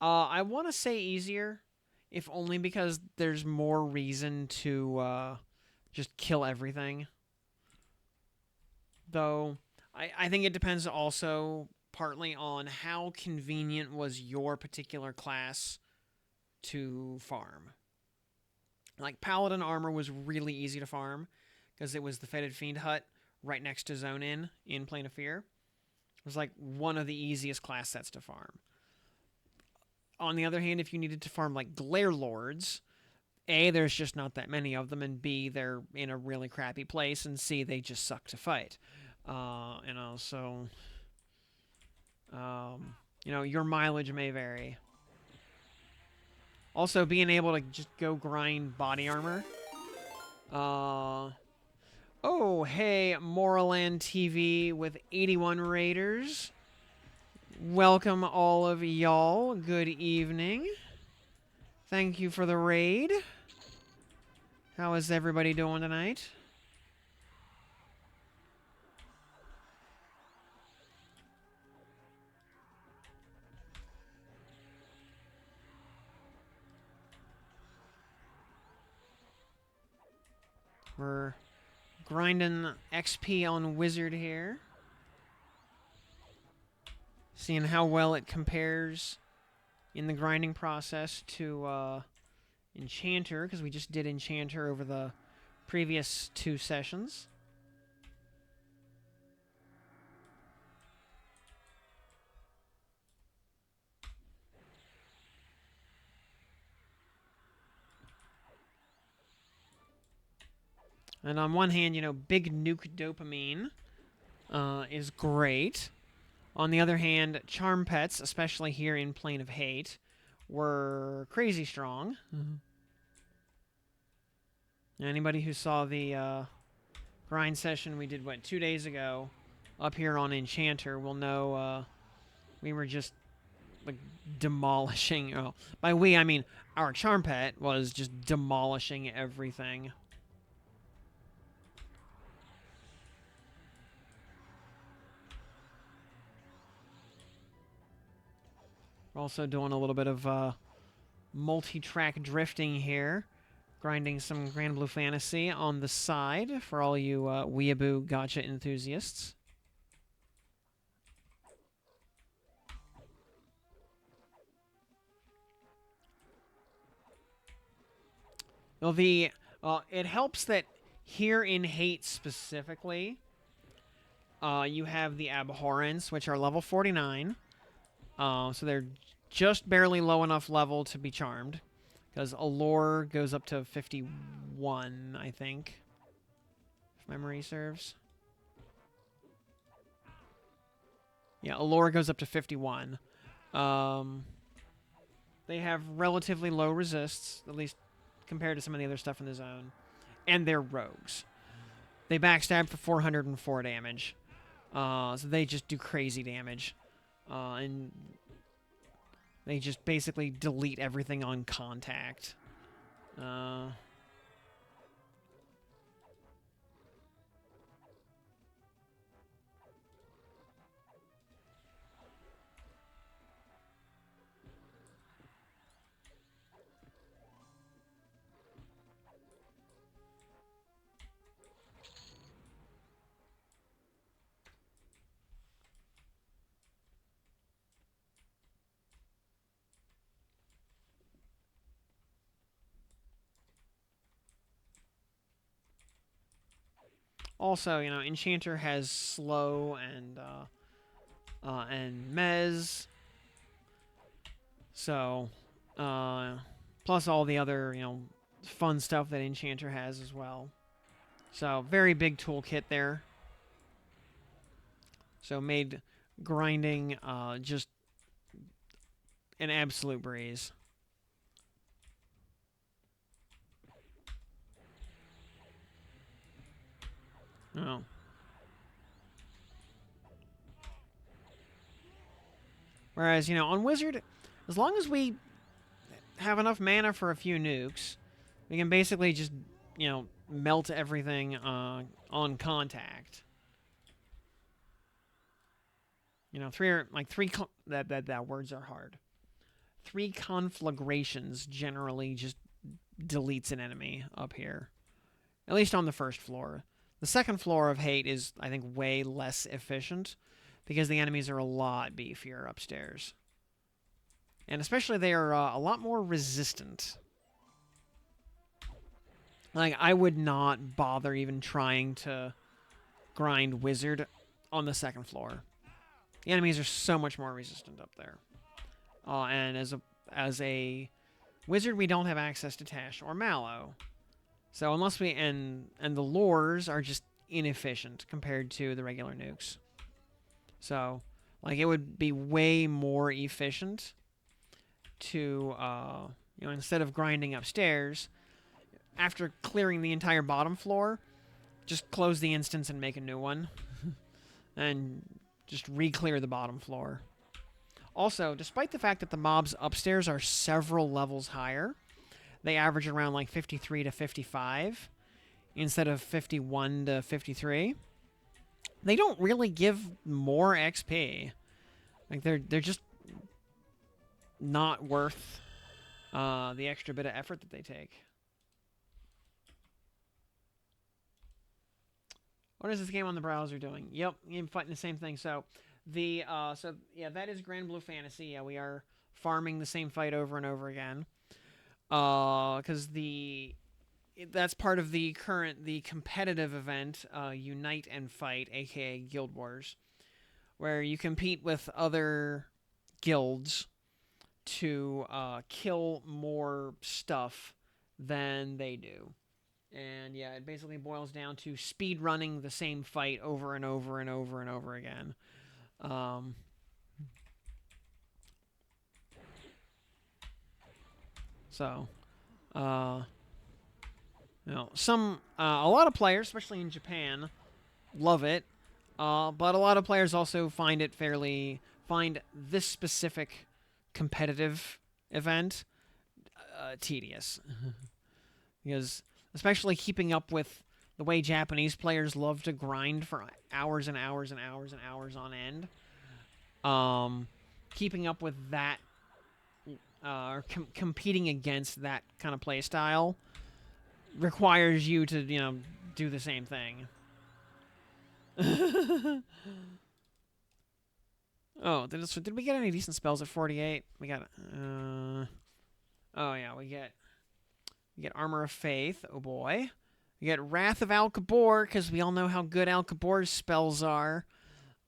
I want to say easier, if only because there's more reason to just kill everything. Though, I think it depends also partly on how convenient was your particular class to farm. Like, Paladin armor was really easy to farm because it was the Fetid Fiend hut right next to Zone in Plane of Fear. It was like one of the easiest class sets to farm. On the other hand, if you needed to farm like Glare Lords, A, there's just not that many of them, and B, they're in a really crappy place, and C, they just suck to fight. So your mileage may vary. Also, being able to just go grind body armor. Oh, hey, Moraland TV with 81 Raiders. Welcome, all of y'all. Good evening. Thank you for the raid. How is everybody doing tonight? We're grinding XP on Wizard here. Seeing how well it compares in the grinding process to Enchanter, because we just did Enchanter over the previous 2 sessions. And on one hand, big nuke dopamine is great. On the other hand, charm pets, especially here in Plane of Hate, were crazy strong. Anybody who saw the grind session we did, 2 days ago, up here on Enchanter will know we were just like demolishing. Oh, by we, I mean our charm pet was just demolishing everything. We're also doing a little bit of multi-track drifting here. Grinding some Grand Blue Fantasy on the side for all you weeaboo gacha enthusiasts. Well, it helps that here in Hate specifically, you have the Abhorrence, which are level 49. So they're just barely low enough level to be charmed. Because Allure goes up to 51, I think. If memory serves. Yeah, Allure goes up to 51. They have relatively low resists, at least compared to some of the other stuff in the zone. And they're rogues. They backstab for 404 damage. So they just do crazy damage. And they just basically delete everything on contact. Also, you know, Enchanter has slow and mez. So, plus all the other, you know, fun stuff that Enchanter has as well. So, very big toolkit there. So, made grinding just an absolute breeze. Oh. Whereas, you know, on Wizard, as long as we have enough mana for a few nukes, we can basically just, you know, melt everything on contact. You know, that words are hard. 3 conflagrations generally just deletes an enemy up here. At least on the first floor. The second floor of Hate is, I think, way less efficient because the enemies are a lot beefier upstairs. And especially they are a lot more resistant. Like, I would not bother even trying to grind Wizard on the second floor. The enemies are so much more resistant up there. And as a Wizard, we don't have access to Tash or Mallow. So unless we... And the lures are just inefficient compared to the regular nukes. So, like, it would be way more efficient to, you know, instead of grinding upstairs, after clearing the entire bottom floor, just close the instance and make a new one. And just re-clear the bottom floor. Also, despite the fact that the mobs upstairs are several levels higher, they average around like 53 to 55 instead of 51 to 53. They don't really give more XP. Like, they're just not worth the extra bit of effort that they take. What is this game on the browser doing? Yep, I'm fighting the same thing. So yeah, that is Grand Blue Fantasy. Yeah, we are farming the same fight over and over again. Because that's part of the competitive event, Unite and Fight, aka Guild Wars, where you compete with other guilds to kill more stuff than they do. And yeah, it basically boils down to speed running the same fight over and over and over and over again. So, you know, a lot of players, especially in Japan, love it. But a lot of players also find this specific competitive event tedious. Because especially keeping up with the way Japanese players love to grind for hours and hours and hours and hours on end. Keeping up with that, or competing against that kind of play style requires you to, you know, do the same thing. Oh, did we get any decent spells at 48? We got, oh yeah, we get Armor of Faith, oh boy. We get Wrath of Al-Kabor, because we all know how good Al-Kabor's spells are.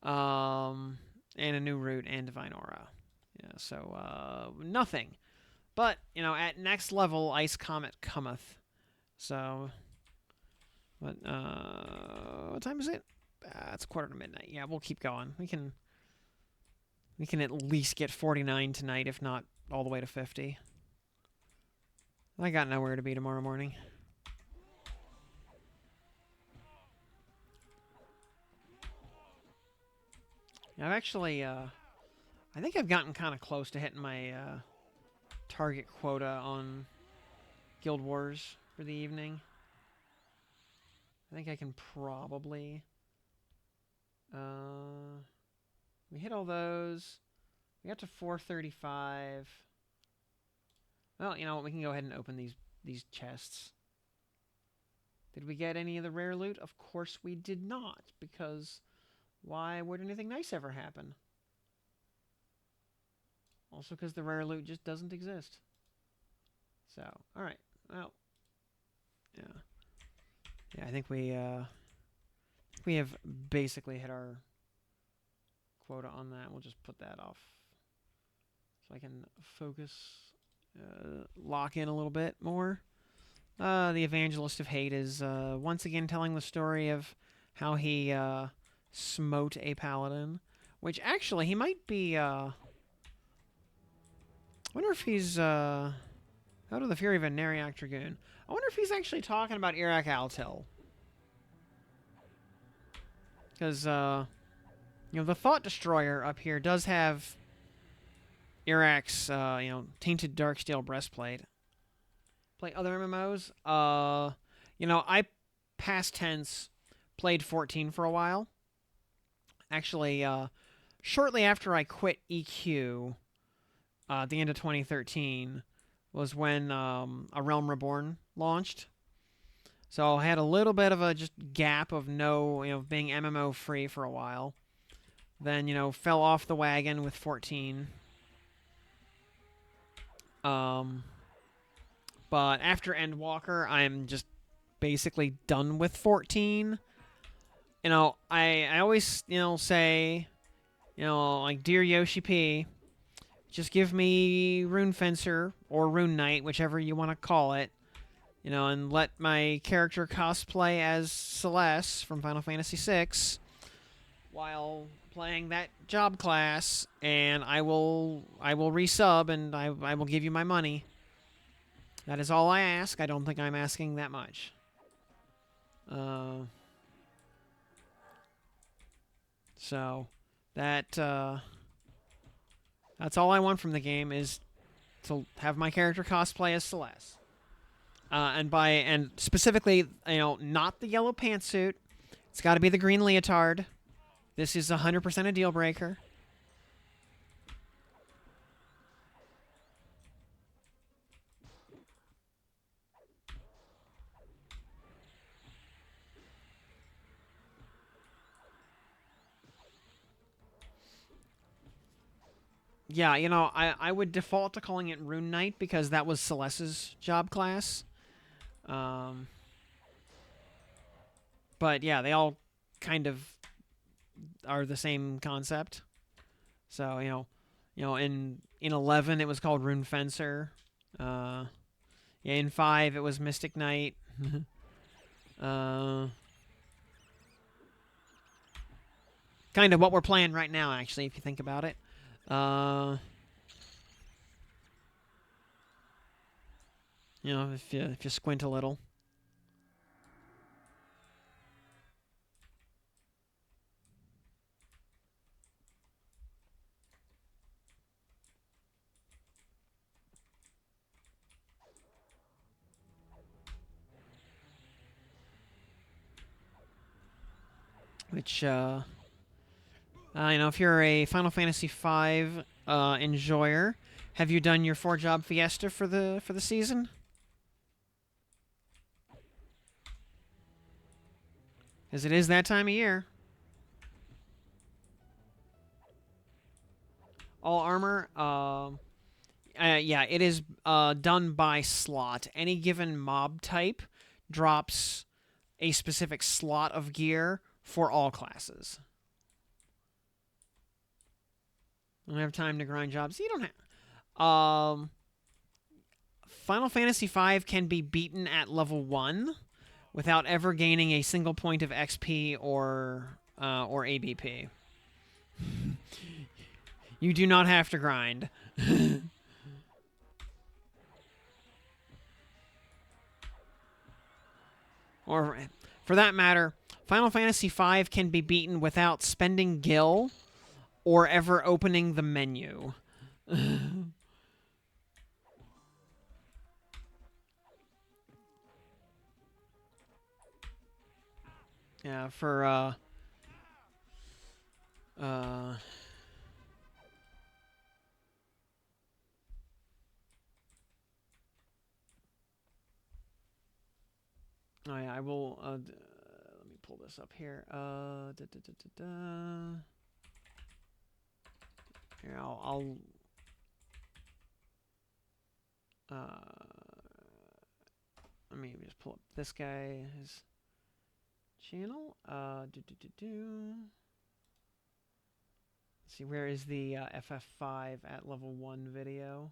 And a new root and Divine Aura. Yeah, so nothing. But, you know, at next level, Ice Comet Cometh. So, what time is it? It's 1:45. Yeah, we'll keep going. We can at least get 49 tonight, if not all the way to 50. I got nowhere to be tomorrow morning. I've actually, I think I've gotten kind of close to hitting my target quota on Guild Wars for the evening. I think I can probably... we hit all those. We got to 435. Well, you know what? We can go ahead and open these chests. Did we get any of the rare loot? Of course we did not, because why would anything nice ever happen? Also because the rare loot just doesn't exist. So, alright. Well, yeah. Yeah, I think we have basically hit our quota on that. We'll just put that off so I can focus, lock in a little bit more. The Evangelist of Hate is once again telling the story of how he smote a paladin, which actually he might be... I wonder if he's... out of the Fury of a Neriac Dragoon. I wonder if he's actually talking about Irak Altil. Because, you know, the Thought Destroyer up here does have Irak's, you know, Tainted Darksteel Breastplate. Play other MMOs? You know, I past tense played 14 for a while. Actually, shortly after I quit EQ, at the end of 2013, was when A Realm Reborn launched. So I had a little bit of a just gap of no, you know, being MMO free for a while. Then, you know, fell off the wagon with 14. But after Endwalker, I'm just basically done with 14. You know, I always, you know, say, you know, like, dear Yoshi P, just give me Rune Fencer or Rune Knight, whichever you want to call it. You know, and let my character cosplay as Celeste from Final Fantasy VI while playing that job class, and I will resub, and I will give you my money. That is all I ask. I don't think I'm asking that much. So that that's all I want from the game, is to have my character cosplay as Celeste. And specifically, you know, not the yellow pantsuit. It's got to be the green leotard. This is 100% a deal breaker. Yeah, you know, I would default to calling it Rune Knight because that was Celeste's job class. But yeah, they all kind of are the same concept. So, you know, in 11 it was called Rune Fencer. Yeah, in 5 it was Mystic Knight. Kind of what we're playing right now, actually, if you think about it. You know, if you squint a little. Which, you know, if you're a Final Fantasy V enjoyer, have you done your 4-job fiesta for the season? Because it is that time of year. All armor, yeah, it is done by slot. Any given mob type drops a specific slot of gear for all classes. I don't have time to grind jobs. You don't have. Final Fantasy V can be beaten at level 1 without ever gaining a single point of XP or ABP. You do not have to grind. Or, for that matter, Final Fantasy V can be beaten without spending gil or ever opening the menu. Yeah, for, oh yeah, I will, let me pull this up here. Here, I'll let me just pull up this guy, his channel. Let's see, where is the FF5 at level 1 video?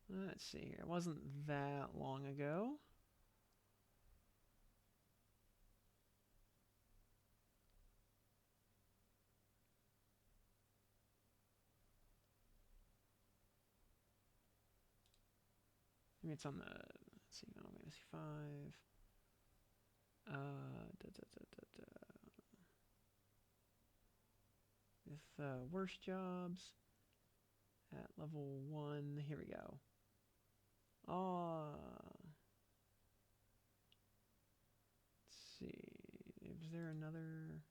Let's see here. It wasn't that long ago. Maybe it's on the, let's see, Final Fantasy 5. With worst jobs at level 1. Here we go. Let's see. Is there another?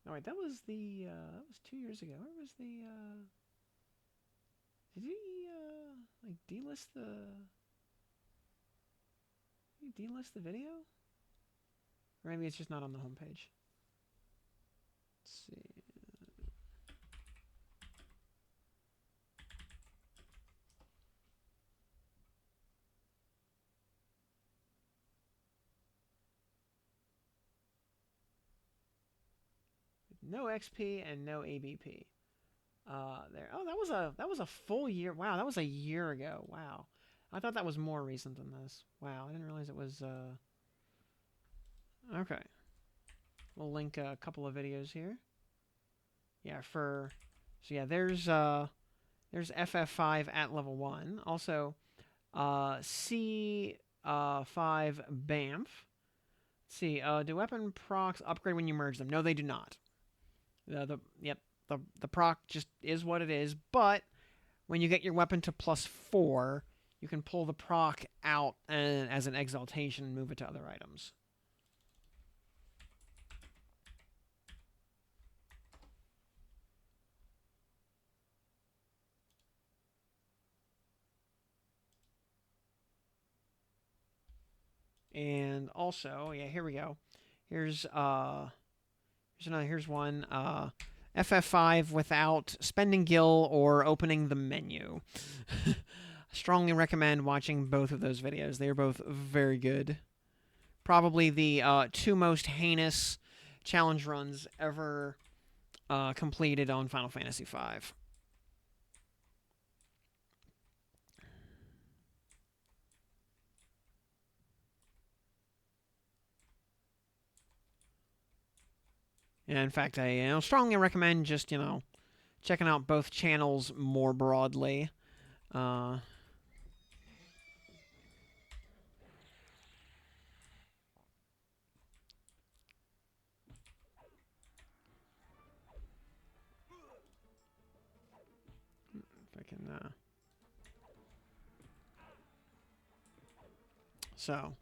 Oh wait, that was the that was 2 years ago. Where was the did he like delist the video? Or maybe it's just not on the homepage. Let's see. No XP and no ABP. There. Oh, that was a full year. Wow, that was a year ago. Wow. I thought that was more recent than this. Wow, I didn't realize it was okay. We'll link a couple of videos here. Yeah, so yeah, there's FF5 at level 1. Also C5 BAMF. Let's see, do weapon procs upgrade when you merge them? No, they do not. The proc just is what it is, but when you get your weapon to +4, you can pull the proc out as an exaltation and move it to other items. And also, yeah, here we go. Here's one. FF5 without spending gil or opening the menu. Strongly recommend watching both of those videos. They are both very good. Probably the 2 most heinous challenge runs ever completed on Final Fantasy V. And in fact, I strongly recommend just, checking out both channels more broadly. If I can, so,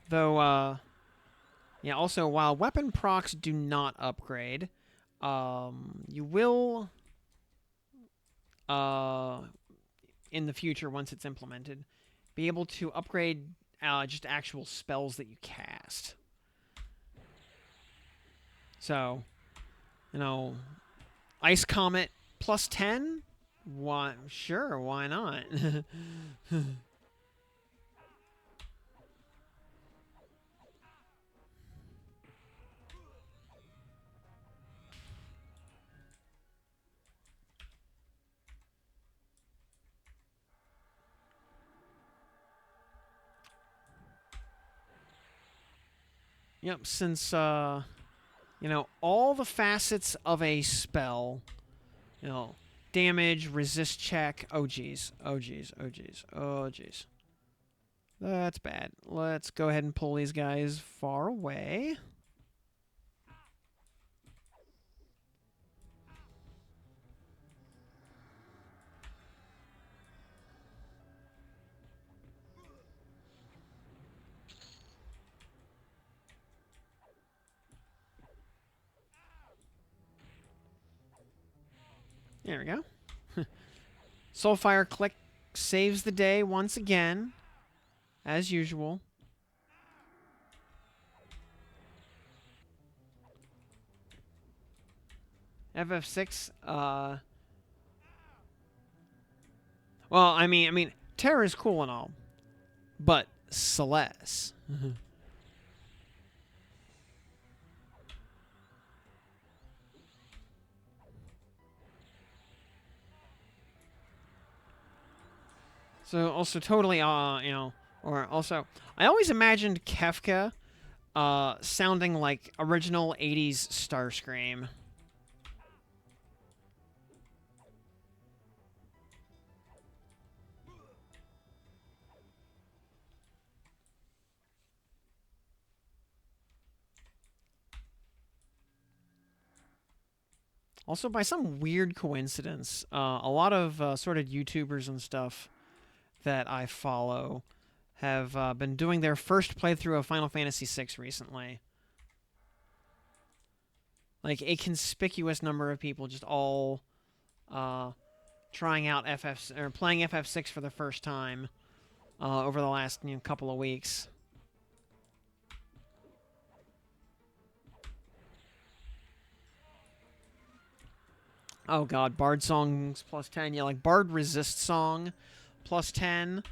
though, yeah, also, while weapon procs do not upgrade, you will, in the future, once it's implemented, be able to upgrade just actual spells that you cast. So, Ice Comet +10 Why? Sure, why not? Yep, since, you know, all the facets of a spell, you know, damage, resist check. Oh, geez. Oh, geez. Oh, geez. Oh, geez. That's bad. Let's go ahead and pull these guys far away. There we go. Soulfire Click saves the day once again, as usual. FF6, well, I mean, Terra is cool and all, but Celeste. So also totally, you know, or also, I always imagined Kefka, sounding like original '80s Starscream. Also, by some weird coincidence, a lot of sort of YouTubers and stuff that I follow have been doing their first playthrough of Final Fantasy VI recently. Like a conspicuous number of people just all uh, trying out FF or playing FF6 for the first time over the last couple of weeks. Oh god, Bard songs plus 10. Yeah, like Bard resist song plus 10.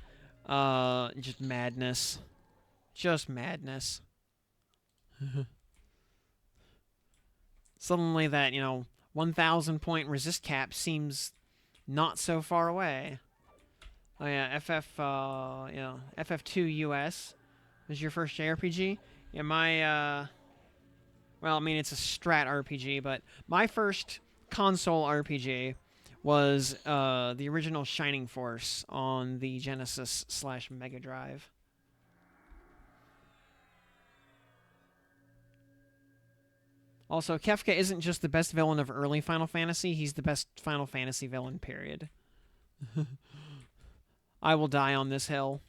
Just madness. Just madness. Suddenly that, 1,000 point resist cap seems not so far away. Oh yeah, FF2 US was your first JRPG. Yeah, well, I mean it's a strat RPG, but my first console RPG was the original Shining Force on the Genesis / Mega Drive. Also, Kefka isn't just the best villain of early Final Fantasy; he's the best Final Fantasy villain. Period. I will die on this hill.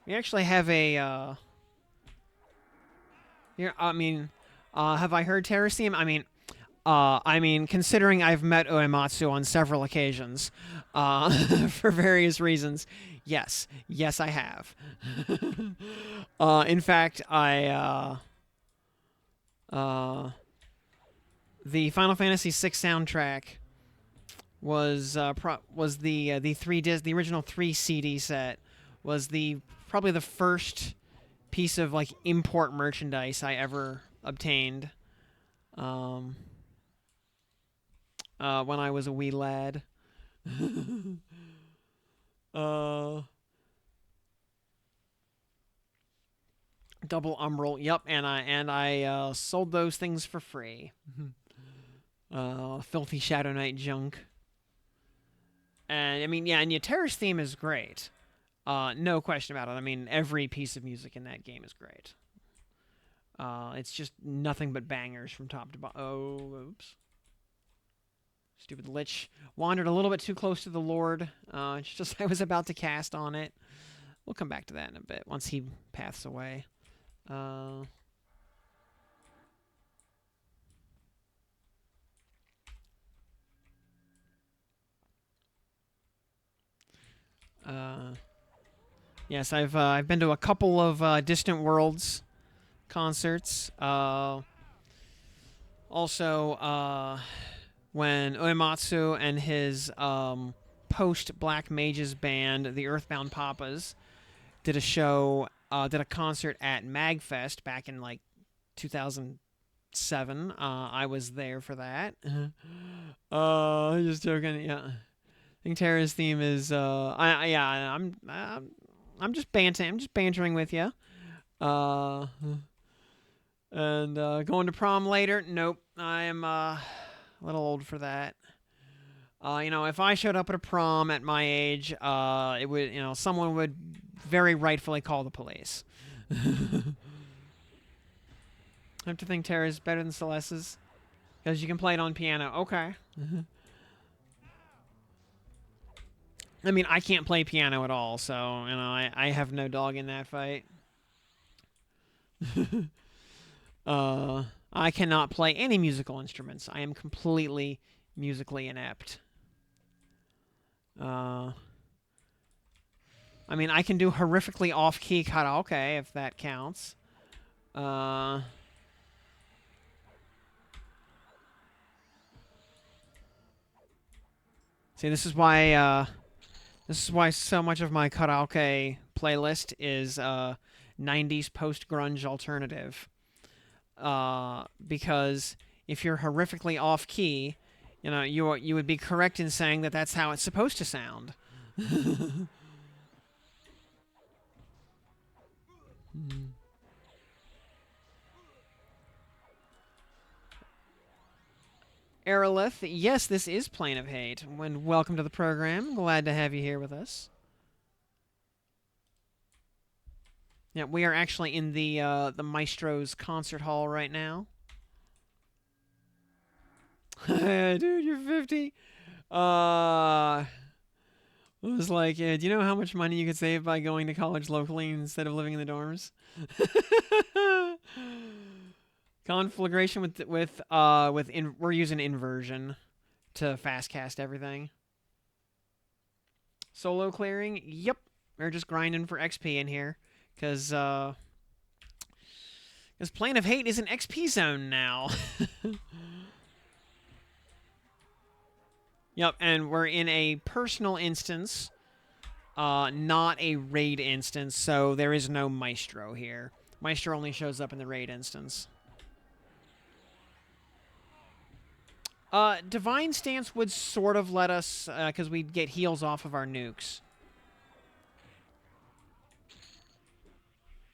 We actually have a. Here, I mean, have I heard Terra's theme? I mean, considering I've met Uematsu on several occasions, for various reasons, yes, I have. In fact, the Final Fantasy VI soundtrack was the original 3 CD set was the probably the first piece of like import merchandise I ever obtained. Um, when I was a wee lad. uh, Double Umbral. Yep, and I sold those things for free. Filthy Shadow Knight junk. And I mean, yeah, and Terra's theme is great. No question about it. I mean, every piece of music in that game is great. It's just nothing but bangers from top to bottom. Oh, oops. Stupid Lich wandered a little bit too close to the Lord. It's just I was about to cast on it. We'll come back to that in a bit once he paths away. Yes, I've been to a couple of Distant Worlds concerts. Also, when Uematsu and his post Black Mages band, the Earthbound Papas, did a concert at Magfest back in like 2007. I was there for that. Just joking. Yeah, I think Tara's theme is I'm just bantering. I'm just bantering with you. And going to prom later? Nope. I am a little old for that. If I showed up at a prom at my age, it would, someone would very rightfully call the police. I have to think Terra's better than Celeste's because you can play it on piano. Okay. I mean, I can't play piano at all, so I have no dog in that fight. I cannot play any musical instruments. I am completely musically inept. I mean, I can do horrifically off-key karaoke, if that counts. See, this is why so much of my karaoke playlist is 90s post-grunge alternative. Because if you're horrifically off-key, you would be correct in saying that that's how it's supposed to sound. Aerolith, yes, this is Plane of Hate. And welcome to the program. Glad to have you here with us. Yeah, we are actually in the Maestro's concert hall right now. Dude, you're 50. It was like, do you know how much money you could save by going to college locally instead of living in the dorms? Conflagration we're using inversion to fast cast everything. Solo clearing, yep. We're just grinding for XP in here because Plane of Hate is an XP zone now. Yep, and we're in a personal instance, not a raid instance, so there is no Maestro here. Maestro only shows up in the raid instance. Divine Stance would sort of let us, because we'd get heals off of our nukes.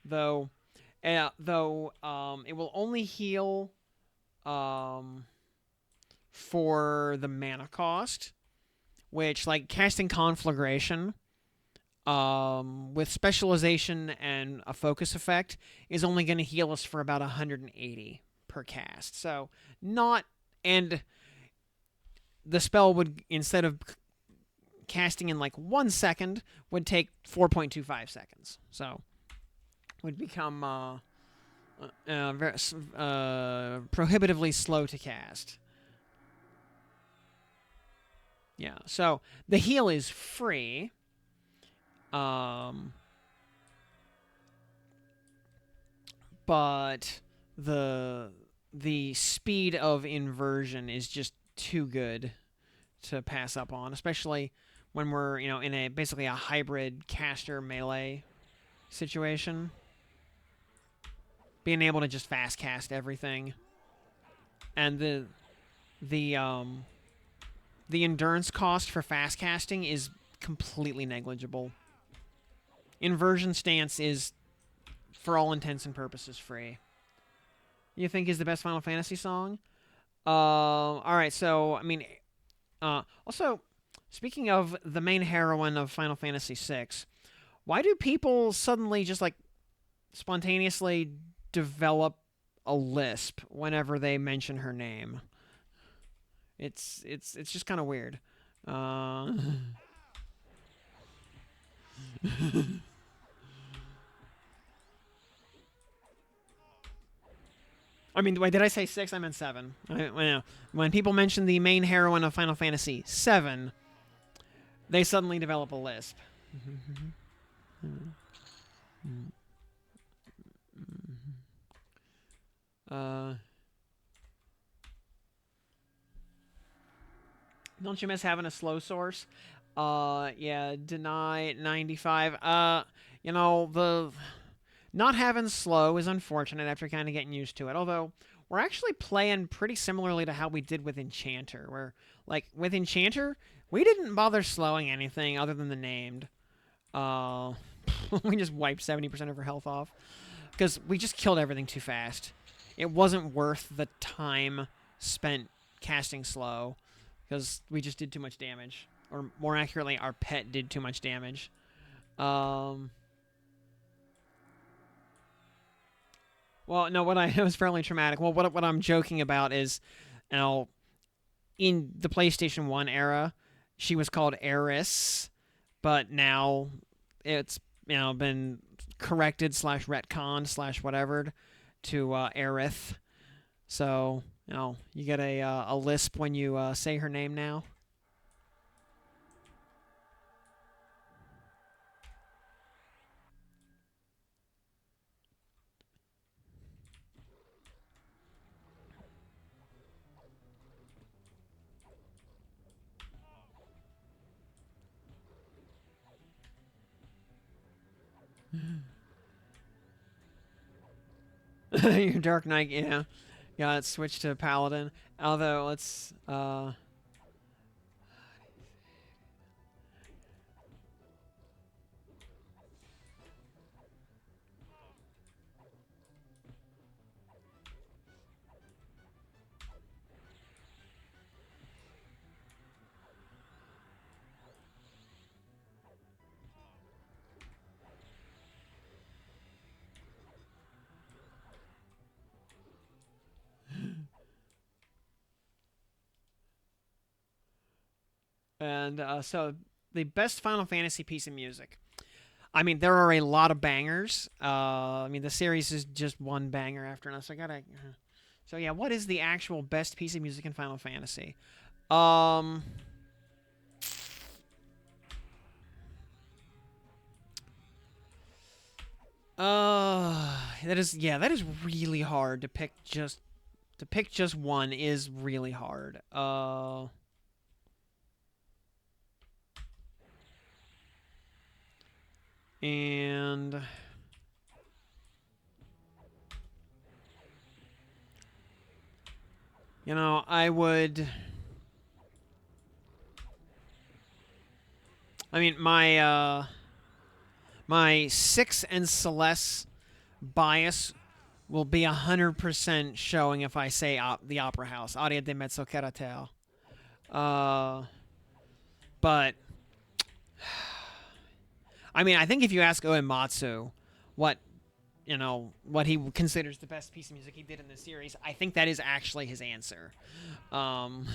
Though, it will only heal for the mana cost, which, like, casting Conflagration with specialization and a focus effect is only going to heal us for about 180 per cast. So, and the spell would, instead of casting in like 1 second, would take 4.25 seconds. So, would become very prohibitively slow to cast. Yeah, so the heal is free. But the speed of inversion is just too good to pass up on, especially when we're, in basically a hybrid caster melee situation. Being able to just fast cast everything. And the endurance cost for fast casting is completely negligible. Inversion Stance is, for all intents and purposes, free. You think is the best Final Fantasy song? Alright, so, I mean, also, speaking of the main heroine of Final Fantasy VI, why do people suddenly just, like, spontaneously develop a lisp whenever they mention her name? It's just kind of weird. I mean, wait, did I say 6? I meant 7. When people mention the main heroine of Final Fantasy VII, they suddenly develop a lisp. Uh, don't you miss having a slow source? Yeah, deny 95. You know, the not having slow is unfortunate after kind of getting used to it. Although we're actually playing pretty similarly to how we did with Enchanter, where like with Enchanter, we didn't bother slowing anything other than the named. Uh, we just wiped 70% of her health off because we just killed everything too fast. It wasn't worth the time spent casting slow because we just did too much damage, or more accurately, our pet did too much damage. Um, well, no, what I it was fairly traumatic. Well, what I'm joking about is, you know, in the PlayStation 1 era, she was called Eris, but now it's been corrected slash retcon slash whatever to Aerith. So you get a lisp when you say her name now. Your Dark Knight, yeah. Yeah, let's switch to Paladin. Although, let's... and so, the best Final Fantasy piece of music. I mean, there are a lot of bangers. I mean, the series is just one banger after another. So I gotta... So yeah, what is the actual best piece of music in Final Fantasy? Um... that is really hard to pick. Just one is really hard. And I would. I mean, my Six and Celeste bias will be 100% showing if I say the Opera House, Aria de Mezzo Caratel. Uh, but I mean, I think if you ask Uematsu what what he considers the best piece of music he did in the series, I think that is actually his answer. Um,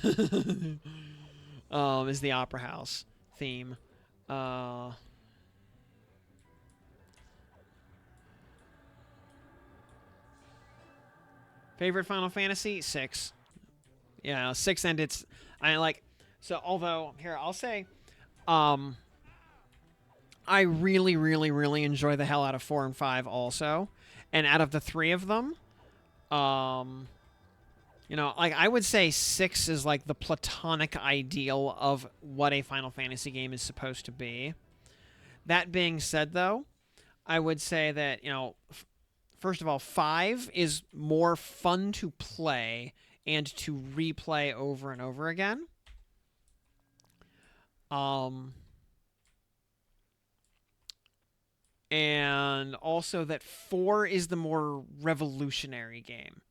is the Opera House theme. Uh, Favorite Final Fantasy? 6. Yeah, 6, and it's I like so although here I'll say um I really really really enjoy the hell out of 4 and 5 also. And out of the 3 of them, um like I would say 6 is like the platonic ideal of what a Final Fantasy game is supposed to be. That being said though, I would say that, first of all, 5 is more fun to play and to replay over and over again. Um, and also that 4 is the more revolutionary game.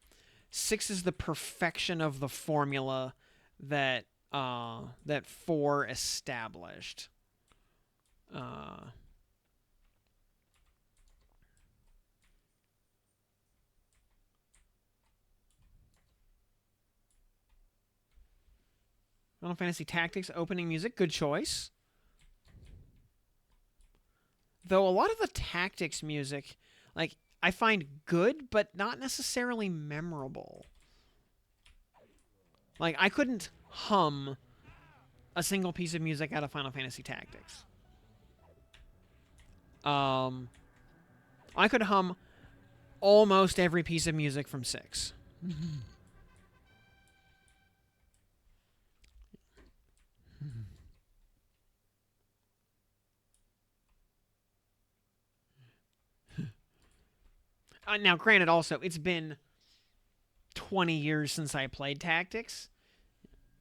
6 is the perfection of the formula that 4 established. Uh, Final Fantasy Tactics opening music, good choice. Though a lot of the Tactics music, like I find good, but not necessarily memorable. Like I couldn't hum a single piece of music out of Final Fantasy Tactics. Um, I could hum almost every piece of music from 6. Now, granted, also, it's been 20 years since I played Tactics.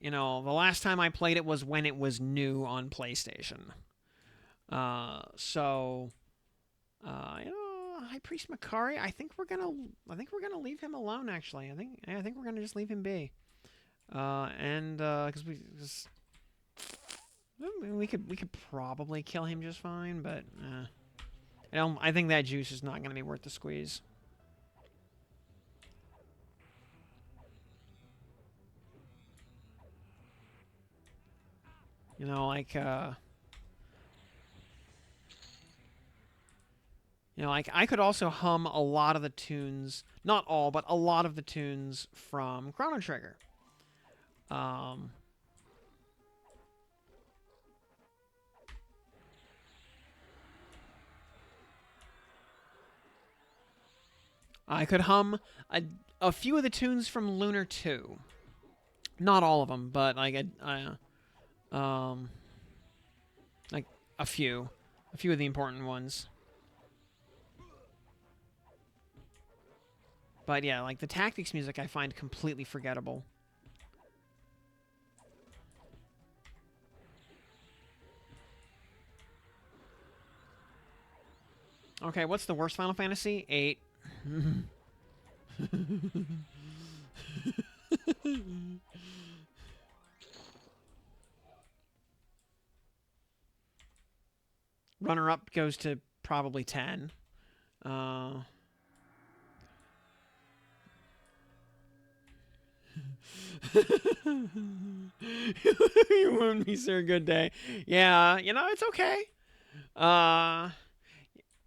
You know, the last time I played it was when it was new on PlayStation. So, High Priest Makari, I think we're gonna leave him alone. Actually, I think we're gonna just leave him be. And because we could probably kill him just fine, but I think that juice is not gonna be worth the squeeze. You know, like I could also hum a lot of the tunes, not all, but a lot of the tunes from Chrono Trigger. Um, I could hum a few of the tunes from Lunar 2. Not all of them, but um, like a few of the important ones. But yeah, like the Tactics music, I find completely forgettable. Okay, what's the worst Final Fantasy? 8. Runner up goes to probably 10. Uh, you ruined me, sir. Good day. Yeah, it's okay. Uh,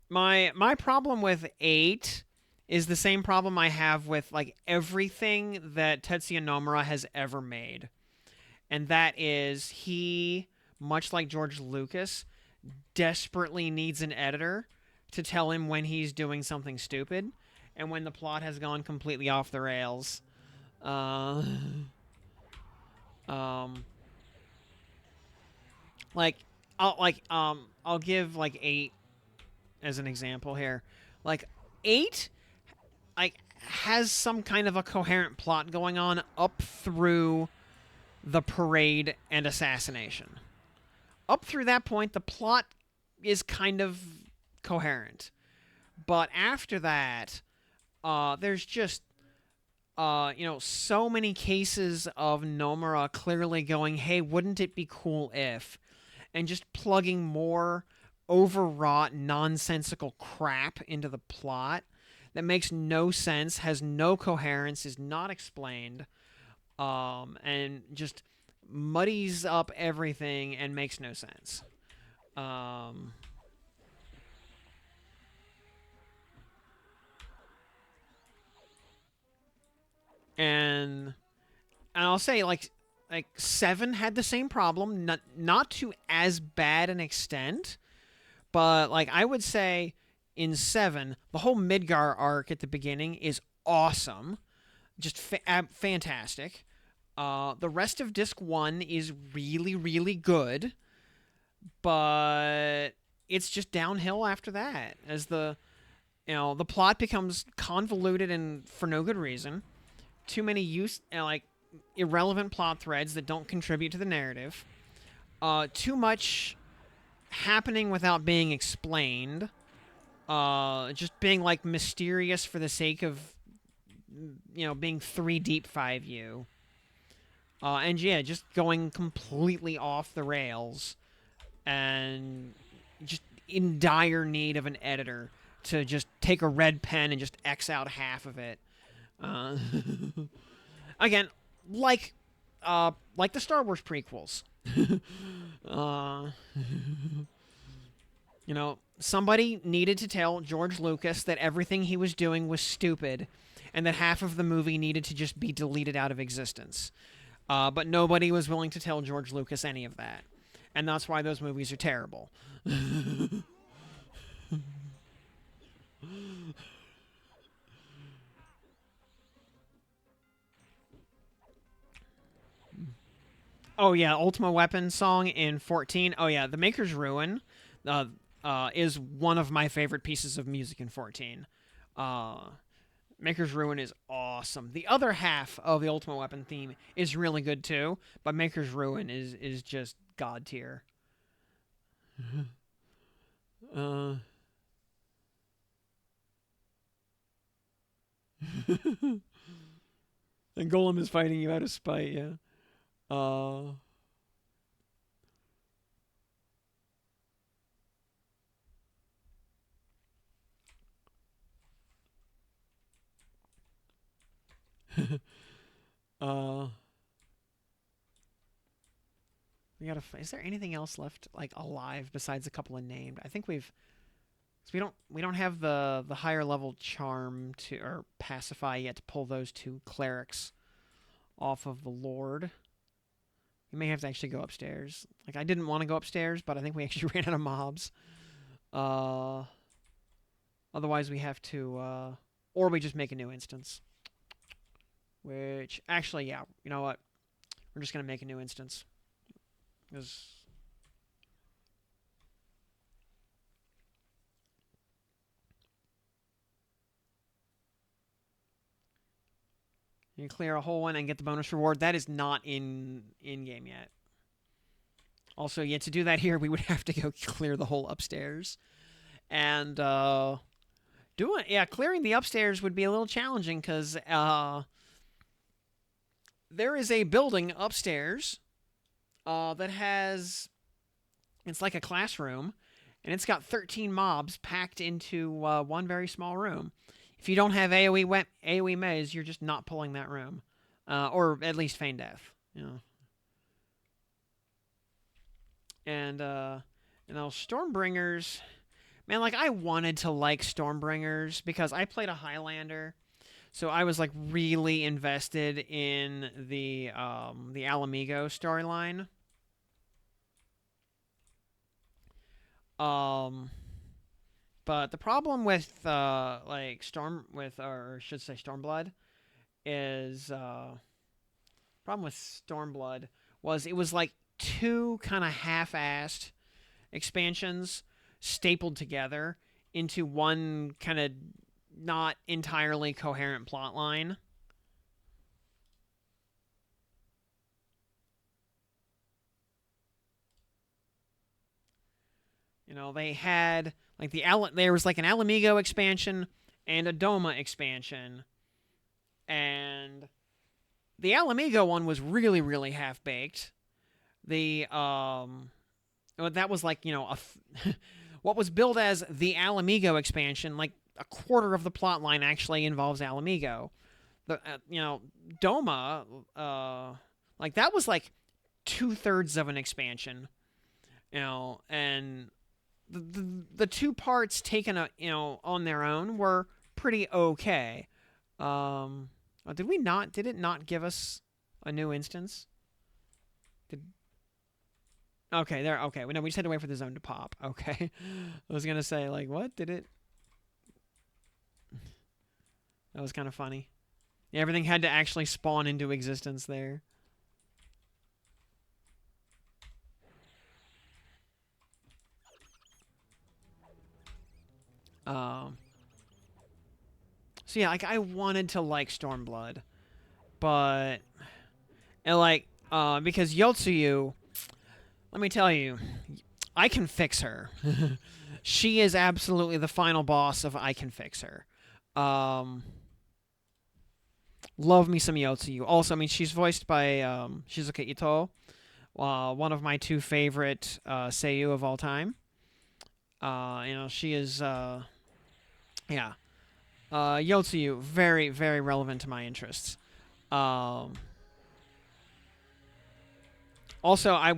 my problem with 8 is the same problem I have with like everything that Tetsuya Nomura has ever made, and that is he, much like George Lucas, desperately needs an editor to tell him when he's doing something stupid and when the plot has gone completely off the rails. Uh, um, like I'll give like 8 as an example here. Like 8 like has some kind of a coherent plot going on up through the parade and assassination. Up through that point, the plot is kind of coherent. But after that, there's just so many cases of Nomura clearly going, "Hey, wouldn't it be cool if?" and just plugging more overwrought, nonsensical crap into the plot that makes no sense, has no coherence, is not explained, and just muddies up everything and makes no sense. Um, and I'll say like 7 had the same problem, not to as bad an extent, but like I would say in 7, the whole Midgar arc at the beginning is awesome, just fantastic. The rest of disc 1 is really really good, but it's just downhill after that as the plot becomes convoluted and for no good reason. Too many like irrelevant plot threads that don't contribute to the narrative. Too much happening without being explained. Just being like mysterious for the sake of being 3 deep 5U. And yeah, just going completely off the rails and just in dire need of an editor to just take a red pen and just X out half of it. Uh, again, like like the Star Wars prequels. uh, somebody needed to tell George Lucas that everything he was doing was stupid, and that half of the movie needed to just be deleted out of existence. But nobody was willing to tell George Lucas any of that, and that's why those movies are terrible. Oh yeah, Ultima Weapon song in 14. Oh yeah, the Maker's Ruin uh, is one of my favorite pieces of music in 14. Uh, Maker's Ruin is awesome. The other half of the Ultimate Weapon theme is really good too, but Maker's Ruin is just god tier. Uh, and Golem is fighting you out of spite, yeah. Uh, uh, we gotta. Is there anything else left like alive besides a couple of named? I think we've. So we don't have the higher level charm to or pacify yet to pull those two clerics off of the Lord. We may have to actually go upstairs. Like I didn't want to go upstairs, but I think we actually ran out of mobs. Uh, Otherwise we have to, or we just make a new instance. Which actually, yeah, you know what? We're just gonna make a new instance because you clear a whole one and get the bonus reward. That is not in game yet. Also, yeah, to do that here, we would have to go clear the whole upstairs, and clearing the upstairs would be a little challenging because there is a building upstairs that has it's like a classroom, and it's got 13 mobs packed into one very small room. If you don't have AoE maze, you're just not pulling that room, or at least feign death. You know. And Stormbringers, man, like I wanted to like Stormbringers because I played a Highlander, so I was like really invested in the Alamigo storyline. Um, but the problem with or I should say Stormblood, is problem with Stormblood was it was like two kind of half-assed expansions stapled together into one kind of not entirely coherent plot line. You know, they had like there was like an Alamigo expansion and a Doma expansion, and the Alamigo one was really really half baked. The that was like what was billed as the Alamigo expansion, like a quarter of the plot line actually involves Alamigo. The Doma, like that was like 2/3 of an expansion, and the two parts taken on their own were pretty okay. Did we not? Did it not give us a new instance? Did Okay, there. Okay, no, we just had to wait for the zone to pop. Okay, I was gonna say like, what did it? That was kind of funny. Yeah, everything had to actually spawn into existence there. Um. So yeah, like I wanted to like Stormblood, but because Yotsuyu, let me tell you, I can fix her. She is absolutely the final boss of I can fix her. Um, Love me some Yotsuyu. Also, I mean, she's voiced by Shizuka Ito, one of my two favorite seiyuu of all time. She is, yeah. Yotsuyu, very, very relevant to my interests. Um, Also, I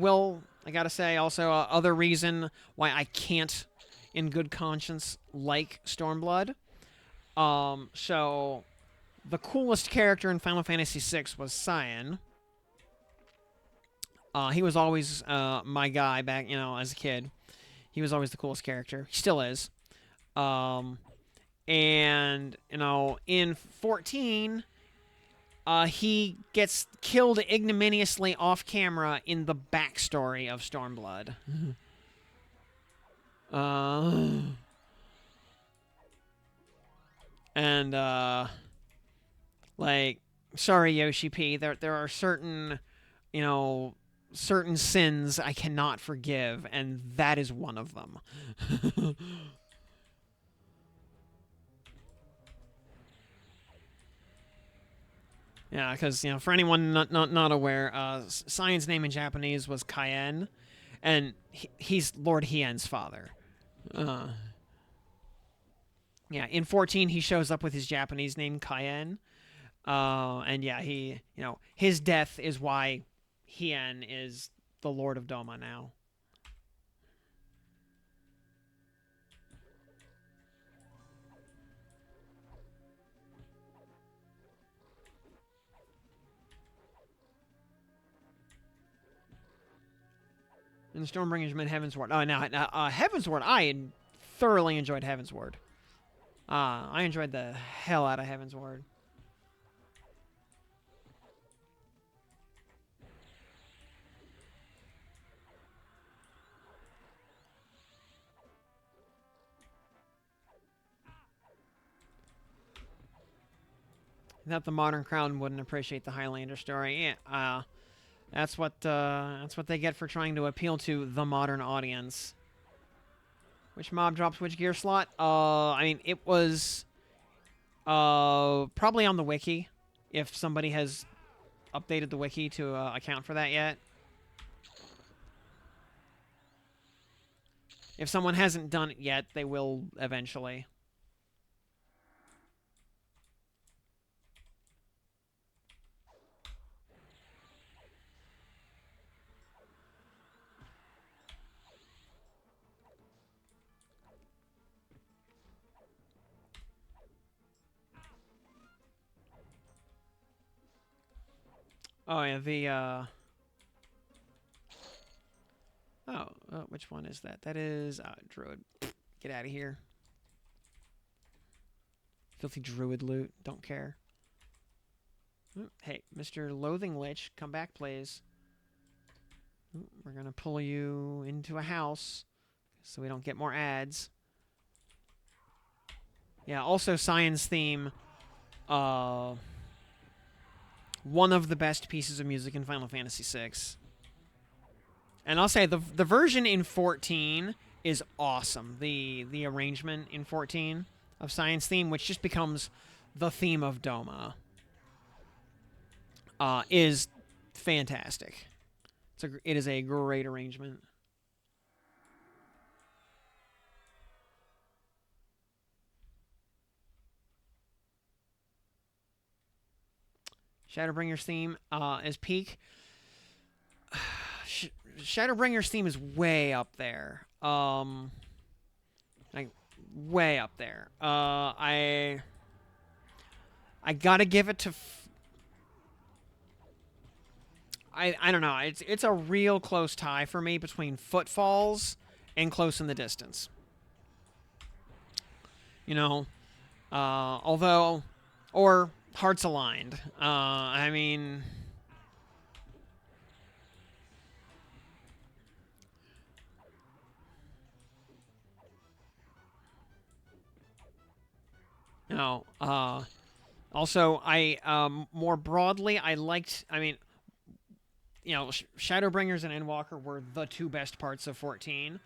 gotta say, also, other reason why I can't, in good conscience, like Stormblood. So, the coolest character in Final Fantasy VI was Cyan. He was always my guy back, as a kid. He was always the coolest character. He still is. Um, and, in 14, he gets killed ignominiously off camera in the backstory of Stormblood. And like, sorry, Yoshi P. There are certain, you know, certain sins I cannot forgive, and that is one of them. Yeah, because, for anyone not aware, Cyan's name in Japanese was Cayenne, and he's Lord Hien's father. Uh, yeah, in 14 he shows up with his Japanese name Cayenne, and yeah, his death is why Hien is the Lord of Doma now. And Stormbringer's meant Heavensward. Oh, now, Heavensward, I thoroughly enjoyed Heavensward. I enjoyed the hell out of Heavensward. That the modern crowd wouldn't appreciate the Highlander story. Yeah, that's what they get for trying to appeal to the modern audience. Which mob drops which gear slot? I mean, it was probably on the wiki, if somebody has updated the wiki to account for that yet. If someone hasn't done it yet, they will eventually. Oh, yeah, which one is that? That is, Druid. Get out of here. Filthy Druid loot. Don't care. Hey, Mr. Loathing Lich, come back, please. We're gonna pull you into a house so we don't get more ads. Yeah, also Cyan's theme, one of the best pieces of music in Final Fantasy VI. And I'll say the version in 14 is awesome. The arrangement in 14 of Cyan's theme, which just becomes the theme of Doma, is fantastic. It is a great arrangement. Shadowbringer's theme is peak. Shadowbringer's theme is way up there. Like way up there. I gotta give it to. I don't know. It's a real close tie for me between Footfalls and Close in the Distance. Although, or Hearts Aligned. I mean. Also, more broadly, I liked. I mean, Shadowbringers and Endwalker were the two best parts of 14.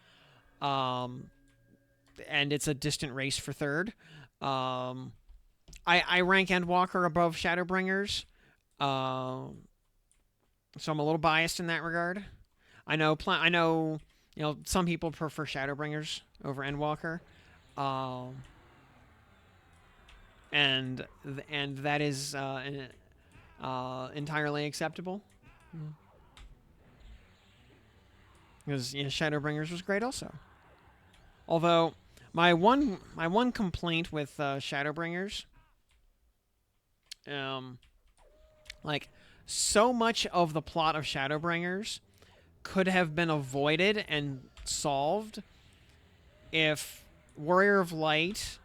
And it's a distant race for third. I rank Endwalker above Shadowbringers. So I'm a little biased in that regard. I know. Some people prefer Shadowbringers over Endwalker. And that is entirely acceptable. Because Shadowbringers was great also. Although my one complaint with Shadowbringers, like so much of the plot of Shadowbringers could have been avoided and solved if Warrior of Light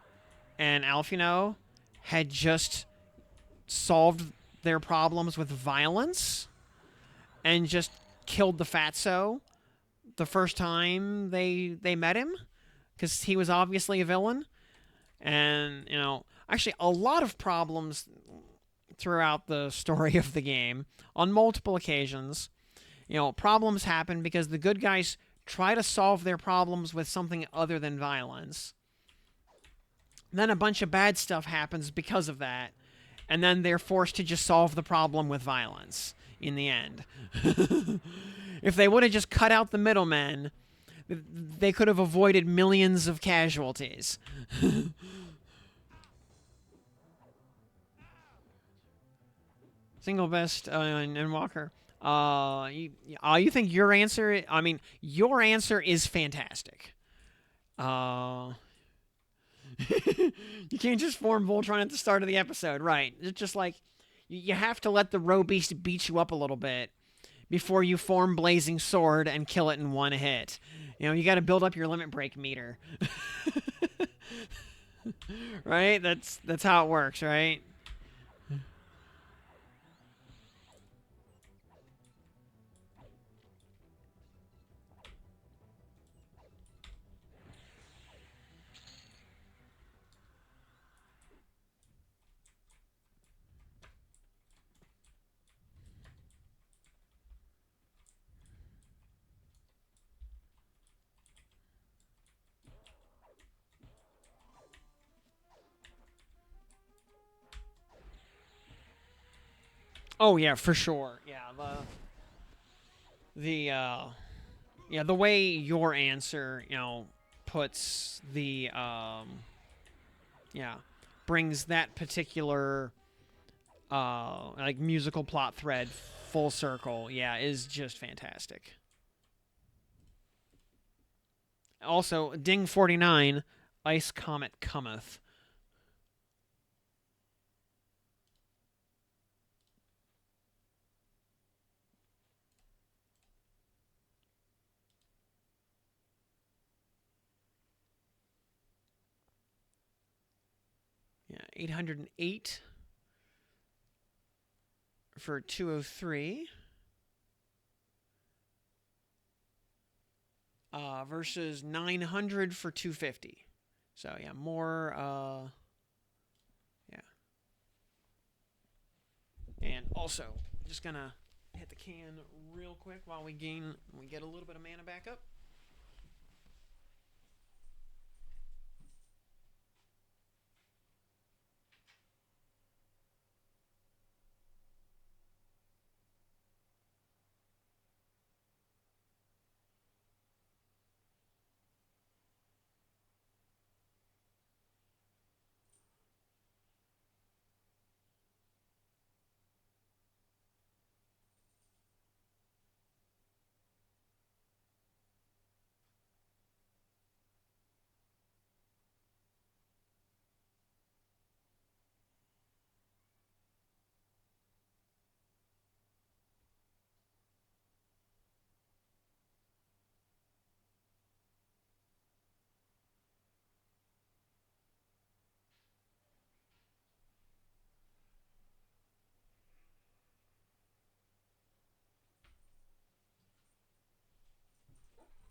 and Alphino had just solved their problems with violence and just killed the fatso the first time they met him because he was obviously a villain. And, you know, actually a lot of problems throughout the story of the game on multiple occasions. You know, problems happen because the good guys try to solve their problems with something other than violence. Then a bunch of bad stuff happens because of that, and then they're forced to just solve the problem with violence in the end. If they would have just cut out the middlemen, they could have avoided millions of casualties. Single best and Walker. You think your answer? I mean, your answer is fantastic. You can't just form Voltron at the start of the episode, right? It's just like you have to let the row beast beat you up a little bit before you form Blazing Sword and kill it in one hit. You know, you got to build up your limit break meter. Right? That's how it works, right? Oh yeah, for sure. Yeah, the way your answer, you know, puts the yeah, brings that particular like musical plot thread full circle. Yeah, is just fantastic. Also, Ding 49, Ice Comet Cometh. Yeah, 808 for 203. Versus 900 for 250. So yeah, more yeah. And also, just gonna hit the can real quick while we get a little bit of mana back up.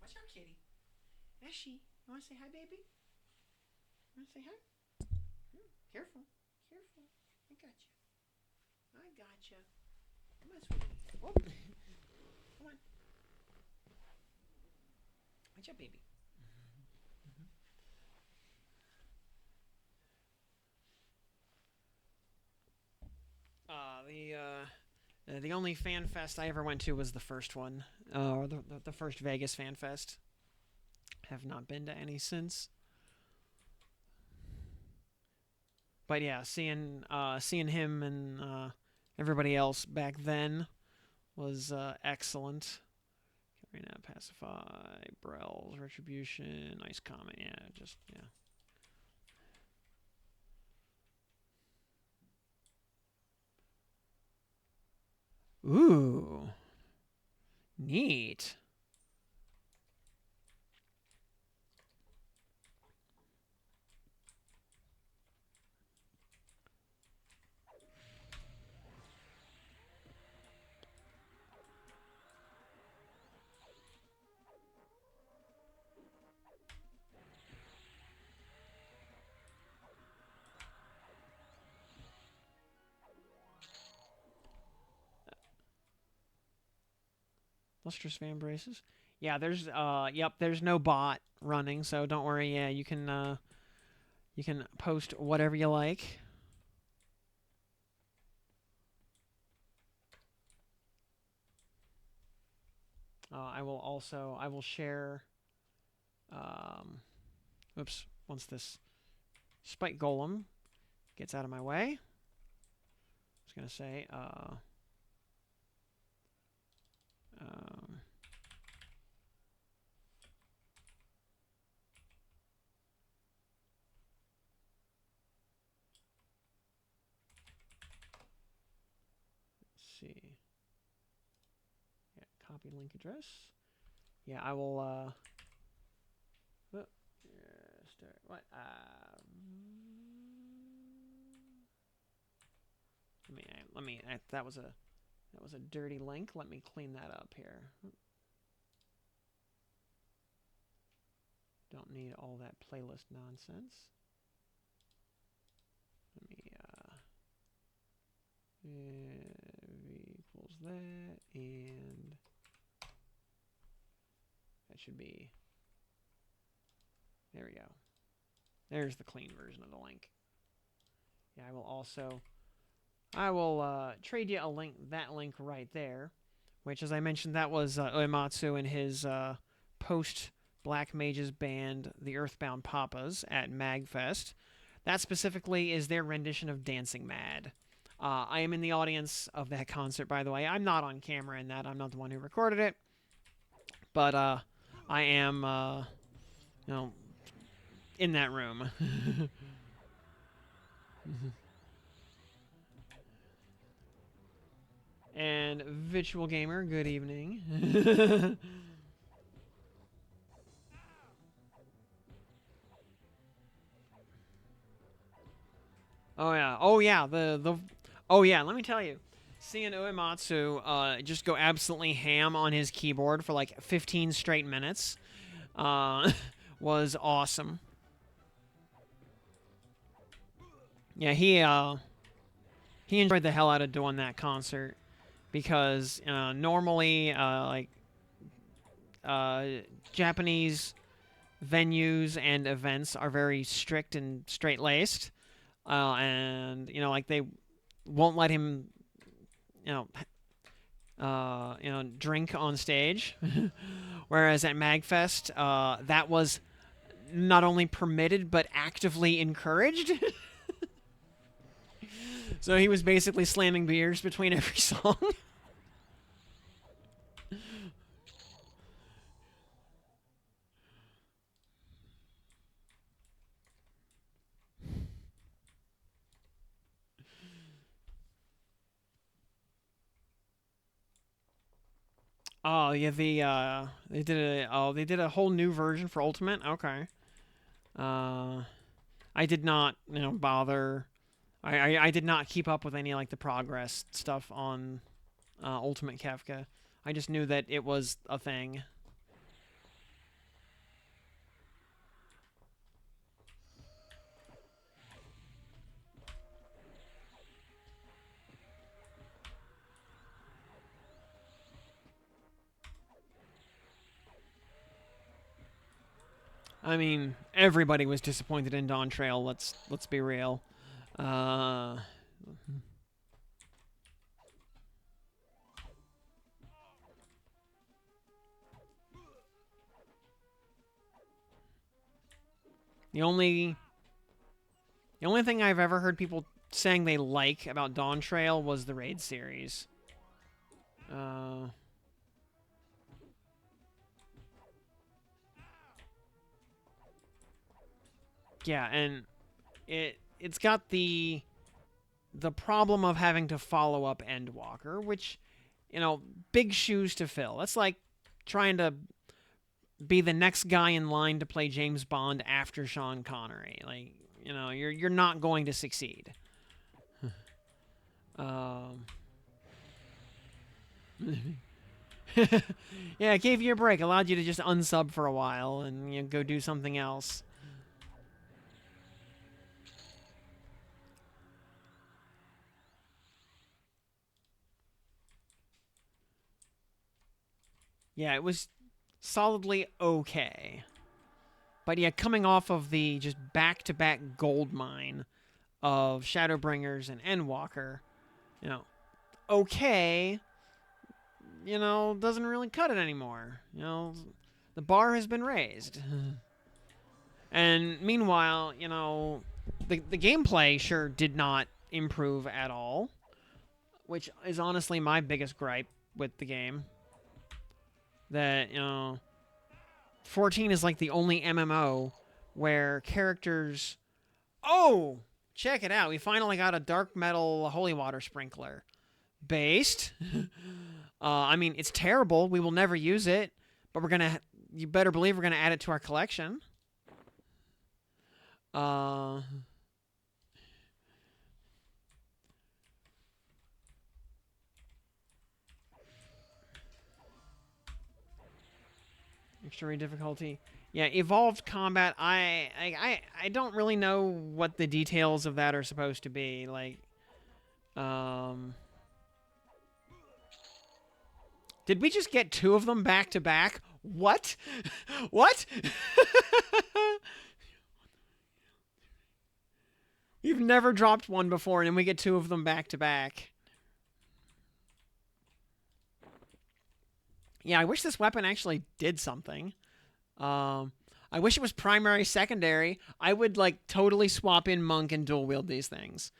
What's up, kitty? Ashy, you wanna say hi, baby? You wanna say hi? Careful, careful. I got you. I got you. Come on, sweetie. Oh. Come on. What's up, baby? The only fan fest I ever went to was the first one, or the first Vegas fan fest. Have not been to any since. But yeah, seeing him and everybody else back then was excellent. Carrying out Pacify, Brells, Retribution, Ice Comet, yeah, just yeah. Ooh, neat. Lustrous fan braces. Yeah, there's yep, there's no bot running, so don't worry. Yeah, you can post whatever you like. I will share. Oops. Once this spike golem gets out of my way, I was gonna say. Um, let's see. Yeah, copy link address. Yeah, I will. Start what? Let me. That was a dirty link. Let me clean that up here. Don't need all that playlist nonsense. Let me. V equals that, and that should be. There we go. There's the clean version of the link. Yeah, I will trade you a link, that link right there, which, as I mentioned, that was Uematsu and his post Black Mages band, the Earthbound Papas, at MagFest. That specifically is their rendition of Dancing Mad. I am in the audience of that concert, by the way. I'm not on camera in that. I'm not the one who recorded it. But I am, in that room. And Virtual Gamer, good evening. Oh yeah, oh yeah. Let me tell you, seeing Uematsu just go absolutely ham on his keyboard for like 15 straight minutes was awesome. Yeah, he enjoyed the hell out of doing that concert because normally Japanese venues and events are very strict and straight-laced, and like they won't let him drink on stage. Whereas at MagFest, that was not only permitted but actively encouraged. So he was basically slamming beers between every song. Oh yeah, they did a whole new version for Ultimate. Okay. I did not bother. I did not keep up with any like the progress stuff on Ultimate Kefka. I just knew that it was a thing. I mean, everybody was disappointed in Dawn Trail. Let's be real. The only thing I've ever heard people saying they like about Dawn Trail was the raid series. Yeah, and it's got the problem of having to follow up Endwalker, which big shoes to fill. That's like trying to be the next guy in line to play James Bond after Sean Connery. Like, you're not going to succeed. Yeah, it gave you a break, allowed you to just unsub for a while and go do something else. Yeah, it was solidly okay. But yeah, coming off of the just back-to-back gold mine of Shadowbringers and Endwalker, you know, okay, doesn't really cut it anymore. The bar has been raised. And meanwhile, the gameplay sure did not improve at all, which is honestly my biggest gripe with the game. That, 14 is like the only MMO where characters... Oh! Check it out. We finally got a dark metal holy water sprinkler. Based. I mean, it's terrible. We will never use it. But we're going to... You better believe we're going to add it to our collection. Extreme difficulty. Yeah, evolved combat. I don't really know what the details of that are supposed to be. Like, did we just get 2 of them back to back? What? What? You've never dropped one before, and then we get 2 of them back to back. Yeah, I wish this weapon actually did something. I wish it was primary, secondary. I would, like, totally swap in Monk and dual wield these things.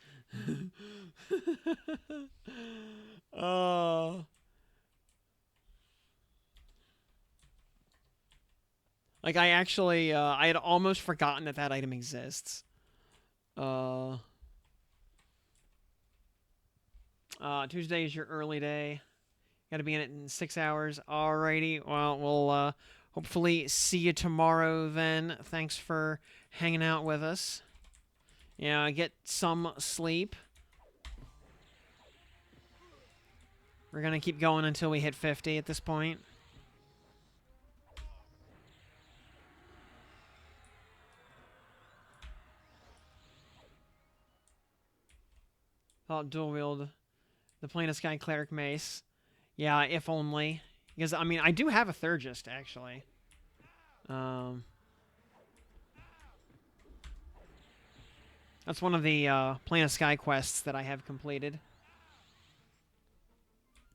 Like, I actually, I had almost forgotten that item exists. Tuesday is your early day. Gotta be in it in 6 hours. Alrighty. Well, we'll hopefully see you tomorrow then. Thanks for hanging out with us. Yeah, get some sleep. We're gonna keep going until we hit 50 at this point. Oh, dual wield the Plane of Sky Cleric Mace. Yeah, if only. Because, I mean, I do have a Thurgist, actually. That's one of the Plane of Sky quests that I have completed.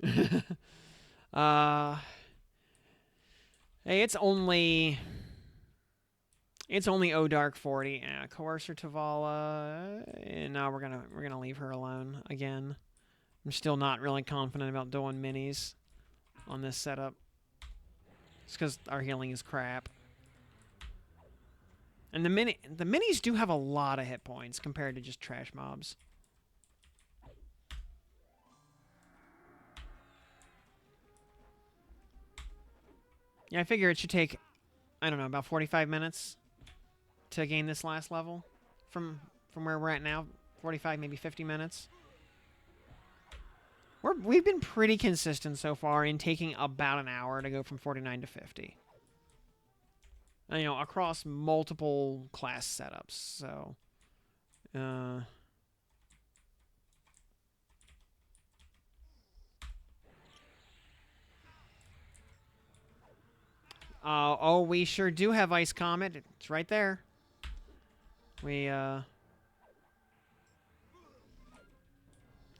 Hey, it's only O Dark 40. Coercer Tavala. No, we're gonna leave her alone again. I'm still not really confident about doing minis on this setup. It's because our healing is crap. And the minis do have a lot of hit points compared to just trash mobs. Yeah, I figure it should take, I don't know, about 45 minutes to gain this last level from where we're at now. 45, maybe 50 minutes. We've been pretty consistent so far in taking about an hour to go from 49 to 50. And, across multiple class setups. So, oh, we sure do have Ice Comet. It's right there.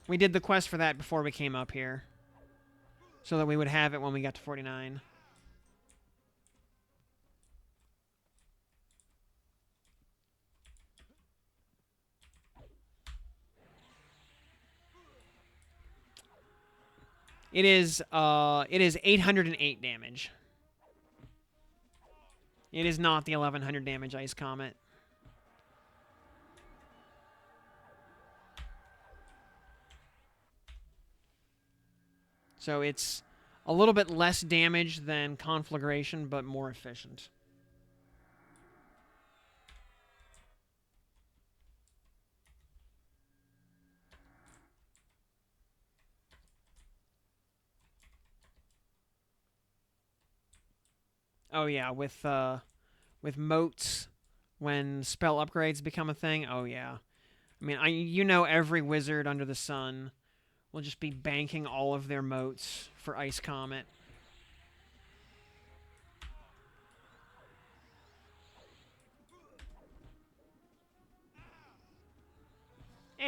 We did the quest for that before we came up here. So that we would have it when we got to 49. It is 808 damage. It is not the 1100 damage Ice Comet. So it's a little bit less damage than Conflagration, but more efficient. Oh yeah, with moats, when spell upgrades become a thing. Oh yeah, I mean, every wizard under the sun will just be banking all of their moats for Ice Comet.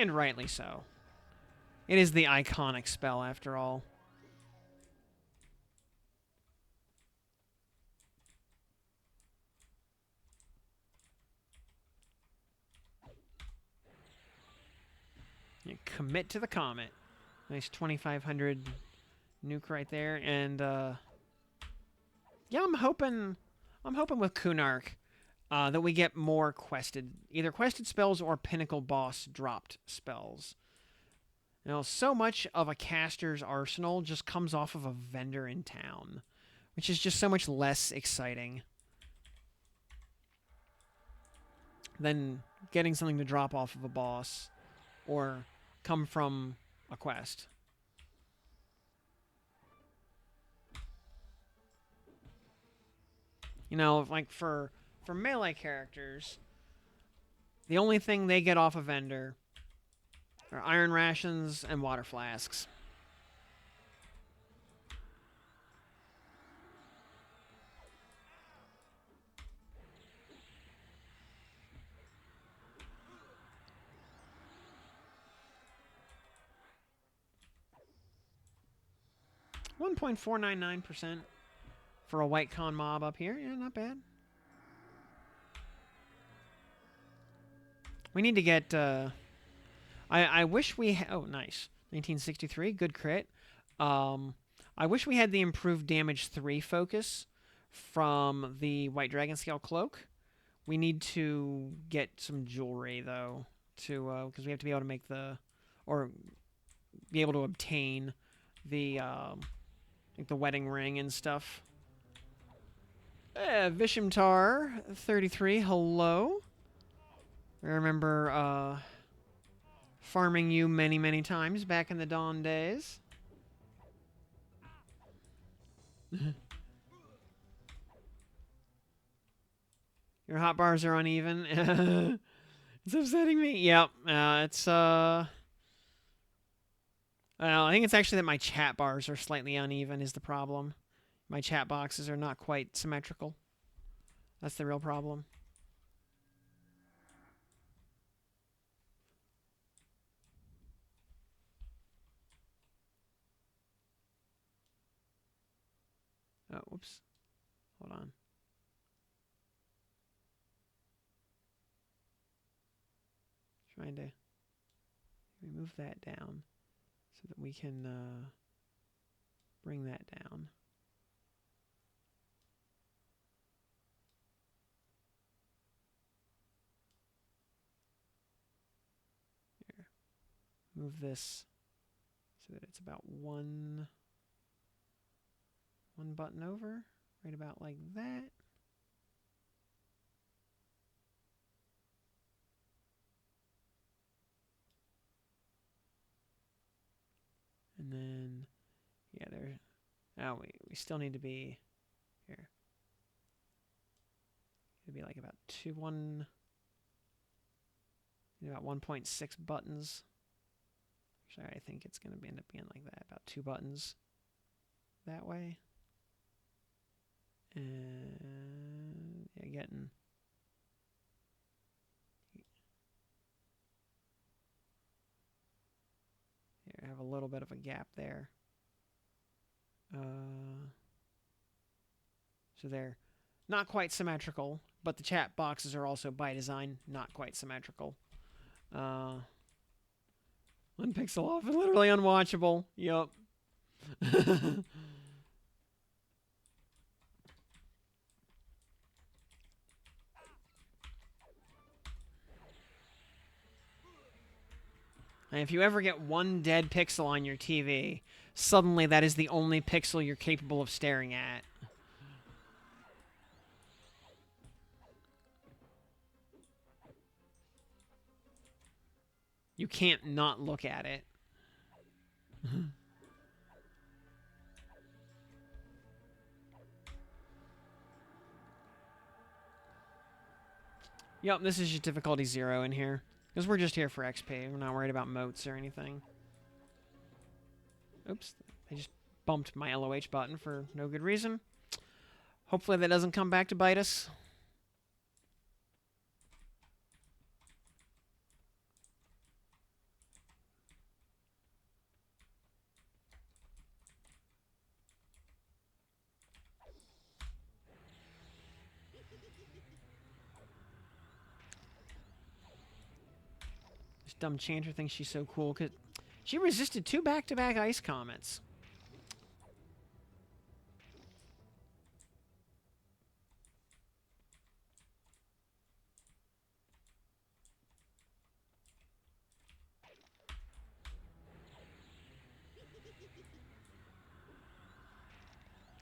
And rightly so. It is the iconic spell, after all. You commit to the Comet. Nice 2,500 nuke right there. And, yeah, I'm hoping with Kunark that we get more either quested spells or pinnacle boss dropped spells. You know, so much of a caster's arsenal just comes off of a vendor in town, which is just so much less exciting than getting something to drop off of a boss or come from a quest. You know, like for melee characters, the only thing they get off a vendor are iron rations and water flasks. .499% for a white con mob up here. Yeah, not bad. We need to get... I wish we... Oh, nice. 1963. Good crit. I wish we had the improved damage 3 focus from the White Dragon Scale Cloak. We need to get some jewelry, though, to because we have to be able to make the... Or be able to obtain the... like the wedding ring and stuff. Vishimtar 33, hello. I remember farming you many, many times back in the Dawn days. Your hotbars are uneven. It's upsetting me. Yep. It's well, I think it's actually that my chat bars are slightly uneven is the problem. My chat boxes are not quite symmetrical. That's the real problem. Oh, whoops. Hold on. Trying to move that down so that we can bring that down. Here. Move this so that it's about one button over, right about like that. And then, yeah, there. Oh, we still need to be here. It'd be like about about 1.6 buttons. Actually, I think it's going to end up being like that, about 2 buttons that way. And yeah, getting. Here, I have a little bit of a gap there. So they're not quite symmetrical, but the chat boxes are also by design not quite symmetrical. 1 pixel off, literally unwatchable. Yup. And if you ever get 1 dead pixel on your TV, suddenly that is the only pixel you're capable of staring at. You can't not look at it. Yep, this is just difficulty 0 in here. Because we're just here for XP. We're not worried about moats or anything. Oops. I just bumped my LOH button for no good reason. Hopefully that doesn't come back to bite us. dumb chanter thinks she's so cool because she resisted 2 back-to-back Ice Comets.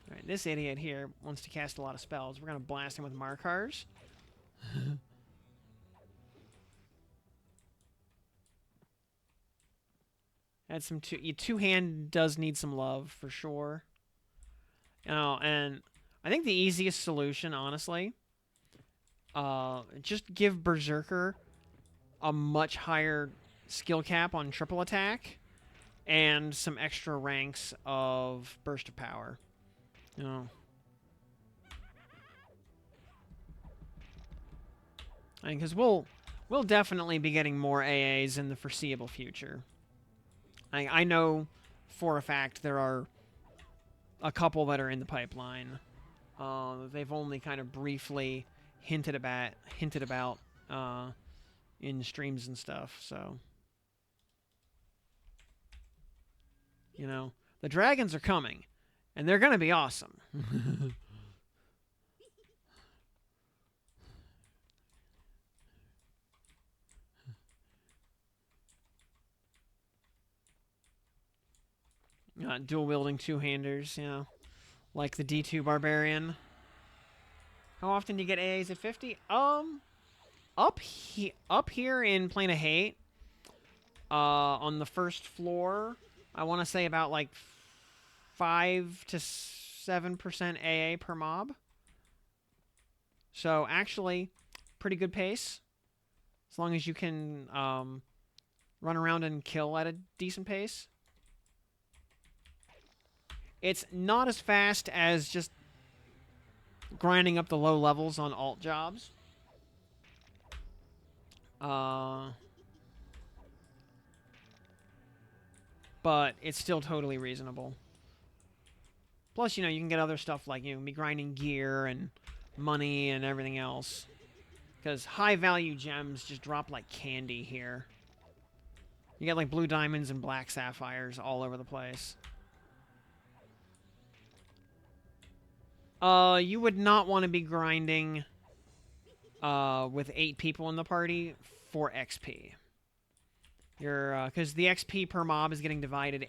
All right, this idiot here wants to cast a lot of spells. We're going to blast him with Markars. Add some two-hand does need some love for sure. And I think the easiest solution, honestly, just give Berserker a much higher skill cap on triple attack and some extra ranks of burst of power. You know, I mean, because we'll definitely be getting more AAs in the foreseeable future. I know for a fact there are a couple that are in the pipeline. They've only kind of briefly hinted about in streams and stuff. So, you know, the dragons are coming, and they're gonna be awesome. Dual wielding two-handers, you know, like the D2 Barbarian. How often do you get AAs at 50? Up here in Plane of Hate, on the first floor, I want to say about like 5 to 7% AA per mob. So actually, pretty good pace, as long as you can run around and kill at a decent pace. It's not as fast as just grinding up the low levels on alt jobs. But it's still totally reasonable. Plus, you know, you can get other stuff like, you know, be grinding gear and money and everything else. Because high-value gems just drop like candy here. You get like blue diamonds and black sapphires all over the place. You would not want to be grinding with 8 people in the party for XP. Because the XP per mob is getting divided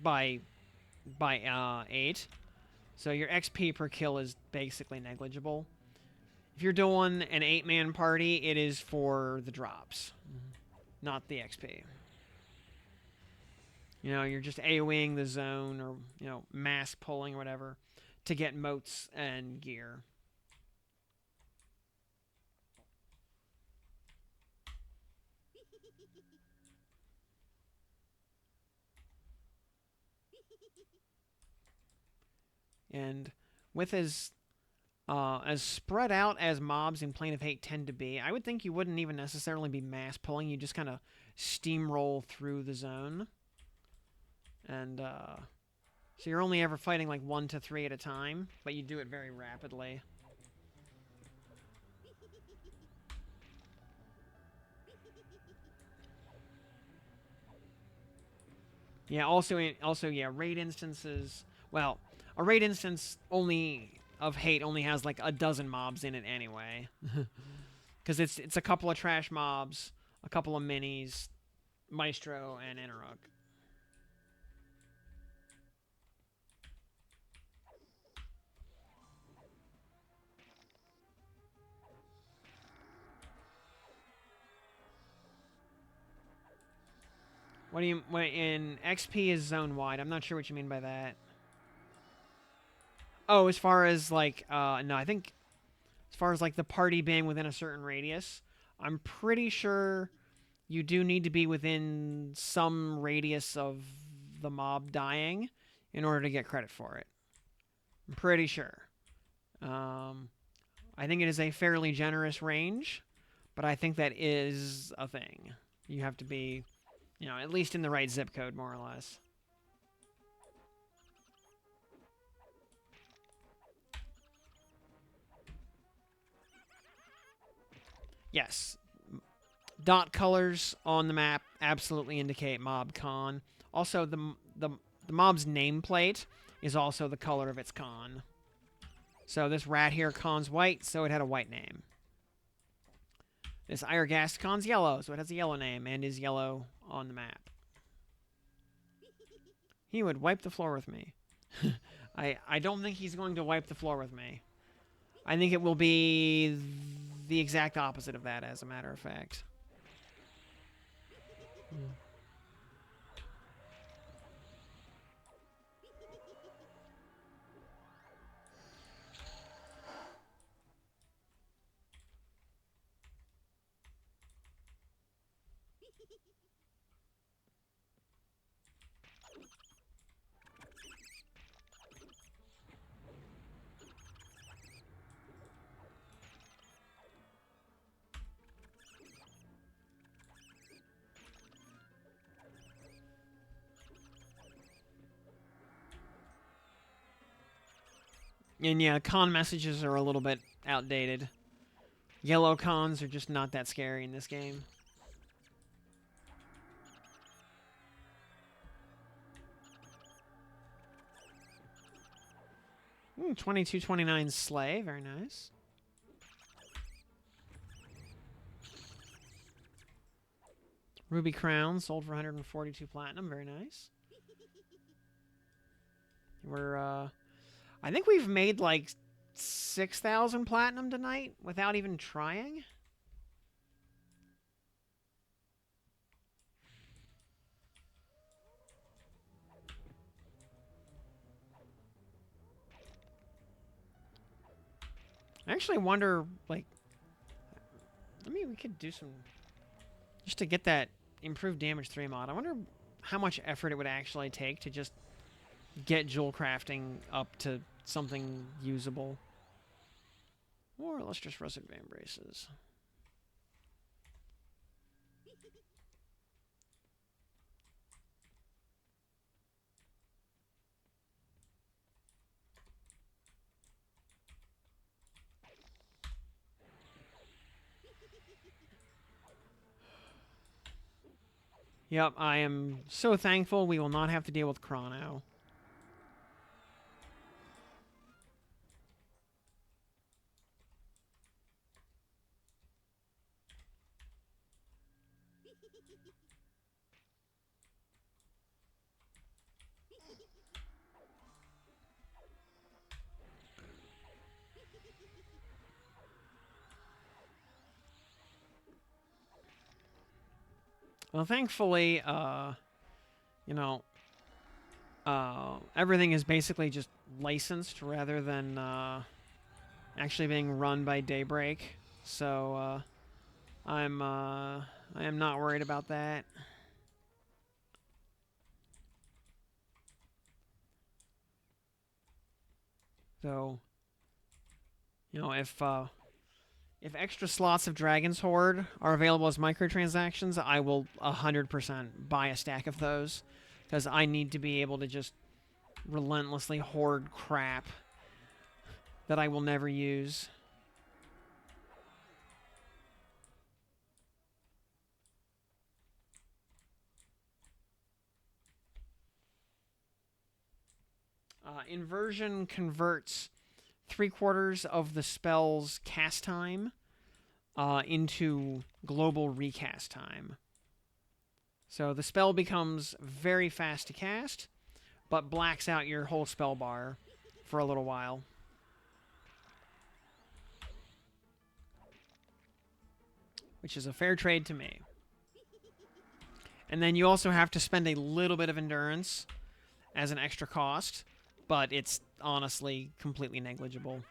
by 8. So your XP per kill is basically negligible. If you're doing an 8-man party, it is for the drops, not the XP. You know, you're just AoEing the zone or, you know, mass pulling or whatever to get motes and gear. And with as spread out as mobs in Plane of Hate tend to be, I would think you wouldn't even necessarily be mass pulling. You just kind of steamroll through the zone. And so you're only ever fighting like 1 to 3 at a time, but you do it very rapidly. Yeah, also, yeah, raid instances. Well, a raid instance only of Hate only has like a dozen mobs in it anyway, because it's a couple of trash mobs, a couple of minis, Maestro, and Interrog. What do you... in XP is zone-wide. I'm not sure what you mean by that. Oh, as far as, like... no, I think... As far as, like, the party being within a certain radius, I'm pretty sure you do need to be within some radius of the mob dying in order to get credit for it. I'm pretty sure. I think it is a fairly generous range, but I think that is a thing. You have to be... you know, at least in the right zip code, more or less. Yes. dot colors on the map absolutely indicate mob con. Also, the mob's nameplate is also the color of its con. So this rat here con's white, so it had a white name. This Iregast con's yellow, so it has a yellow name and is yellow on the map. He would wipe the floor with me. I don't think he's going to wipe the floor with me. I think it will be the exact opposite of that, as a matter of fact. And yeah, con messages are a little bit outdated. Yellow cons are just not that scary in this game. 2229 Slay, very nice. Ruby Crown sold for 142 platinum, very nice. We're, I think we've made like 6,000 platinum tonight without even trying. I actually wonder, like, I mean, we could do some, just to get that improved damage 3 mod. I wonder how much effort it would actually take to just get jewel crafting up to something usable. Or let's just russet van braces. Yep, I am so thankful we will not have to deal with Chrono. Well, thankfully, you know, everything is basically just licensed rather than actually being run by Daybreak. So I am not worried about that. So, you know, if extra slots of Dragon's Horde are available as microtransactions, I will 100% buy a stack of those, because I need to be able to just relentlessly hoard crap that I will never use. Inversion converts 3/4 of the spell's cast time into global recast time. So the spell becomes very fast to cast, but blacks out your whole spell bar for a little while. Which is a fair trade to me. And then you also have to spend a little bit of endurance as an extra cost, but it's honestly completely negligible.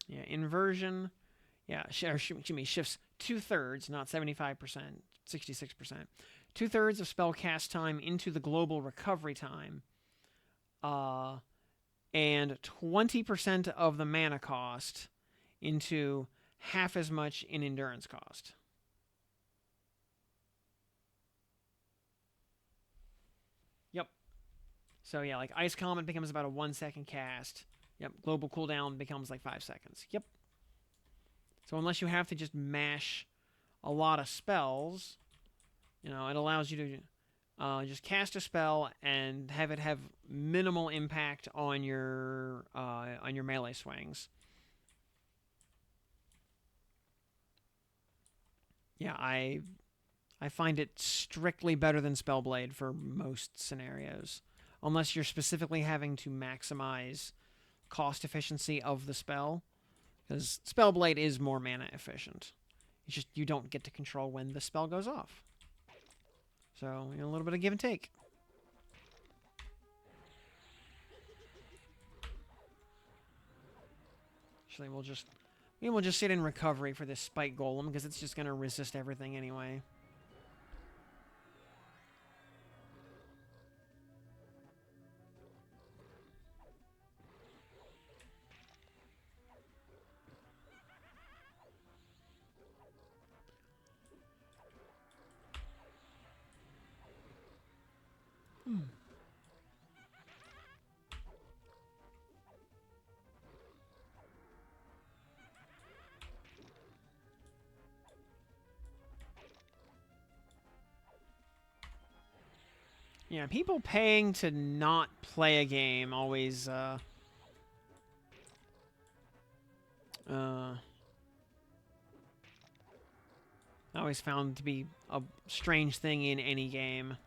Yeah, inversion. Yeah, excuse me, shifts 2/3, not 75%, 66%. 2/3 of spell cast time into the global recovery time. and 20% of the mana cost into half as much in endurance cost. Yep. So yeah, like Ice Comet becomes about a 1-second cast. Yep. Global cooldown becomes like 5 seconds. Yep. So unless you have to just mash a lot of spells, it allows you to just cast a spell and have it have minimal impact on your melee swings. Yeah, I find it strictly better than Spellblade for most scenarios, unless you're specifically having to maximize cost efficiency of the spell, because Spellblade is more mana efficient. It's just you don't get to control when the spell goes off. So, a little bit of give and take. Actually, we'll just sit in recovery for this Spike Golem, because it's just going to resist everything anyway. Yeah, people paying to not play a game always, always found to be a strange thing in any game.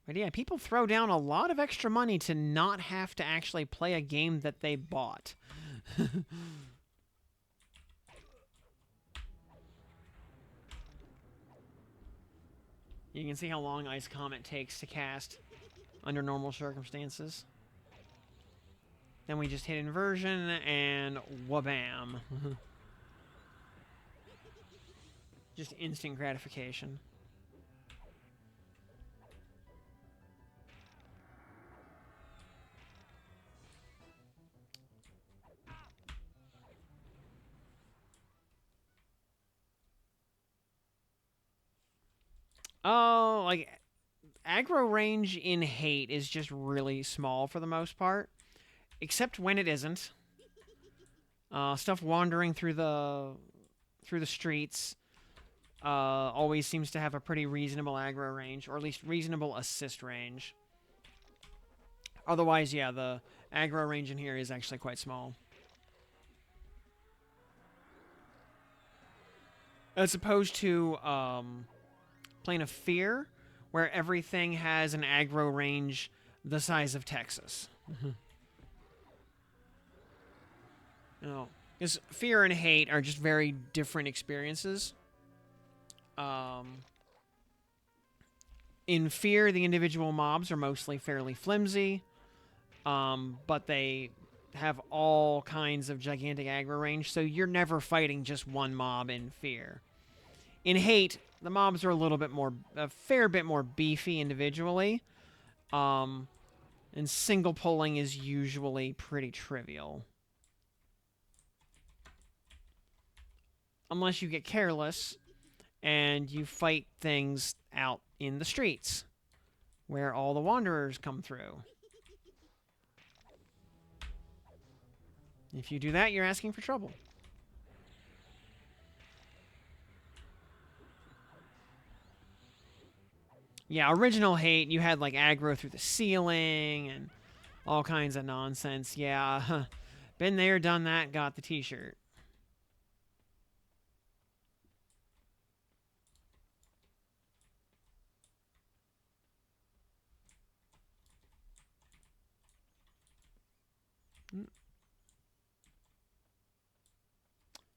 But yeah, people throw down a lot of extra money to not have to actually play a game that they bought. You can see how long Ice Comet takes to cast under normal circumstances. Then we just hit inversion, and wabam. Just instant gratification. Oh, like, aggro range in Hate is just really small for the most part. Except when it isn't. Stuff wandering through the streets always seems to have a pretty reasonable aggro range, or at least reasonable assist range. Otherwise, yeah, the aggro range in here is actually quite small. As opposed to Plane of Fear, where everything has an aggro range the size of Texas. Because Fear and Hate are just very different experiences. In Fear, the individual mobs are mostly fairly flimsy, but they have all kinds of gigantic aggro range, so you're never fighting just one mob in Fear. In Hate, the mobs are a fair bit more beefy individually, and single pulling is usually pretty trivial. Unless you get careless and you fight things out in the streets where all the wanderers come through. If you do that, you're asking for trouble. Yeah, original Hate, you had like aggro through the ceiling and all kinds of nonsense. Yeah, been there, done that, got the t-shirt.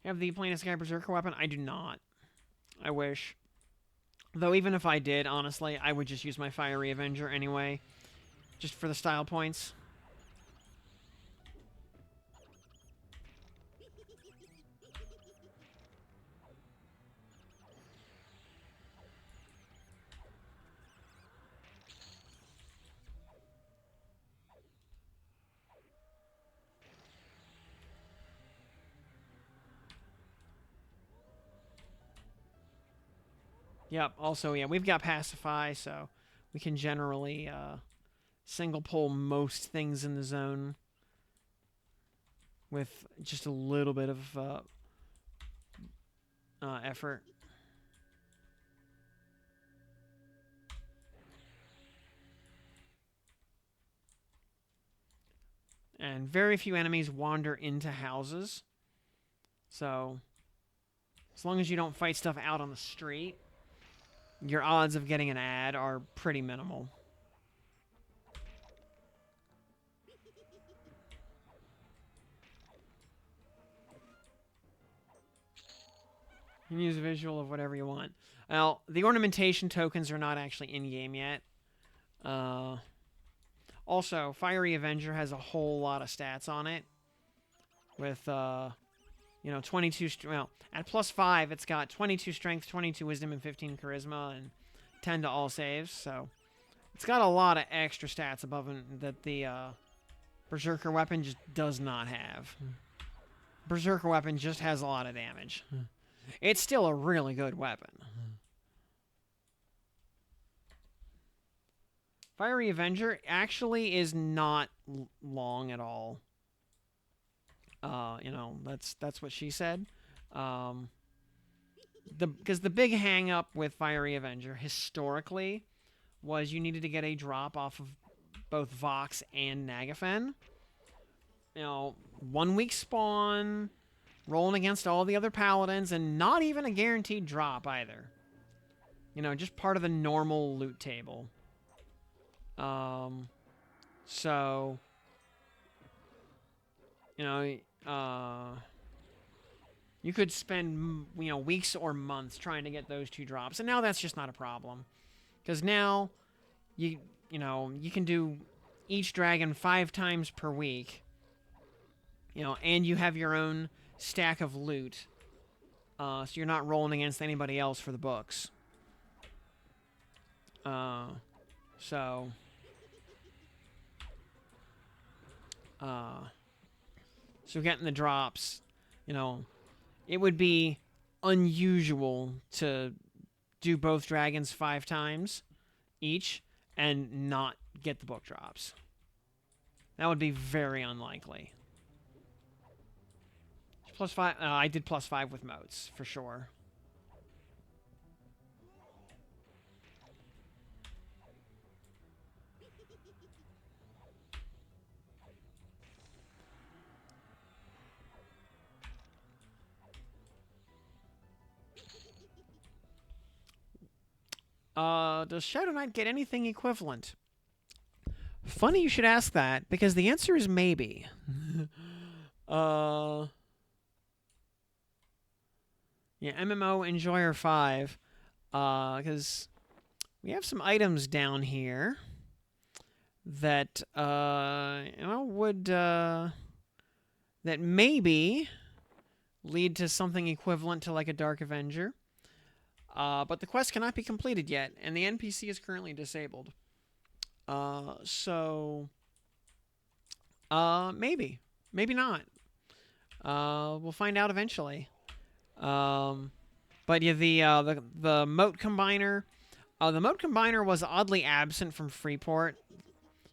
Have the Planescape Berserker weapon? I do not. I wish. Though even if I did, honestly, I would just use my Fiery Avenger anyway. Just for the style points. Yep. Also, yeah, we've got Pacify, so we can generally single pull most things in the zone with just a little bit of effort. And very few enemies wander into houses. So, as long as you don't fight stuff out on the street, your odds of getting an ad are pretty minimal. You can use a visual of whatever you want. Well, the ornamentation tokens are not actually in-game yet. Also, Fiery Avenger has a whole lot of stats on it. With, 22... Well, at +5, it's got 22 strength, 22 wisdom, and 15 charisma, and 10 to all saves, so... It's got a lot of extra stats above that the Berserker weapon just does not have. Berserker weapon just has a lot of damage. It's still a really good weapon. Fiery Avenger actually is not long at all. That's what she said. Because the big hang up with Fiery Avenger historically was you needed to get a drop off of both Vox and Nagafen. 1 week spawn, rolling against all the other paladins, and not even a guaranteed drop either. Just part of the normal loot table. So, you could spend, weeks or months trying to get those two drops, and now that's just not a problem. Because now, you can do each dragon 5 times per week, and you have your own stack of loot, so you're not rolling against anybody else for the books. So getting the drops, it would be unusual to do both dragons 5 times each and not get the book drops. That would be very unlikely. +5, I did +5 with moats, for sure. Does Shadow Knight get anything equivalent? Funny you should ask that, because the answer is maybe. Yeah, MMO Enjoyer 5. Because we have some items down here that, would, that maybe lead to something equivalent to, like, a Dark Avenger. But the quest cannot be completed yet, and the NPC is currently disabled. Maybe. Maybe not. We'll find out eventually. But yeah, the moat combiner... the moat combiner was oddly absent from Freeport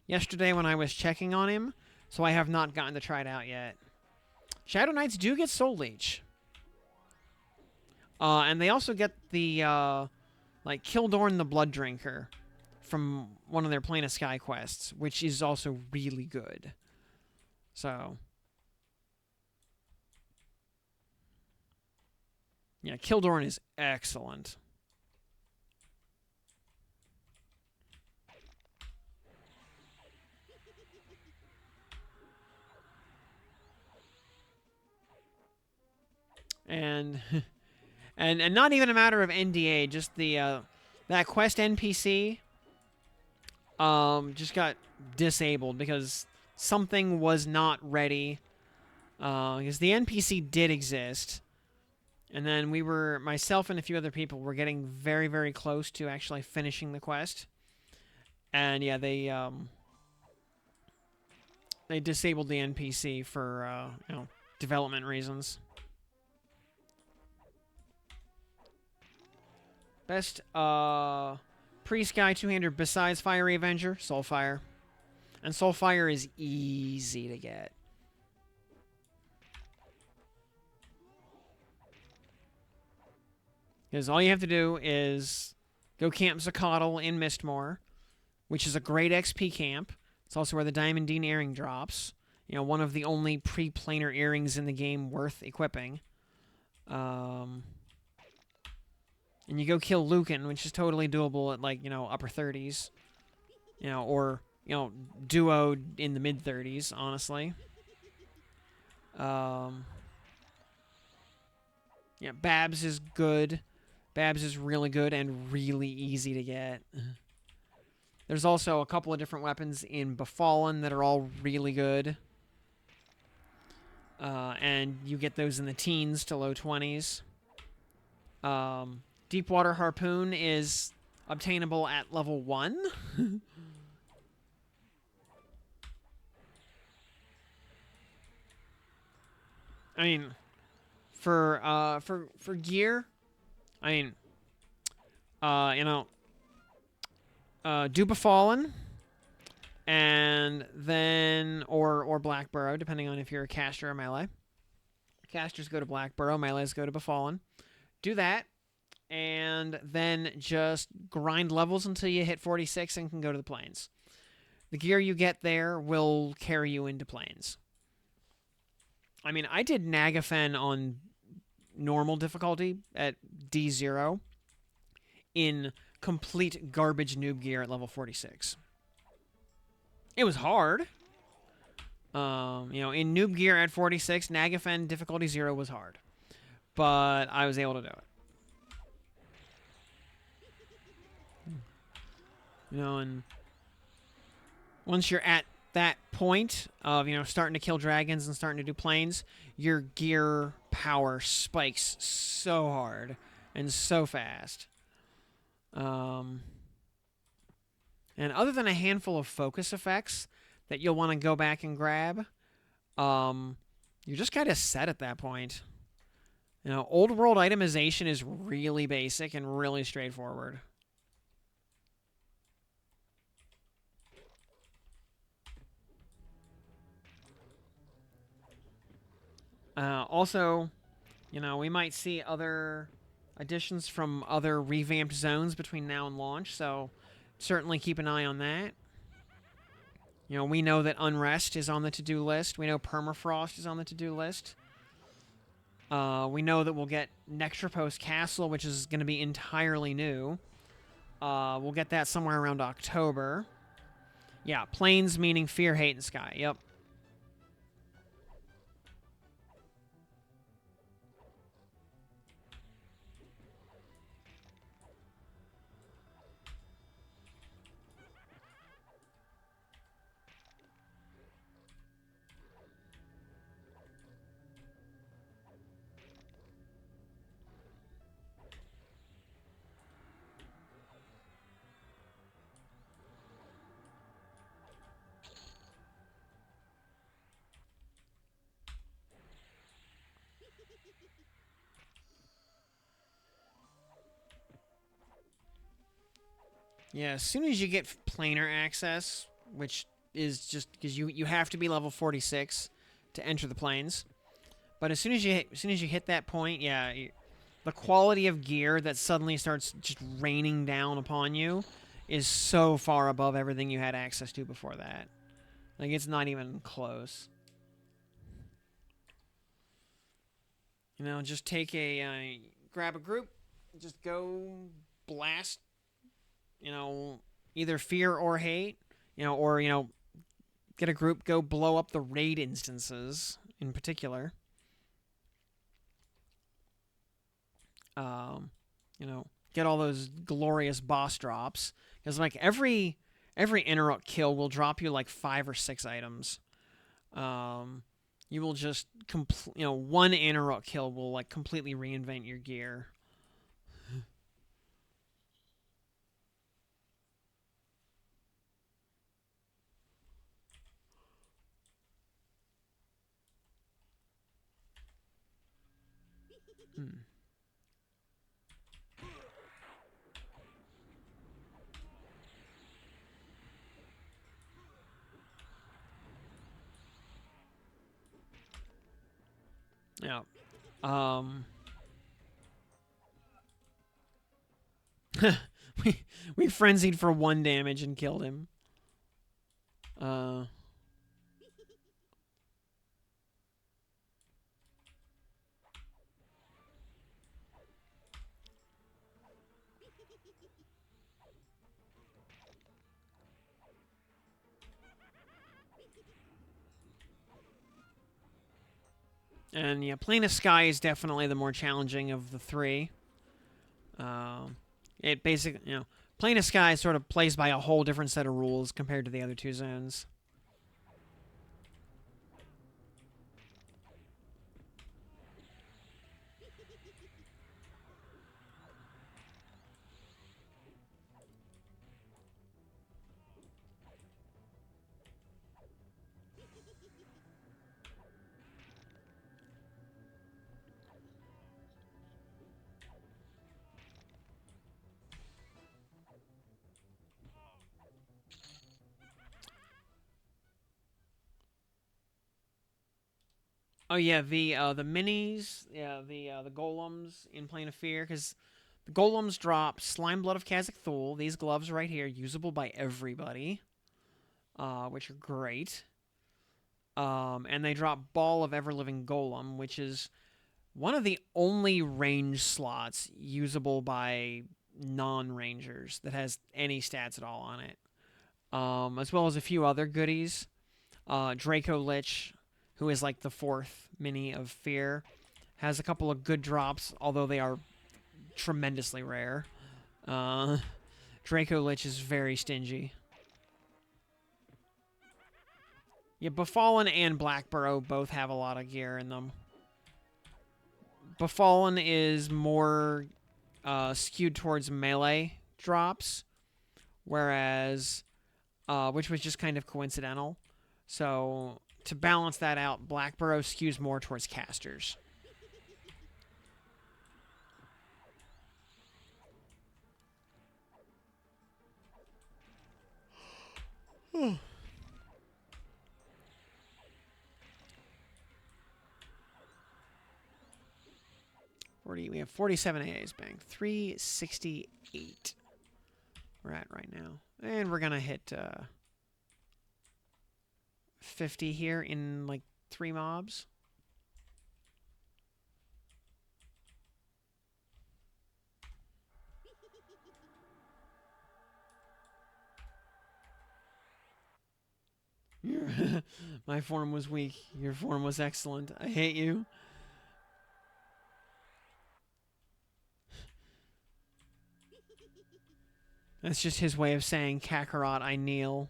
yesterday when I was checking on him, so I have not gotten to try it out yet. Shadow Knights do get Soul Leech. And they also get the, Kildorn the Blood Drinker from one of their Plane of Sky quests, which is also really good. So, yeah, Kildorn is excellent. And and not even a matter of NDA, just the that quest NPC just got disabled because something was not ready. Because the NPC did exist, and then myself and a few other people were getting very, very close to actually finishing the quest. And yeah, they disabled the NPC for development reasons. Best pre-sky two-hander besides Fiery Avenger, Soulfire. And Soulfire is easy to get. Because all you have to do is go camp Zacatl in Mistmoor, which is a great XP camp. It's also where the Diamondine earring drops. You know, one of the only pre-planar earrings in the game worth equipping. And you go kill Lucan, which is totally doable at, like, you know, upper 30s. You know, or, you know, duo in the mid-30s, honestly. Yeah, Babs is good. Babs is really good and really easy to get. There's also a couple of different weapons in Befallen that are all really good. And you get those in the teens to low 20s. Deepwater Harpoon is obtainable at level 1. I mean, for gear, I mean, you know, do Befallen, and then or Blackburrow, depending on if you're a caster or melee. Casters go to Blackburrow, melees go to Befallen. Do that, and then just grind levels until you hit 46 and can go to the plains. The gear you get there will carry you into plains. I mean, I did Nagafen on normal difficulty at D0 in complete garbage noob gear at level 46. It was hard. You know, in noob gear at 46, Nagafen difficulty 0 was hard. But I was able to do it. You know, and once you're at that point of, you know, starting to kill dragons and starting to do planes, your gear power spikes so hard and so fast. And other than a handful of focus effects that you'll want to go back and grab, you're just kind of set at that point. You know, old world itemization is really basic and really straightforward. Also, you know, we might see other additions from other revamped zones between now and launch, so certainly keep an eye on that. You know, we know that Unrest is on the to-do list. We know Permafrost is on the to-do list. We know that we'll get Nectropos Castle, which is going to be entirely new. We'll get that somewhere around October. Yeah, Plains meaning Fear, Hate, and Sky. Yep. Yeah, as soon as you get planar access, which is just because you have to be level 46 to enter the plains. But as soon as you hit that point, yeah, the quality of gear that suddenly starts just raining down upon you is so far above everything you had access to before that. Like, it's not even close. You know, just take grab a group, just go blast, you know, either fear or hate, you know, or, you know, get a group, go blow up the raid instances in particular. You know, get all those glorious boss drops. Because, like, every interrupt kill will drop you, like, 5 or 6 items. You will just, you know, one interrupt kill will, like, completely reinvent your gear. Hmm. Yeah. Um. we we frenzied for 1 damage and killed him. Uh. And yeah, Plane of Sky is definitely the more challenging of the 3. It basically, Plane of Sky sort of plays by a whole different set of rules compared to the other 2 zones. Oh yeah, the minis, yeah, the golems in Plane of Fear, because the golems drop Slime Blood of Kazakh Thul. These gloves right here, usable by everybody, which are great. And they drop Ball of Everliving Golem, which is one of the only range slots usable by non-rangers that has any stats at all on it. As well as a few other goodies. Draco Lich, who is like the 4th mini of Fear, has a couple of good drops, although they are tremendously rare. Uh, Draco Lich is very stingy. Yeah, Befallen and Blackburrow both have a lot of gear in them. Befallen is more skewed towards melee drops, whereas, which was just kind of coincidental. So to balance that out, Blackburrow skews more towards casters. 40. We have 47 AAs banked. 368. We're at right now, and we're gonna hit 50 here in like 3 mobs. My form was weak. Your form was excellent. I hate you. That's just his way of saying, Kakarot, I kneel.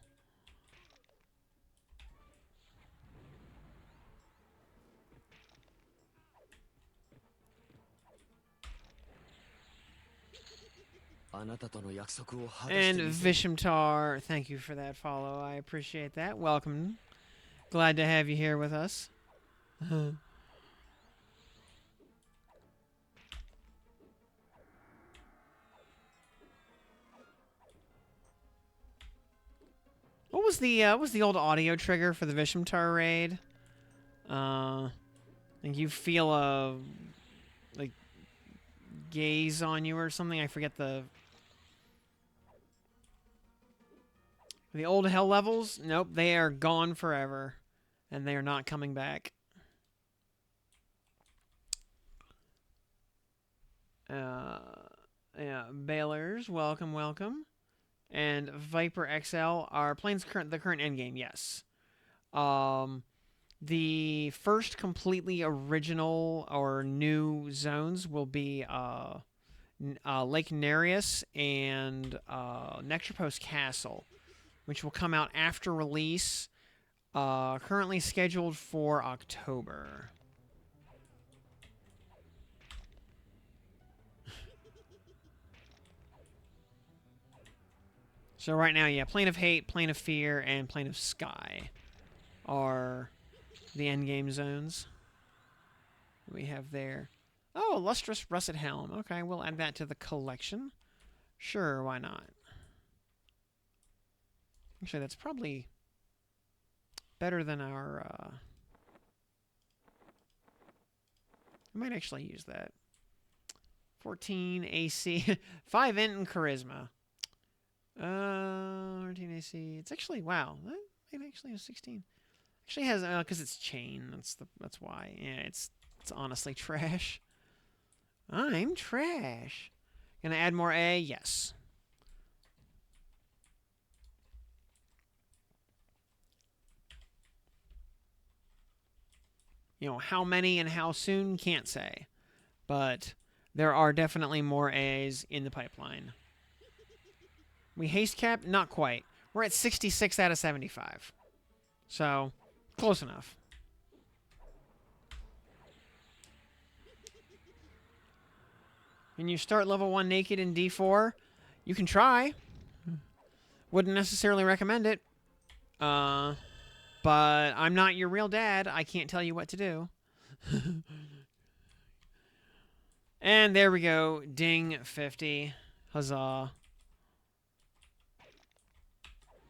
And Vishimtar, thank you for that follow. I appreciate that. Welcome. Glad to have you here with us. What was the old audio trigger for the Vishimtar raid? Like you feel a like gaze on you or something. I forget the old hell levels. Nope, they are gone forever, and they are not coming back. Yeah, Bailers, welcome, welcome, and Viper XL are planes the current endgame. Yes. Um, the first completely original or new zones will be Lake Nereus and Nectropos Castle, which will come out after release. Currently scheduled for October. So right now, yeah, Plane of Hate, Plane of Fear, and Plane of Sky are the endgame zones we have there. Oh, Lustrous Russet Helm. Okay, we'll add that to the collection. Sure, why not? Actually, that's probably better than our I might actually use that. 14 AC, 5 int and charisma. 14 AC. It's actually wow. It actually has 16. Actually has because it's chain. That's why. Yeah, it's honestly trash. I'm trash. Gonna add more A? Yes. You know, how many and how soon, can't say. But there are definitely more A's in the pipeline. We haste cap? Not quite. We're at 66 out of 75. So, close enough. Can you start level 1 naked in D4? You can try. Wouldn't necessarily recommend it. But I'm not your real dad. I can't tell you what to do. And there we go. Ding, 50. Huzzah.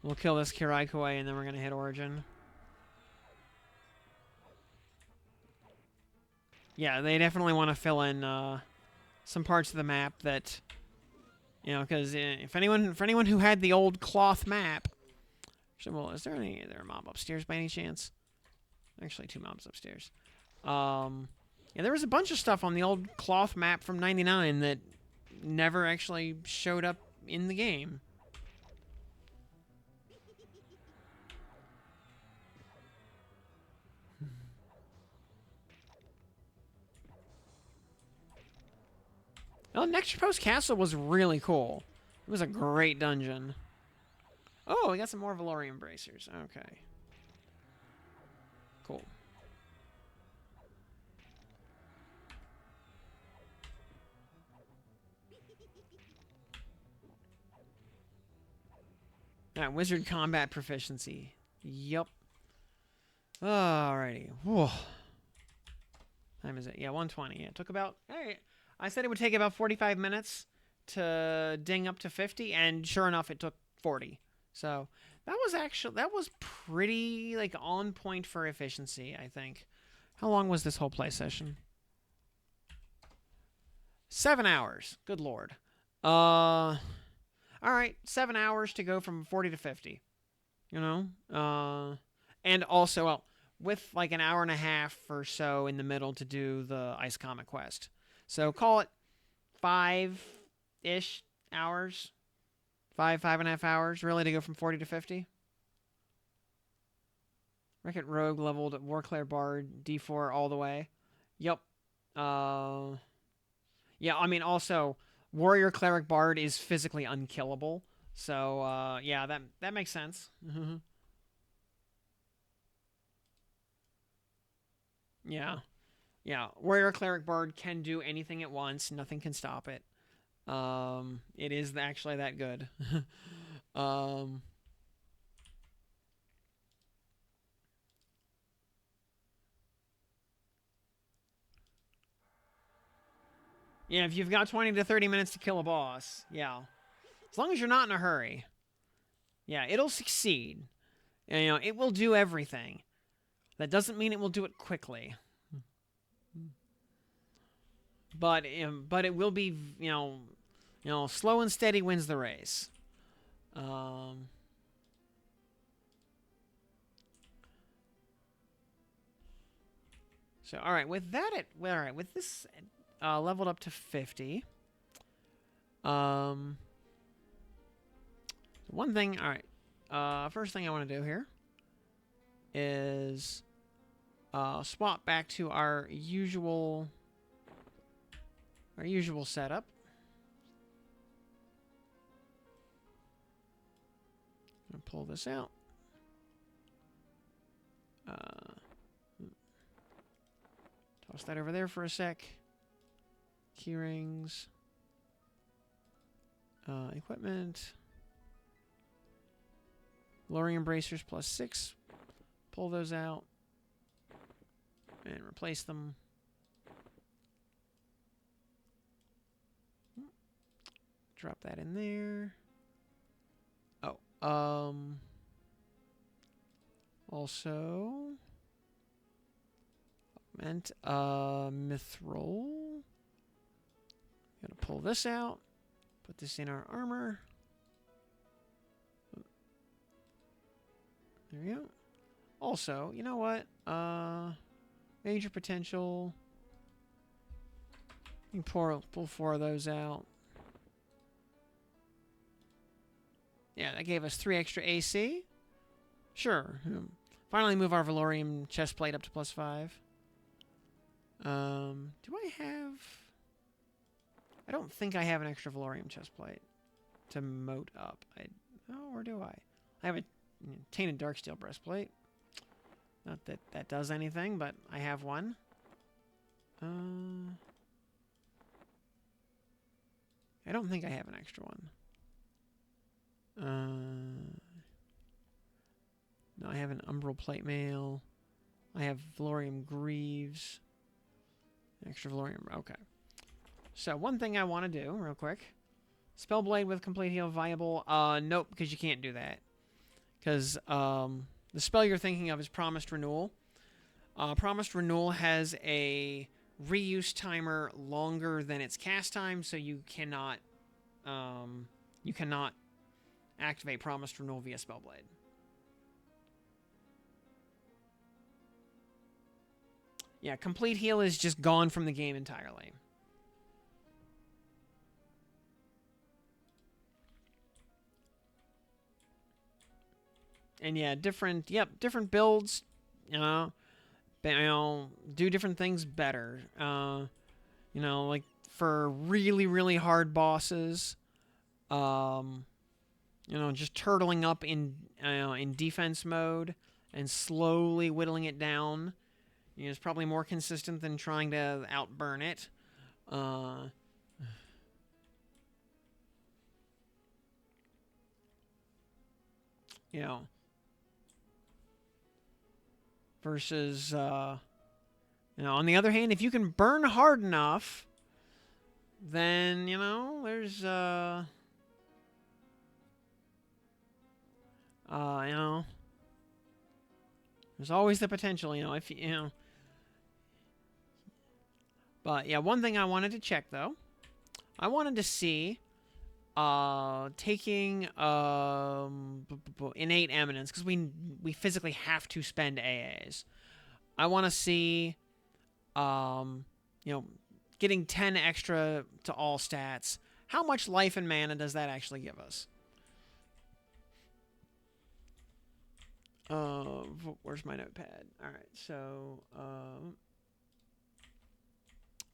We'll kill this Kiraikoi, and then we're going to hit Origin. Yeah, they definitely want to fill in some parts of the map that, you know, because for anyone who had the old cloth map, well, is there a mob upstairs by any chance? Actually, 2 mobs upstairs. Yeah, there was a bunch of stuff on the old cloth map from '99 that never actually showed up in the game. Oh, Next Post Castle was really cool. It was a great dungeon. Oh, we got some more Valorian bracers. Okay. Cool. Alright, wizard combat proficiency. Yup. Alrighty. Whoa. Time is it? Yeah, 120. Yeah, it took about... Alright. I said it would take about 45 minutes to ding up to 50, and sure enough, it took 40. So, that was pretty, like, on point for efficiency, I think. How long was this whole play session? 7 hours. Good lord. Alright, 7 hours to go from 40 to 50. You know? And also, well, with like an hour and a half or so in the middle to do the Ice Comet quest. So call it 5-ish hours. 5.5 hours, really, to go from 40 to 50. Wreck-It Rogue leveled at Warclare Bard, D4 all the way. Yep. Yeah, I mean, also, Warrior Cleric Bard is physically unkillable. So, yeah, that makes sense. Yeah. Yeah. Warrior Cleric Bard can do anything at once. Nothing can stop it. It is actually that good. um... Yeah, if you've got 20 to 30 minutes to kill a boss, yeah. As long as you're not in a hurry. Yeah, it'll succeed. And, you know, it will do everything. That doesn't mean it will do it quickly. But it will be, you know, slow and steady wins the race. So, all right, with that, all right, with this leveled up to 50. One thing, all right. First thing I want to do here is swap back to our usual setup. I'm gonna pull this out. Toss that over there for a sec. Keyrings. Equipment. Lowering bracers +6. Pull those out. And replace them. Drop that in there. Oh, also... meant. Mithril. Gotta pull this out. Put this in our armor. There we go. Also, you know what? Major potential. You can pull 4 of those out. Yeah, that gave us 3 extra AC. Sure. Finally move our Valorium chestplate up to +5. Do I have... I don't think I have an extra Valorium chestplate to moat up. Oh, or do I? I have a Tainted Darksteel breastplate. Not that that does anything, but I have one. I don't think I have an extra one. No, I have an Umbral Plate Mail. I have Valorium Greaves. Extra Valorium. Okay. So, one thing I want to do, real quick. Spellblade with Complete Heal viable. Nope, because you can't do that. Because the spell you're thinking of is Promised Renewal. Promised Renewal has a reuse timer longer than its cast time, so you cannot activate Promised Renewal via Spellblade. Yeah, Complete Heal is just gone from the game entirely. And yeah, different builds, do different things better. Like for really, really hard bosses, just turtling up in defense mode and slowly whittling it down is probably more consistent than trying to outburn it. Versus, on the other hand, if you can burn hard enough, then, there's, there's always the potential, if But, yeah, one thing I wanted to check, though. I wanted to see, taking, innate eminence, because we physically have to spend AAs. I want to see, getting 10 extra to all stats. How much life and mana does that actually give us? Where's my notepad? All right, so,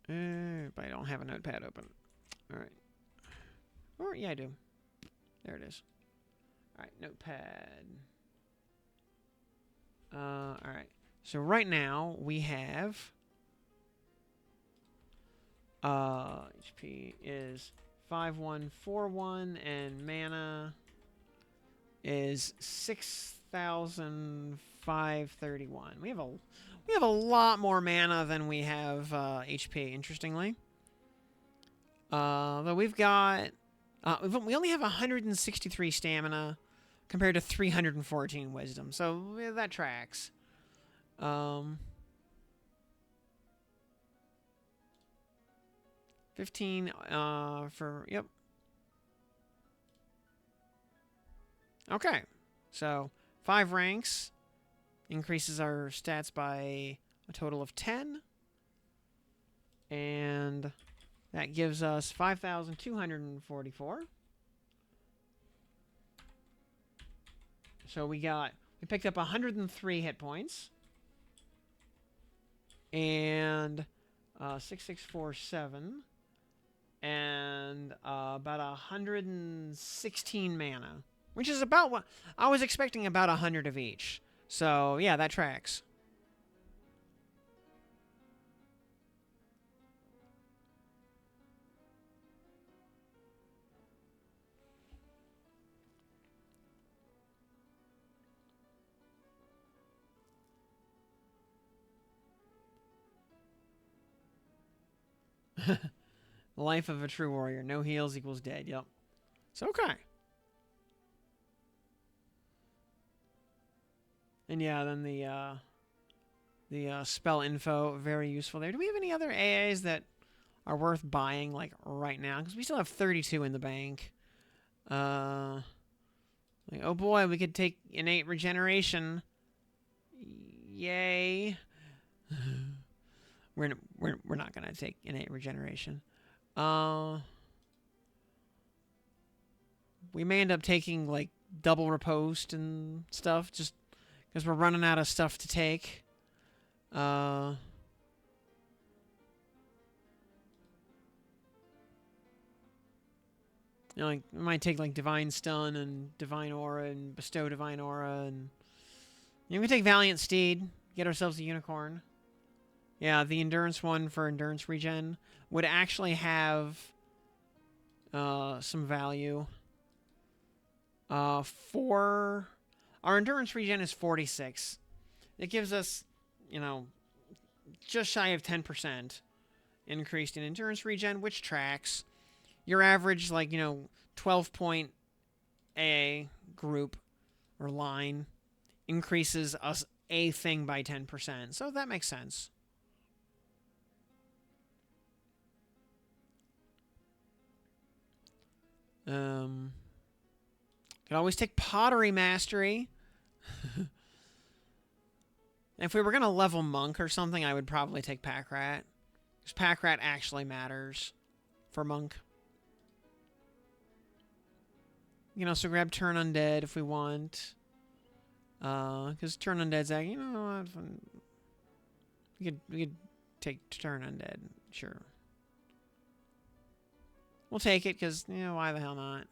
but I don't have a notepad open. All right. Or, yeah, I do. There it is. All right, notepad. All right. So right now we have HP is 5141 and mana is 6531. We have a lot more mana than we have HP, interestingly. Though we've got we only have 163 stamina compared to 314 wisdom, so that tracks. 15 for, yep. Okay, so 5 ranks increases our stats by a total of 10, and that gives us 5,244. So we picked up 103 hit points. And 6647. And about 116 mana. Which is about what I was expecting, about 100 of each. So yeah, that tracks. The life of a true warrior. No heals equals dead. Yep. It's okay. And yeah, then the The spell info, very useful there. Do we have any other AAs that are worth buying, like, right now? Because we still have 32 in the bank. Like, oh boy, we could take innate regeneration. Yay. We're not going to take innate regeneration. We may end up taking, like, double riposte and stuff, just because we're running out of stuff to take. You know, like, we might take, like, Divine Stun and Divine Aura and Bestow Divine Aura. And you know, we can take Valiant Steed, get ourselves a Unicorn. Yeah, the Endurance one for Endurance Regen would actually have some value. For our Endurance Regen is 46. It gives us, you know, just shy of 10% increased in Endurance Regen, which tracks. Your average, like, you know, 12-point AA group or line increases us a thing by 10%. So that makes sense. Could always take Pottery Mastery. If we were going to level Monk or something, I would probably take Pack Rat. Because Pack Rat actually matters for Monk. You can also grab Turn Undead if we want. Because Turn Undead's like, you know, we could take Turn Undead, sure. We'll take it, because, you know, why the hell not?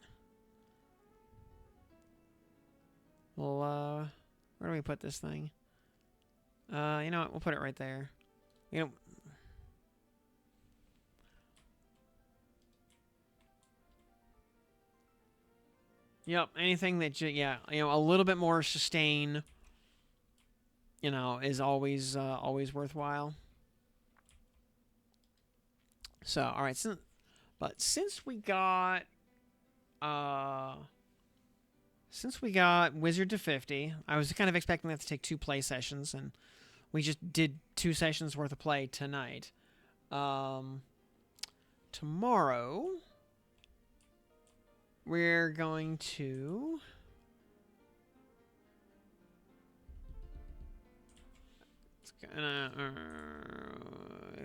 Well, where do we put this thing? You know what? We'll put it right there. You know... Yep, anything that, yeah, you know, a little bit more sustain, you know, is always worthwhile. So, all right, but since we got Wizard to 50, I was kind of expecting that to take 2 play sessions, and we just did 2 sessions worth of play tonight. Tomorrow we're going to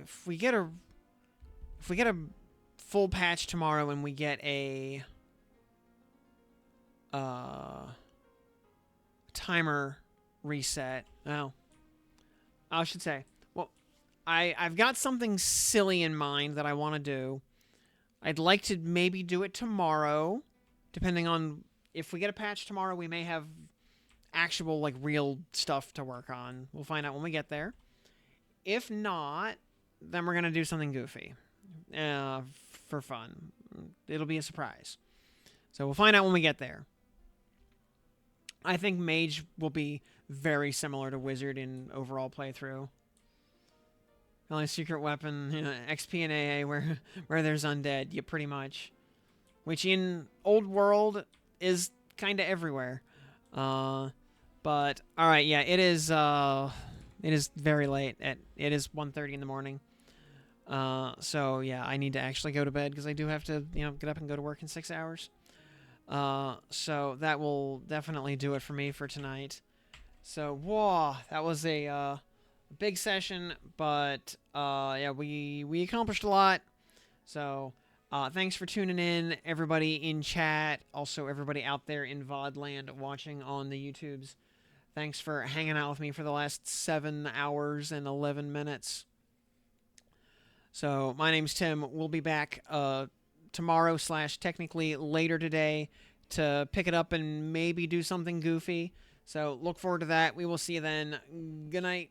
if we get a full patch tomorrow and we get a timer reset. Oh, I should say. Well, I've got something silly in mind that I want to do. I'd like to maybe do it tomorrow, depending on if we get a patch tomorrow. We may have actual, like, real stuff to work on. We'll find out when we get there. If not, then we're gonna do something goofy for fun. It'll be a surprise. So we'll find out when we get there. I think Mage will be very similar to Wizard in overall playthrough. Only secret weapon, you know, XP and AA where there's undead, you pretty much. Which in Old World is kind of everywhere. But alright, yeah, it is very late. It is 1:30 in the morning. So yeah, I need to actually go to bed because I do have to, you know, get up and go to work in 6 hours. So that will definitely do it for me for tonight. So, whoa, that was a big session, but yeah, we accomplished a lot. So, thanks for tuning in, everybody in chat, also everybody out there in VOD land watching on the YouTubes. Thanks for hanging out with me for the last 7 hours and 11 minutes. So, my name's Tim. We'll be back tomorrow / technically later today to pick it up and maybe do something goofy. So, look forward to that. We will see you then. Good night.